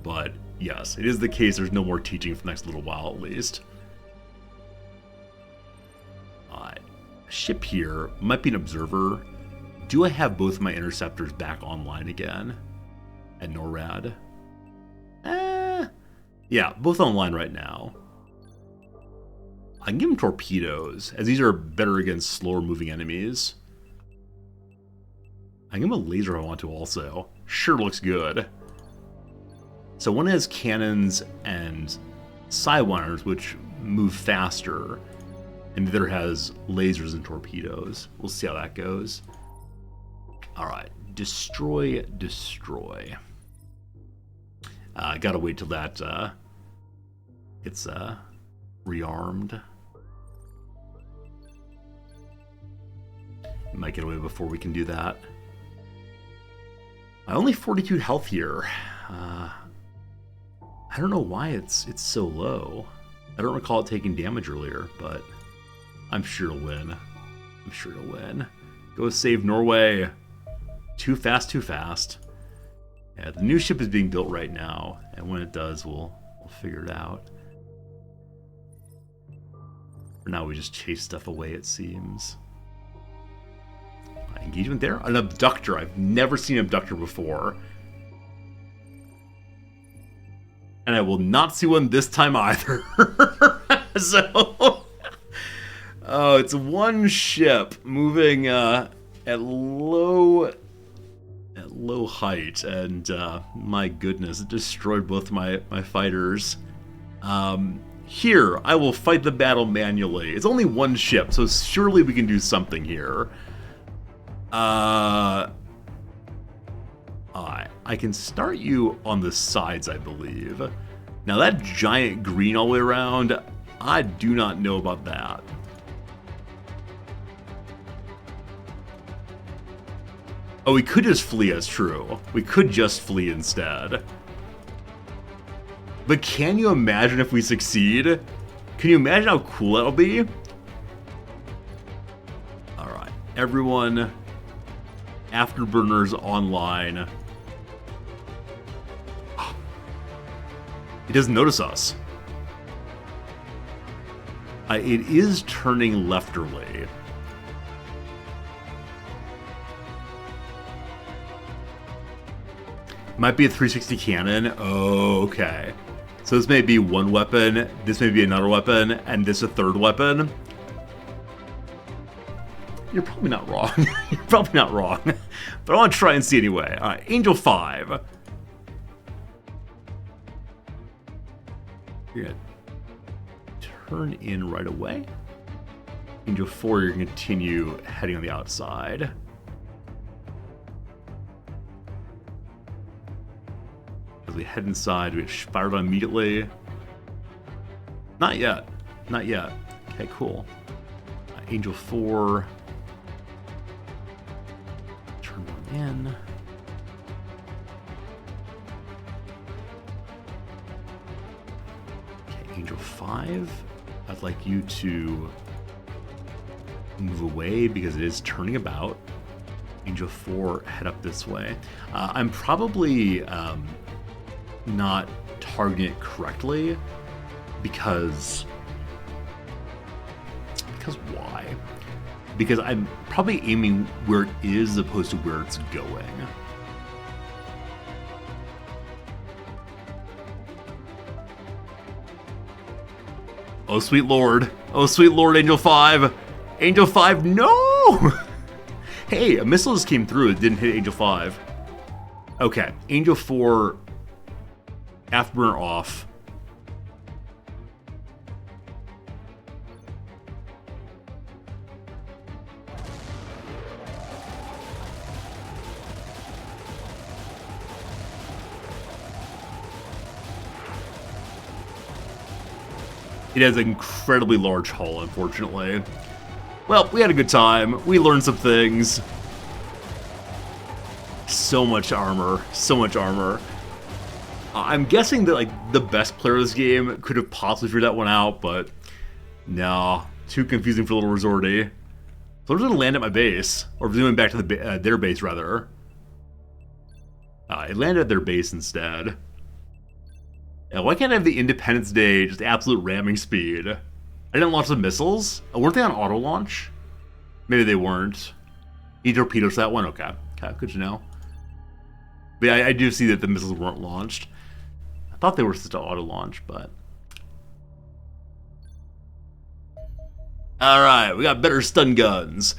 But yes, it is the case there's no more teaching for the next little while at least. Ship here might be an observer. Do I have both my interceptors back online again at NORAD? Yeah, both online right now. I can give them torpedoes, as these are better against slower moving enemies. I can give them a laser if I want to also. Sure looks good. So one has cannons and sidewinders, which move faster. And the other has lasers and torpedoes. We'll see how that goes. Alright, destroy, destroy. Gotta wait till that gets rearmed. Might get away before we can do that. I only 42 health here. I don't know why it's so low. I don't recall it taking damage earlier, but I'm sure to win. I'm sure to win. Go save Norway. Too fast, too fast. Yeah, the new ship is being built right now, and when it does, we'll figure it out. For now, we just chase stuff away, it seems. Engagement there? An abductor. I've never seen an abductor before. And I will not see one this time either. So... Oh, it's one ship moving at low height, and my goodness, it destroyed both my fighters. Here, I will fight the battle manually. It's only one ship, so surely we can do something here. I can start you on the sides, I believe. Now that giant green all the way around, I do not know about that. Oh, we could just flee, that's true. We could just flee instead. But can you imagine if we succeed? Can you imagine how cool that'll be? Alright, everyone, Afterburners online. It doesn't notice us. It is turning lefterly. Might be a 360 cannon. Oh, okay. So this may be one weapon, this may be another weapon, and this a third weapon. You're probably not wrong. You're probably not wrong. But I want to try and see anyway. Alright, Angel 5. You're going to turn in right away. Angel 4, you're going to continue heading on the outside. As we head inside, we get fired on immediately. Not yet. Not yet. Okay, cool. Angel 4. Turn one in. Okay, Angel 5. I'd like you to move away because it is turning about. Angel 4, head up this way. I'm probably not targeting it correctly because why? Because I'm probably aiming where it is as opposed to where it's going. Oh sweet lord. Oh sweet lord, Angel 5. Angel 5, no! Hey, a missile just came through. It didn't hit Angel 5. Okay, Angel 4, Afterburner off. It has an incredibly large hull, unfortunately. Well, we had a good time. We learned some things. So much armor. So much armor. I'm guessing that, like, the best player of this game could have possibly figured that one out, but no. Too confusing for little Resorty. So I'm just going to land at my base. Or zooming back to their base, rather. It landed at their base instead. Yeah, why can't I have the Independence Day, just absolute ramming speed? I didn't launch the missiles? Oh, weren't they on auto launch? Maybe they weren't. Need torpedoes for that one? Okay. Okay, good to know. But yeah, I do see that the missiles weren't launched. I thought they were supposed to auto launch, but... Alright, we got better stun guns.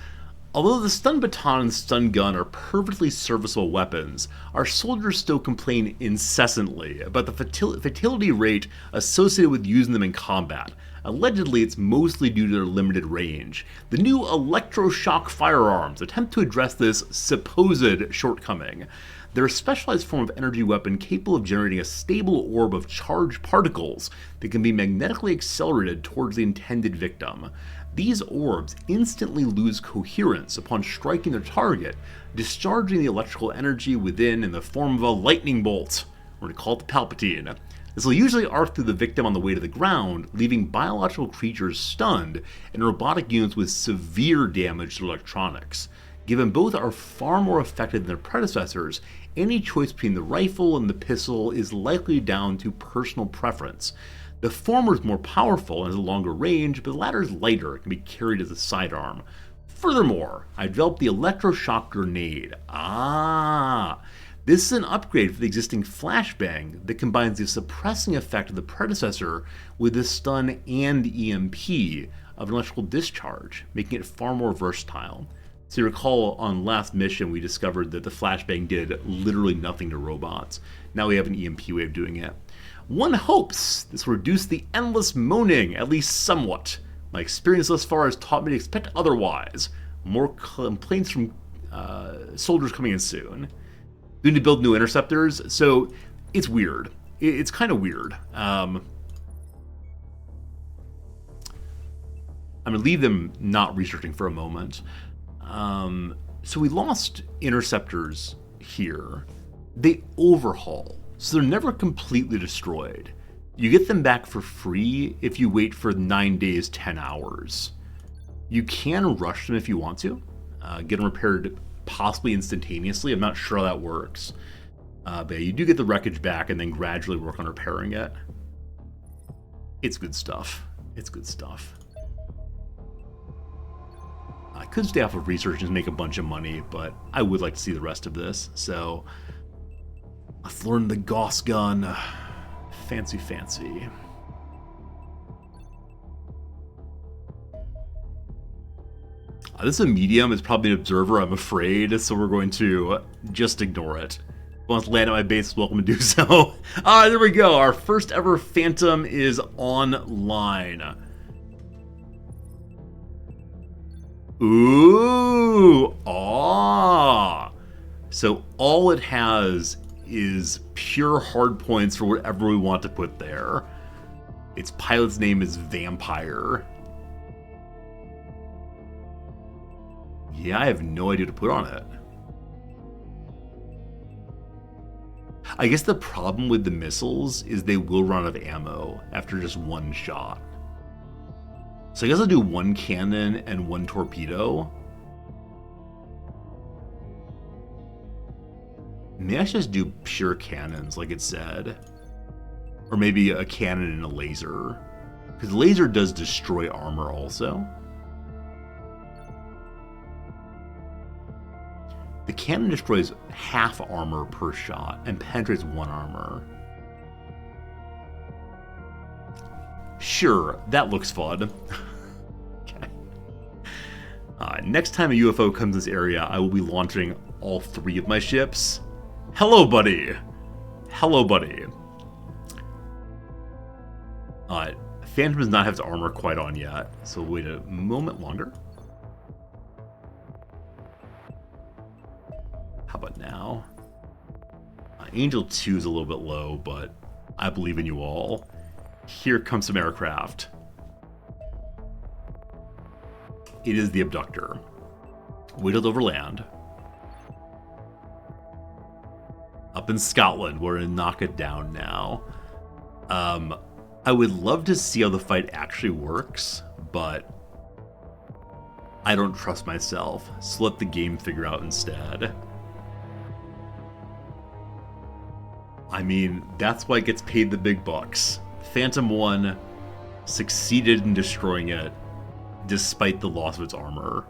Although the stun baton and stun gun are perfectly serviceable weapons, our soldiers still complain incessantly about the fatality rate associated with using them in combat. Allegedly, it's mostly due to their limited range. The new electroshock firearms attempt to address this supposed shortcoming. They're a specialized form of energy weapon capable of generating a stable orb of charged particles that can be magnetically accelerated towards the intended victim. These orbs instantly lose coherence upon striking their target, discharging the electrical energy within in the form of a lightning bolt. We're going to call it the Palpatine. This will usually arc through the victim on the way to the ground, leaving biological creatures stunned and robotic units with severe damage to electronics. Given both are far more effective than their predecessors, any choice between the rifle and the pistol is likely down to personal preference. The former is more powerful and has a longer range, but the latter is lighter and can be carried as a sidearm. Furthermore, I developed the electroshock grenade. This is an upgrade for the existing flashbang that combines the suppressing effect of the predecessor with the stun and EMP of an electrical discharge, making it far more versatile. So you recall on last mission we discovered that the flashbang did literally nothing to robots. Now we have an EMP way of doing it. One hopes this will reduce the endless moaning, at least somewhat. My experience thus far has taught me to expect otherwise. More complaints from soldiers coming in soon. We need to build new interceptors, so it's weird. It's kind of weird. I'm going to leave them not researching for a moment. So we lost interceptors here. They overhaul, so they're never completely destroyed. You get them back for free if you wait for 9 days, 10 hours. You can rush them if you want to, get them repaired possibly instantaneously. I'm not sure how that works. But you do get the wreckage back and then gradually work on repairing it. It's good stuff. It's good stuff. I could stay off of research and make a bunch of money, but I would like to see the rest of this. So let's learn the Gauss gun. Fancy, fancy. This is a medium. It's probably an observer, I'm afraid, so we're going to just ignore it. Wants to land at my base, welcome to do so. There we go. Our first ever Phantom is online. Ooh, so all it has is pure hard points for whatever we want to put there. Its pilot's name is Vampire. Yeah, I have no idea what to put on it. I guess the problem with the missiles is they will run out of ammo after just one shot. So I guess I'll do one cannon and one torpedo. Maybe I should just do pure cannons like it said. Or maybe a cannon and a laser. Because the laser does destroy armor also. The cannon destroys half armor per shot and penetrates one armor. Sure, that looks fun. Okay. Next time a UFO comes to this area, I will be launching all 3 of my ships. Hello, buddy. Hello, buddy. Phantom does not have its armor quite on yet, so we'll wait a moment longer. How about now? Angel 2 is a little bit low, but I believe in you all. Here comes some aircraft. It is the abductor. Whittled over land. Up in Scotland, we're gonna knock it down now. I would love to see how the fight actually works, but I don't trust myself, so let the game figure out instead. I mean, that's why it gets paid the big bucks. Phantom 1 succeeded in destroying it despite the loss of its armor.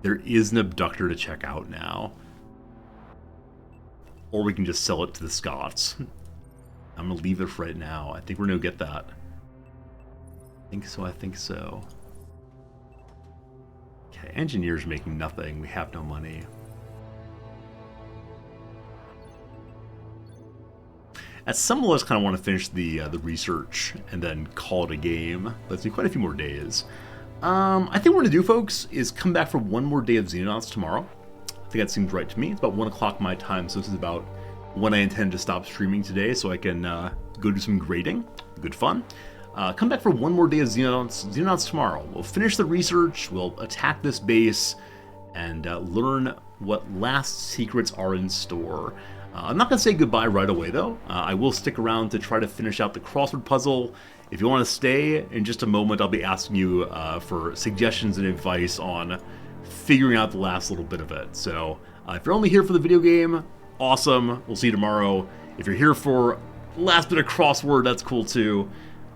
There is an abductor to check out now. Or we can just sell it to the Scots. I'm going to leave it for right now. I think we're going to get that. I think so, I think so. Okay, engineers making nothing. We have no money. At some level, I just kind of want to finish the research and then call it a game. Let's do quite a few more days. I think what we're going to do, folks, is come back for one more day of Xenonauts tomorrow. I think that seems right to me. It's about 1 o'clock my time, so this is about when I intend to stop streaming today, so I can go do some grading. Good fun. Come back for one more day of Xenonauts tomorrow. We'll finish the research, we'll attack this base, and learn what last secrets are in store. I'm not going to say goodbye right away, though. I will stick around to try to finish out the crossword puzzle. If you want to stay, in just a moment, I'll be asking you for suggestions and advice on figuring out the last little bit of it. So, if you're only here for the video game, awesome. We'll see you tomorrow. If you're here for last bit of crossword, that's cool, too.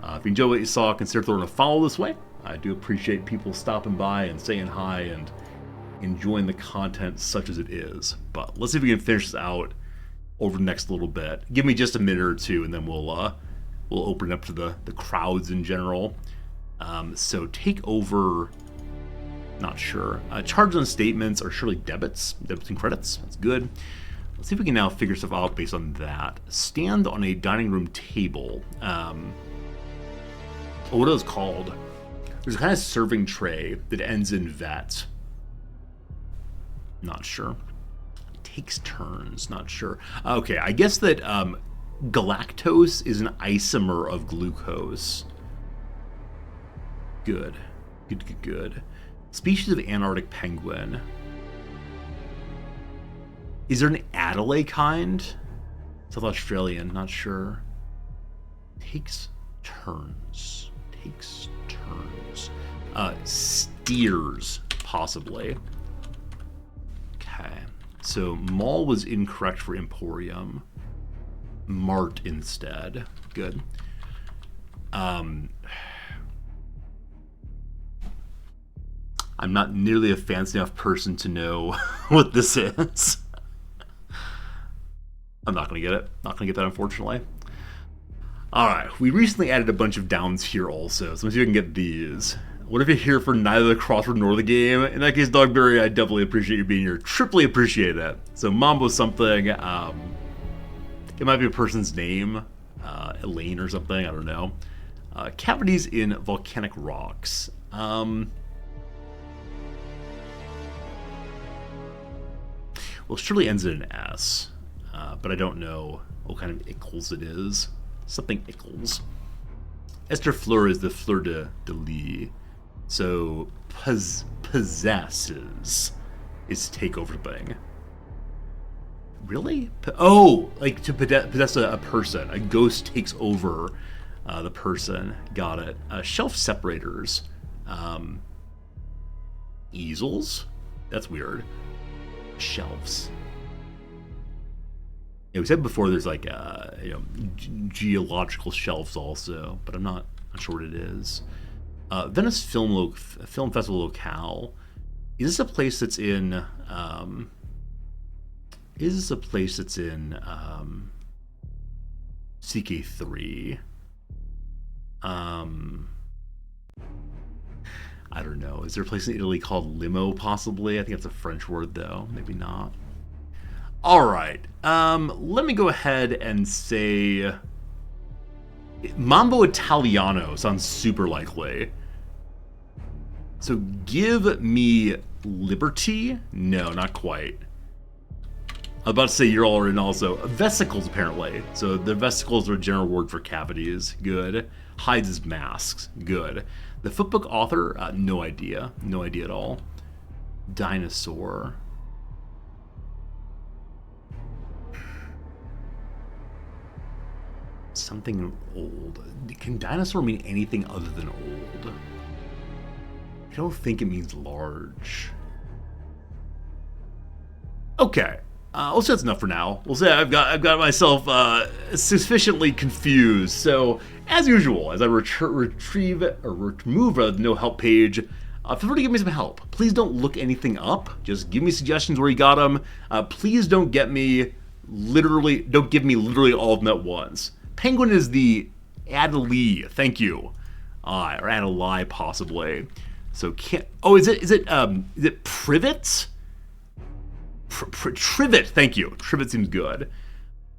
If you enjoyed what you saw, consider throwing a follow this way. I do appreciate people stopping by and saying hi and enjoying the content such as it is. But let's see if we can finish this out over the next little bit. Give me just a minute or two, and then we'll open it up to the crowds in general. So take over Not sure. Charges and statements are surely debits. Debits and credits. That's good. Let's see if we can now figure stuff out based on that. Stand on a dining room table. What are those called? There's a kind of serving tray that ends in vet. Not sure. Takes turns. Not sure. Okay, I guess that galactose is an isomer of glucose. Good. Good. Species of Antarctic penguin. Is there an Adelaide kind? South Australian, not sure. Takes turns. Steers, possibly. Okay. So mall was incorrect for Emporium. Mart instead. Good. I'm not nearly a fancy enough person to know what this is. I'm not going to get it. Not going to get that, unfortunately. Alright, we recently added a bunch of downs here also, so let's see if we can get these. What if you're here for neither the crossword nor the game? In that case, Dogberry, I definitely appreciate you being here. Triply appreciate that. So Mambo something, it might be a person's name, Elaine or something, I don't know. Cavities in volcanic rocks. Well, it surely ends in an S, but I don't know what kind of Ickles it is. Something Ickles. Esther Fleur is the fleur de lis. So, possesses is to take over thing. Really? Like to possess a person. A ghost takes over the person. Got it. Shelf separators. Easels? That's weird. Shelves. Yeah, we said before there's like geological shelves also, but I'm not sure what it is. Venice Film Festival locale. Is this a place that's in? CK3? I don't know. Is there a place in Italy called Limo? Possibly. I think that's a French word though. Maybe not. All right. Let me go ahead and say Mambo Italiano sounds super likely. So give me liberty? No, not quite. I was about to say you're all in also. Vesicles, apparently. So the vesicles are a general word for cavities. Good. Hides his masks. Good. The footbook author? No idea. No idea at all. Dinosaur. Something old. Can dinosaur mean anything other than old? I don't think it means large. Okay. We'll say that's enough for now. We'll say I've got myself sufficiently confused. So, as usual, as I remove the no help page, feel free to give me some help. Please don't look anything up. Just give me suggestions where you got them. Please don't give me literally all of them at once. Penguin is the Adelie, thank you, or Adelie possibly. So is it Privet? Trivet, thank you. Trivet seems good.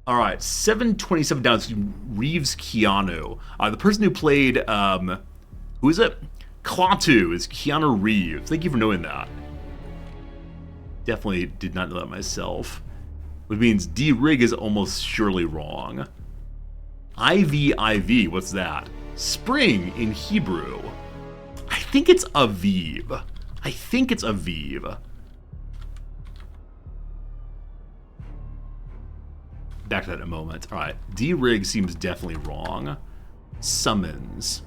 All right, 727 down to Reeves Keanu. The person who played who is it? Klaatu is Keanu Reeves. Thank you for knowing that. Definitely did not know that myself. Which means D-Rig is almost surely wrong. IV, what's that? Spring in Hebrew. I think it's Aviv. Back to that in a moment. All right, D-Rig seems definitely wrong. Summons.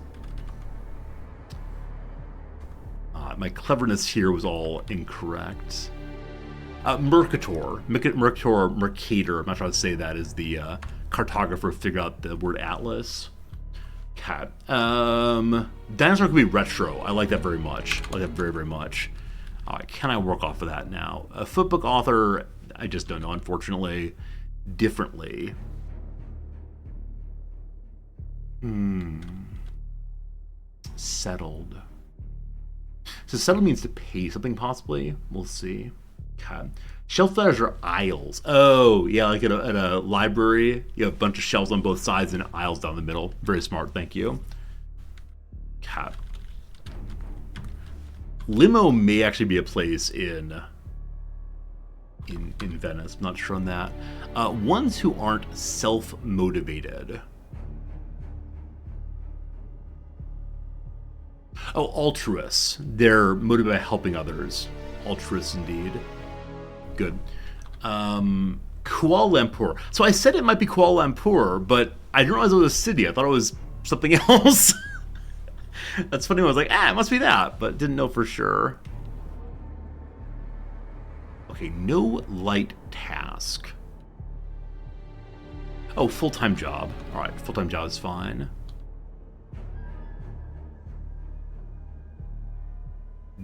My cleverness here was all incorrect. Mercator. Mercator. I'm not trying to say that is the cartographer figure out the word atlas. Okay. Dinosaur could be retro. I like that very much. I like that very, very much. All right, can I work off of that now? A footbook author, I just don't know, unfortunately. Differently. Settled. So settle means to pay something, possibly. We'll see. Okay. Shelf letters are aisles. Oh, yeah, like at a library, you have a bunch of shelves on both sides and aisles down the middle. Very smart, thank you. Okay. Limo may actually be a place in Venice. I'm not sure on that. Ones who aren't self-motivated. Oh, altruists. They're motivated by helping others. Altruists indeed. Good. Kuala Lumpur. So I said it might be Kuala Lumpur, but I didn't realize it was a city. I thought it was something else. That's funny. I was like, it must be that, but didn't know for sure. Okay, no light task. Oh, full-time job. All right, full-time job is fine.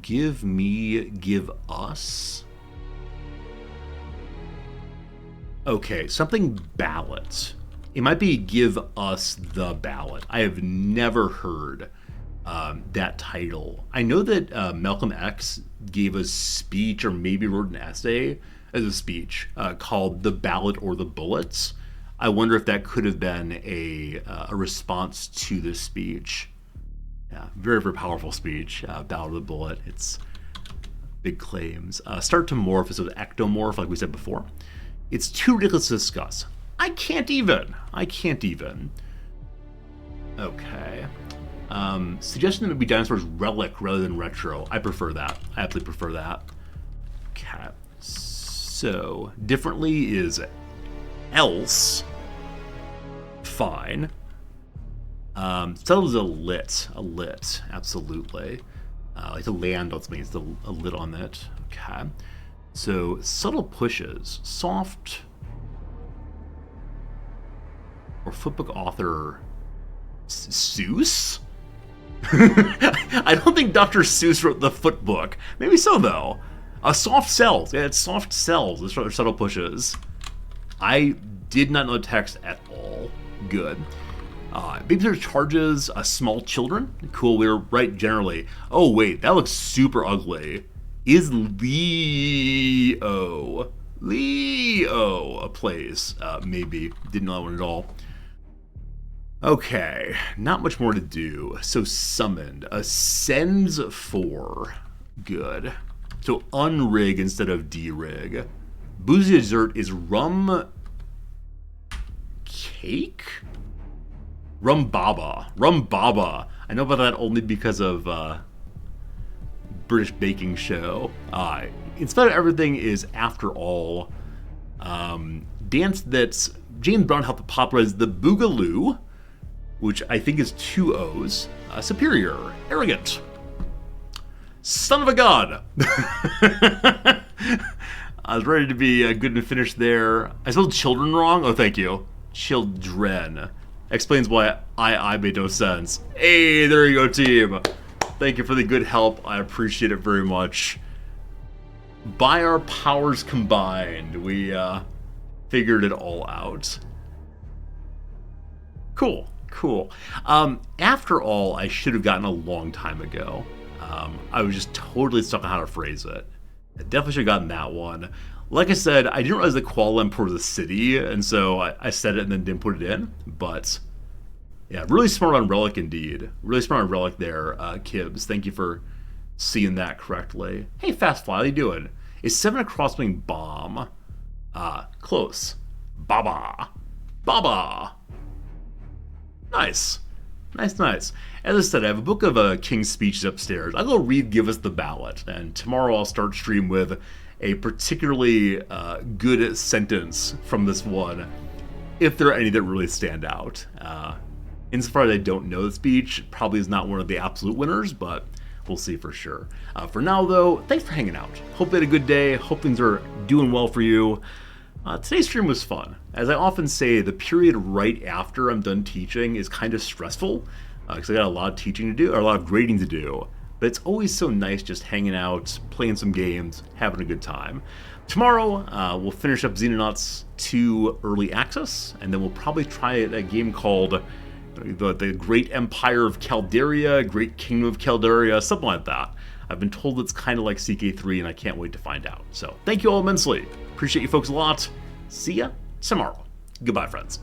Give me, give us. Okay, something ballot. It might be give us the ballot. I have never heard that title. I know that Malcolm X gave a speech, or maybe wrote an essay as a speech called "The Ballot or the Bullets." I wonder if that could have been a response to this speech. Yeah, very, very powerful speech. Ballot or the Bullet. It's big claims. Start to morph is with ectomorph, like we said before. It's too ridiculous to discuss. I can't even. Okay. Suggestion that it be dinosaurs relic rather than retro. I prefer that. I absolutely prefer that. Okay. So, differently is else. Fine. Settled is a lit. Absolutely. Like to land on something, it's a lit on it. Okay. So, subtle pushes. Soft. Or footbook author Seuss? I don't think Dr. Seuss wrote the footbook. Maybe so, though. Soft sells. Yeah, it's soft sells. It's subtle pushes. I did not know the text at all. Good. Babysitter charges small children. Cool, we were right generally. Oh, wait, that looks super ugly. Is Leo a place? Maybe. Didn't know that one at all. Okay, not much more to do. So summoned. Ascends for. Good. So unrig instead of derig. Boozy dessert is rum cake? Rum baba. I know about that only because of British baking show. In spite of everything is after all. Dance that's James Brown helped popularize the Boogaloo, which I think is 2 O's. Superior. Arrogant. Son of a god. I was ready to be good and finish there. I spelled children wrong? Oh, thank you. Children. Explains why I made no sense. Hey, there you go, team. Thank you for the good help. I appreciate it very much. By our powers combined, we figured it all out. Cool. After all, I should have gotten a long time ago. I was just totally stuck on how to phrase it. I definitely should have gotten that one. Like I said, I didn't realize that Kuala Lumpur was a city, and so I said it and then didn't put it in. But yeah, really smart on Relic indeed. Really smart on Relic there, Kibbs. Thank you for seeing that correctly. Hey, Fast Fly, how you doing? Is 7 a crosswing bomb? Close. Baba. Nice. As I said, I have a book of King's speeches upstairs. I'll go read Give Us the Ballot, and tomorrow I'll start stream with a particularly good sentence from this one, if there are any that really stand out. Insofar as I don't know the speech, probably is not one of the absolute winners, but we'll see for sure. For now, though, thanks for hanging out. Hope you had a good day. Hope things are doing well for you. Today's stream was fun. As I often say, the period right after I'm done teaching is kind of stressful, because I got a lot of teaching to do, or a lot of grading to do. But it's always so nice just hanging out, playing some games, having a good time. Tomorrow, we'll finish up Xenonauts 2 Early Access, and then we'll probably try a game called the Great Empire of Calderia, Great Kingdom of Calderia, something like that. I've been told it's kind of like CK3, and I can't wait to find out. So thank you all immensely. Appreciate you folks a lot. See ya tomorrow. Goodbye, friends.